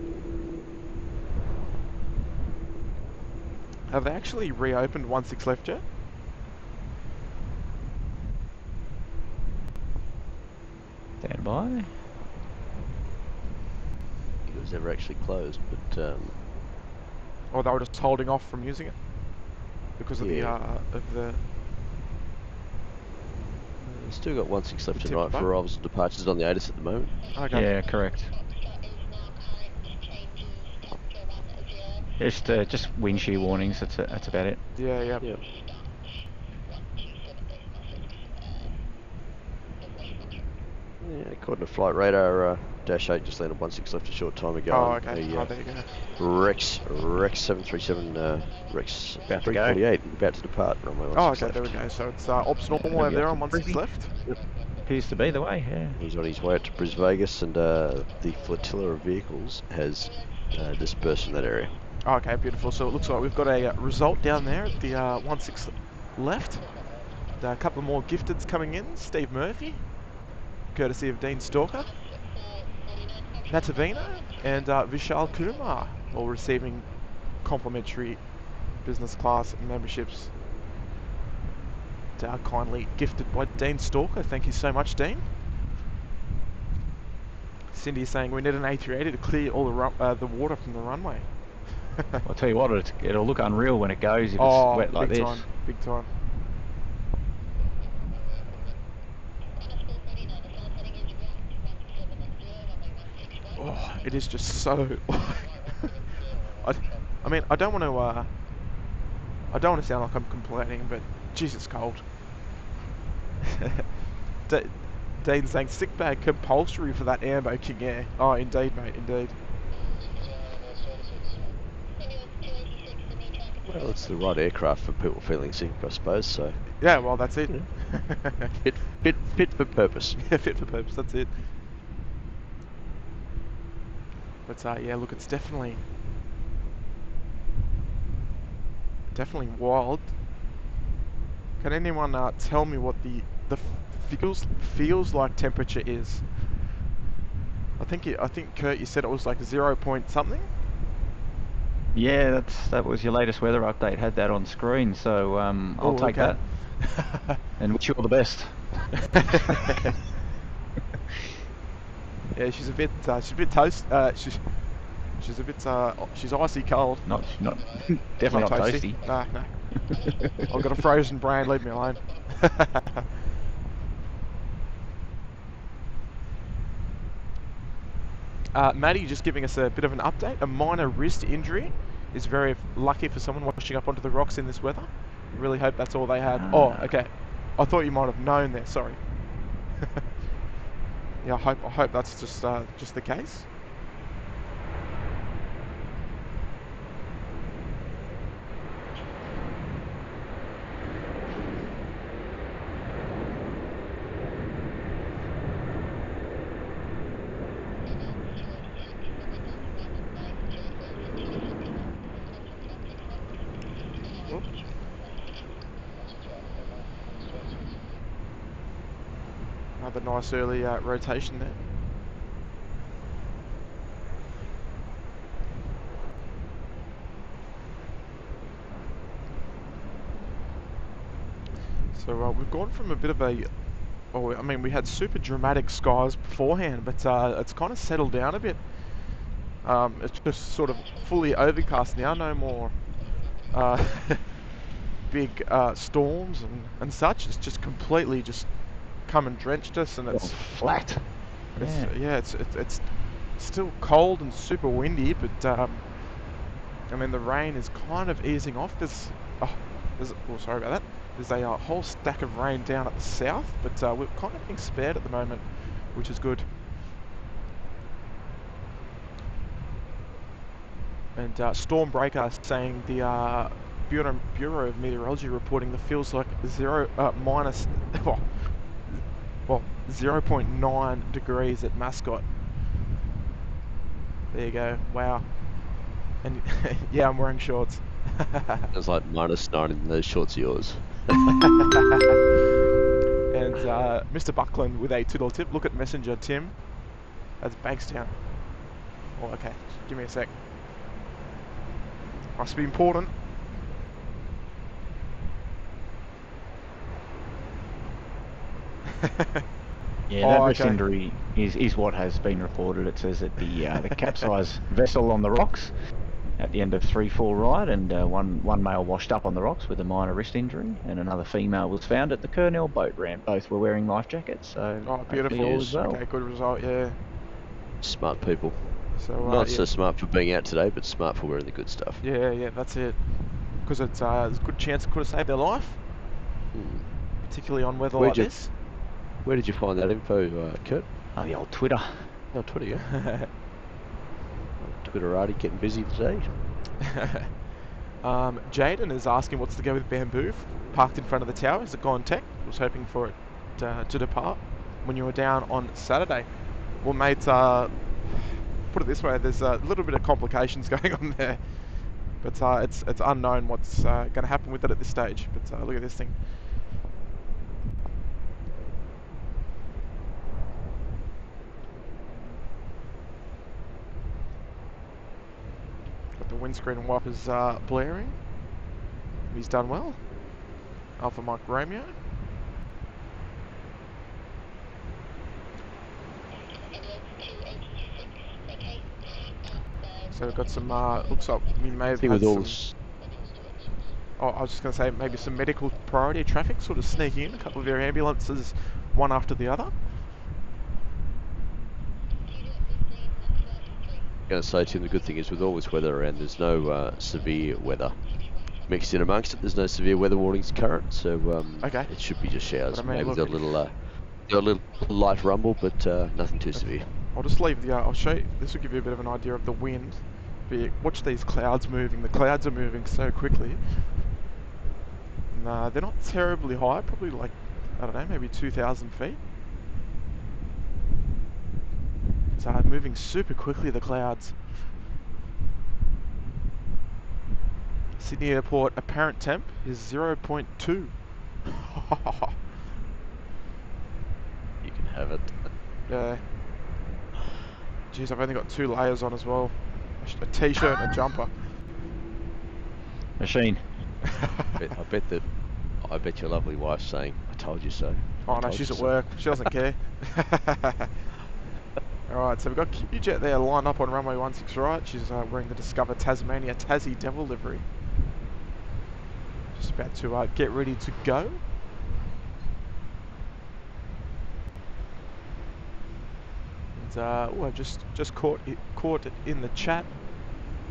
S1: Have they actually reopened 16 left yet?
S3: Stand by.
S4: It was never actually closed, but
S1: or they were just holding off from using it because of the
S4: still got 16 left and right for arrivals and departures on the ATC at the moment.
S1: Okay.
S3: Yeah, correct. Just wind shear warnings. That's about it.
S1: Yeah.
S4: Yeah. Yeah, according to flight radar, Dash 8 just landed 16 left a short time ago.
S1: Oh, okay. There you go.
S4: Rex 737, Rex
S3: About to
S4: 348, about to depart.
S1: Oh, okay, there we go. So it's ops normal over there on 16 left.
S3: Yep. Appears to be the way, yeah.
S4: He's on his way out to Bris Vegas, and the flotilla of vehicles has dispersed in that area.
S1: Oh, okay, beautiful. So it looks like we've got a result down there at the 16 left. A couple more gifteds coming in. Steve Murphy, courtesy of Dean Stalker. Natavina and Vishal Kumar, all receiving complimentary business class memberships. Kindly gifted by Dean Stalker. Thank you so much, Dean. Cindy is saying we need an A380 to clear all the water from the runway.
S3: I'll tell you what, it'll look unreal when it goes if it's wet like this.
S1: Big time. Oh, it is just so. I mean, I don't want to sound like I'm complaining, but jeez, it's cold. Dean's saying sick bag compulsory for that Ambo King Air. Oh, indeed, mate, indeed.
S4: Well, it's the right aircraft for people feeling sick, I suppose. So.
S1: Yeah, well, that's it.
S4: Fit for purpose.
S1: Yeah, fit for purpose. That's it. But yeah, look, it's definitely wild. Can anyone tell me what the feels like temperature is? I think Kurt, you said it was like 0 point something.
S3: Yeah, that was your latest weather update. Had that on screen, so I'll take that. And wish you all the best.
S1: Yeah, she's a bit toast. She's a bit she's icy cold.
S3: Not definitely not toasty.
S1: No. I've got a frozen brain, leave me alone. Maddie just giving us a bit of an update. A minor wrist injury is very lucky for someone washing up onto the rocks in this weather. Really hope that's all they had. Oh, okay. I thought you might have known there, sorry. Yeah, I hope that's just the case. Another nice early rotation there. So we've gone from a bit of a, well, I mean, we had super dramatic skies beforehand, but it's kind of settled down a bit. It's just sort of fully overcast now, no more big storms and such. It's just completely just come and drenched us, and it's
S3: flat.
S1: It's still cold and super windy, but I mean the rain is kind of easing off. Sorry about that. There's a whole stack of rain down at the south, but we're kind of being spared at the moment, which is good. And Stormbreaker saying the Bureau of Meteorology reporting that feels like 0.9 degrees at Mascot. There you go. Wow. And yeah, I'm wearing shorts.
S4: It's like -9 in those shorts of yours.
S1: And Mr. Buckland with a $2 tip. Look at Messenger, Tim. That's Bankstown. Oh, okay. Give me a sec. Must be important.
S3: Yeah, that wrist injury is what has been reported. It says that the capsized vessel on the rocks at the end of 3-4 ride, and one male washed up on the rocks with a minor wrist injury, and another female was found at the Kurnell boat ramp. Both were wearing life jackets, so
S1: beautiful.
S3: all is well.
S1: Okay, good result. Yeah.
S4: Smart people.
S1: So
S4: not so smart for being out today, but smart for wearing the good stuff.
S1: Yeah, that's it. Because it's there's a good chance it could have saved their life, particularly on weather like this.
S4: Where did you find that info, Kurt?
S3: Oh, the old Twitter.
S4: Oh, Twitter, yeah. Twitterati getting busy today.
S1: Jaden is asking what's the go with Bamboo parked in front of the tower. Is it gone tech? Was hoping for it to depart when you were down on Saturday. Well, mate, put it this way: there's a little bit of complications going on there, but it's unknown what's going to happen with it at this stage. But look at this thing. Got the windscreen wipers blaring. He's done well. Alpha Mike Romeo. So we've got some, looks like we may have had some... Oh, I was just going to say maybe some medical priority traffic sort of sneaking in. A couple of air ambulances, one after the other.
S4: I'm going to say, Tim, the good thing is with all this weather around, there's no severe weather mixed in amongst it. There's no severe weather warnings current, so it should be just showers. I mean, maybe got a little light rumble, but nothing too severe.
S1: I'll just leave the. I'll show you. This will give you a bit of an idea of the wind. But watch these clouds moving. The clouds are moving so quickly. Nah, they're not terribly high. Probably like, I don't know, maybe 2,000 feet. So moving super quickly, the clouds. Sydney Airport apparent temp is 0.2. You
S4: can have it.
S1: Yeah. Jeez, I've only got 2 layers on as well. A t-shirt and a jumper.
S3: Machine.
S4: I bet your lovely wife's saying, "I told you so."
S1: Oh no, she's at work. She doesn't care. Alright, so we've got QJet there lined up on runway 16 right. She's wearing the Discover Tasmania Tassie Devil livery. Just about to get ready to go. And oh, I just caught it in the chat.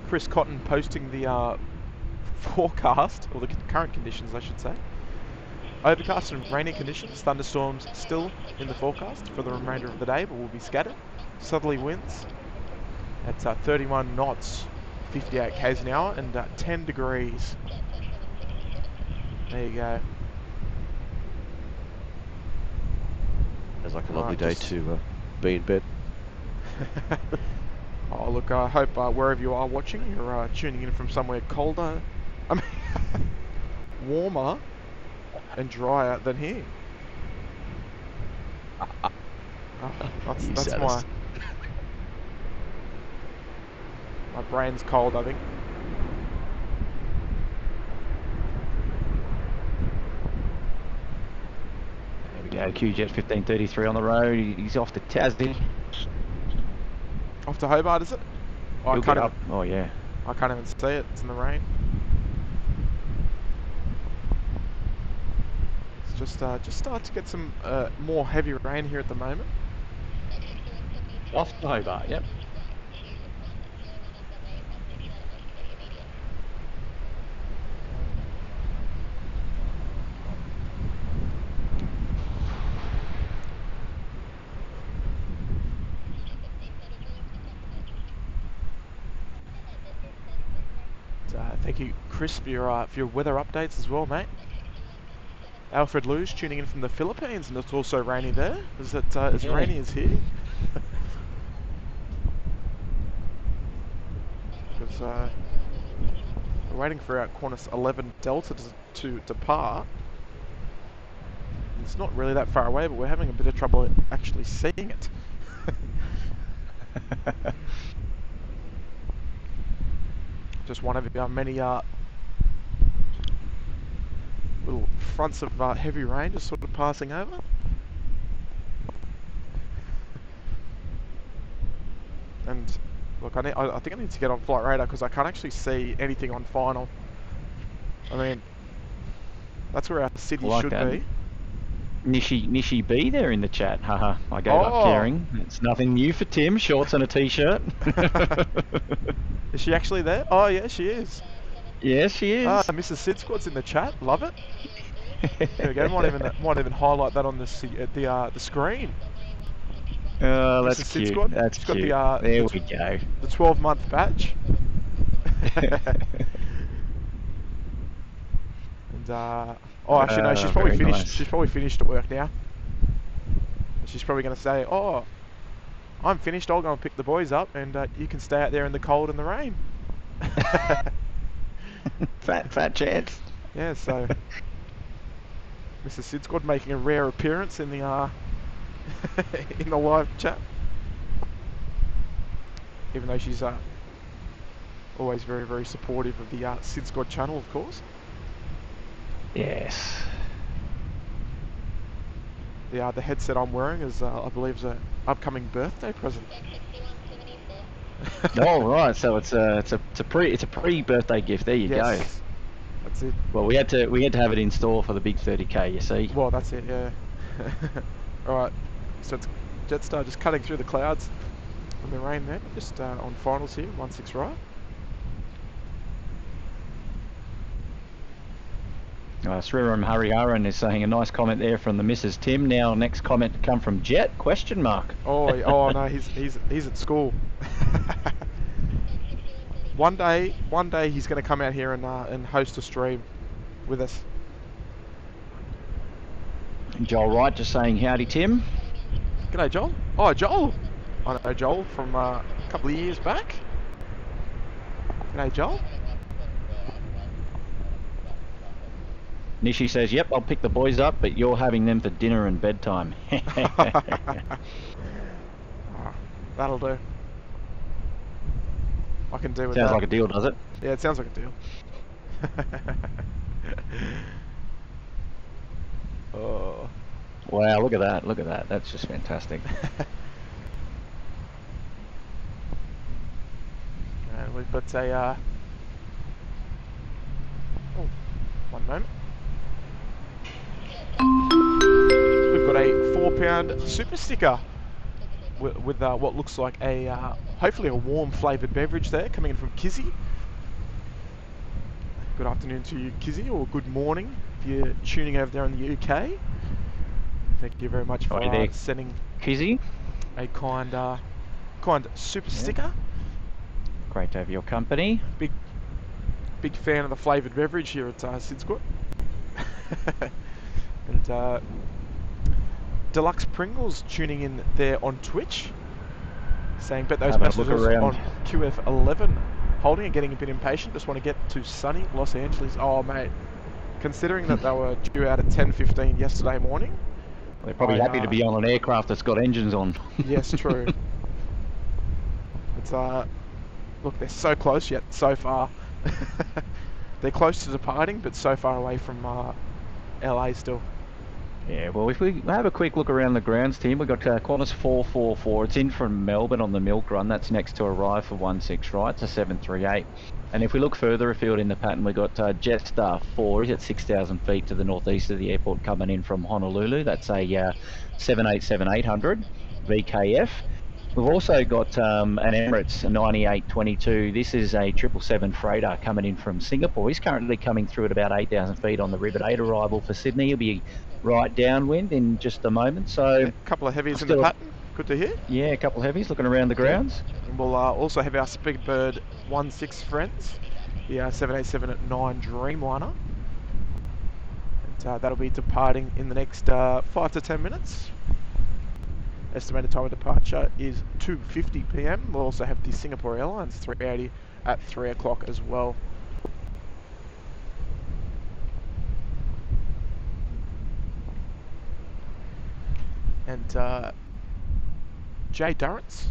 S1: Chris Cotton posting the forecast, or the current conditions, I should say. Overcast and rainy conditions. Thunderstorms still in the forecast for the remainder of the day, but will be scattered. Southerly winds at 31 knots, 58 k's an hour, and 10 degrees. There you go.
S4: It's like a lovely day to be in bed.
S1: Oh, look, I hope wherever you are watching, you're tuning in from somewhere colder, I mean, warmer and drier than here. That's my brain's cold, I think.
S3: There we go, QJet 1533 on the road. He's off to Tassie.
S1: Off to Hobart, is it? Oh,
S3: Oh yeah.
S1: I can't even see it. It's in the rain. It's just start to get some more heavy rain here at the moment.
S3: Off to Hobart, yep.
S1: Thank you, Chris, for your weather updates as well, mate. Alfred Luge tuning in from the Philippines, and it's also rainy there. Is it as rainy as here? Because we're waiting for our Qantas 11 Delta to depart. It's not really that far away, but we're having a bit of trouble actually seeing it. Just one of our many little fronts of heavy rain just sort of passing over. And look, I think I need to get on flight radar because I can't actually see anything on final. I mean, that's where our city should be.
S3: Nishi B there in the chat. Haha, I gave up caring. It's nothing new for Tim. Shorts and a t-shirt.
S1: Is she actually there? Oh yeah, she is.
S3: Yes, she is.
S1: Mrs. SydSquad's in the chat. Love it. There we go. Might even highlight that on the screen.
S3: Oh, that's cute.
S1: SydSquad.
S3: That's
S1: She's got
S3: cute. There we go.
S1: The 12-month badge. And actually no, she's probably finished. Nice. She's probably finished at work now. She's probably going to say, "Oh, I'm finished. I'll go and pick the boys up, and you can stay out there in the cold and the rain."
S3: fat chance.
S1: Yeah. So, Mrs. SydSquad making a rare appearance in the in the live chat, even though she's always very, very supportive of the SydSquad channel, of course.
S3: Yes.
S1: The headset I'm wearing is, I believe, is an upcoming birthday present.
S3: Oh right, so it's a pre-birthday gift. There you go.
S1: That's it.
S3: Well, we had to have it in store for the big 30k. You see.
S1: Well, that's it. Yeah. All right. So it's Jetstar just cutting through the clouds in the rain there. Just on finals here, 16 right.
S3: Sriram Hariharan is saying a nice comment there from the Mrs. Tim. Now, next comment to come from Jet? ?
S1: Oh no, he's at school. One day he's going to come out here and host a stream with us.
S3: Joel Wright just saying howdy, Tim.
S1: G'day, Joel. Oh, Joel. I know Joel from a couple of years back. G'day, Joel.
S3: Nishi says, yep, I'll pick the boys up, but you're having them for dinner and bedtime.
S1: That'll do. I can do with that.
S3: Sounds like a deal, does it?
S1: Yeah, it sounds like a deal. Oh.
S3: Wow, look at that. Look at that. That's just fantastic.
S1: And we've got a... One moment. We've got a £4 super sticker with what looks like a hopefully a warm flavoured beverage there coming in from Kizzy. Good afternoon to you, Kizzy, or good morning if you're tuning over there in the UK. Thank you very much for sending
S3: Kizzy
S1: a kind super sticker.
S3: Great to have your company.
S1: Big fan of the flavoured beverage here at SydSquad. And Deluxe Pringles tuning in there on Twitch, saying bet those passengers on QF11 holding and getting a bit impatient. Just want to get to sunny Los Angeles. Oh mate, considering that they were due out at 10:15 yesterday morning.
S3: They're probably happy to be on an aircraft that's got engines on.
S1: Yes, true. It's look, they're so close yet so far. They're close to departing, but so far away from LA still.
S3: Yeah, well, if we have a quick look around the grounds, team, we've got Qantas 444. It's in from Melbourne on the Milk Run. That's next to arrive for 16 right, to 738. And if we look further afield in the pattern, we've got Jetstar 4 is at 6,000 feet to the northeast of the airport coming in from Honolulu. That's a 787-800 VKF. We've also got an Emirates 9822. This is a 777 freighter coming in from Singapore. He's currently coming through at about 8,000 feet on the Rivet 8 arrival for Sydney. He'll be right downwind in just a moment. So
S1: yeah, a couple of heavies in the pattern. Good to hear.
S3: Yeah, a couple of heavies looking around the grounds.
S1: And we'll also have our Speedbird 16 friends, the 787-9 Dreamliner. And that'll be departing in the next 5 to 10 minutes. Estimated time of departure is 2:50 PM. We'll also have the Singapore Airlines 380 at 3 o'clock as well. And Jay Durrance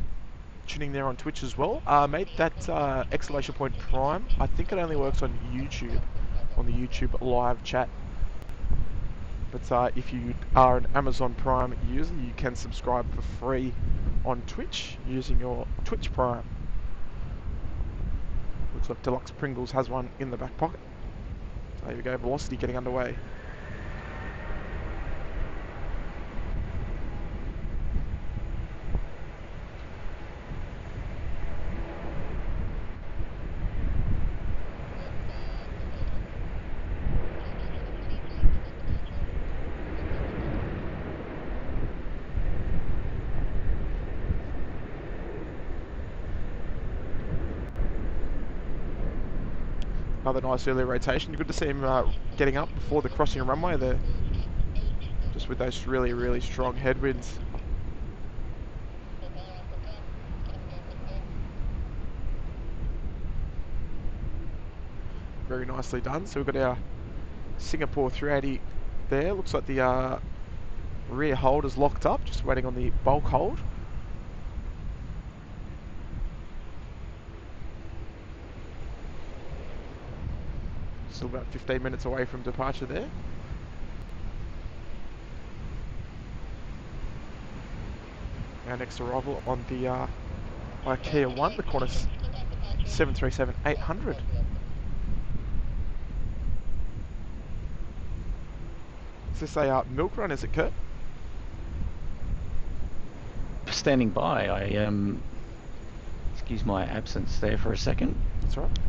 S1: tuning there on Twitch as well. Mate, that exclamation point Prime, I think it only works on YouTube, on the YouTube live chat. But if you are an Amazon Prime user, you can subscribe for free on Twitch using your Twitch Prime. Looks like Deluxe Pringles has one in the back pocket. There we go, Velocity getting underway. Another nice early rotation. Good to see him getting up before the crossing runway there. Just with those really, really strong headwinds. Very nicely done. So we've got our Singapore 380 there. Looks like the rear hold is locked up. Just waiting on the bulk hold. Still about 15 minutes away from departure there. Our next arrival on the IKEA 1, the Qantas 737-800. Is this a milk run, is it, Kurt?
S3: Standing by. I excuse my absence there for a second.
S1: That's all right.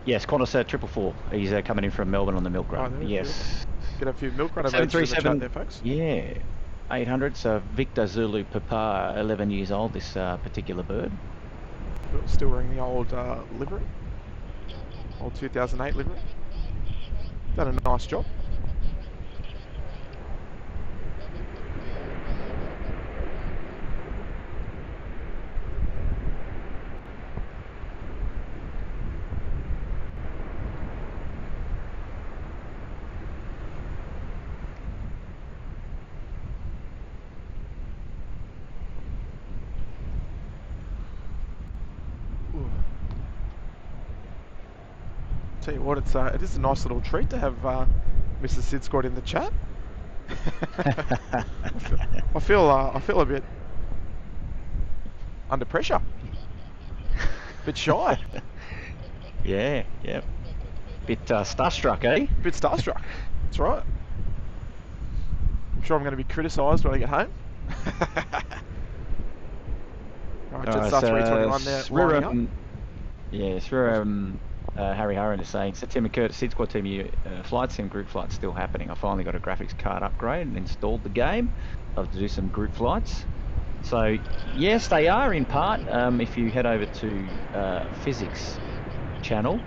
S3: Yes, Qantas 444. He's coming in from Melbourne on the Milk Run. Yes.
S1: Get a few milk run events in the chat there, folks.
S3: Yeah. 800, so Victor Zulu Papa, 11 years old, this particular bird.
S1: Still wearing the old livery. Old 2008 livery. Done a nice job. Tell you what, it is a nice little treat to have Mr. SydSquad in the chat. I feel a bit under pressure, a bit shy.
S3: Yeah, yeah. Bit starstruck, eh?
S1: Bit starstruck. That's right. I'm sure I'm going to be criticised when I get home. Alright, Jetstar 321 there lining up.
S3: Yes, Harry Hurren is saying, September Curtis, SydSquad team, flight sim group flights still happening. I finally got a graphics card upgrade and installed the game. Love to do some group flights. So, yes, they are in part. If you head over to physics channel.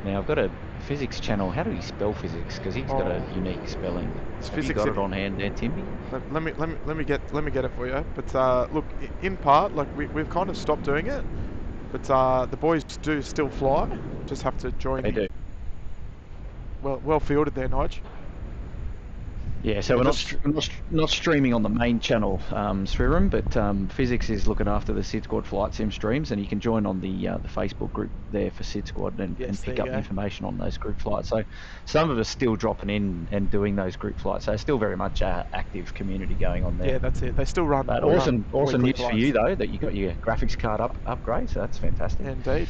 S3: Now, I've got a physics channel. How do you spell physics? Because he's got a unique spelling. Have you got it on hand there, Timby?
S1: Let me get it for you. But look, in part, like we've kind of stopped doing it. But the boys do still fly. Just have to join.
S3: They do.
S1: Well fielded there, Nige.
S3: Yeah, so we're not streaming on the main channel, Sriram, but Physics is looking after the SydSquad flight sim streams, and you can join on the Facebook group there for SydSquad and pick up information on those group flights. So some of us still dropping in and doing those group flights. So still very much active community going on there.
S1: Yeah, that's it. They still run.
S3: But awesome news for you though that you got your graphics card upgrade. So that's fantastic.
S1: Indeed.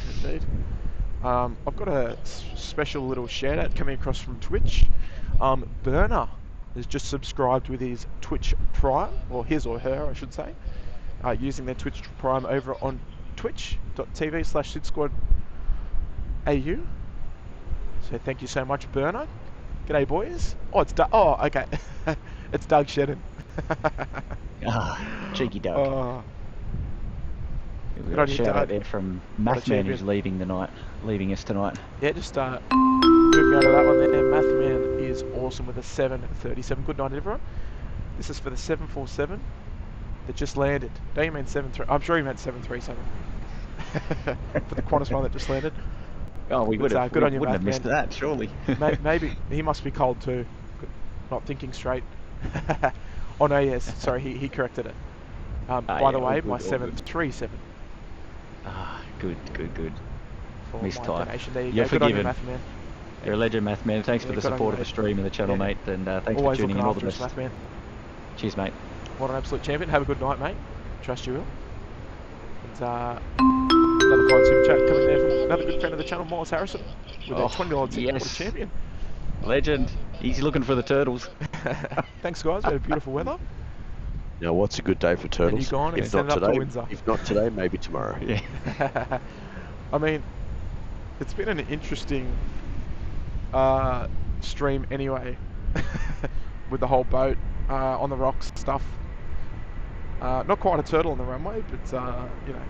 S1: I've got a special little shout out coming across from Twitch. Burner has just subscribed with his Twitch Prime, or his or her I should say, using their Twitch Prime over on twitch.tv/SydSquad.au. So thank you so much, Burner. G'day boys. Oh, it's Doug. Oh, okay. It's Doug Shedden.
S3: Cheeky Doug. We've got a shout out there from Mathman who's leaving us tonight. Yeah, just
S1: moving out of that one there. Mathman is awesome with a 737. Good night, everyone. This is for the 747 that just landed. Don't you mean 73? I'm sure you meant 737. For the Qantas one that just landed.
S3: Oh, we wouldn't have missed that, surely.
S1: Maybe. He must be cold too. Not thinking straight. Oh no, yes. Sorry, he corrected it. By the way, my 737.
S3: Good. Missed time.
S1: You're
S3: forgiven. You're a legend, Mathman. Thanks for the support of the stream and the channel, mate. And thanks for tuning in. All the best.
S1: Mathman.
S3: Cheers, mate.
S1: What an absolute champion. Have a good night, mate. Trust you will. And another kind super chat coming there from another good friend of the channel, Miles Harrison, with a $20 tip. What a champion.
S3: Legend. He's looking for the turtles.
S1: Thanks, guys. We had beautiful weather.
S4: Now, what's a good day for turtles?
S1: And you gone and
S4: if not today,
S1: Windsor.
S4: If not today, maybe tomorrow.
S3: Yeah.
S1: I mean, it's been an interesting stream anyway, with the whole boat on the rocks stuff. Not quite a turtle on the runway, but you know.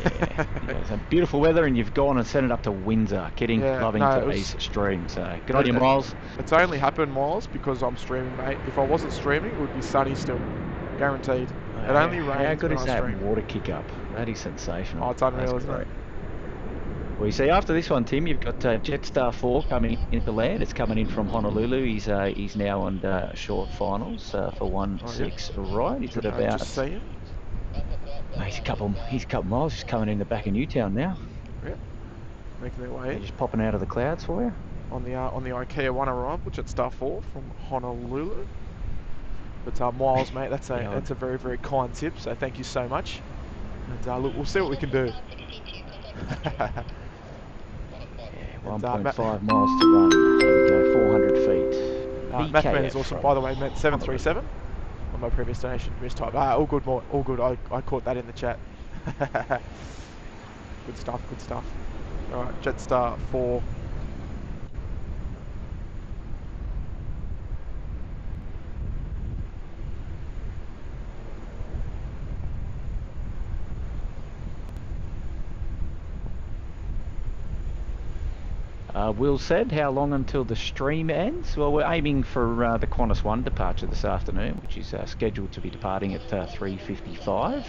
S3: Yeah, it's beautiful weather, and you've gone and sent it up to Windsor. Loving today's stream. So good on you, Miles.
S1: It's only happened, Miles, because I'm streaming, mate. If I wasn't streaming, it would be sunny still, guaranteed. It only rains.
S3: How good is that
S1: stream.
S3: Water kick up? That is sensational.
S1: Oh, it's unreal, isn't it?
S3: Well, you see, after this one, Tim, you've got Jetstar 4 coming into land. It's coming in from Honolulu. He's now on short finals for 1-6. Right, he's at about.
S1: Just see him.
S3: He's a couple miles. Just coming in the back of Newtown now.
S1: Yeah, making their way in.
S3: Just popping out of the clouds for you.
S1: On the IKEA 1 arrival, Jetstar 4 from Honolulu. But Miles, mate, that's a very, very kind tip. So thank you so much. And look, we'll see what we can do.
S3: 1.5 miles to run. Here we go, 400 feet.
S1: Mathman is awesome, by the way, meant 737 on my previous donation. Mistype. All good, all good. I caught that in the chat. Good stuff. Alright, Jetstar 4.
S3: Will said, how long until the stream ends? Well, we're aiming for the Qantas 1 departure this afternoon, which is scheduled to be departing at 3:55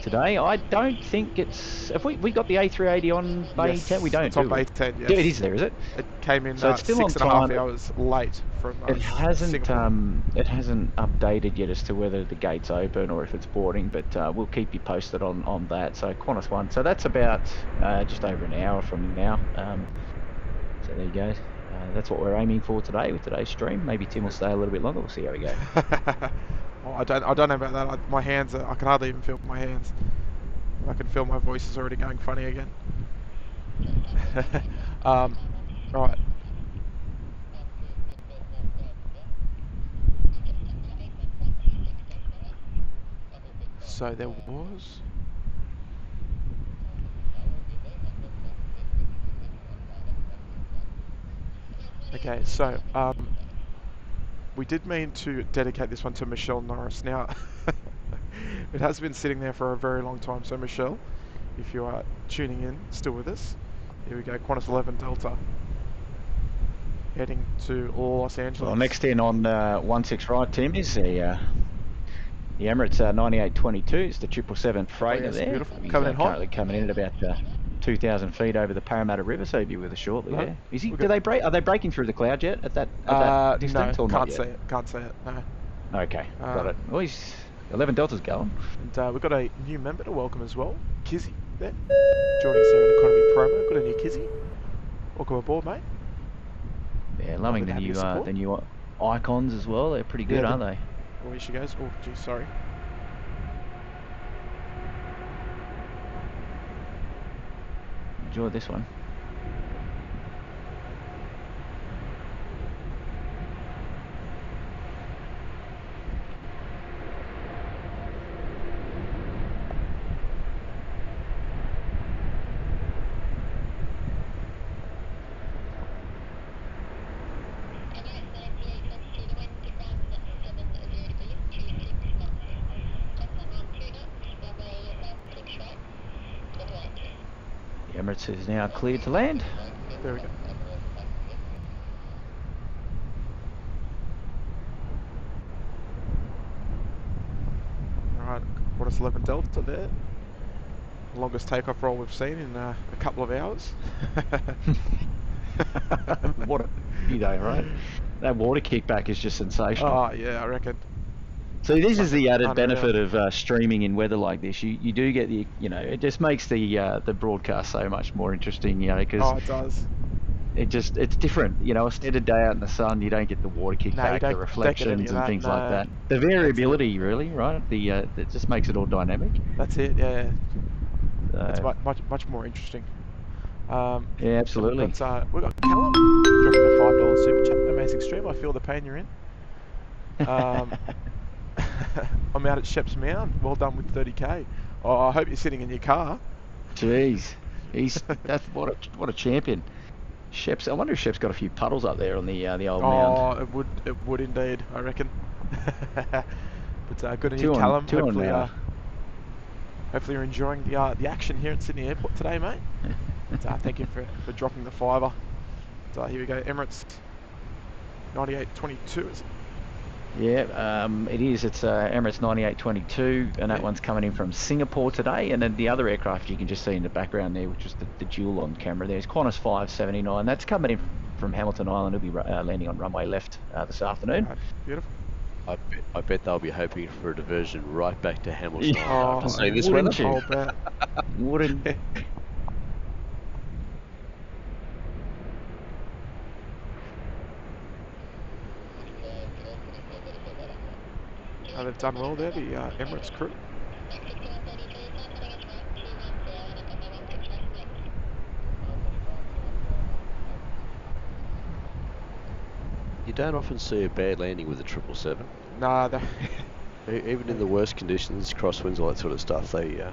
S3: today. I don't think it's... Have we got the A380 on Bay 10? We don't,
S1: it's on Bay 10, yes.
S3: Yeah, it is there, is it?
S1: It came in
S3: so it's still
S1: 6.5 hours late from
S3: it hasn't
S1: Singapore.
S3: It hasn't updated yet as to whether the gate's open or if it's boarding, but we'll keep you posted on that. So Qantas 1, so that's about just over an hour from now. So there you go. That's what we're aiming for today with today's stream. Maybe Tim will stay a little bit longer. We'll see how we go.
S1: Well, I don't know about that. My hands I can hardly even feel my hands. I can feel my voice is already going funny again. Right. So there was... Okay, so, we did mean to dedicate this one to Michelle Norris. Now, it has been sitting there for a very long time, so Michelle, if you are tuning in, still with us, here we go, Qantas 11 Delta, heading to Los Angeles.
S3: Well, next in on 16 right, Tim, is the Emirates 9822. It's the 777 freighter
S1: yes,
S3: there.
S1: Beautiful.
S3: He's
S1: Coming in hot.
S3: currently coming in at about 2,000 feet over the Parramatta River, so he'll be with us shortly.
S1: No,
S3: Yeah. Is he?
S1: we'll
S3: Do they break? Are they breaking through the cloud yet at that distance?
S1: No,
S3: or not
S1: can't
S3: yet?
S1: see it. Can't see it. No.
S3: Okay, got it. Well, he's 11 Delta's going.
S1: And we've got a new member to welcome as well, Kizzy there, joining us here in Economy Promo. Got a new Kizzy. Welcome aboard, mate.
S3: Yeah, loving the new icons as well. They're pretty good, aren't they?
S1: Oh, here she goes. Oh, geez, sorry.
S3: Enjoy this one. The Emirates is now cleared to land.
S1: There we go. Alright, Qantas 11 Delta there. Longest takeoff roll we've seen in a couple of hours.
S3: What a day, right? That water kickback is just sensational.
S1: Oh, yeah, I reckon.
S3: So this is the added benefit of streaming in weather like this. You do get the, it just makes the broadcast so much more interesting, because
S1: oh, it does.
S3: It's different, a standard day out in the sun, you don't get the water kickback, the reflections and things like that. The variability, really, right? It just makes it all dynamic.
S1: That's it, yeah. It's much more interesting.
S3: Yeah, absolutely.
S1: We've got Callum dropping a $5 super chat. Amazing stream. I feel the pain you're in. I'm out at Shep's Mound. Well done with 30k. Oh, I hope you're sitting in your car.
S3: Jeez, that's what a champion. Shep's. I wonder if Shep's got a few puddles up there on the old mound.
S1: Oh, it would indeed, I reckon. But good on you, Callum. Hopefully you're enjoying the action here at Sydney Airport today, mate. Thank you for dropping the $5. Here we go, Emirates 9822, is it?
S3: Yeah, it is. It's Emirates 9822, and that one's coming in from Singapore today. And then the other aircraft you can just see in the background there, which is the dual on camera there, is Qantas 579. That's coming in from Hamilton Island. It'll be landing on runway left this afternoon.
S1: Right. Beautiful.
S4: I bet they'll be hoping for a diversion right back to Hamilton Island after seeing this
S3: wouldn't
S4: weather.
S3: you?
S1: Oh, bet.
S3: Wouldn't.
S1: They've done well there, the Emirates crew.
S4: You don't often see a bad landing with a 777.
S1: Nah,
S4: even in the worst conditions, crosswinds, all that sort of stuff, they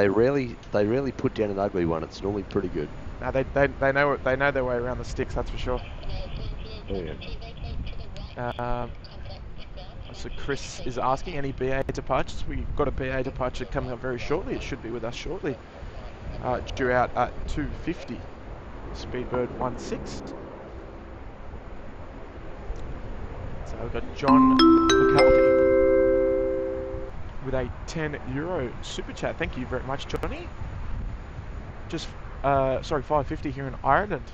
S4: rarely put down an ugly one. It's normally pretty good.
S1: Nah, they know their way around the sticks, that's for sure.
S4: Oh, yeah.
S1: So Chris is asking, any BA departures? We've got a BA departure coming up very shortly. It should be with us shortly. Due out at 2:50. Speedbird 16. So we've got John McCarthy with a €10 super chat. Thank you very much, Johnny. Just sorry, 5:50 here in Ireland.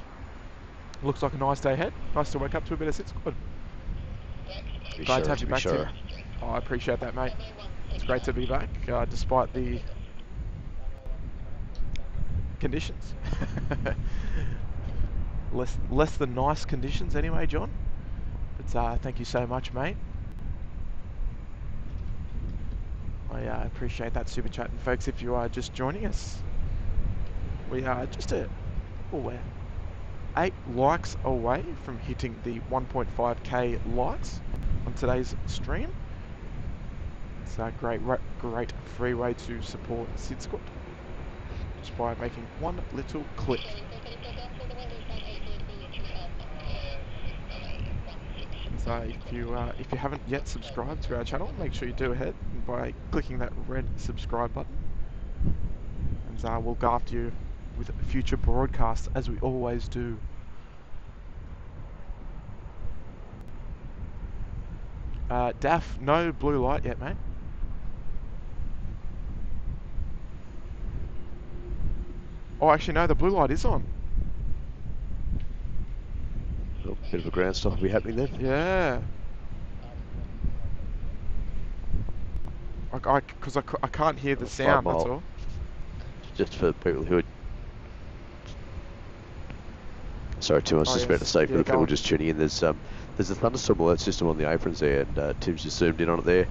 S1: Looks like a nice day ahead. Nice to wake up to a bit of SydSquad. Glad to have you back, Tim. Oh, I appreciate that, mate. It's great to be back, despite the conditions. less than nice conditions anyway, John. But thank you so much, mate. I appreciate that super chat. And folks, if you are just joining us, we are just we're 8 likes away from hitting the 1.5k likes on today's stream. It's a great free way to support SydSquad just by making one little click. So if you haven't yet subscribed to our channel, make sure you do ahead by clicking that red subscribe button, and we'll go after you with future broadcasts as we always do. Daff, no blue light yet, mate. Oh, actually no, the blue light is on.
S4: A bit of a ground stop will be happening then.
S1: Yeah. Because I can't hear the sound, that's all.
S4: Just for people who are... Sorry, Tim, I was just about to say, for the people just tuning in, there's a thunderstorm alert system on the aprons there, and Tim's just zoomed in on it there.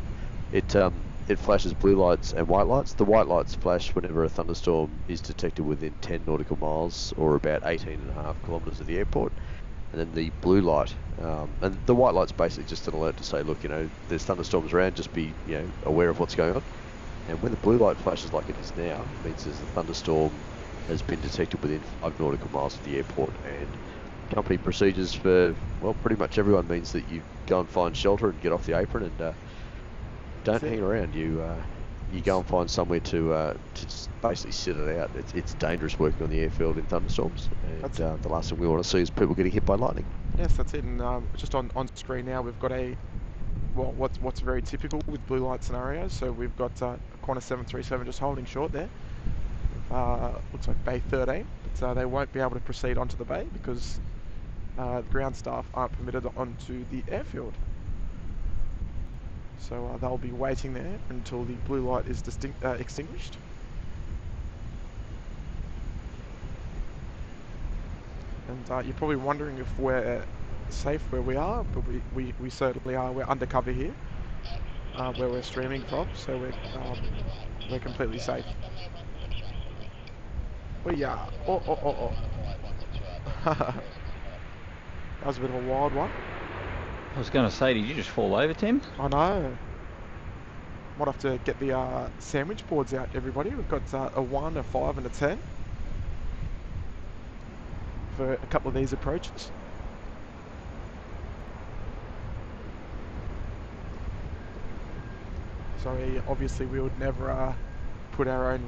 S4: It flashes blue lights and white lights. The white lights flash whenever a thunderstorm is detected within 10 nautical miles, or about 18.5 kilometres of the airport. And then the blue light, and the white light's basically just an alert to say, look, there's thunderstorms around, just be, aware of what's going on. And when the blue light flashes like it is now, it means there's a thunderstorm has been detected within 5 nautical miles of the airport. And company procedures for, well, pretty much everyone means that you go and find shelter and get off the apron, and don't hang around. You go and find somewhere to just basically sit it out. It's dangerous working on the airfield in thunderstorms, and the last thing we want to see is people getting hit by lightning.
S1: Yes, that's it. And just on screen now, we've got what's very typical with blue light scenarios. So we've got a Qantas 737 just holding short there. Looks like bay 13, but they won't be able to proceed onto the bay because the ground staff aren't permitted onto the airfield. So they'll be waiting there until the blue light is extinguished. And you're probably wondering if we're safe where we are, but we certainly are. We're undercover here, where we're streaming from, so we're completely safe. We are. Oh. That was a bit of a wild one.
S3: I was going to say, did you just fall over, Tim?
S1: I know. Might have to get the sandwich boards out, everybody. We've got a 1, a 5 and a 10 for a couple of these approaches. So obviously we would never put our own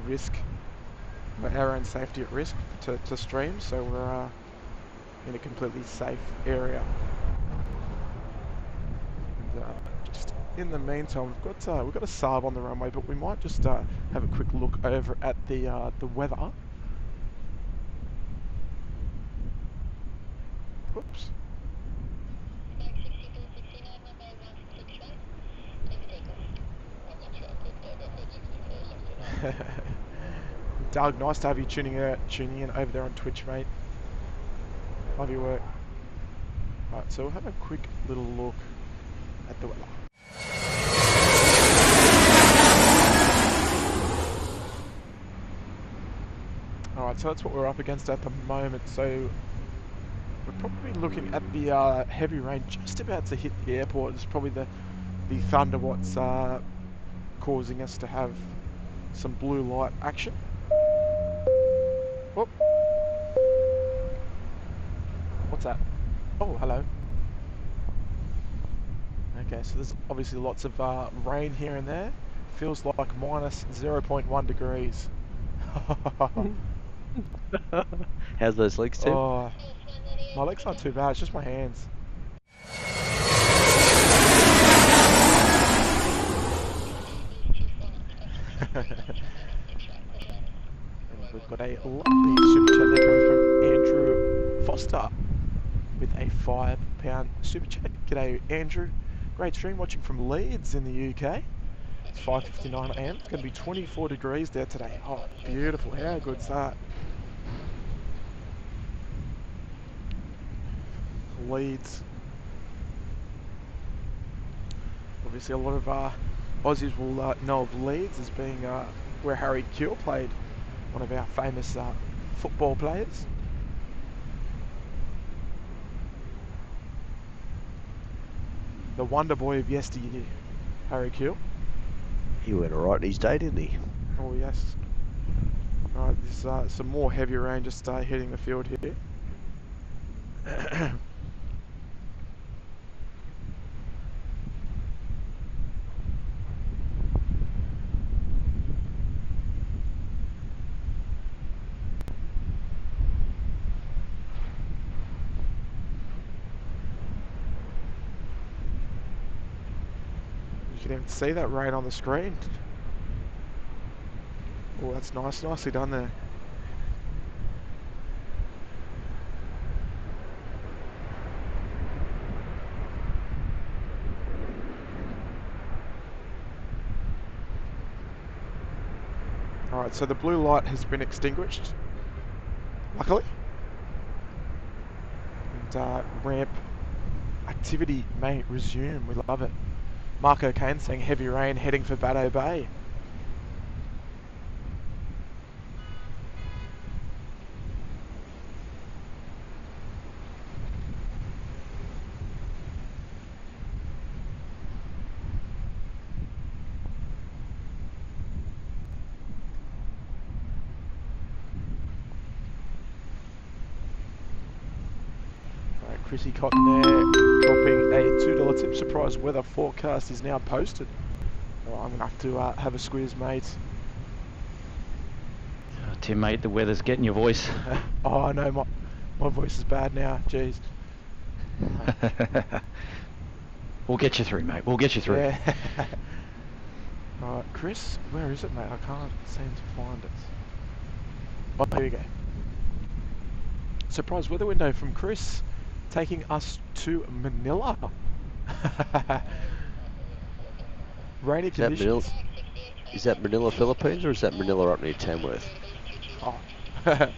S1: safety at risk to stream, so we're in a completely safe area. And, just in the meantime, we've got a Saab on the runway, but we might just have a quick look over at the weather. Oops. Doug, nice to have you tuning in over there on Twitch, mate. Love your work. Alright, so we'll have a quick little look at the weather. Alright, so that's what we're up against at the moment. So we're probably looking at the heavy rain just about to hit the airport. It's probably the thunder what's causing us to have some blue light action. Whoop. What's that? Oh, hello. Okay, so there's obviously lots of rain here and there. Feels like minus 0.1 degrees.
S4: How's those legs, Tim?
S1: Oh, my legs aren't too bad, it's just my hands. And we've got a lovely super chat there coming from Andrew Foster with a £5 super chat. G'day Andrew, great stream, watching from Leeds in the UK. It's 5:59 AM. It's going to be 24 degrees there today. Oh, beautiful. How good's that? Leeds. Obviously, a lot of Aussies will know of Leeds as being where Harry Kewell played, one of our famous football players. the wonder boy of yesteryear, Harry Keel.
S4: He went alright in his day, didn't he?
S1: Oh yes. Alright, there's some more heavy rain just hitting the field here. You can even see that rain on the screen. Oh, that's nice, nicely done there. Alright, so the blue light has been extinguished, luckily. And ramp activity may resume, we love it. Mark O'Kane saying heavy rain heading for Baddo Bay. Chrissy Cotton there, dropping a $2 tip. Surprise weather forecast is now posted. Oh, I'm going to have a squeeze, mate.
S3: Oh, Tim, mate, the weather's getting your voice.
S1: Oh, I know, my voice is bad now, jeez.
S3: We'll get you through, mate. We'll get you through.
S1: Yeah. Alright, Chris, where is it, mate? I can't seem to find it. Oh, here we go. Surprise weather window from Chris, taking us to Manila. Rainy conditions.
S4: Is that Manila, Philippines, or is that Manila up near Tamworth?
S1: Oh,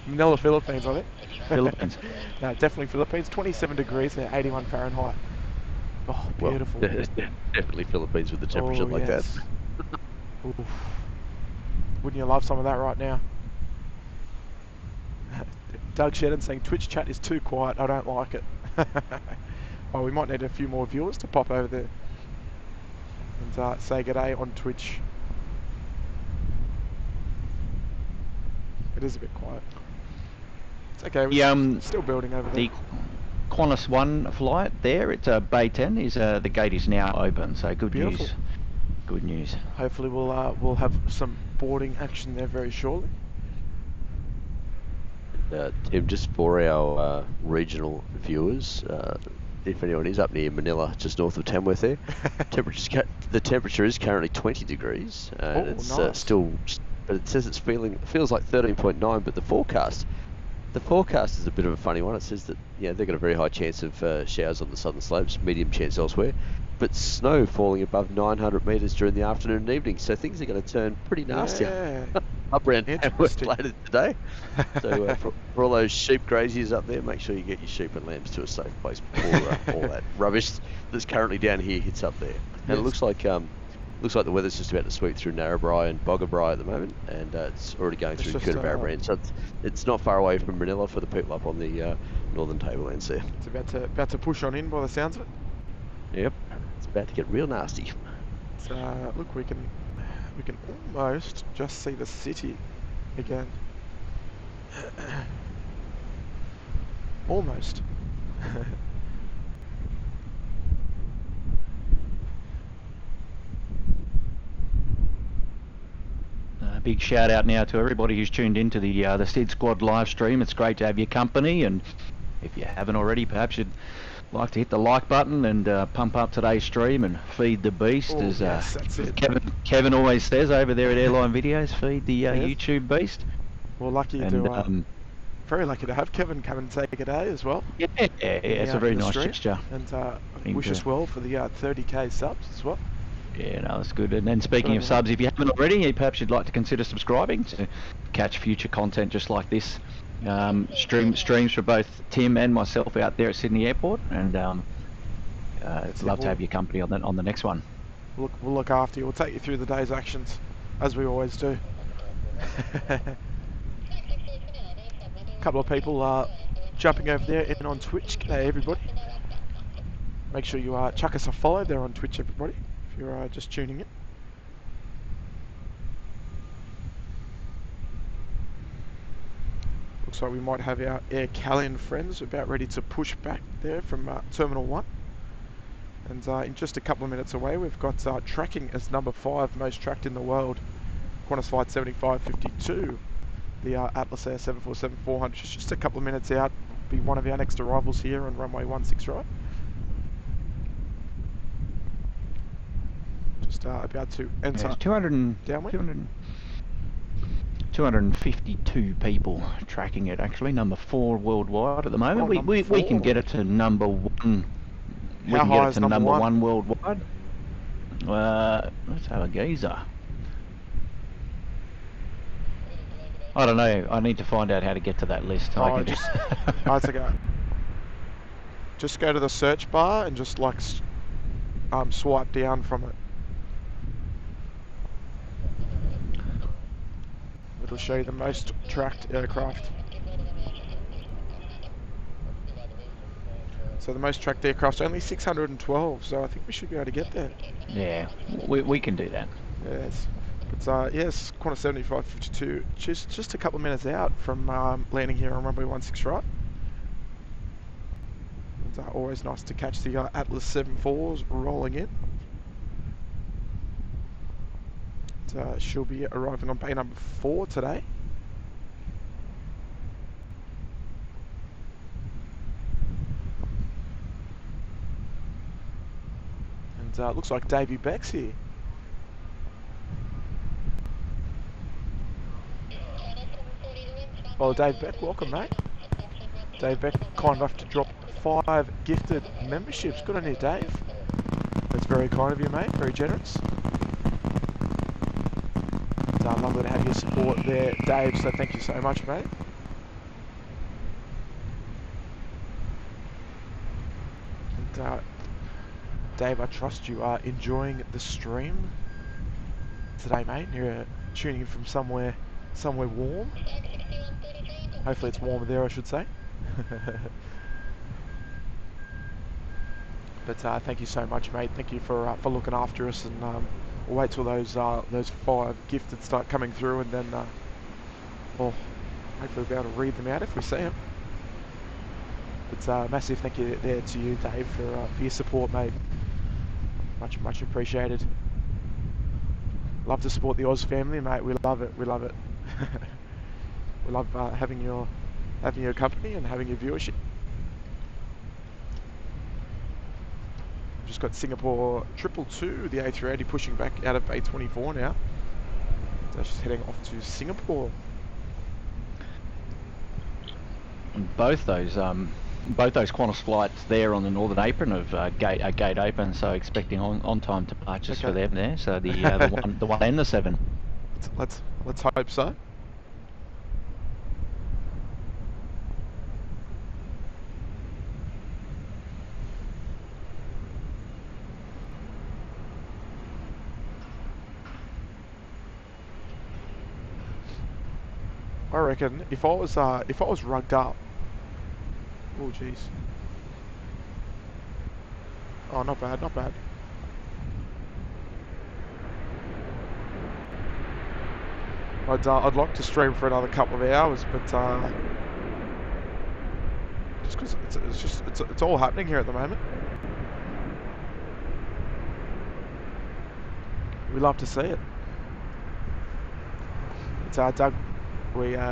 S1: Manila, Philippines, I think.
S3: Philippines.
S1: No, definitely Philippines. 27 degrees there, 81 Fahrenheit. Oh, beautiful.
S4: Well, definitely Philippines with the temperature like that.
S1: Oof. Wouldn't you love some of that right now? Doug Shedden saying Twitch chat is too quiet, I don't like it. Oh, we might need a few more viewers to pop over there and say g'day on Twitch. It is a bit quiet. It's okay, we're still building over there.
S3: The Qantas 1 flight there, it's Bay 10, the gate is now open, so good
S1: Beautiful.
S3: news. Good news.
S1: Hopefully we'll have some boarding action there very shortly.
S4: Tim, just for our regional viewers, if anyone is up near Manila, just north of Tamworth there, the temperature is currently 20 degrees, and it's
S1: nice.
S4: still, but it says it feels like 13.9, but the forecast is a bit of a funny one. It says that they've got a very high chance of showers on the southern slopes, medium chance elsewhere, but snow falling above 900 metres during the afternoon and evening, so things are going to turn pretty nasty up around Tamworth later today. So for all those sheep graziers up there, make sure you get your sheep and lambs to a safe place before all that rubbish that's currently down here hits up there. And it looks like the weather's just about to sweep through Narrabri and Boggabri at the moment, and it's already going through Coonabarabran, so it's not far away from Manila for the people up on the northern tablelands there.
S1: It's about to push on in by the sounds of it.
S4: Yep, it's about to get real nasty.
S1: So look, we can almost just see the city again. Almost.
S3: Big shout out now to everybody who's tuned into the SydSquad live stream. It's great to have your company, and if you haven't already, perhaps you'd like to hit the like button and pump up today's stream and feed the beast, as
S1: yes, that's it.
S3: Kevin always says over there at Airline Videos. Feed the YouTube beast.
S1: Well, very lucky to have Kevin come and say good day as well.
S3: Yeah, it's a very nice gesture.
S1: And wish us well for the 30k subs as well.
S3: Yeah, no, that's good. And then speaking of subs, if you haven't already, perhaps you'd like to consider subscribing to catch future content just like this. Streams for both Tim and myself out there at Sydney Airport, and it's love to have your company on the next one.
S1: We'll look after you. We'll take you through the day's actions, as we always do. A couple of people jumping over there in on Twitch. G'day everybody. Make sure you chuck us a follow there on Twitch, everybody, if you're just tuning in. Looks like we might have our Air Callion friends about ready to push back there from Terminal 1. And in just a couple of minutes away, we've got tracking as number 5 most tracked in the world, Qantas Flight 7552, the Atlas Air 747-400. Just a couple of minutes out, be one of our next arrivals here on runway 16 right. Just about to enter.
S3: There's 252 people tracking it, actually, number 4 worldwide at the moment.
S1: Oh,
S3: we can get it to number 1. We
S1: How
S3: can
S1: high
S3: get it
S1: is
S3: to
S1: number
S3: number
S1: 1?
S3: 1 worldwide. Let's have a geezer. I don't know. I need to find out how to get to that list.
S1: Oh, it's okay. Just go to the search bar and just like swipe down from it. It'll show you the most tracked aircraft. So the most tracked aircraft's only 612, so I think we should be able to get there.
S3: Yeah, we can do that.
S1: Yes. But yes, Qantas 7552, just a couple of minutes out from landing here on runway 16 right. It's always nice to catch the Atlas 74s rolling in. She'll be arriving on bay number 4 today. And looks like Davey Beck's here. Well, Dave Beck, welcome, mate. Dave Beck, kind enough to drop 5 gifted memberships. Good on you, Dave. That's very kind of you, mate. Very generous. Lovely to have your support there, Dave, so thank you so much, mate. And Dave, I trust you are enjoying the stream today, mate. You're tuning in from somewhere warm. Hopefully it's warmer there, I should say. But thank you so much, mate. Thank you for looking after us, and we'll wait till those 5 gifted start coming through, and then well, hopefully we'll be able to read them out if we see them. But massive thank you there to you, Dave, for your support, mate. Much appreciated. Love to support the Oz family, mate. We love it. We love it. We love having your company and having your viewership. We've just got Singapore 222, the A380 pushing back out of Bay 24 now. So just heading off to Singapore.
S3: And both those Qantas flights there on the northern apron of gate open, so expecting on time departures for them there. So the the one and the 7.
S1: Let's hope so. I reckon if I was rugged up. Oh jeez. Oh, not bad, not bad. I'd like to stream for another couple of hours, but just because it's all happening here at the moment. We love to see it. It's Doug.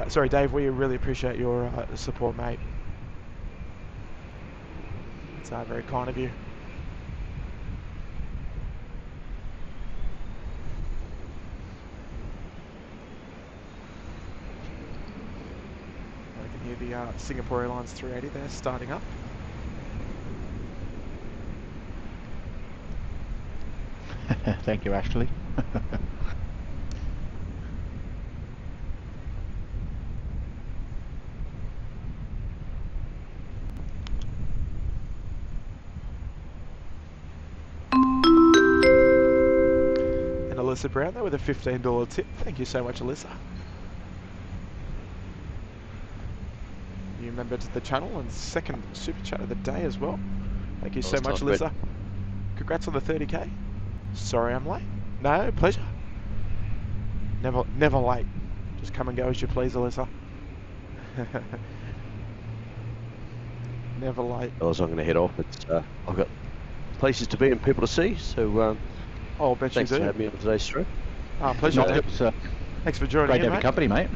S1: Sorry, Dave. We really appreciate your support, mate. It's very kind of you. I can hear the Singapore Airlines 380 there starting up.
S3: Thank you, Ashley.
S1: Alyssa Brown there with a $15 tip. Thank you so much, Alyssa. New member to the channel and second super chat of the day as well. Thank you so much, Alyssa. Congrats on the 30k. Sorry I'm late. No, pleasure. Never late. Just come and go as you please, Alyssa. Never late.
S4: Well, as I'm going to head off, I've got places to be and people to see, so
S1: oh, I bet
S4: thanks
S1: you do.
S4: for having me on today's stream.
S1: Pleasure.
S3: No, it was,
S1: thanks for joining
S3: great
S1: in,
S3: to have your company, mate.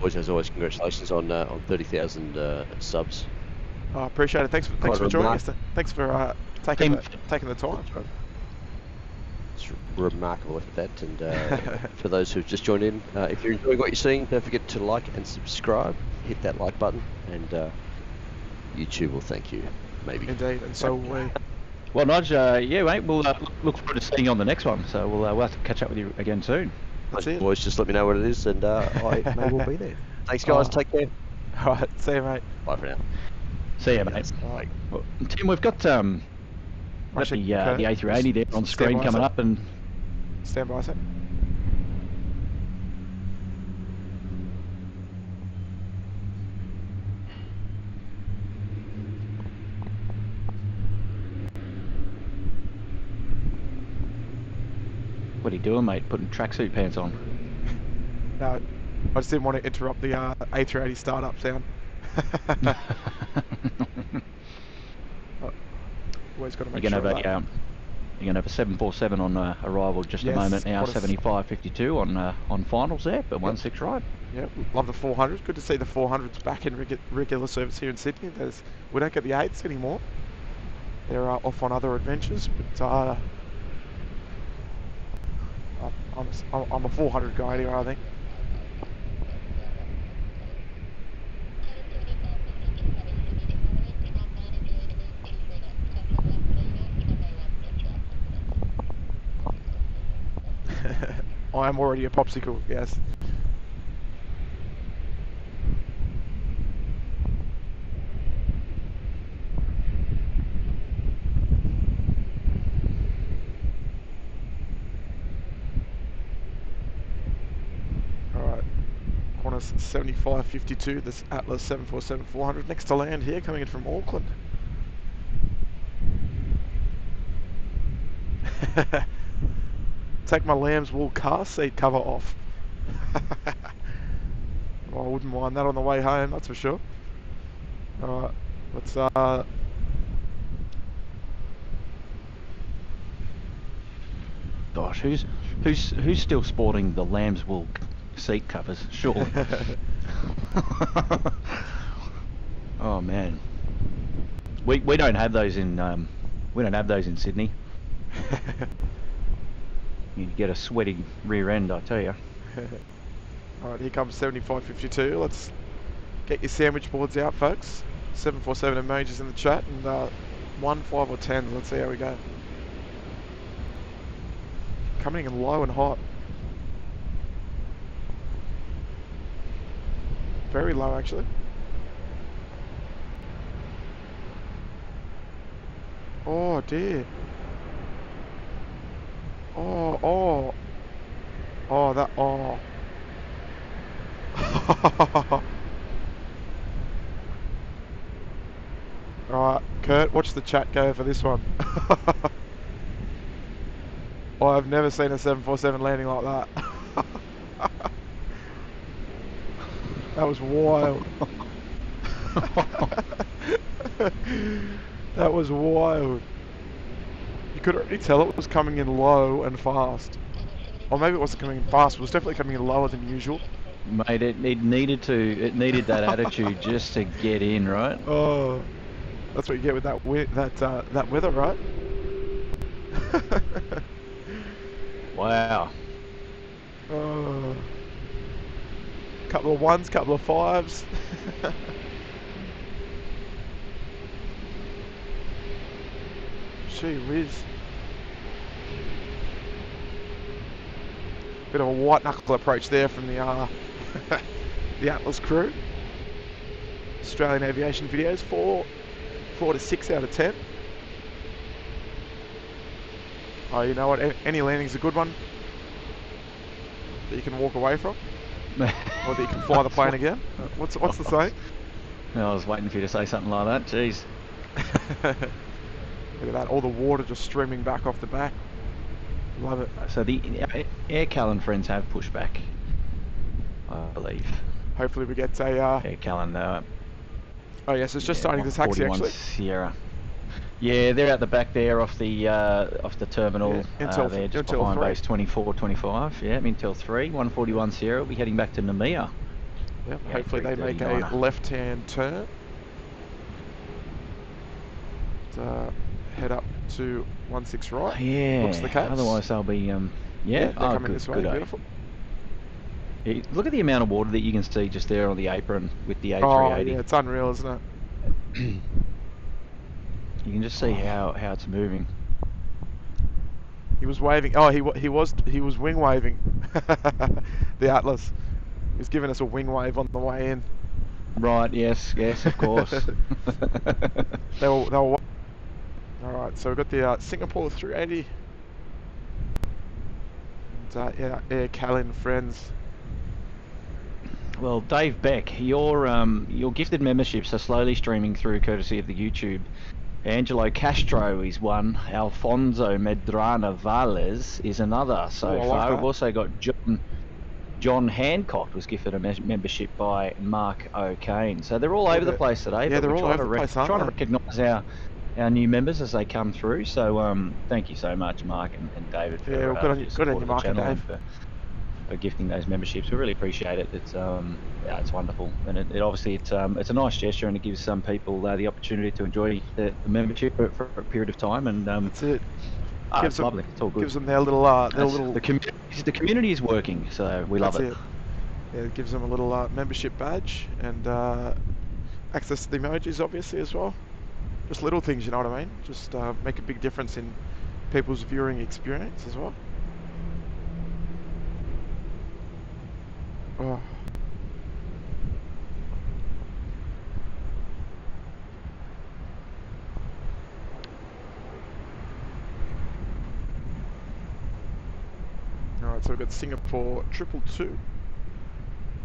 S4: Boys, as always, congratulations on 30,000 subs.
S1: I appreciate it. Thanks for joining us. Thanks for taking the time.
S4: It's remarkable at that. And for those who've just joined in, if you're enjoying what you're seeing, don't forget to like and subscribe. Hit that like button, and YouTube will thank you. Maybe.
S1: Indeed, and so will we.
S3: Well, Nige, yeah, mate. We'll look forward to seeing you on the next one. So we'll have to catch up with you again soon.
S1: That's it.
S4: Boys, just let me know what it is, and I may well be there. Thanks, guys. Take care.
S1: All right, see you, mate.
S4: Bye for now.
S3: See you, mate.
S1: All right.
S3: Well, Tim, we've got the A380 there on screen coming up, and
S1: stand by a sec.
S3: what are you doing, mate? Putting tracksuit pants on?
S1: No, I just didn't want to interrupt the A380 startup sound. Always got to make sure. You're
S3: gonna have a 747 on arrival just a moment now. 75.52 on finals there, but 16 ride.
S1: Yeah, love the 400s. Good to see the 400s back in regular service here in Sydney. We don't get the 8s anymore. They're off on other adventures, but I'm a 400 guy anyway, I think. I am already a popsicle, yes. Alright, corner 75.52, this Atlas 747-400, next to land here, coming in from Auckland. Take my lamb's wool car seat cover off. Well, I wouldn't mind that on the way home, that's for sure. Alright, let's
S3: Gosh, who's still sporting the lamb's wool seat covers? Surely. Oh man, we don't have those in Sydney. You get a sweaty rear end, I tell you.
S1: Alright, here comes 75.52. Let's get your sandwich boards out, folks. 747 emojis in the chat, and 1, 5 or 10. Let's see how we go. Coming in low and hot. Very low, actually. Oh dear. Oh, that, Alright, Kurt, watch the chat go for this one. I've never seen a 747 landing like that. That was wild. That was wild. You could already tell it was coming in low and fast. Or maybe it wasn't coming in fast, it was definitely coming in lower than usual.
S3: Mate, it needed that attitude just to get in, right?
S1: Oh, that's what you get with that weather, right?
S3: Wow.
S1: Oh. Couple of 1s, couple of 5s. Gee whiz. Bit of a white knuckle approach there from the the Atlas crew. Australian aviation videos, 4 to 6 out of 10. Oh, you know what? Any landing's a good one that you can walk away from, or that you can fly the plane again. What's the saying?
S3: I was waiting for you to say something like that. Jeez.
S1: Look at that, all the water just streaming back off the back. Love it.
S3: So the Air Callan friends have pushback, I believe.
S1: Hopefully we get a...
S3: Air Callan,
S1: oh yes, it's just starting to taxi actually.
S3: Sierra. Yeah, they're out the back there off the terminal.
S1: Yeah,
S3: they're just
S1: Intel
S3: behind
S1: 3.
S3: base 2425. Yeah, Intel 3, 141 Sierra. We'll be heading back to Namia.
S1: Yep, hopefully they make a left-hand turn. Head up to 16 right.
S3: Yeah.
S1: Looks the case.
S3: Otherwise they'll be
S1: Yeah, they're coming this way. Beautiful.
S3: Yeah, look at the amount of water that you can see just there on the apron with the A380.
S1: Oh yeah, it's unreal, isn't it?
S3: You can just see how it's moving.
S1: He was waving. Oh, he was wing waving. The Atlas. He's giving us a wing wave on the way in.
S3: Right. Yes. Yes. Of course.
S1: They were. All right. So we've got the Singapore 380. And, yeah, Air Callan friends.
S3: Well, Dave Beck, your gifted memberships are slowly streaming through courtesy of the YouTube. Angelo Castro is one. Alfonso Medrana Valles is another. So far, we've also got John Hancock was gifted a membership by Mark O'Kane. So they're all over the place today.
S1: Yeah, they're all over the place, aren't they?
S3: Trying to recognise our new members as they come through. So thank you so much, Mark and David. For,
S1: yeah, good on you, Mark and Dave.
S3: For gifting those memberships. We really appreciate it. It's yeah, it's wonderful, and it obviously it's a nice gesture, and it gives some people the opportunity to enjoy the membership for a period of time. And that's it. It's lovely. It's all good.
S1: Gives them their little
S3: the community is working, so we love it.
S1: Yeah, it gives them a little membership badge and access to the emojis, obviously, as well. Just little things, you know what I mean? Just make a big difference in people's viewing experience as well. Oh. Alright, so we've got Singapore 222.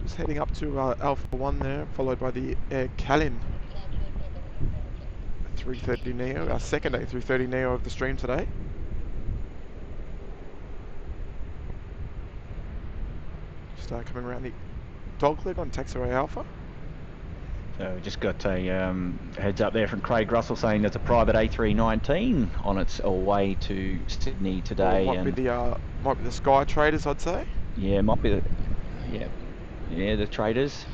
S1: Just heading up to Alpha 1 there, followed by the Air Callan A330 Neo, our second A330 Neo of the stream today. Just coming around the dogleg on taxiway Alpha.
S3: So we just got a heads up there from Craig Russell saying there's a private A319 on its way to Sydney today.
S1: Well, might be the Sky Traders, I'd say.
S3: Yeah, might be the traders.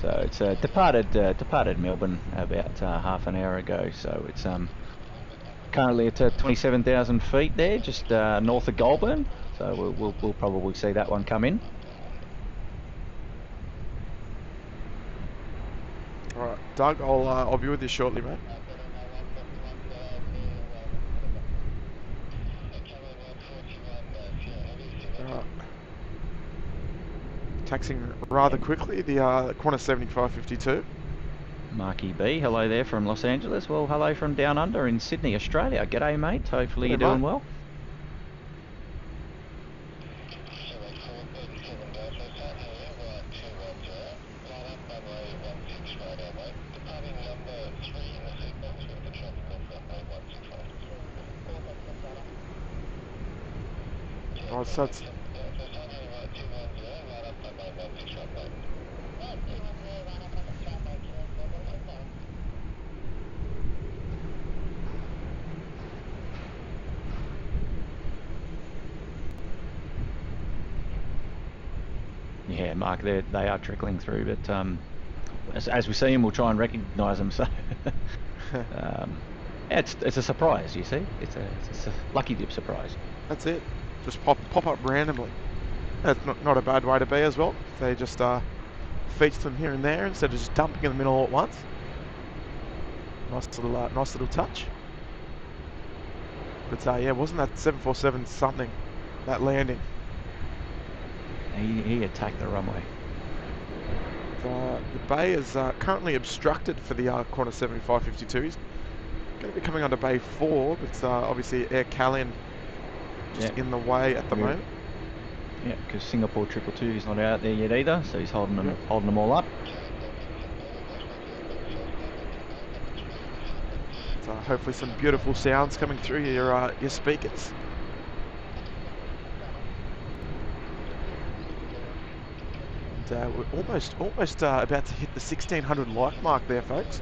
S3: So it's departed Melbourne about half an hour ago. So it's currently at 27,000 feet there, just north of Goulburn. So we'll probably see that one come in.
S1: Alright, Doug, I'll be with you shortly, mate. Taxing rather quickly, the Qantas 7552.
S3: Marky B, hello there from Los Angeles. Well, hello from down under in Sydney, Australia. G'day, mate. Hopefully you're doing well.
S1: Oh, so it's...
S3: Yeah, Mark, they are trickling through, but as we see them, we'll try and recognise them. So it's a surprise, you see. It's a lucky dip surprise.
S1: That's it. Just pop up randomly. That's not a bad way to be as well. They just feature them here and there instead of just dumping in the middle all at once. Nice little touch. But yeah, wasn't that 747 something, that landing?
S3: He attacked the runway.
S1: The bay is currently obstructed for the Qantas 7552. He's going to be coming onto bay 4, but obviously Air Callan just in the way at the moment.
S3: Yeah, because Singapore 222 is not out there yet either, so he's holding them all up.
S1: hopefully some beautiful sounds coming through your speakers. And we're almost about to hit the 1600 like mark there, folks.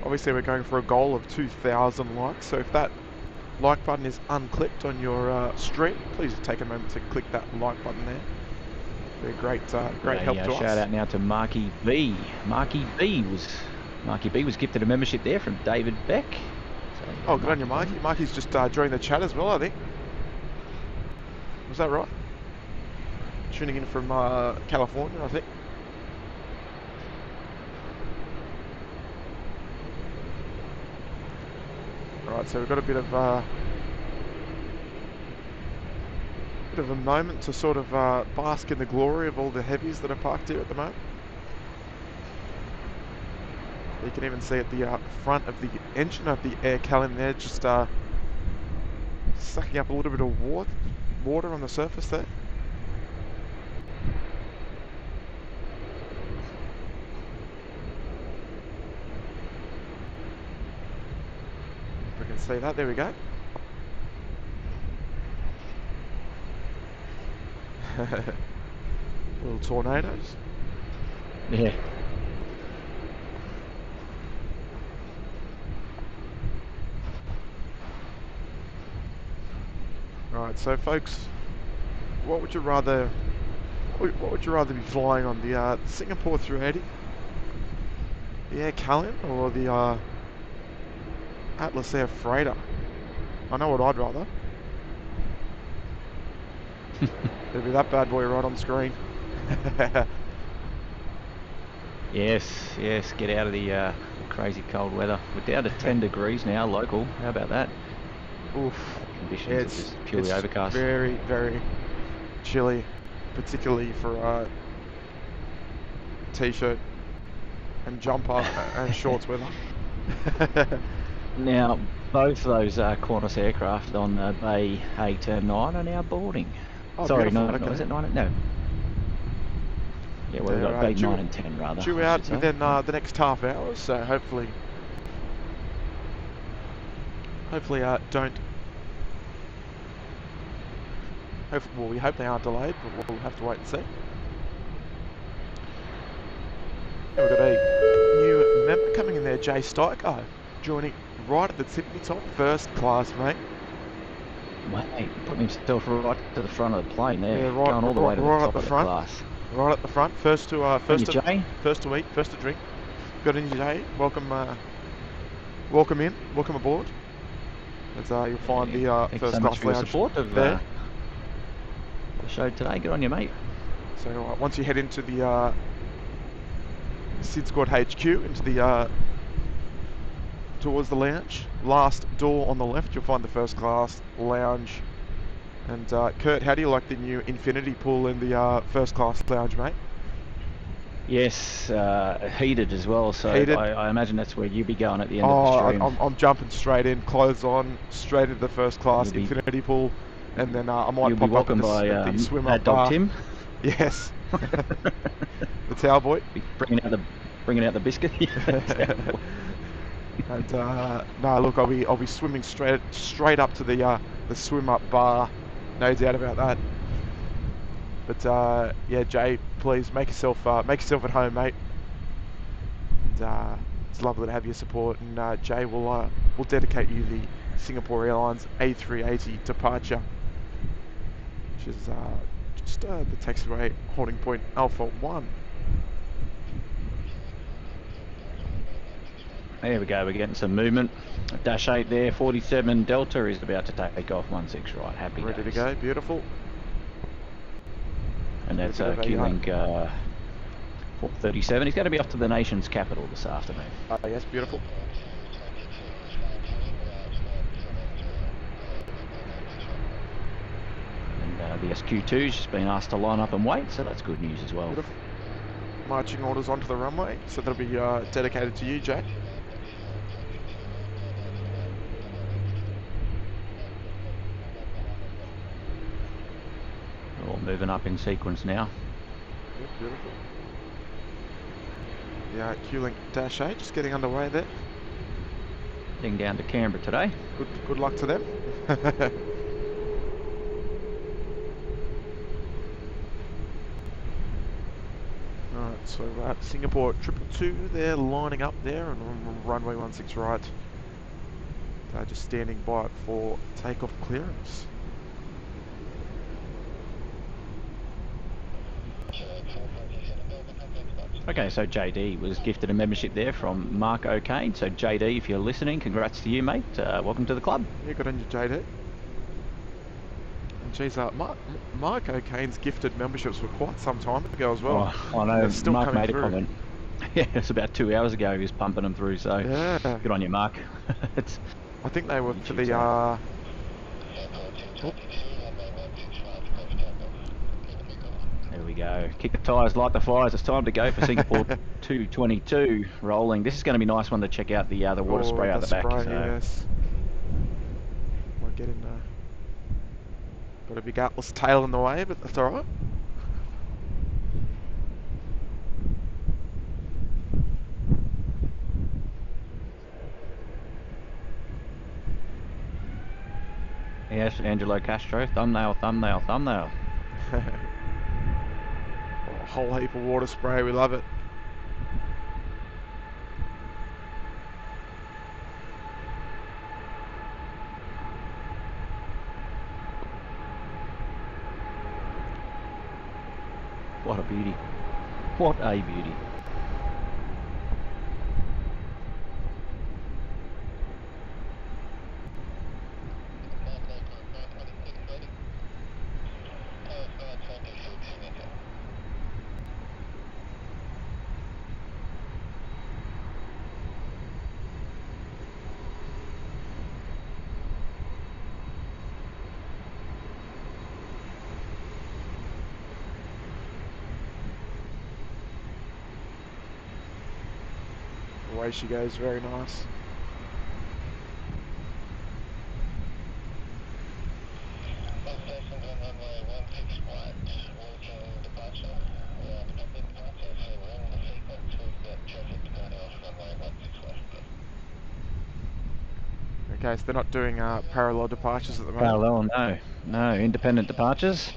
S1: Obviously we're going for a goal of 2000 likes, so if that like button is unclicked on your stream, please take a moment to click that like button there. They're great help to us.
S3: Shout out now to Marky B. Marky B was gifted a membership there from David Beck. So,
S1: oh, good on you, Marky. Marky's just joined the chat as well, I think. Was that right? Tuning in from California, I think. Alright, so we've got a bit of a moment to sort of bask in the glory of all the heavies that are parked here at the moment. You can even see at the front of the engine of the air Calin there, just sucking up a little bit of water on the surface there. If we can see that, there we go. Little tornadoes.
S3: Yeah.
S1: Alright, so folks, what would you rather be flying on, the Singapore 380, the Air Calin, or the Atlas Air Freighter? I know what I'd rather. It'd be that bad boy right on screen.
S3: Yes, get out of the crazy cold weather. We're down to 10 degrees now, local. How about that?
S1: Oof.
S3: Conditions
S1: Yeah,
S3: are just purely overcast.
S1: Very, very chilly, particularly for t-shirt and jumper and shorts weather.
S3: Now, both those Qantas aircraft on the Bay 8 and 9 are now boarding.
S1: Oh,
S3: sorry,
S1: beautiful.
S3: no,
S1: Okay.
S3: is it 9? No. Yeah, well, we've got Bay 9 and 10 rather.
S1: Due out within the next half hour, so hopefully don't. Well, we hope they aren't delayed, but we'll have to wait and see. We've got a new member coming in there, Jay Steicho, joining right at the tippy top, first class, mate.
S3: Mate, putting himself right to the front of the plane there,
S1: yeah, right,
S3: going all the way to the top of the class.
S1: Right at the front, first to eat, first to drink. Got in, Jay. Welcome in, welcome aboard. As you'll find the first class lounge
S3: support of
S1: there.
S3: The show today. Good on you, mate.
S1: So once you head into the SydSquad HQ, into the towards the lounge, last door on the left, you'll find the first class lounge. And Kurt, how do you like the new infinity pool in the first class lounge, mate?
S3: Yes, heated as well, so I imagine that's where you'll be going at the end of the stream.
S1: I'm jumping straight in, clothes on, straight into the first class infinity pool, and then I might pop up at the swim up bar.
S3: Tim.
S1: Yes. The towel boy.
S3: Bringing out the biscuit.
S1: And no, look, I'll be swimming straight up to the swim up bar, no doubt about that. But yeah, Jay, please make yourself at home, mate. And it's lovely to have your support. And Jay, we'll dedicate you the Singapore Airlines A380 departure, which is just the taxiway holding point Alpha 1.
S3: There we go, we're getting some movement. Dash 8 there, 47 Delta is about to take off 16 right. Happy days.
S1: Ready to go, beautiful.
S3: And that's Q-Link 437. He's going to be off to the nation's capital this afternoon.
S1: Yes, beautiful.
S3: And the SQ2's just been asked to line up and wait, so that's good news as well.
S1: Beautiful. Marching orders onto the runway, so that'll be dedicated to you, Jay.
S3: All moving up in sequence now.
S1: Yep, beautiful. The Q-Link -8 just getting underway there.
S3: Heading down to Canberra today.
S1: Good luck to them. Alright, so Singapore 222, they're lining up there and on runway 16 right. They're just standing by it for takeoff clearance.
S3: Okay, so JD was gifted a membership there from Mark O'Kane. So JD, if you're listening, congrats to you, mate. Welcome to the club.
S1: Yeah, good on you, JD. And geez, Mark O'Kane's gifted memberships were quite some time ago as well.
S3: Oh, I know,
S1: still
S3: Mark made
S1: through.
S3: a comment. Yeah, it's about 2 hours ago he was pumping them through, so
S1: yeah.
S3: Good on you, Mark.
S1: I think they were for the...
S3: There we go. Kick the tyres, light the fires. It's time to go for Singapore 222 rolling. This is going to be a nice one to check out the water spray out the back.
S1: Spray,
S3: so.
S1: Yes. Might get in there. Got a big Atlas tail in the way, but that's alright.
S3: Yes, Angelo Castro. Thumbnail, thumbnail, thumbnail.
S1: A whole heap of water spray, we love it.
S3: What a beauty. What a beauty.
S1: The way she goes, very nice. Okay, so they're not doing parallel departures at the moment.
S3: Parallel, no. No, independent departures.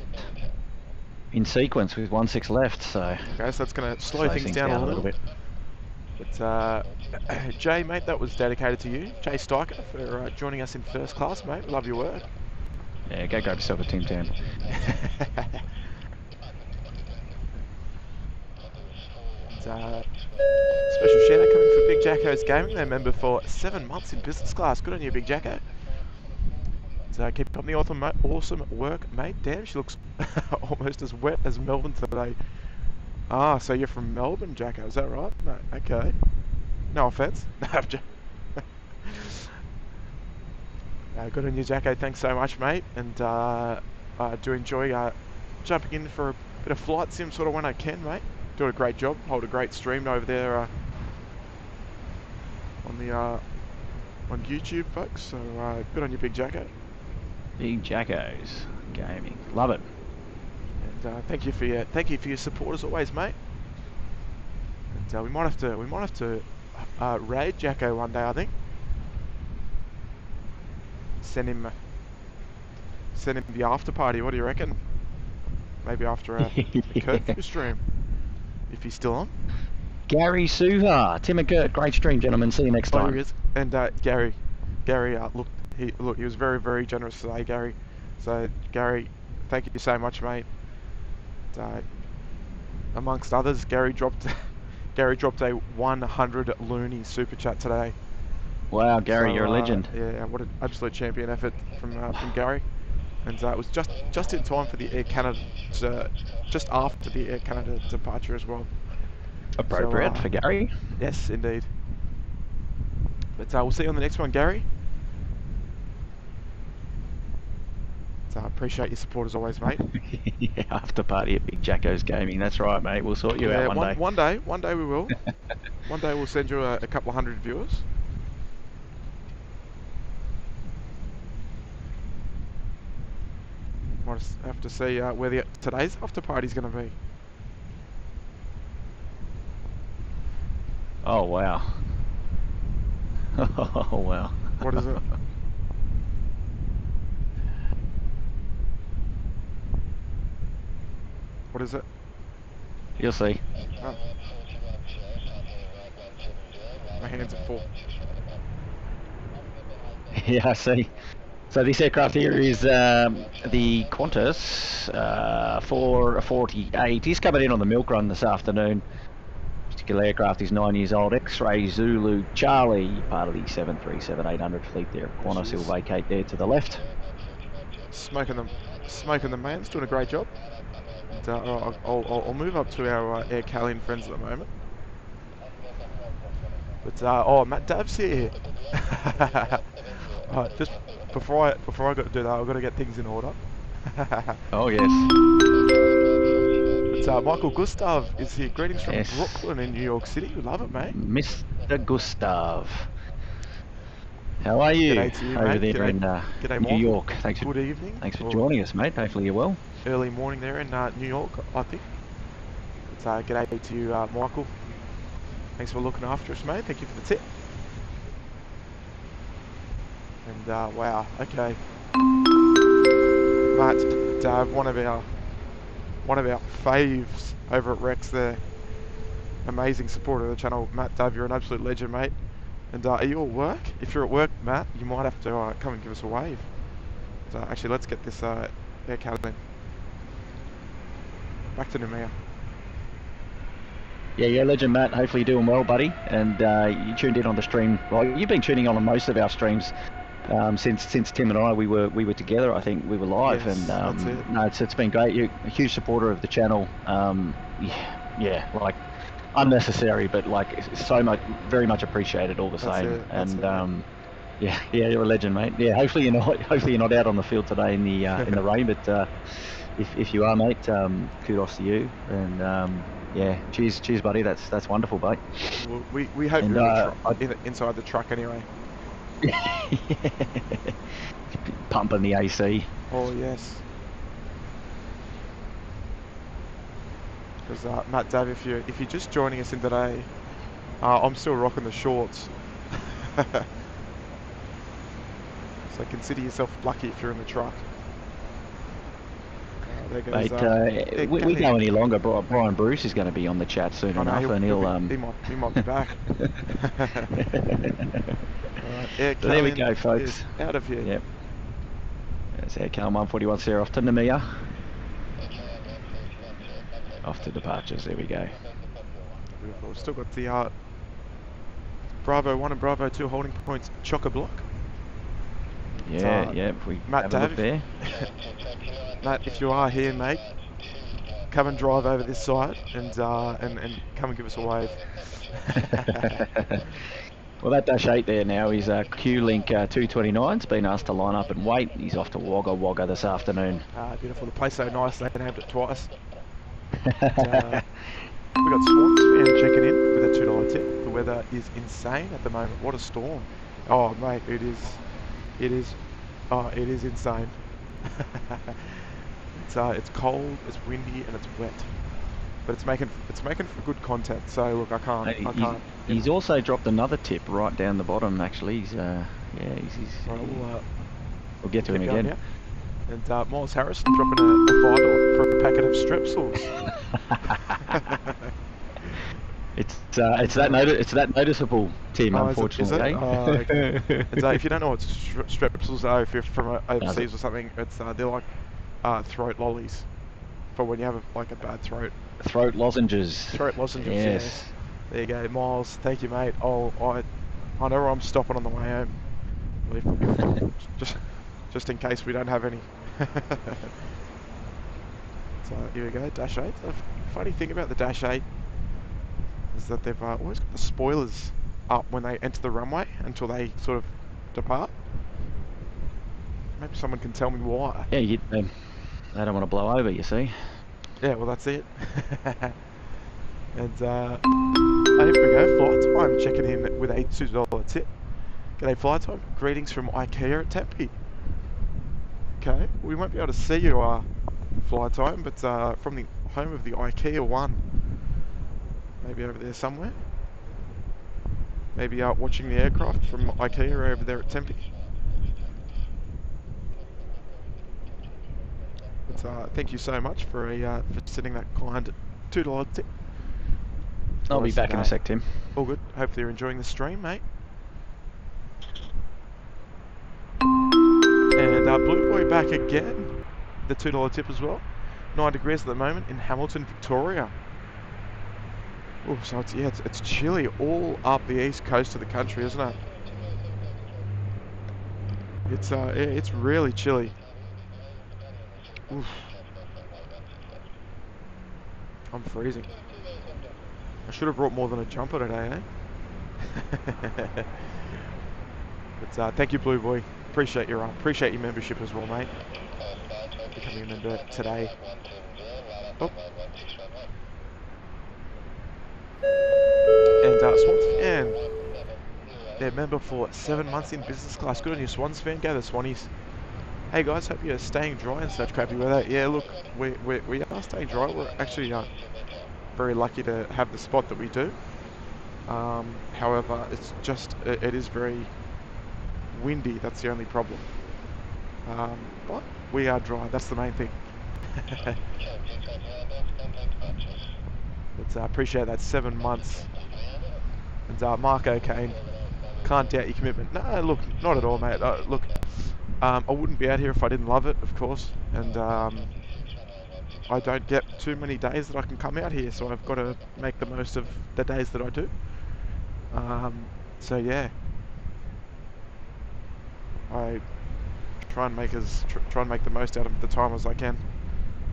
S3: In sequence with 16 left, so...
S1: Okay, so that's going to slow things down a little bit. But, Jay, mate, that was dedicated to you. Jay Steiker for joining us in first class, mate. Love your work.
S3: Yeah, go grab yourself a Tim Tam.
S1: Special shout out coming for Big Jacko's Gaming. They're a member for 7 months in business class. Good on you, Big Jacko. So keep up the awesome work, mate. Damn, she looks almost as wet as Melbourne today. Ah, so you're from Melbourne, Jacko, is that right? No, okay. No offense. Good on you, Jacko. Thanks so much, mate. And I do enjoy jumping in for a bit of flight sim sort of when I can, mate. Doing a great job. Hold a great stream over there on YouTube, folks. So good on you, Big Jacko.
S3: Big Jacko's Gaming, love it.
S1: And thank you for your support as always, mate. And we might have to raid Jacko one day, I think. Send him the after party. What do you reckon? Maybe after a curfew stream, if he's still on.
S3: Gary Suva, Tim and Kurt, great stream, gentlemen. See you next time.
S1: He is. And Gary, look, he was very, very generous today, Gary. So Gary, thank you so much, mate. Amongst others, Gary dropped a 100 loony super chat today.
S3: Wow, Gary, so, you're a legend.
S1: Yeah, what an absolute champion effort from Gary. And it was just in time for the Air Canada, just after the Air Canada departure as well.
S3: Appropriate for Gary.
S1: Yes, indeed. But we'll see you on the next one, Gary. So I appreciate your support as always, mate.
S3: Yeah, after party at Big Jacko's Gaming. That's right, mate. We'll sort you out one day.
S1: One day we will. One day we'll send you a couple of hundred viewers. Might have to see where today's after party's going to be.
S3: Oh wow. Oh, wow.
S1: What is it? What is it?
S3: You'll see.
S1: Oh. My hands are full.
S3: Yeah, I see. So this aircraft here is the Qantas 448. He's coming in on the milk run this afternoon. This particular aircraft is 9 years old. X-Ray Zulu Charlie, part of the 737-800 fleet there of Qantas. He'll vacate there to the left.
S1: Smoking the man's doing a great job. And, I'll move up to our Air Callian friends at the moment. But oh, Matt Dav's here. Just before I got to do that, I've got to get things in order.
S3: Oh yes.
S1: But Michael Gustav is here. Greetings from
S3: Yes.
S1: Brooklyn in New York City. We love it, mate.
S3: Mr. Gustav. How are you
S1: G'day to you,
S3: over
S1: mate.
S3: there in
S1: G'day,
S3: New
S1: Michael.
S3: York? Thanks
S1: Good evening.
S3: Thanks for joining us, mate. Hopefully you're well.
S1: Early morning there in New York, I think. But g'day to you, Michael. Thanks for looking after us, mate. Thank you for the tip. And wow, okay. Matt, Dav, one of our faves over at Rex there. Amazing supporter of the channel. Matt, Dav, you're an absolute legend, mate. And are you at work? If you're at work, Matt, you might have to come and give us a wave. So actually, let's get this Air Callian back to Noumea.
S3: Yeah, you're a legend, Matt. Hopefully you're doing well, buddy. And you tuned in on the stream. Well, you've been tuning on most of our streams since Tim and I we were together. I think we were live,
S1: Yes,
S3: and
S1: that's it.
S3: no, it's been great. You're a huge supporter of the channel. Yeah, like unnecessary, but like so much, very much appreciated all the same. And yeah, you're a legend, mate. Yeah, hopefully you're not out on the field today in the rain, but if you are, mate, kudos to you. And yeah, cheers, buddy. That's wonderful, mate.
S1: Well, we hope you're inside the truck anyway.
S3: Pumping the AC.
S1: Oh yes. Because Matt, Dave, if you're just joining us in today, I'm still rocking the shorts. So consider yourself lucky if you're in the truck. There goes,
S3: mate, we go any longer. Brian Bruce is going to be on the chat soon enough, and
S1: he might be back.
S3: So there we go, folks.
S1: Out of here.
S3: Yep. There's Air Cal 141 Sierra off to Noumea. Off to departures. There we go.
S1: We've still got the Bravo 1 and Bravo 2 holding points chock-a-block.
S3: Yeah, yeah. We
S1: Matt,
S3: have a look there.
S1: Matt, if you are here, mate, come and drive over this side and come and give us a wave.
S3: Well, that Dash 8 there now is Q-Link 229's been asked to line up and wait. He's off to Wagga Wagga this afternoon.
S1: Beautiful. The place so nice they named it twice. We got Swans fan checking in with a $2 tip. The weather is insane at the moment. What a storm! Oh, mate, it is insane. It's cold, it's windy, and it's wet. But it's making for good content. So look, I can't.
S3: He's also dropped another tip right down the bottom. Actually, he's
S1: right,
S3: we'll get to him again.
S1: Going, yeah. And Miles Harrison dropping a $5 for a packet of Strepsils.
S3: It's that noticeable, Tim. Unfortunately.
S1: Okay. And if you don't know what Strepsils are, if you're from overseas or something, they're like throat lollies for when you have a bad throat.
S3: Throat lozenges.
S1: Throat lozenges. Yes. There you go, Miles. Thank you, mate. I know where I'm stopping on the way home. Just in case we don't have any. So here we go, Dash 8. The funny thing about the Dash 8 is that they've always got the spoilers up when they enter the runway until they sort of depart. Maybe someone can tell me why.
S3: Yeah, they don't want to blow over, you see.
S1: Yeah, well that's it. And here we go, Flight Time checking in with a $2 tip. G'day Flight Time, greetings from IKEA at Tempe. Okay, we won't be able to see you Flight Time, but from the home of the IKEA one. Maybe over there somewhere. maybe watching the aircraft from IKEA over there at Tempe. But thank you so much for sending that kind $2 tip.
S3: I'll be back in a sec, Tim.
S1: All good. Hopefully you're enjoying the stream, mate. And Blue Boy back again. The $2 tip as well. 9 degrees at the moment in Hamilton, Victoria. Oh, so it's chilly all up the east coast of the country, isn't it? It's really chilly. Oof. I'm freezing. I should have brought more than a jumper today, eh? But thank you, Blue Boy. Appreciate your membership as well, mate. Becoming a member today. Oh. And Swans fan, they're a member for 7 months in business class. Good on you, Swans fan. Go the Swannies. Hey guys, hope you're staying dry in such crappy weather. Yeah, look, we are staying dry. We're actually very lucky to have the spot that we do. However, it's just it is very windy. That's the only problem. But we are dry. That's the main thing. But appreciate that 7 months. And Mark O'Kane, can't doubt your commitment. No, look, not at all, mate. Look, I wouldn't be out here if I didn't love it, of course. And I don't get too many days that I can come out here, so I've got to make the most of the days that I do. So yeah, I try and make the most out of the time as I can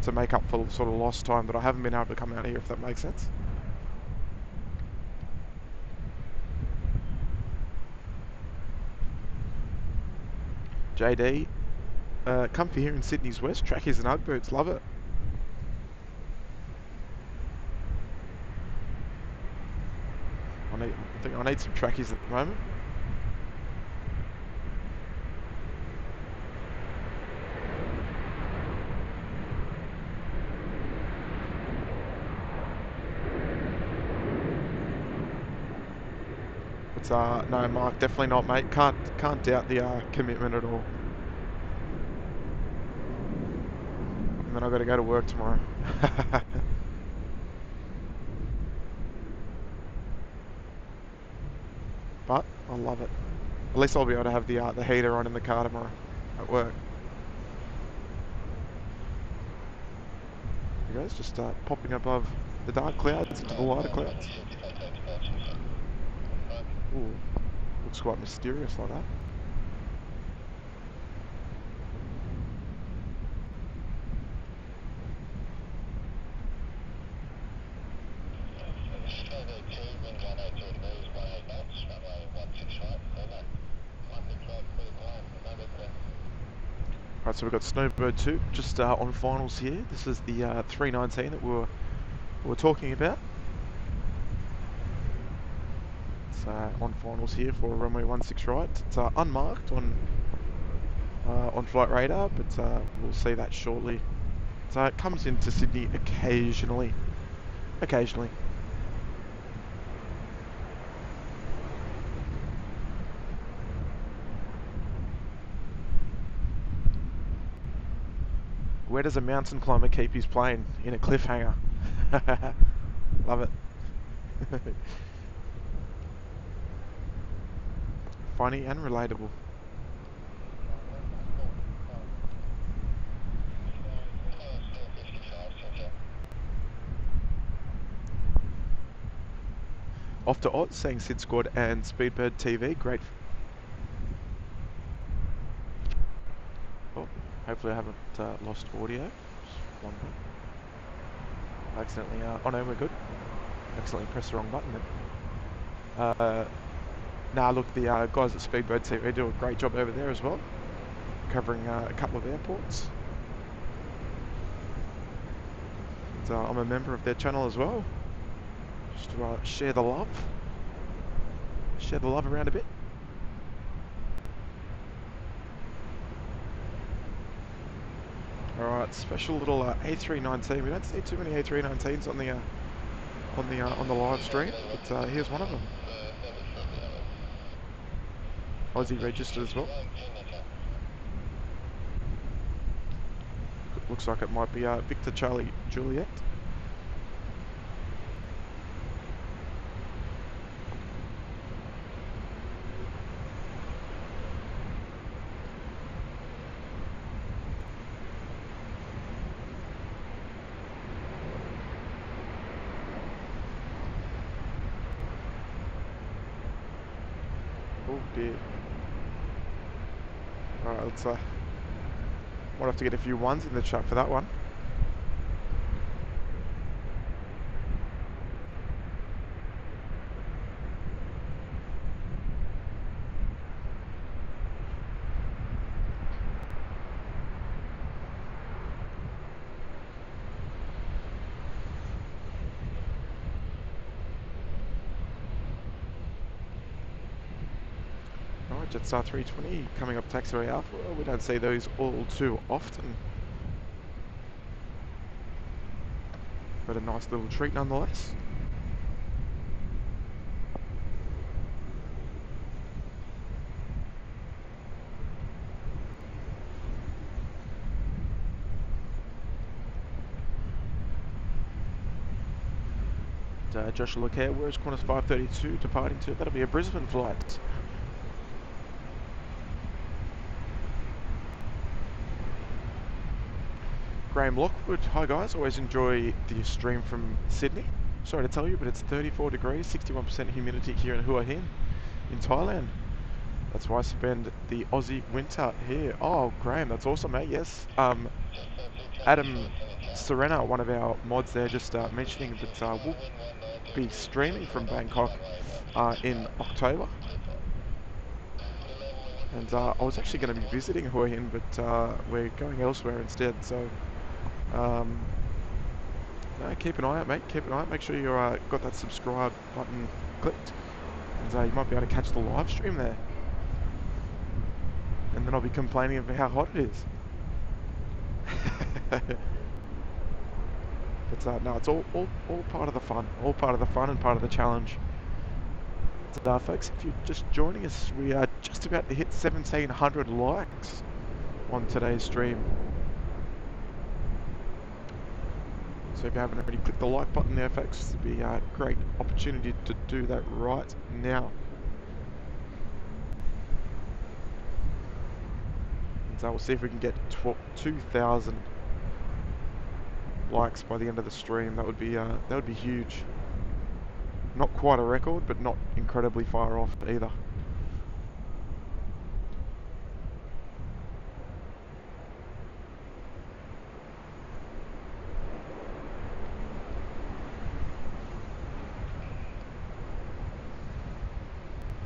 S1: to make up for sort of lost time that I haven't been able to come out here, if that makes sense. JD, comfy here in Sydney's West, trackies and Ugg boots, love it. I think I need some trackies at the moment. But no, Mark, definitely not, mate. Can't doubt the commitment at all. And then I've got to go to work tomorrow. But I love it. At least I'll be able to have the heater on in the car tomorrow at work. There it goes, just popping above the dark clouds into the lighter clouds. Ooh, looks quite mysterious like that. Alright, so we've got Snowbird 2 just on finals here. This is the 319 that we were talking about. It's on finals here for runway 16 right. It's unmarked on flight radar, but we'll see that shortly. So it comes into Sydney occasionally. Occasionally. Where does a mountain climber keep his plane? In a cliffhanger. Love it. Funny and relatable. Off to Oz, saying SydSquad and Speedbird TV. Great. Oh, hopefully I haven't lost audio. Just one minute. Accidentally, oh no, we're good. Accidentally pressed the wrong button then. Nah, look, the guys at Speedbird TV do a great job over there as well, covering a couple of airports. And, I'm a member of their channel as well. Just to share the love around a bit. Alright, special little A319. We don't see too many A319s on the live stream, but here's one of them. Aussie registered as well. Looks like it might be Victor Charlie Juliet. Oh dear. Alright, let's might have to get a few ones in the chat for that one. Alright, Jetstar 320 coming up taxiway Alpha. Well, we don't see those all too often. But a nice little treat nonetheless. Joshua Lecare, where's Qantas 532 departing to? That'll be a Brisbane flight. Graham Lockwood, hi guys, always enjoy the stream from Sydney. Sorry to tell you, but it's 34 degrees, 61% humidity here in Hua Hin, in Thailand. That's why I spend the Aussie winter here. Oh, Graham, that's awesome, mate. Yes. Adam Serena, one of our mods there, just mentioning that we'll be streaming from Bangkok in October. And I was actually going to be visiting Hua Hin, but we're going elsewhere instead. So, no, keep an eye out, mate. Keep an eye out. Make sure you got that subscribe button clicked, and you might be able to catch the live stream there. And then I'll be complaining about how hot it is. But no, it's all part of the fun. All part of the fun and part of the challenge. So, folks, if you're just joining us, we are just about to hit 1,700 likes on today's stream. So if you haven't already clicked the like button there, folks, it'd be a great opportunity to do that right now. And so we'll see if we can get 2,000 likes by the end of the stream. That would be huge. Not quite a record, but not incredibly far off either.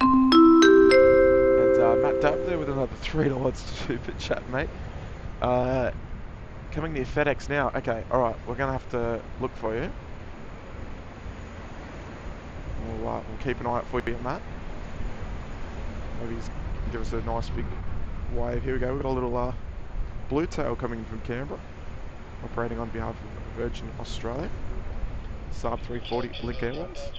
S1: And Matt Dab there with another $3 super chat, mate. Coming near FedEx now. Okay, alright, we're going to have to look for you. We'll keep an eye out for you, Matt. Maybe he's give us a nice big wave. Here we go. We've got a little blue tail coming from Canberra, operating on behalf of Virgin Australia. Saab 340 Link Airways.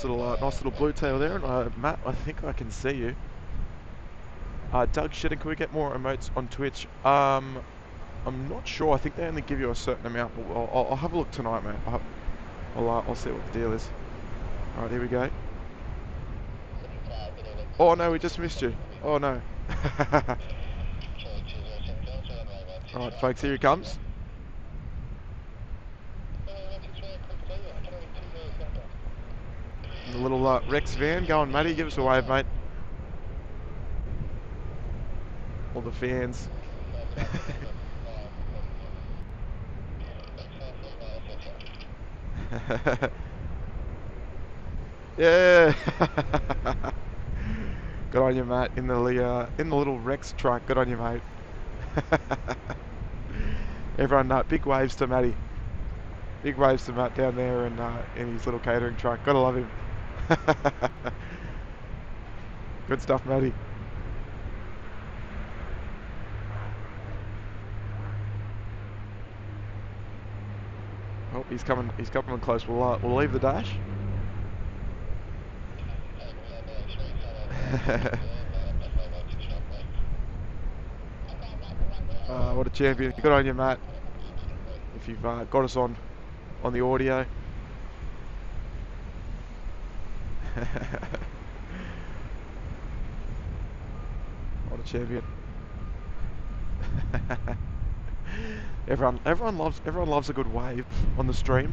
S1: Alright, nice little blue tail there, and Matt, I think I can see you. Doug Shedden, can we get more emotes on Twitch? I'm not sure. I think they only give you a certain amount, but I'll have a look tonight, mate. I'll see what the deal is. Alright, here we go. Oh no, we just missed you. Oh no. Alright, folks, here he comes. The little Rex van. Go on, Matty, give us a wave, mate. All the fans. Yeah. Good on you, Matt. In the little Rex truck. Good on you, mate. Everyone, big waves to Matty. Big waves to Matt down there in his little catering truck. Gotta love him. Good stuff, Matty. Oh, he's coming close. We'll leave the dash. What a champion. Good on you, Matt. If you've got us on the audio. What a champion. everyone loves a good wave on the stream.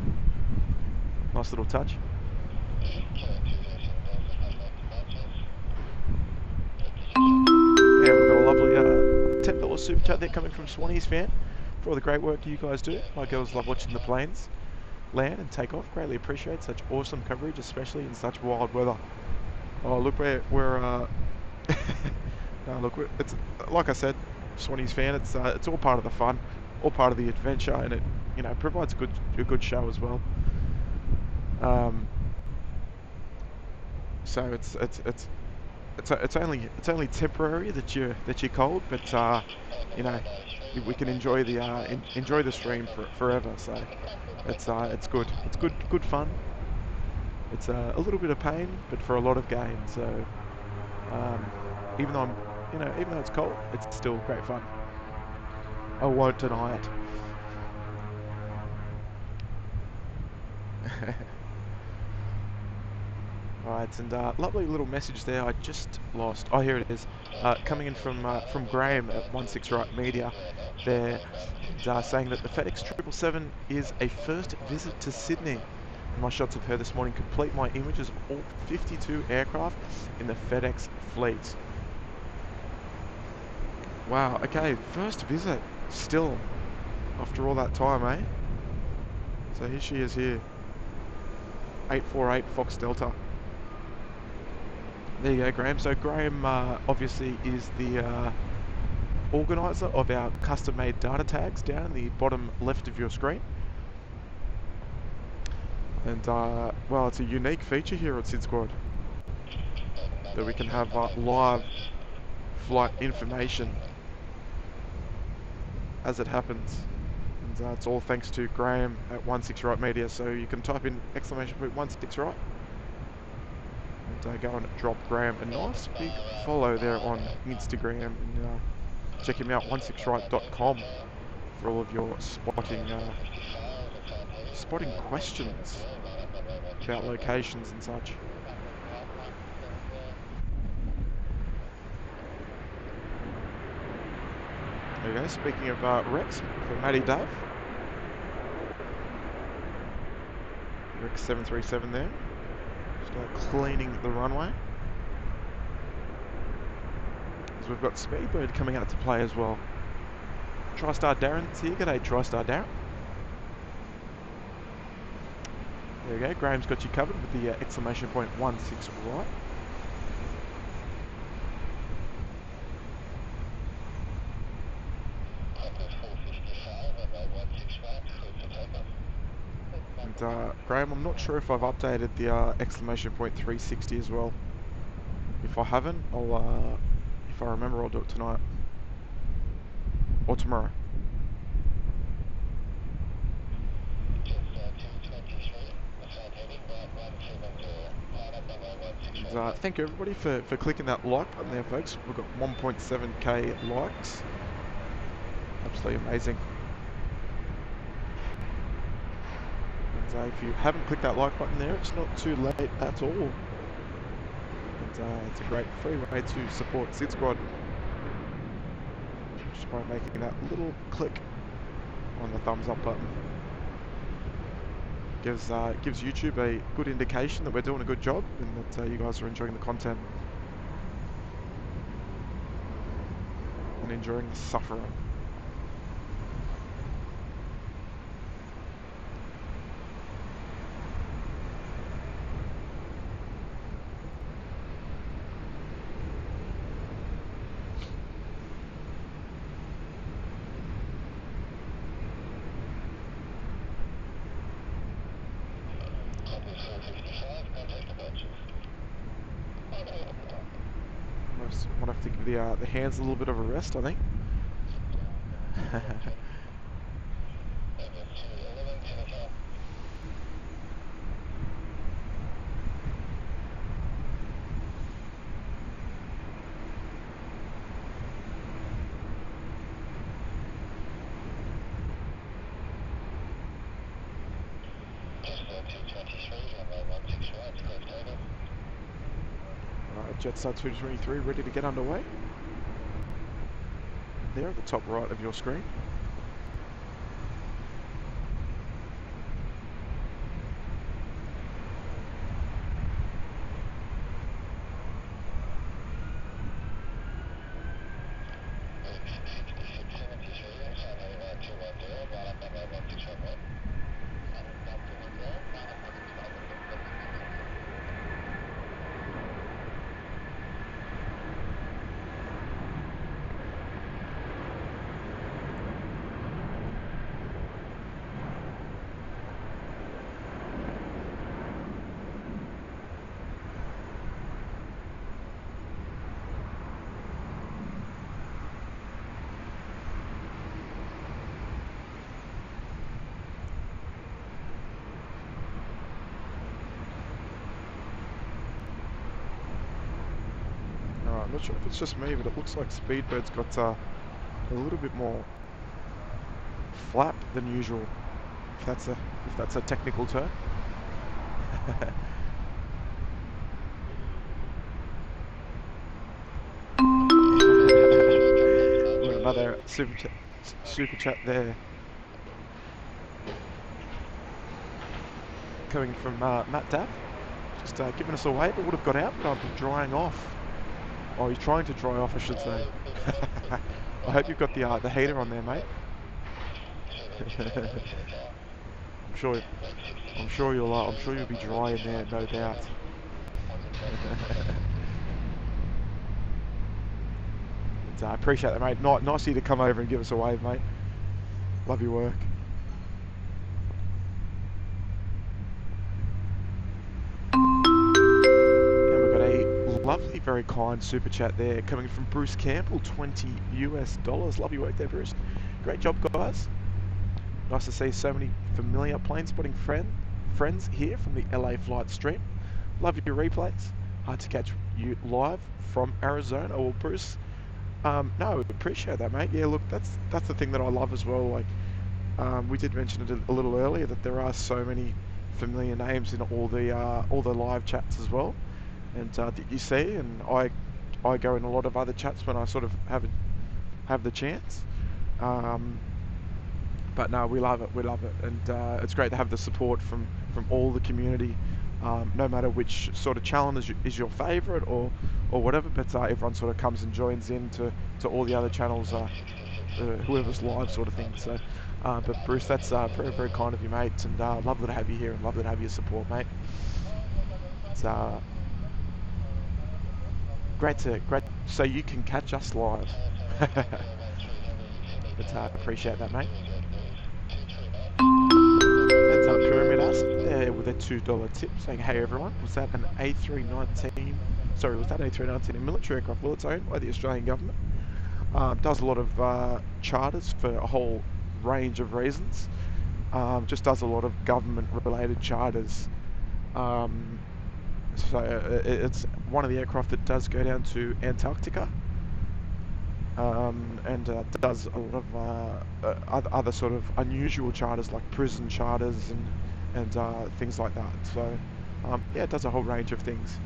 S1: Nice little touch. Yeah, we've got a lovely $10 super chat there coming from Swanee's fan for all the great work you guys do. My girls love watching the planes land and take off. Greatly appreciate such awesome coverage, especially in such wild weather. Oh, look, we're no, look, it's like I said, Swanee's fan. It's all part of the fun, all part of the adventure, and it provides a good show as well. So it's only temporary that you're cold, but we can enjoy the stream forever. So it's good fun. It's a little bit of pain, but for a lot of gain. So even though even though it's cold, it's still great fun. I won't deny it. Alright, and lovely little message there. I just lost. Oh, here it is. Coming in from Graham at 16 Right Media. They're saying that the FedEx 777 is a first visit to Sydney. My shots of her this morning complete my images of all 52 aircraft in the FedEx fleet. Wow. Okay, first visit still after all that time, eh? So here she is here. 848 Fox Delta. There you go, Graham. So Graham obviously is the organiser of our custom-made data tags down in the bottom left of your screen. And well, it's a unique feature here at SydSquad that we can have live flight information as it happens. And it's all thanks to Graham at 16 Right Media. So you can type in !16 right. And go and drop Graham a nice big follow there on Instagram, and check him out 16right.com for all of your spotting questions about locations and such. There you go. Speaking of Rex, for Matty Dave, Rex 737 there. Cleaning the runway. So we've got Speedbird coming out to play as well. TriStar Darren's here. G'day, TriStar Darren. There you go. Graham's got you covered with the exclamation point 16 right. And Graham, I'm not sure if I've updated the exclamation point 360 as well. If I haven't, if I remember, I'll do it tonight or tomorrow. And thank you everybody for clicking that like button there, folks. We've got 1.7k likes. Absolutely amazing. And if you haven't clicked that like button there, it's not too late at all. And it's a great free way to support SydSquad just by making that little click on the thumbs up button. Gives YouTube a good indication that we're doing a good job and that you guys are enjoying the content and enjoying the suffering. have to give the hands a little bit of a rest, I think. Alright, Jetstar 223 ready to get underway. There at the top right of your screen. I'm not sure if it's just me, but it looks like Speedbird's got a little bit more flap than usual, if that's a technical term. Well, another super chat there, coming from Matt Dapp, just giving us a wave. It would have got out, but I've been drying off. Oh, he's trying to dry off, I should say. I hope you've got the heater on there, mate. I'm sure you'll be dry in there, no doubt. But, I appreciate that, mate. Nice of you to come over and give us a wave, mate. Love your work. And we've got a lovely, very kind super chat there coming from Bruce Campbell, $20 US. Love your work there, Bruce. Great job, guys. Nice to see so many familiar plane spotting friends here from the LA flight stream. Love your replays. Hard to catch you live from Arizona. Well, Bruce, no, appreciate that, mate. Yeah, look, that's the thing that I love as well. Like, we did mention it a little earlier that there are so many familiar names in all the live chats as well, and that you see, and I go in a lot of other chats when I sort of have the chance. But no, we love it, and it's great to have the support from all the community, no matter which sort of challenge is your favourite or whatever, but everyone sort of comes and joins in to all the other channels, whoever's live sort of thing. So, but Bruce, that's very, very kind of you, mate, and lovely to have you here and lovely to have your support, mate. It's great so you can catch us live. But appreciate that, mate. That's Pyramid Us there with a $2 tip, saying, hey everyone, was that an A319? Sorry, was that A319 a military aircraft? Well, it's owned by the Australian government. Does a lot of charters for a whole range of reasons. Just does a lot of government-related charters. So it's one of the aircraft that does go down to Antarctica. And does a lot of other sort of unusual charters like prison charters and things like that. So yeah, it does a whole range of things.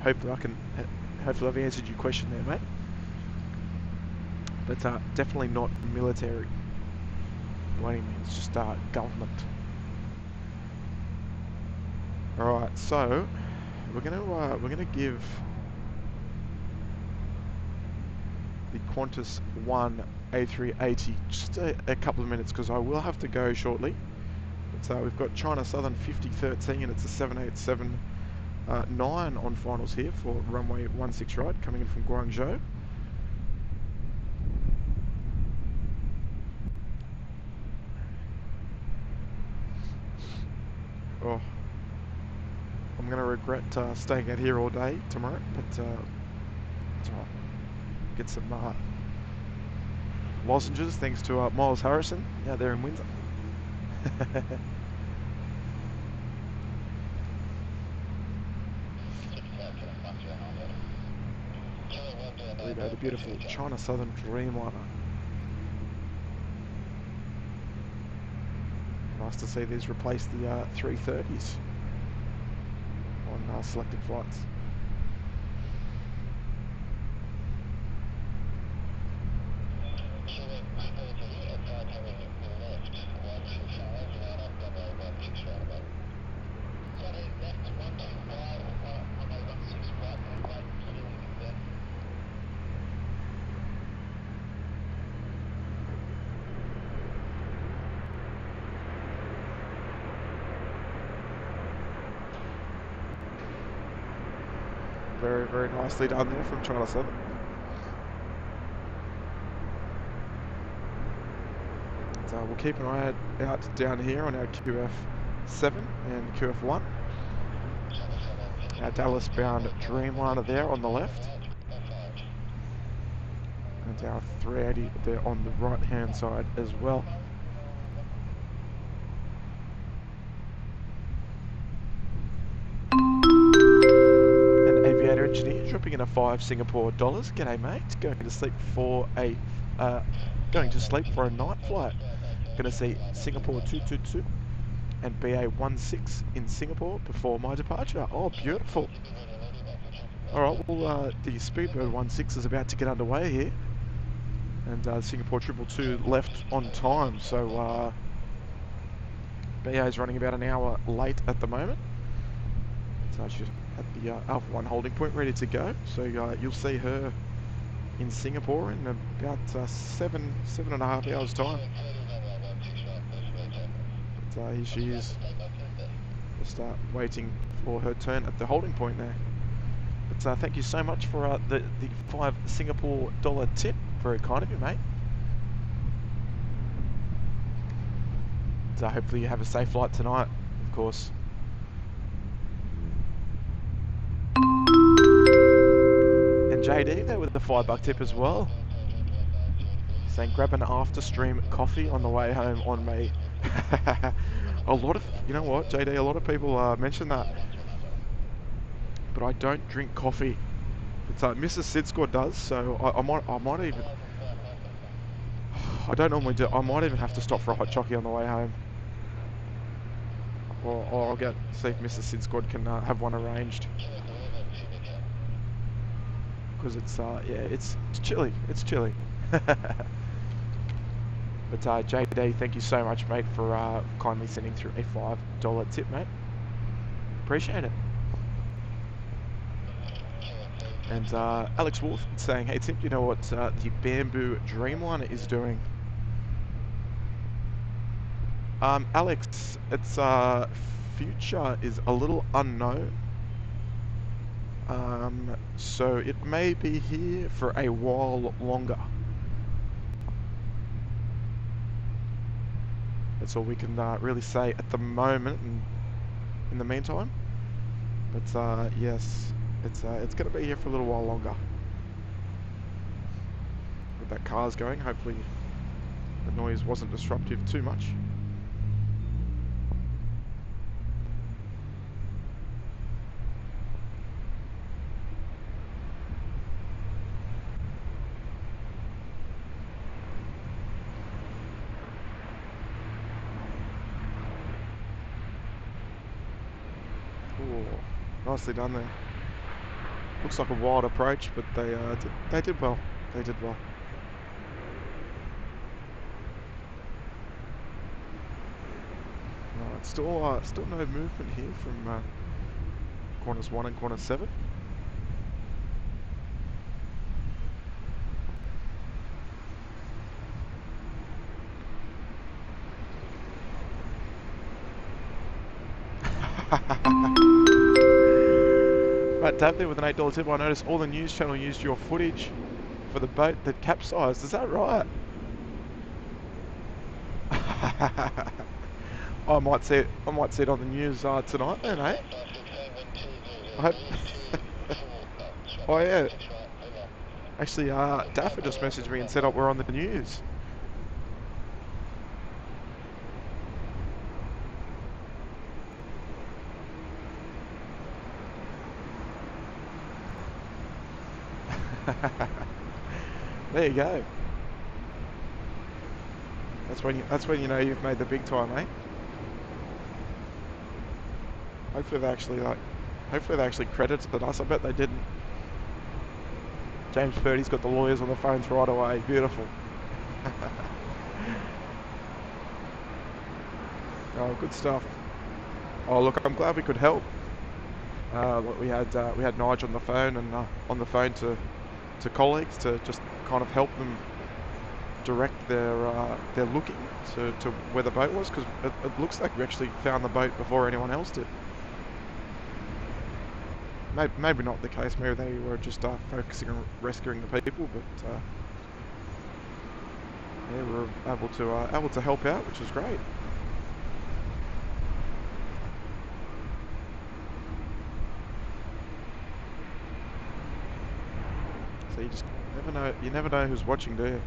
S1: Hopefully I've answered your question there, mate. But definitely not military by any means, just government. All right, so we're gonna give the Qantas 1 A380 just a couple of minutes, because I will have to go shortly. But we've got China Southern 5013, and it's a 787 9 on finals here for runway 16 right, coming in from Guangzhou. Oh, I'm going to regret staying out here all day tomorrow, but it's alright.
S5: Get some lozenges thanks to Miles Harrison out there in Windsor. There we go, the beautiful China Southern Dreamliner. Nice to see these replace the 330s on selected flights. Very, very nicely done there from China Southern. So we'll keep an eye out down here on our QF7 and QF1. Our Dallas bound Dreamliner there on the left. And our 380 there on the right hand side as well. Aviator engineer dropping in a 5 Singapore dollars. G'day mate. Going to sleep for a night flight. Going to see Singapore 222 and BA16 in Singapore before my departure. Oh, beautiful. All right. Well, the Speedbird 16 is about to get underway here, and Singapore 222 left on time. So BA is running about an hour late at the moment. So she's at the Alpha 1 holding point, ready to go. So you'll see her in Singapore in about 7.5 hours time. But here she is, just waiting for her turn at the holding point there. But thank you so much for the 5 Singapore dollar tip. Very kind of you, mate. So hopefully you have a safe flight tonight, of course. JD there with the $5 tip as well, saying grab an after stream coffee on the way home on me. A lot of, you know what, JD, a lot of people mention that, but I don't drink coffee. But Mrs. SydSquad does, so I might even, I don't normally do, I might even have to stop for a hot chocolate on the way home, or I'll see if Mrs. SydSquad can have one arranged. Because it's yeah, it's chilly. It's chilly. But JD, thank you so much, mate, for kindly sending through a $5 tip, mate. Appreciate it. And Alex Wolf saying, hey Tim, do you know what the Bamboo Dreamliner is doing? Alex, its future is a little unknown. So it may be here for a while longer. That's all we can really say at the moment, and in the meantime. But yes, it's going to be here for a little while longer. With that car's going, hopefully the noise wasn't disruptive too much. Nicely done there. Looks like a wild approach, but they did well. They did well. Alright, still no movement here from corners 1 and corner 7. Right, Dave there with an $8 tip. I noticed all the news channel used your footage for the boat that capsized. Is that right? I might see it on the news tonight then, eh? I hope. Oh yeah. Actually, Daffer just messaged me and said, "Oh, we're on the news." There you go. That's when you know you've made the big time, mate. Hopefully they actually credited us. I bet they didn't. James Purdy's got the lawyers on the phones right away. Beautiful. Oh, good stuff. Oh, look, I'm glad we could help. We had Nigel on the phone and on the phone to colleagues to just kind of help them direct their looking to where the boat was, because it looks like we actually found the boat before anyone else did. Maybe not the case. Maybe they were just focusing on rescuing the people, but yeah, we were able to help out, which was great. So you just never know. You never know who's watching, do you?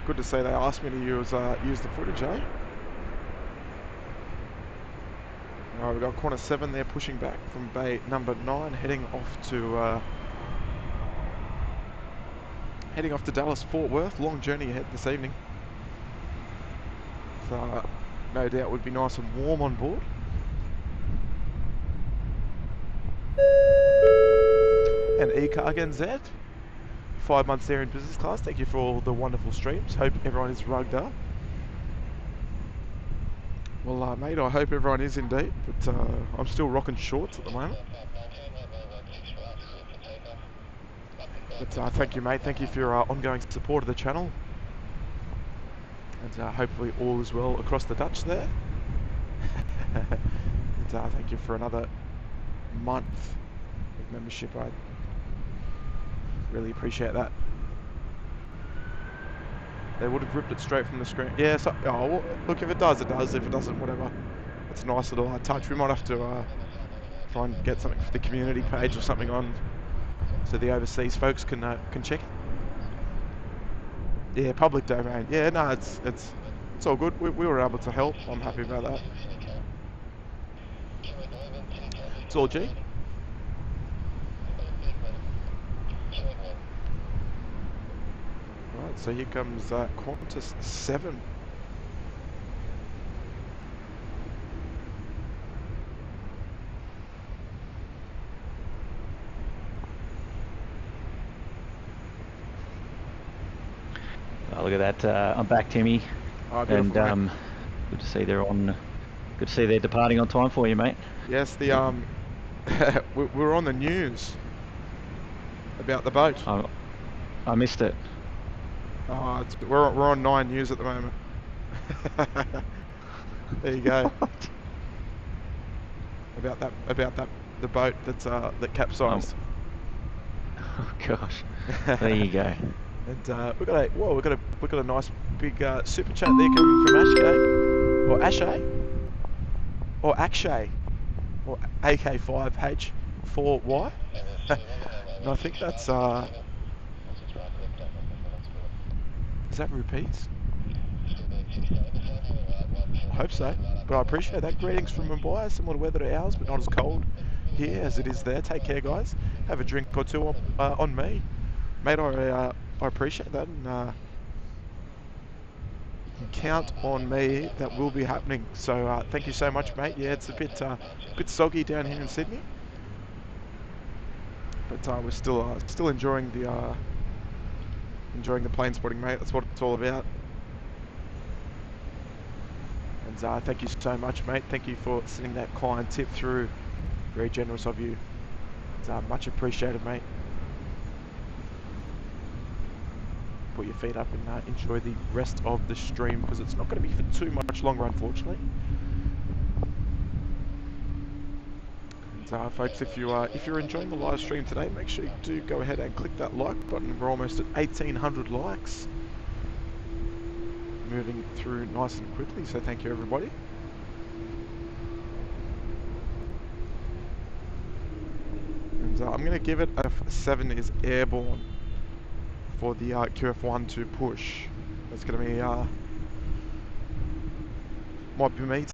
S5: Good to see they asked me to use the footage, eh? Alright, we've got corner 7 there pushing back from bay number 9, heading off to Dallas Fort Worth. Long journey ahead this evening. So no doubt would be nice and warm on board. And E-Cargan Z, 5 months there in business class. Thank you for all the wonderful streams. Hope everyone is rugged up. Well, mate, I hope everyone is indeed, but I'm still rocking shorts at the moment. But thank you, mate. Thank you for your ongoing support of the channel. And hopefully all is well across the Dutch there. And thank you for another month of membership. I really appreciate that. They would have ripped it straight from the screen. Yeah, so, oh, well, look, if it does, it does. If it doesn't, whatever. It's a nice little touch. We might have to try and get something for the community page or something on, so the overseas folks can check it. Yeah, public domain. Yeah, no, it's all good. We were able to help. I'm happy about that. It's all G. Right, so here comes Qantas 7.
S3: Oh, look at that! I'm back, Timmy,
S5: Oh,
S3: and
S5: mate.
S3: good to see they're on. Good to see they're departing on time for you, mate.
S5: Yes, the we're on the news about the boat.
S3: I missed it.
S5: Oh, we're on 9 News at the moment. There you go. about the boat that capsized.
S3: Oh gosh. There you go.
S5: And we've got a nice big super chat there coming from Ashkay, or Ashay, or Akshay, or AK5H4Y. And I think that's is that rupees? I hope so, but I appreciate that. Greetings from Mumbai. Similar weather to ours, but not as cold here as it is there. Take care, guys. Have a drink or two on me, mate. I appreciate that, and you can count on me. That will be happening. So thank you so much, mate. Yeah, it's a bit soggy down here in Sydney, but we're still enjoying the plane spotting, mate. That's what it's all about. And thank you so much, mate. Thank you for sending that client tip through. Very generous of you. It's much appreciated, mate. Put your feet up and enjoy the rest of the stream, because it's not going to be for too much longer, unfortunately. And folks, if you're enjoying the live stream today, make sure you do go ahead and click that like button. We're almost at 1,800 likes. moving through nice and quickly, so thank you everybody. And I'm going to give it a 7 is airborne for the QF1 to push. That's going to be, might be me.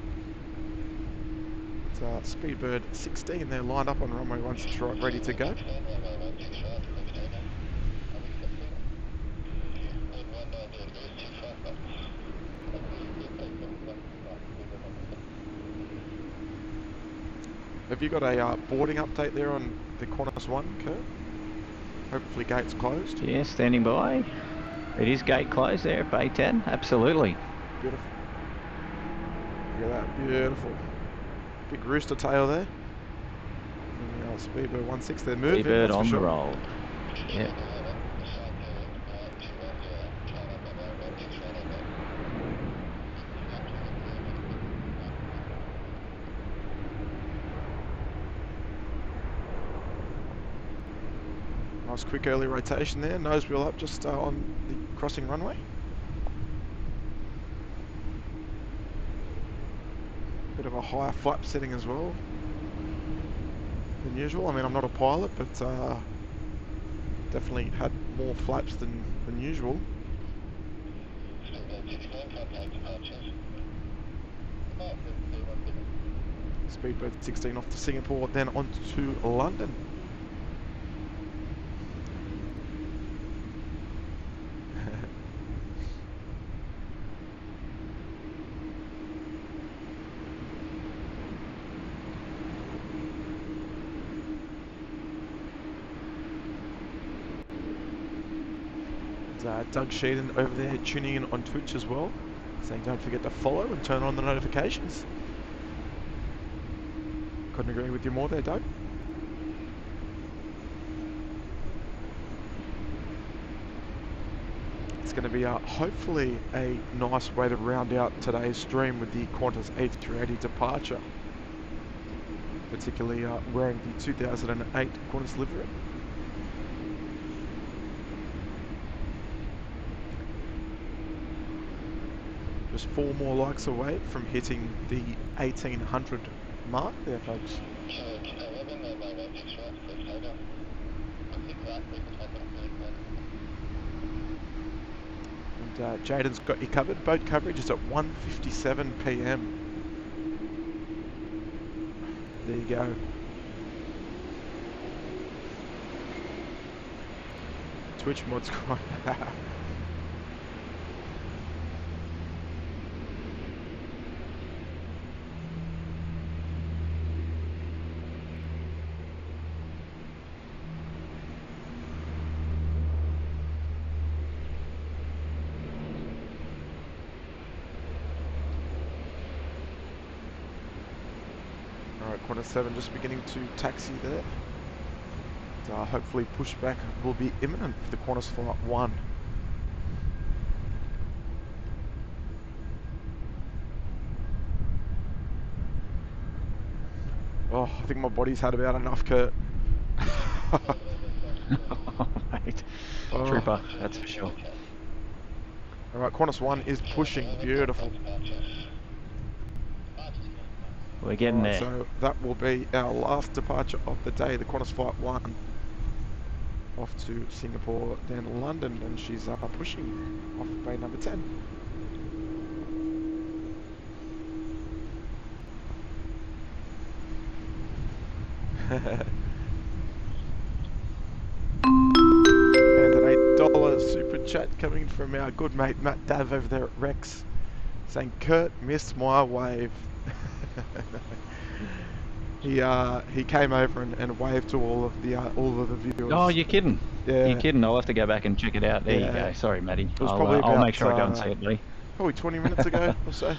S5: It's Speedbird 16, they're lined up on runway 16 right, ready to go. Have you got a boarding update there on the Qantas 1, Kurt? Hopefully gate's closed.
S3: Yeah, standing by. It is gate closed there at Bay 10, absolutely.
S5: Beautiful. Look at that, beautiful. Big rooster tail there. And Speedbird 16, they're moving.
S3: Speedbird on
S5: the
S3: roll. Yep.
S5: Nice quick early rotation there, nose wheel up just on the crossing runway. Bit of a higher flap setting as well than usual. I mean, I'm not a pilot, but definitely had more flaps than usual. Speedbird 16 off to Singapore, then on to London. Doug Sheehan over there tuning in on Twitch as well, saying don't forget to follow and turn on the notifications. Couldn't agree with you more there, Doug. It's going to be hopefully a nice way to round out today's stream with the Qantas A380 departure, particularly wearing the 2008 Qantas livery. Just 4 more likes away from hitting the 1800 mark there, folks. And Jaden's got you covered. Boat coverage is at 1:57 PM. There you go. Twitch mod's gone. Qantas 7 just beginning to taxi there. And, hopefully pushback will be imminent for the Qantas Flight 1. Oh, I think my body's had about enough, Kurt.
S3: Oh, mate.
S5: Oh.
S3: Trooper, that's for sure.
S5: Alright, Qantas 1 is pushing. Beautiful.
S3: We're getting there.
S5: So that will be our last departure of the day, the Qantas Flight 1 off to Singapore, then London, and she's pushing off bay number 10. And an $8 super chat coming from our good mate Matt Dav over there at Rex, saying Kurt missed my wave. He came over and waved to all of the viewers.
S3: Oh, you're kidding?
S5: Yeah.
S3: You're kidding? I'll have to go back and check it out. There you go. Sorry, Matty. I'll make sure I go and see it, buddy.
S5: Probably 20 minutes ago or so.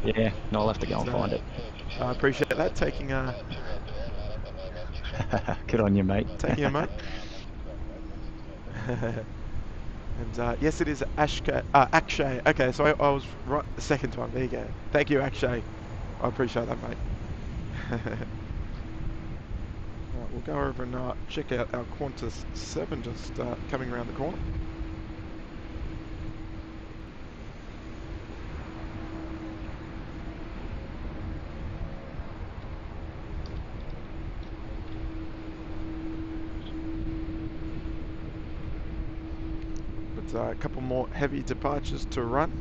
S3: Yeah, no, I'll have to go and find it.
S5: I appreciate that. Taking
S3: Good on you, mate.
S5: Taking a mate. And yes, it is Akshay. Okay, so I was right the second time. There you go. Thank you, Akshay. I appreciate that, mate. Right, we'll go over and check out our Qantas 7 just coming around the corner. There's a couple more heavy departures to run.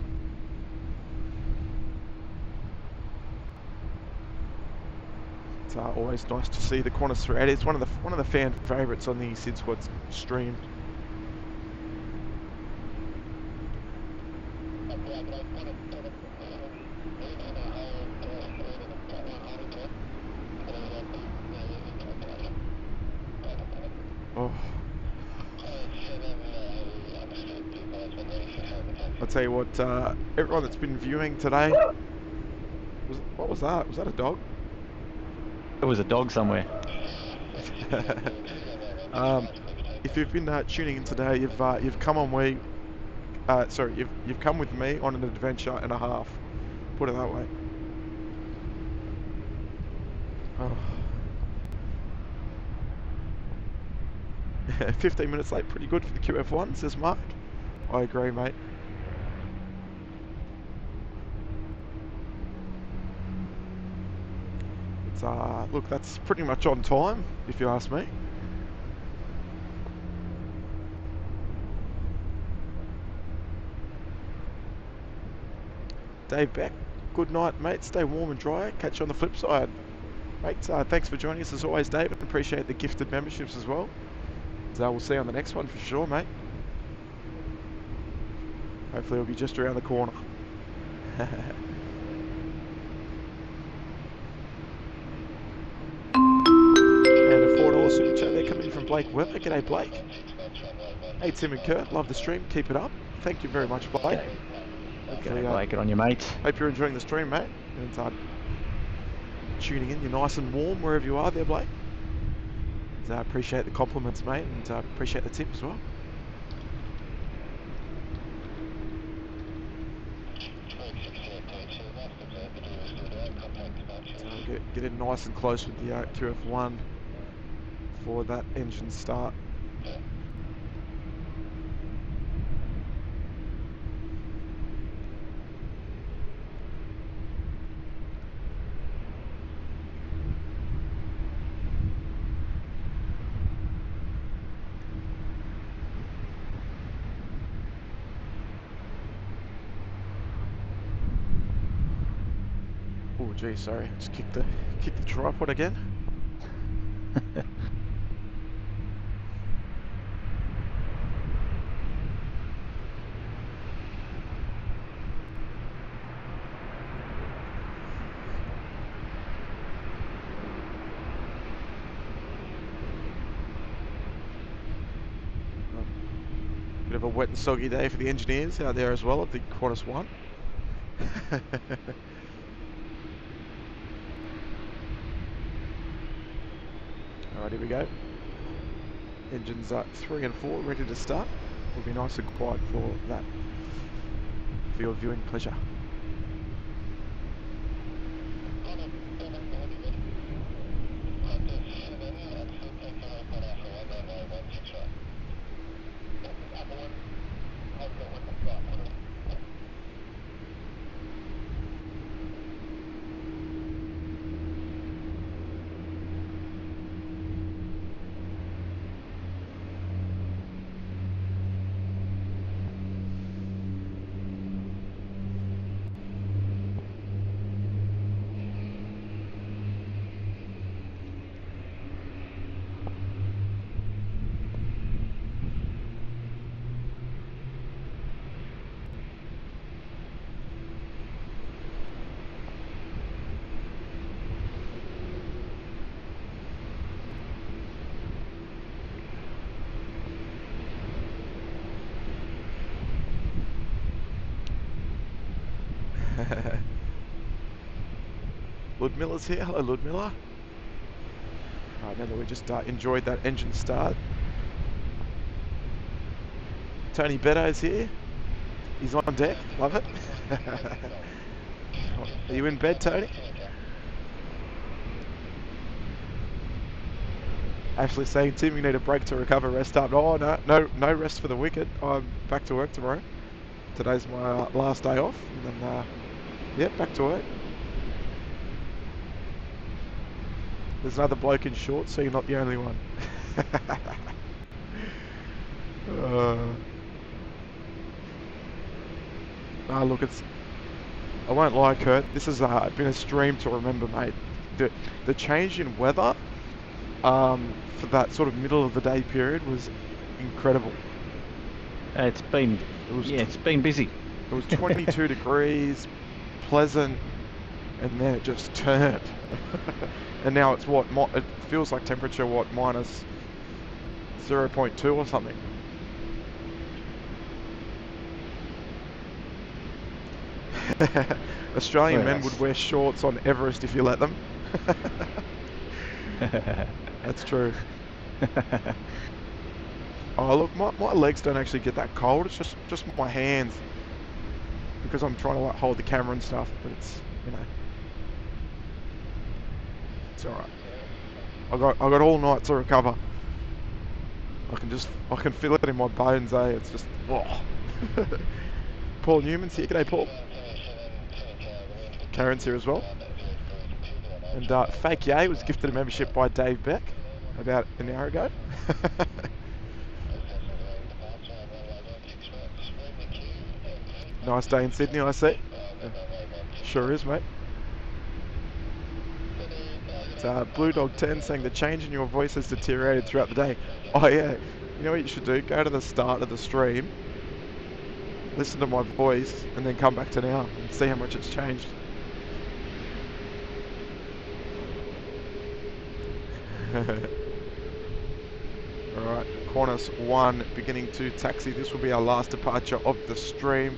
S5: It's always nice to see the Qantas 380. It's one of the fan favourites on the SydSquad stream. Oh. I'll tell you what, everyone that's been viewing today, what was that? Was that a dog?
S3: There was a dog somewhere.
S5: If you've been tuning in today, you've come on you've come with me on an adventure and a half. Put it that way. Oh. 15 minutes late, pretty good for the QF1, says Mark. I agree, mate. It's, look, that's pretty much on time, if you ask me. Dave Beck, good night, mate. Stay warm and dry. Catch you on the flip side. Mate, thanks for joining us as always, David. Appreciate the gifted memberships as well. So we'll see you on the next one for sure, mate. Hopefully it'll be just around the corner. And a $4 super chat there coming from Blake Weber. G'day, Blake. Hey, Tim and Kurt. Love the stream. Keep it up. Thank you very much, Blake.
S3: G'day, Blake. Good on you, mate.
S5: Hope you're enjoying the stream, mate. And tuning in. You're nice and warm wherever you are there, Blake. I appreciate the compliments, mate, and appreciate the tip as well. So get in nice and close with the QF1 for that engine start. Oh, gee, sorry, just kicked the tripod again. Bit of a wet and soggy day for the engineers out there as well at the Qantas 1. Alright, here we go. Engines 3 and 4 ready to start. Will be nice and quiet for that, for your viewing pleasure. Ludmilla's here. Hello, Ludmilla. Remember, we just enjoyed that engine start. Tony Beddo's here. He's on deck. Love it. Are you in bed, Tony? Ashley saying, Tim, you need a break to recover, rest up. Oh, no rest for the wicked. I'm back to work tomorrow. Today's my last day off. And then, yeah, back to work. There's another bloke in shorts, so you're not the only one. Look, I won't lie, Kurt. This has been a stream to remember, mate. The change in weather for that sort of middle of the day period was incredible.
S3: It's been busy.
S5: It was 22 degrees, pleasant, and then it just turned. And now it's what? It feels like temperature, what, minus 0.2 or something. Australian men would wear shorts on Everest if you let them. That's true. Oh look, my legs don't actually get that cold. It's just my hands, because I'm trying to like hold the camera and stuff. But it's, you know, it's all right. I got all night to recover. I can feel it in my bones, eh? It's just, oh. Paul Newman's here. G'day, Paul. Karen's here as well. And Fake Yay was gifted a membership by Dave Beck about an hour ago. Nice day in Sydney, I see. Sure is, mate. It's Blue Dog 10 saying the change in your voice has deteriorated throughout the day. Oh yeah, you know what you should do? Go to the start of the stream, listen to my voice, and then come back to now and see how much it's changed. Alright, Qantas 1 beginning to taxi. This will be our last departure of the stream.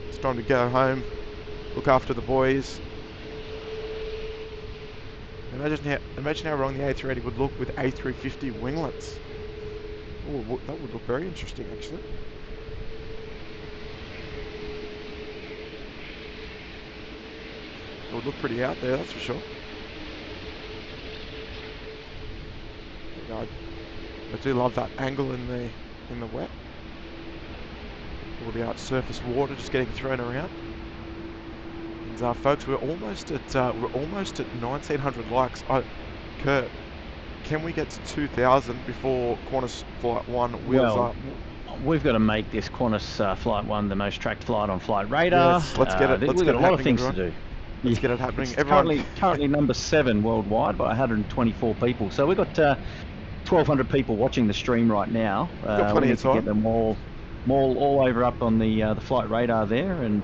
S5: It's time to go home, look after the boys. Imagine how wrong the A380 would look with A350 winglets. Oh, that would look very interesting, actually. It would look pretty out there, that's for sure. I do love that angle in the wet. All the surface water just getting thrown around. And folks, we're almost at 1,900 likes. Kurt, can we get to 2,000 before Qantas Flight 1 wheels up?
S3: We've got to make this Qantas Flight 1 the most tracked flight on Flight Radar.
S5: Yes, let's get it.
S3: We've got a lot of things to do.
S5: Let's get it happening.
S3: It's currently number 7 worldwide by 124 people. So we've got 1,200 people watching the stream right now.
S5: Got plenty of time.
S3: Get them all over up on the Flight Radar there, and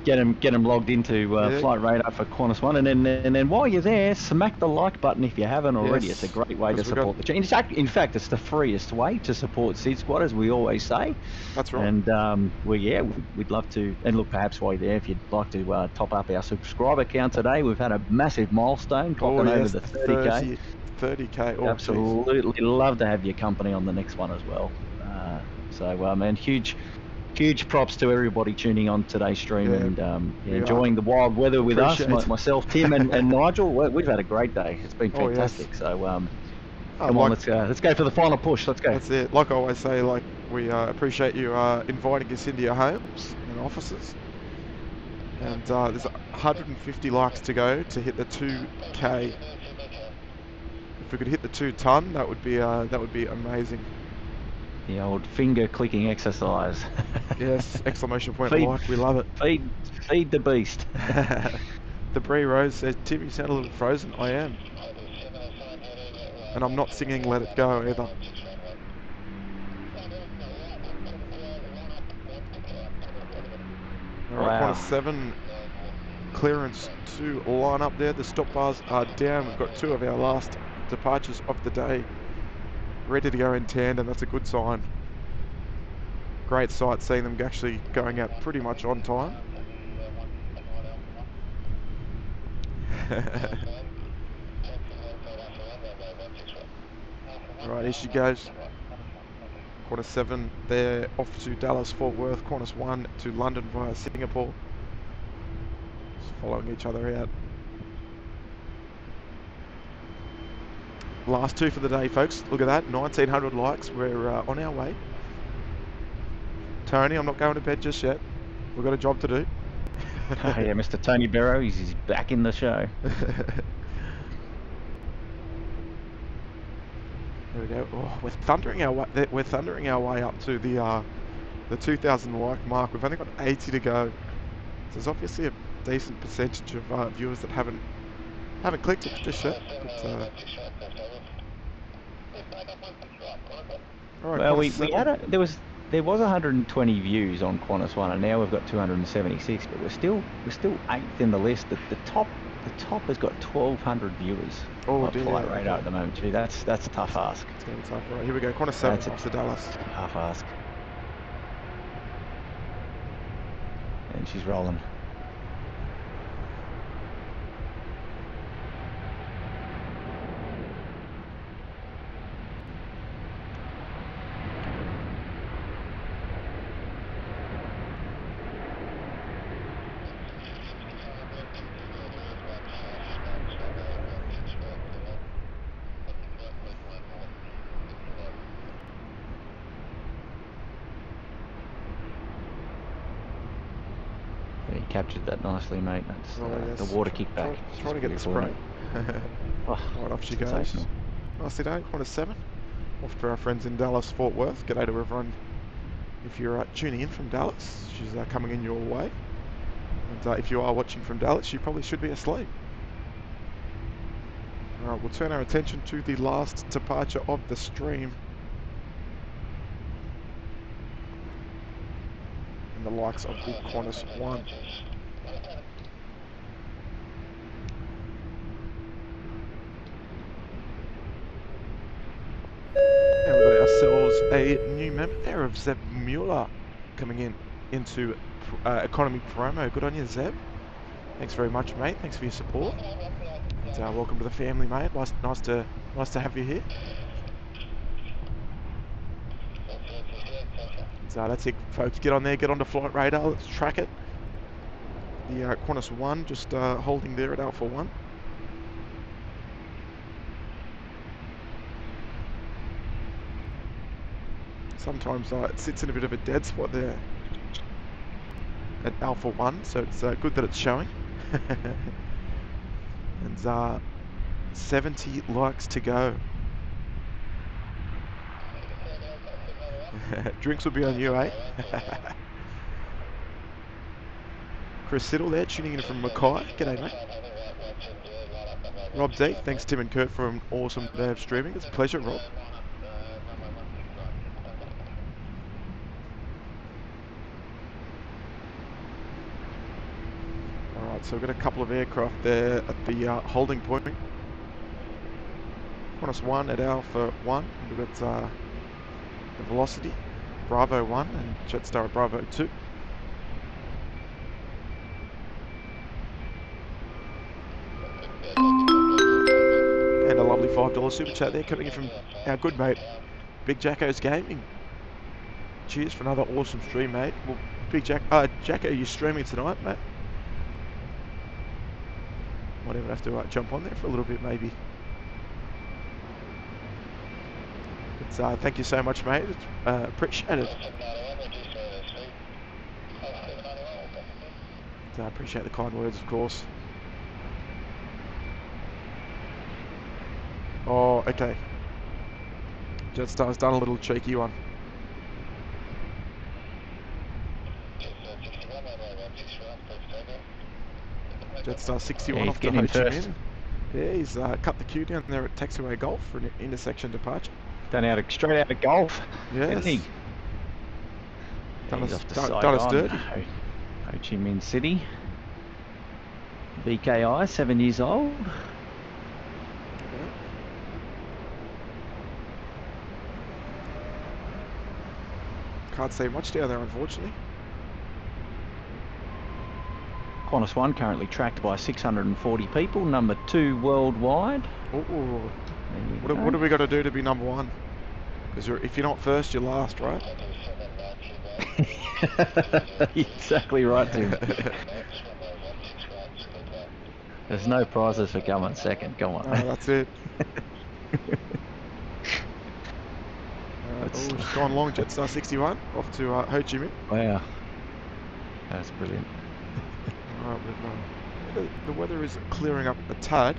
S3: get them logged into Flight Radar for Qantas 1, and then while you're there, smack the like button if you haven't already. Yes, it's a great way to support the channel. In fact, it's the freest way to support SydSquad, as we always say.
S5: That's right.
S3: And we'd love to. And look, perhaps while you're there, if you'd like to top up our subscriber count today, we've had a massive milestone, clocking over the 30k.
S5: 30k. Oh,
S3: absolutely, geez. Love to have your company on the next one as well. And huge props to everybody tuning on today's stream, and enjoying the wild weather with us. Myself, Tim, and Nigel. We've had a great day. It's been fantastic. Yes. So come on, let's go for the final push. Let's go.
S5: That's it. Like I always say, like, we appreciate you inviting us into your homes and offices. And there's 150 likes to go to hit the 2k. If we could hit the 2 ton, that would be amazing.
S3: The old finger clicking exercise.
S5: Yes, exclamation point like, we love it.
S3: Feed the beast.
S5: The Bree Rose says, Tim, you sound a little frozen. I am. And I'm not singing Let It Go either. Alright,
S3: wow.
S5: Qantas 7 clearance to line up there. The stop bars are down. We've got 2 of our last departures of the day ready to go in tandem. That's a good sign. Great sight seeing them actually going out pretty much on time. Alright, here she goes. Qantas 7 there, off to Dallas Fort Worth. Qantas 1 to London via Singapore. Just following each other out. Last 2 for the day, folks. Look at that, 1,900 likes. We're on our way. Tony, I'm not going to bed just yet. We've got a job to do.
S3: Oh, yeah, Mr. Tony Barrow, he's back in the show.
S5: There we go. Oh, we're thundering our way up to the the 2,000 like mark. We've only got 80 to go. So there's obviously a decent percentage of viewers that haven't clicked it just yet. But, all right,
S3: well, we had there was 120 views on Qantas 1, and now we've got 276, but we're still 8th in the list. The top has got 1,200 viewers.
S5: Oh,
S3: on
S5: dear.
S3: Flight Radar at the moment. Gee, that's a tough ask.
S5: It's going to be tough. All right, here we go. Qantas 7
S3: That's
S5: off to Dallas.
S3: Tough ask. And she's rolling. He captured that nicely, mate. That's
S5: yes.
S3: the water kickback.
S5: Trying to get the spray.
S3: Oh,
S5: right, off she goes.
S3: sensational.
S5: Nicely done. Qantas 7 off to our friends in Dallas, Fort Worth. G'day to everyone. If you're tuning in from Dallas, she's coming in your way. And if you are watching from Dallas, you probably should be asleep. Alright, we'll turn our attention to the last departure of the stream. And the likes of the Qantas 1. And we've got ourselves a new member there of Zeb Mueller coming into economy promo. Good on you, Zeb. Thanks very much, mate. Thanks for your support. And welcome to the family, mate. Nice to have you here. So that's it, folks. Get on there. Get onto Flight Radar. Let's track it. The Qantas 1 just holding there at Alpha 1. Sometimes it sits in a bit of a dead spot there at Alpha 1, so it's good that it's showing. And 70 likes to go. Drinks will be on you, eh? Chris Siddle there, tuning in from Mackay. G'day, mate. Rob D, thanks Tim and Kurt for an awesome day of streaming. It's a pleasure, Rob. Alright, so we've got a couple of aircraft there at the holding point. Qantas 1 at Alpha 1. We've got the Velocity, Bravo 1 and Jetstar at Bravo 2. And a lovely $5 super chat there coming in from our good mate, Big Jacko's Gaming. Cheers for another awesome stream, mate. Well, Big Jacko, you streaming tonight, mate? Might even have to jump on there for a little bit, maybe. But, thank you so much, mate. It's appreciated. I appreciate the kind words, of course. Oh, okay. Jetstar's done a little cheeky one. Jetstar 61 off to Ho Chi Minh. Yeah, he's cut the queue down there at Taxiway Golf for an intersection departure.
S3: Straight out of golf.
S5: Yes.
S3: He?
S5: Done us dirty.
S3: Ho Chi Minh City. BKI, 7 years old.
S5: Can't see much down there, unfortunately.
S3: Qantas 1 currently tracked by 640 people, number 2 worldwide.
S5: Ooh. What have we got to do to be number 1? Because if you're not first, you're last, right?
S3: Exactly right, Tim. There's no prizes for coming second. Come on.
S5: No, that's it. It's gone long. Jetstar 61 off to Ho Chi Minh.
S3: Wow, that's brilliant.
S5: Alright, the weather is clearing up a tad.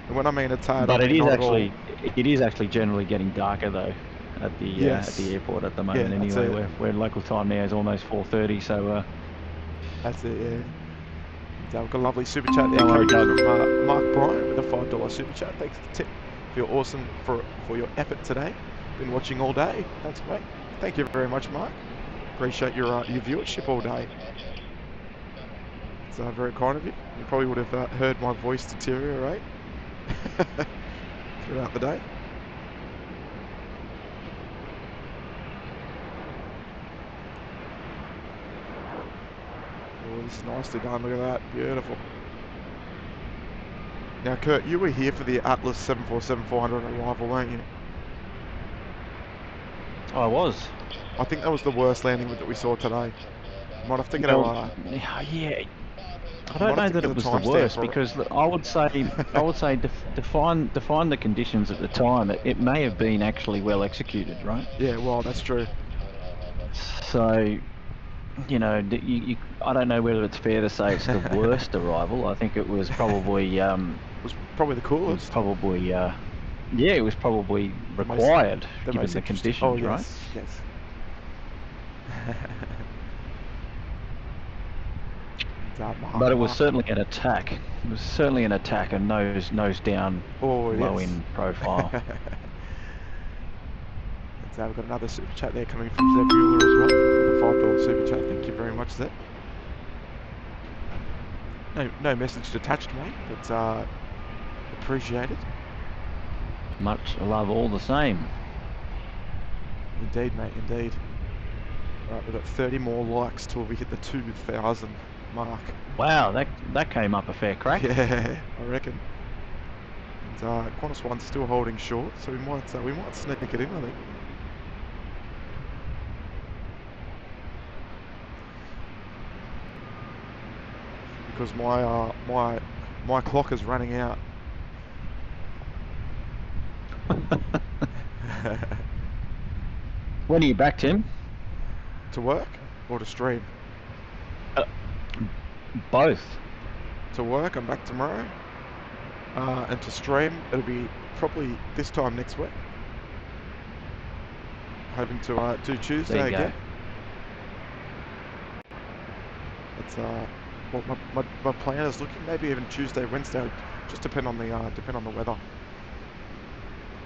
S5: And when I mean a tad,
S3: but it is actually generally getting darker though. at the airport at the moment.
S5: Yeah,
S3: anyway, we're local time now is almost 4:30, so
S5: that's it. Yeah. So we've got a lovely super chat there
S3: Don't worry,
S5: coming
S3: Doug.
S5: from Mark Bryant with a $5 super chat. Thanks for the tip. Feel awesome for your effort today. Been watching all day. Thanks, mate. Thank you very much, Mark. Appreciate your viewership all day. It's very kind of you. You probably would have heard my voice deteriorate throughout the day. Oh, this is nicely done. Look at that. Beautiful. Now, Kurt, you were here for the Atlas 747-400 arrival, weren't you?
S3: I was.
S5: I think that was the worst landing that we saw today. Might have to get our...
S3: Yeah. I don't know that it was the worst, because I would say define the conditions at the time. It may have been actually well executed, right?
S5: Yeah, well, that's true.
S3: So, you know, I don't know whether it's fair to say it's the worst arrival. I think it was probably
S5: it was probably the coolest.
S3: Yeah, it was probably required given the conditions,
S5: yes,
S3: right?
S5: Yes.
S3: But it was certainly an attack. It was certainly an attack, a nose down, low in profile.
S5: So we've got another super chat there coming from Zeb Mueller as well, with a $5 super chat. Thank you very much, Zeb. No message attached, mate, but appreciated.
S3: Much love all the same.
S5: Indeed, mate, indeed. Right, we've got 30 more likes till we hit the 2,000 mark.
S3: Wow, that came up a fair crack.
S5: Yeah, I reckon. And Qantas One's still holding short, so we might sneak it in, I think. Because my clock is running out.
S3: When are you back, Tim?
S5: To work or to stream?
S3: Both.
S5: To work, I'm back tomorrow. And to stream, it'll be probably this time next week. Hoping to do Tuesday again. It's what my plan is looking. Maybe even Tuesday, Wednesday. Just depend on the weather.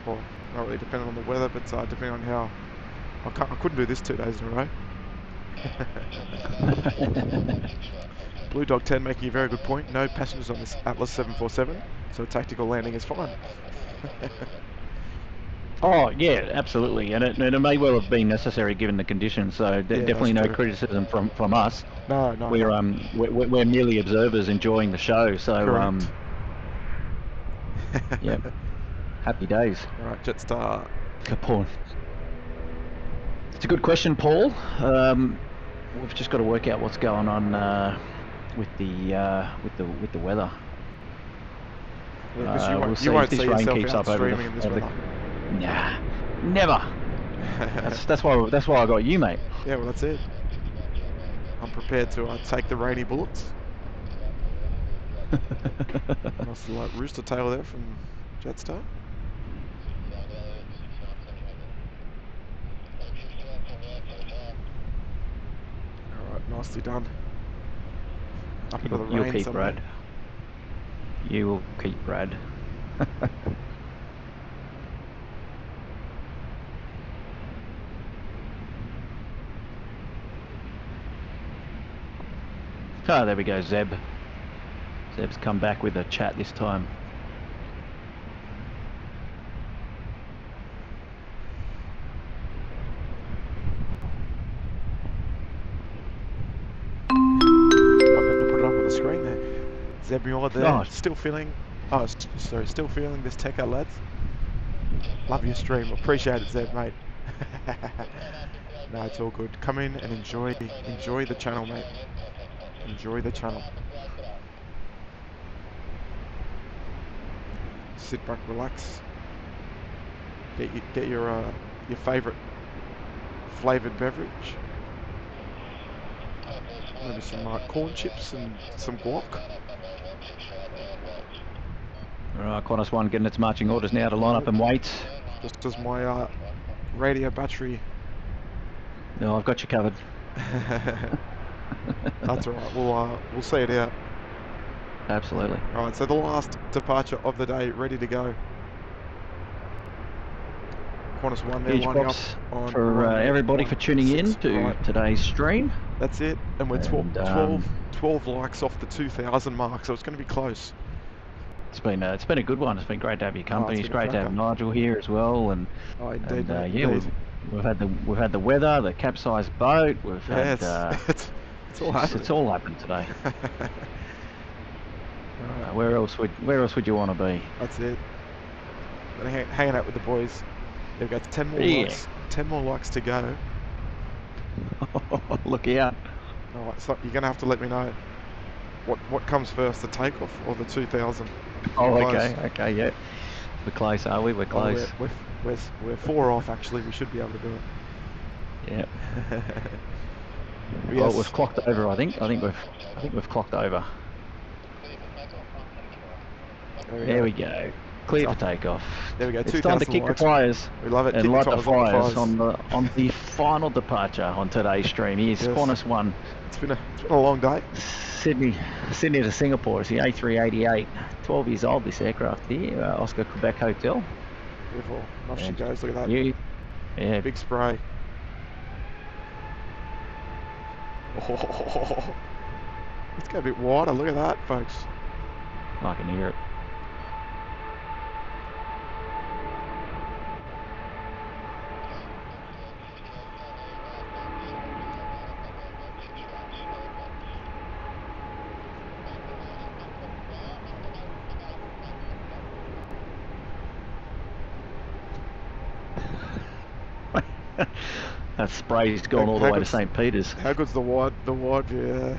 S5: Well, not really depending on the weather, but depending on how. I couldn't do this 2 days in a row. Blue Dog 10 making a very good point. No passengers on this Atlas 747, so tactical landing is fine.
S3: Oh yeah, absolutely, and it may well have been necessary given the conditions. So definitely no criticism from us.
S5: No.
S3: We're merely observers enjoying the show. So yeah, happy days.
S5: All right, Jetstar.
S3: Capone. It's a good question, Paul. We've just got to work out what's going on with the weather.
S5: Because you won't see
S3: this rain
S5: yourself
S3: keeps
S5: out
S3: up
S5: streaming in this weather.
S3: Nah, never. that's why I got you, mate.
S5: Yeah, well, that's it. I'm prepared to take the rainy bullets. Nice like rooster tail there from Jetstar. Alright, nicely done. Up into the rain.
S3: You'll keep Brad. You will keep Brad. Ah, there we go, Zeb. Zeb's come back with a chat this time.
S5: Zeb Mueller there, still feeling this tech out, lads. Love your stream, appreciate it, Zeb, mate. No, it's all good. Come in and enjoy the channel, mate. Enjoy the channel. Sit back, relax. Get your favourite flavoured beverage. Maybe some corn chips and some guac.
S3: Alright, Qantas One getting its marching orders now to line up and wait.
S5: Just as my radio battery.
S3: No, I've got you covered.
S5: That's all right. We'll see it out.
S3: Absolutely.
S5: All right. So the last departure of the day, ready to go. Qantas 1 there,
S3: Huge
S5: winding up
S3: props
S5: on
S3: for everybody for tuning in to today's stream.
S5: That's it, and we're 12 likes off the 2,000 mark, so it's going to be close.
S3: It's been a good one. It's been great to have your company. It's great to have Nigel here as well, and
S5: indeed, mate,
S3: yeah,
S5: indeed.
S3: we've had the weather, the capsized boat. We've had
S5: it's all happened.
S3: It's all happened today. Where else would you want to be?
S5: That's it. Hanging out with the boys. They've got 10 more likes. 10 more likes to go.
S3: Look out!
S5: All right, so you're gonna have to let me know what comes first, the takeoff or the 2,000.
S3: Oh, okay, yeah. We're close, are we? We're close.
S5: Oh, we're 4 off actually. We should be able to do it.
S3: Yeah.
S5: Yes.
S3: Well, we've clocked over. I think we've clocked over. There we go. Clear for takeoff.
S5: There we go.
S3: It's time to kick the fires.
S5: We love it.
S3: And light the fires on the final departure on today's stream. Here's Qantas 1.
S5: It's been a long day.
S3: Sydney to Singapore. It's the A380. 12 years old, this aircraft here. Oscar Quebec Hotel.
S5: Beautiful. Off she goes. Look at that.
S3: Yeah.
S5: Big spray. Oh, let's go a bit wider. Look at that, folks.
S3: I can hear it. That spray's gone all the way to St. Peter's.
S5: How good's the wide view?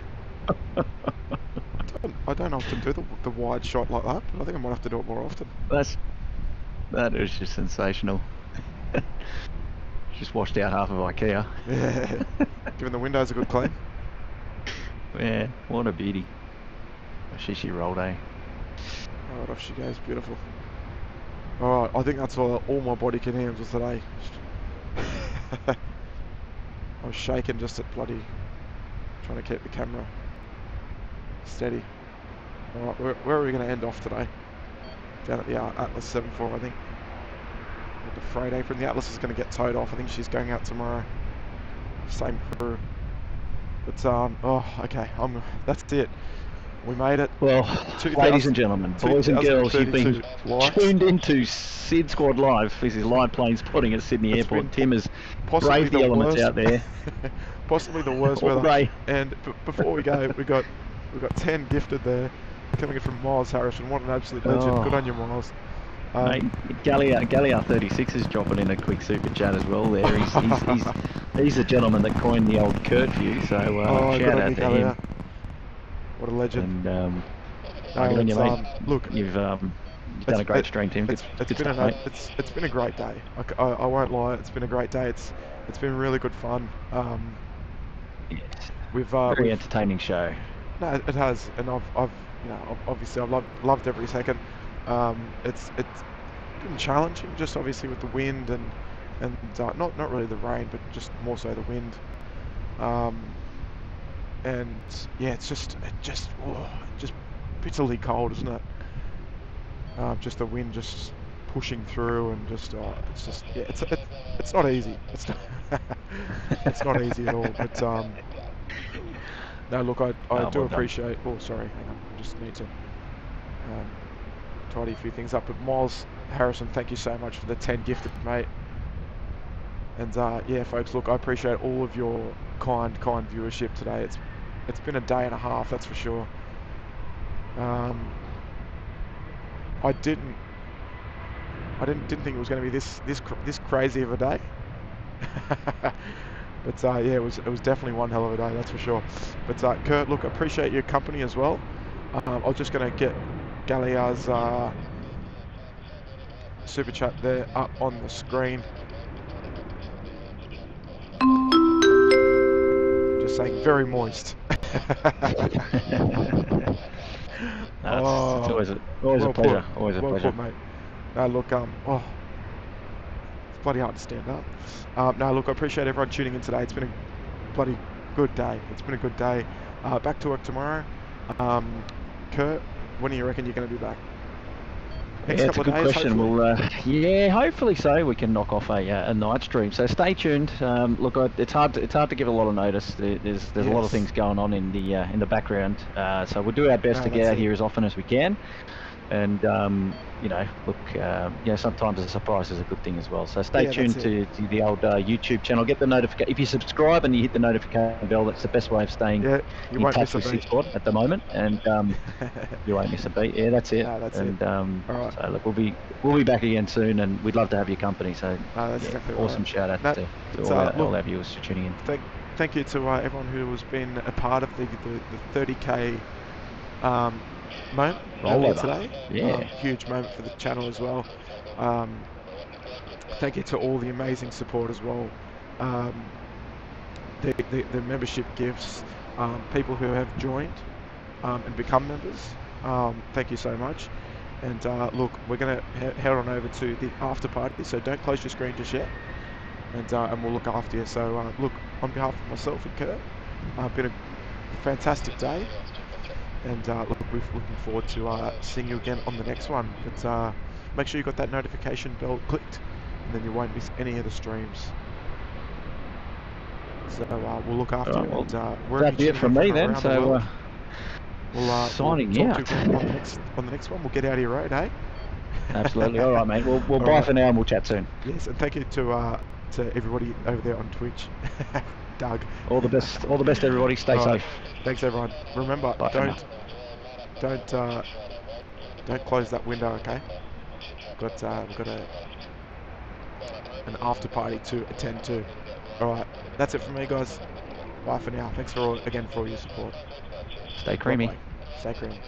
S5: I don't often do the wide shot like that, but I think I might have to do it more often.
S3: That is just sensational. Just washed out half of IKEA.
S5: Yeah, giving the windows a good clean.
S3: Yeah, what a beauty. She rolled, eh?
S5: Alright, off she goes, beautiful. Alright, I think that's all my body can handle today. I was shaking just at bloody trying to keep the camera steady. Alright, where are we going to end off today? Down at the Atlas 74, I think. With the freight apron. The Atlas is going to get towed off. I think she's going out tomorrow. Same crew. But oh, okay. That's it. We made it.
S3: Well, ladies and gentlemen, boys and girls, you've been tuned into SydSquad Live. This is live plane spotting at Sydney Airport. Tim has braved the elements out there.
S5: Possibly the worst weather. And before we go, we've got 10 gifted there, coming in from Miles Harrison. What an absolute legend. Good on you, Miles.
S3: Mate, Galliar 36 is dropping in a quick super chat as well there. He's the gentleman that coined the old curfew, so shout out to him.
S5: What a legend.
S3: And good on you, mate.
S5: Look,
S3: you've done a great stream, Tim.
S5: It's been a great day. I won't lie. It's been a great day. It's been really good fun.
S3: Yes.
S5: We've
S3: very entertaining show.
S5: No, it has, and I've obviously I've loved every second. It's been challenging, just obviously with the wind and not really the rain, but just more so the wind. And yeah, it's just bitterly cold, isn't it? Just the wind just pushing through, and it's not easy. It's not easy at all. But no, look, I do appreciate. Oh, sorry, hang on. I just need to tidy a few things up. But Miles Harrison, thank you so much for the 10 gifted, mate. And yeah, folks, look, I appreciate all of your kind viewership today. It's been a day and a half, that's for sure. I didn't think it was going to be this crazy of a day. But yeah, it was definitely one hell of a day, that's for sure. But Kurt, look, I appreciate your company as well. I was just going to get Galliar's super chat there up on the screen. Just saying, very moist.
S3: It's always a pleasure. Always a pleasure,
S5: mate. No, look, bloody hard to stand up. No, look, I appreciate everyone tuning in today. It's been a bloody good day. It's been a good day. Back to work tomorrow. Kurt, when do you reckon you're going to be back? Next
S3: Yeah, it's a good
S5: days,
S3: question.
S5: hopefully?
S3: Yeah, hopefully so. We can knock off a night stream. So stay tuned. Look, it's hard to give a lot of notice. There's a lot of things going on in the background. So we'll do our best to get out here as often as we can. And you know, look, sometimes a surprise is a good thing as well. So stay tuned to the old YouTube channel. Get the notification. If you subscribe and you hit the notification bell, that's the best way of staying in touch with SydSquad at the moment. And you won't miss a beat. Yeah, that's it.
S5: That's
S3: it.
S5: All right.
S3: So look, we'll be back again soon, and we'd love to have your company. So
S5: that's exactly
S3: awesome
S5: right.
S3: shout out to all our viewers for tuning in.
S5: Thank you to everyone who has been a part of the 30k. Moment earlier today. Huge moment for the channel as well. Thank you to all the amazing support as well. The membership gifts, people who have joined and become members. Thank you so much. And look, we're going to head on over to the after party, so don't close your screen just yet. And we'll look after you. So look, on behalf of myself and Kurt, been a fantastic day. And look, we're looking forward to seeing you again on the next one. But make sure you got that notification bell clicked, and then you won't miss any of the streams. So we'll look after you. And
S3: that'd be it from me then. So
S5: we'll
S3: signing out.
S5: On the next one, we'll get out of your road, eh?
S3: Absolutely. All right, mate. We'll bye for now, and we'll chat soon.
S5: Yes, and thank you to everybody over there on Twitch. Doug.
S3: All the best, everybody. Stay safe.
S5: Thanks, everyone. Remember, don't close that window, okay? We've got an after party to attend to. All right, that's it from me, guys. Bye for now. Thanks again for all your support.
S3: Stay creamy.
S5: Bye-bye. Stay creamy.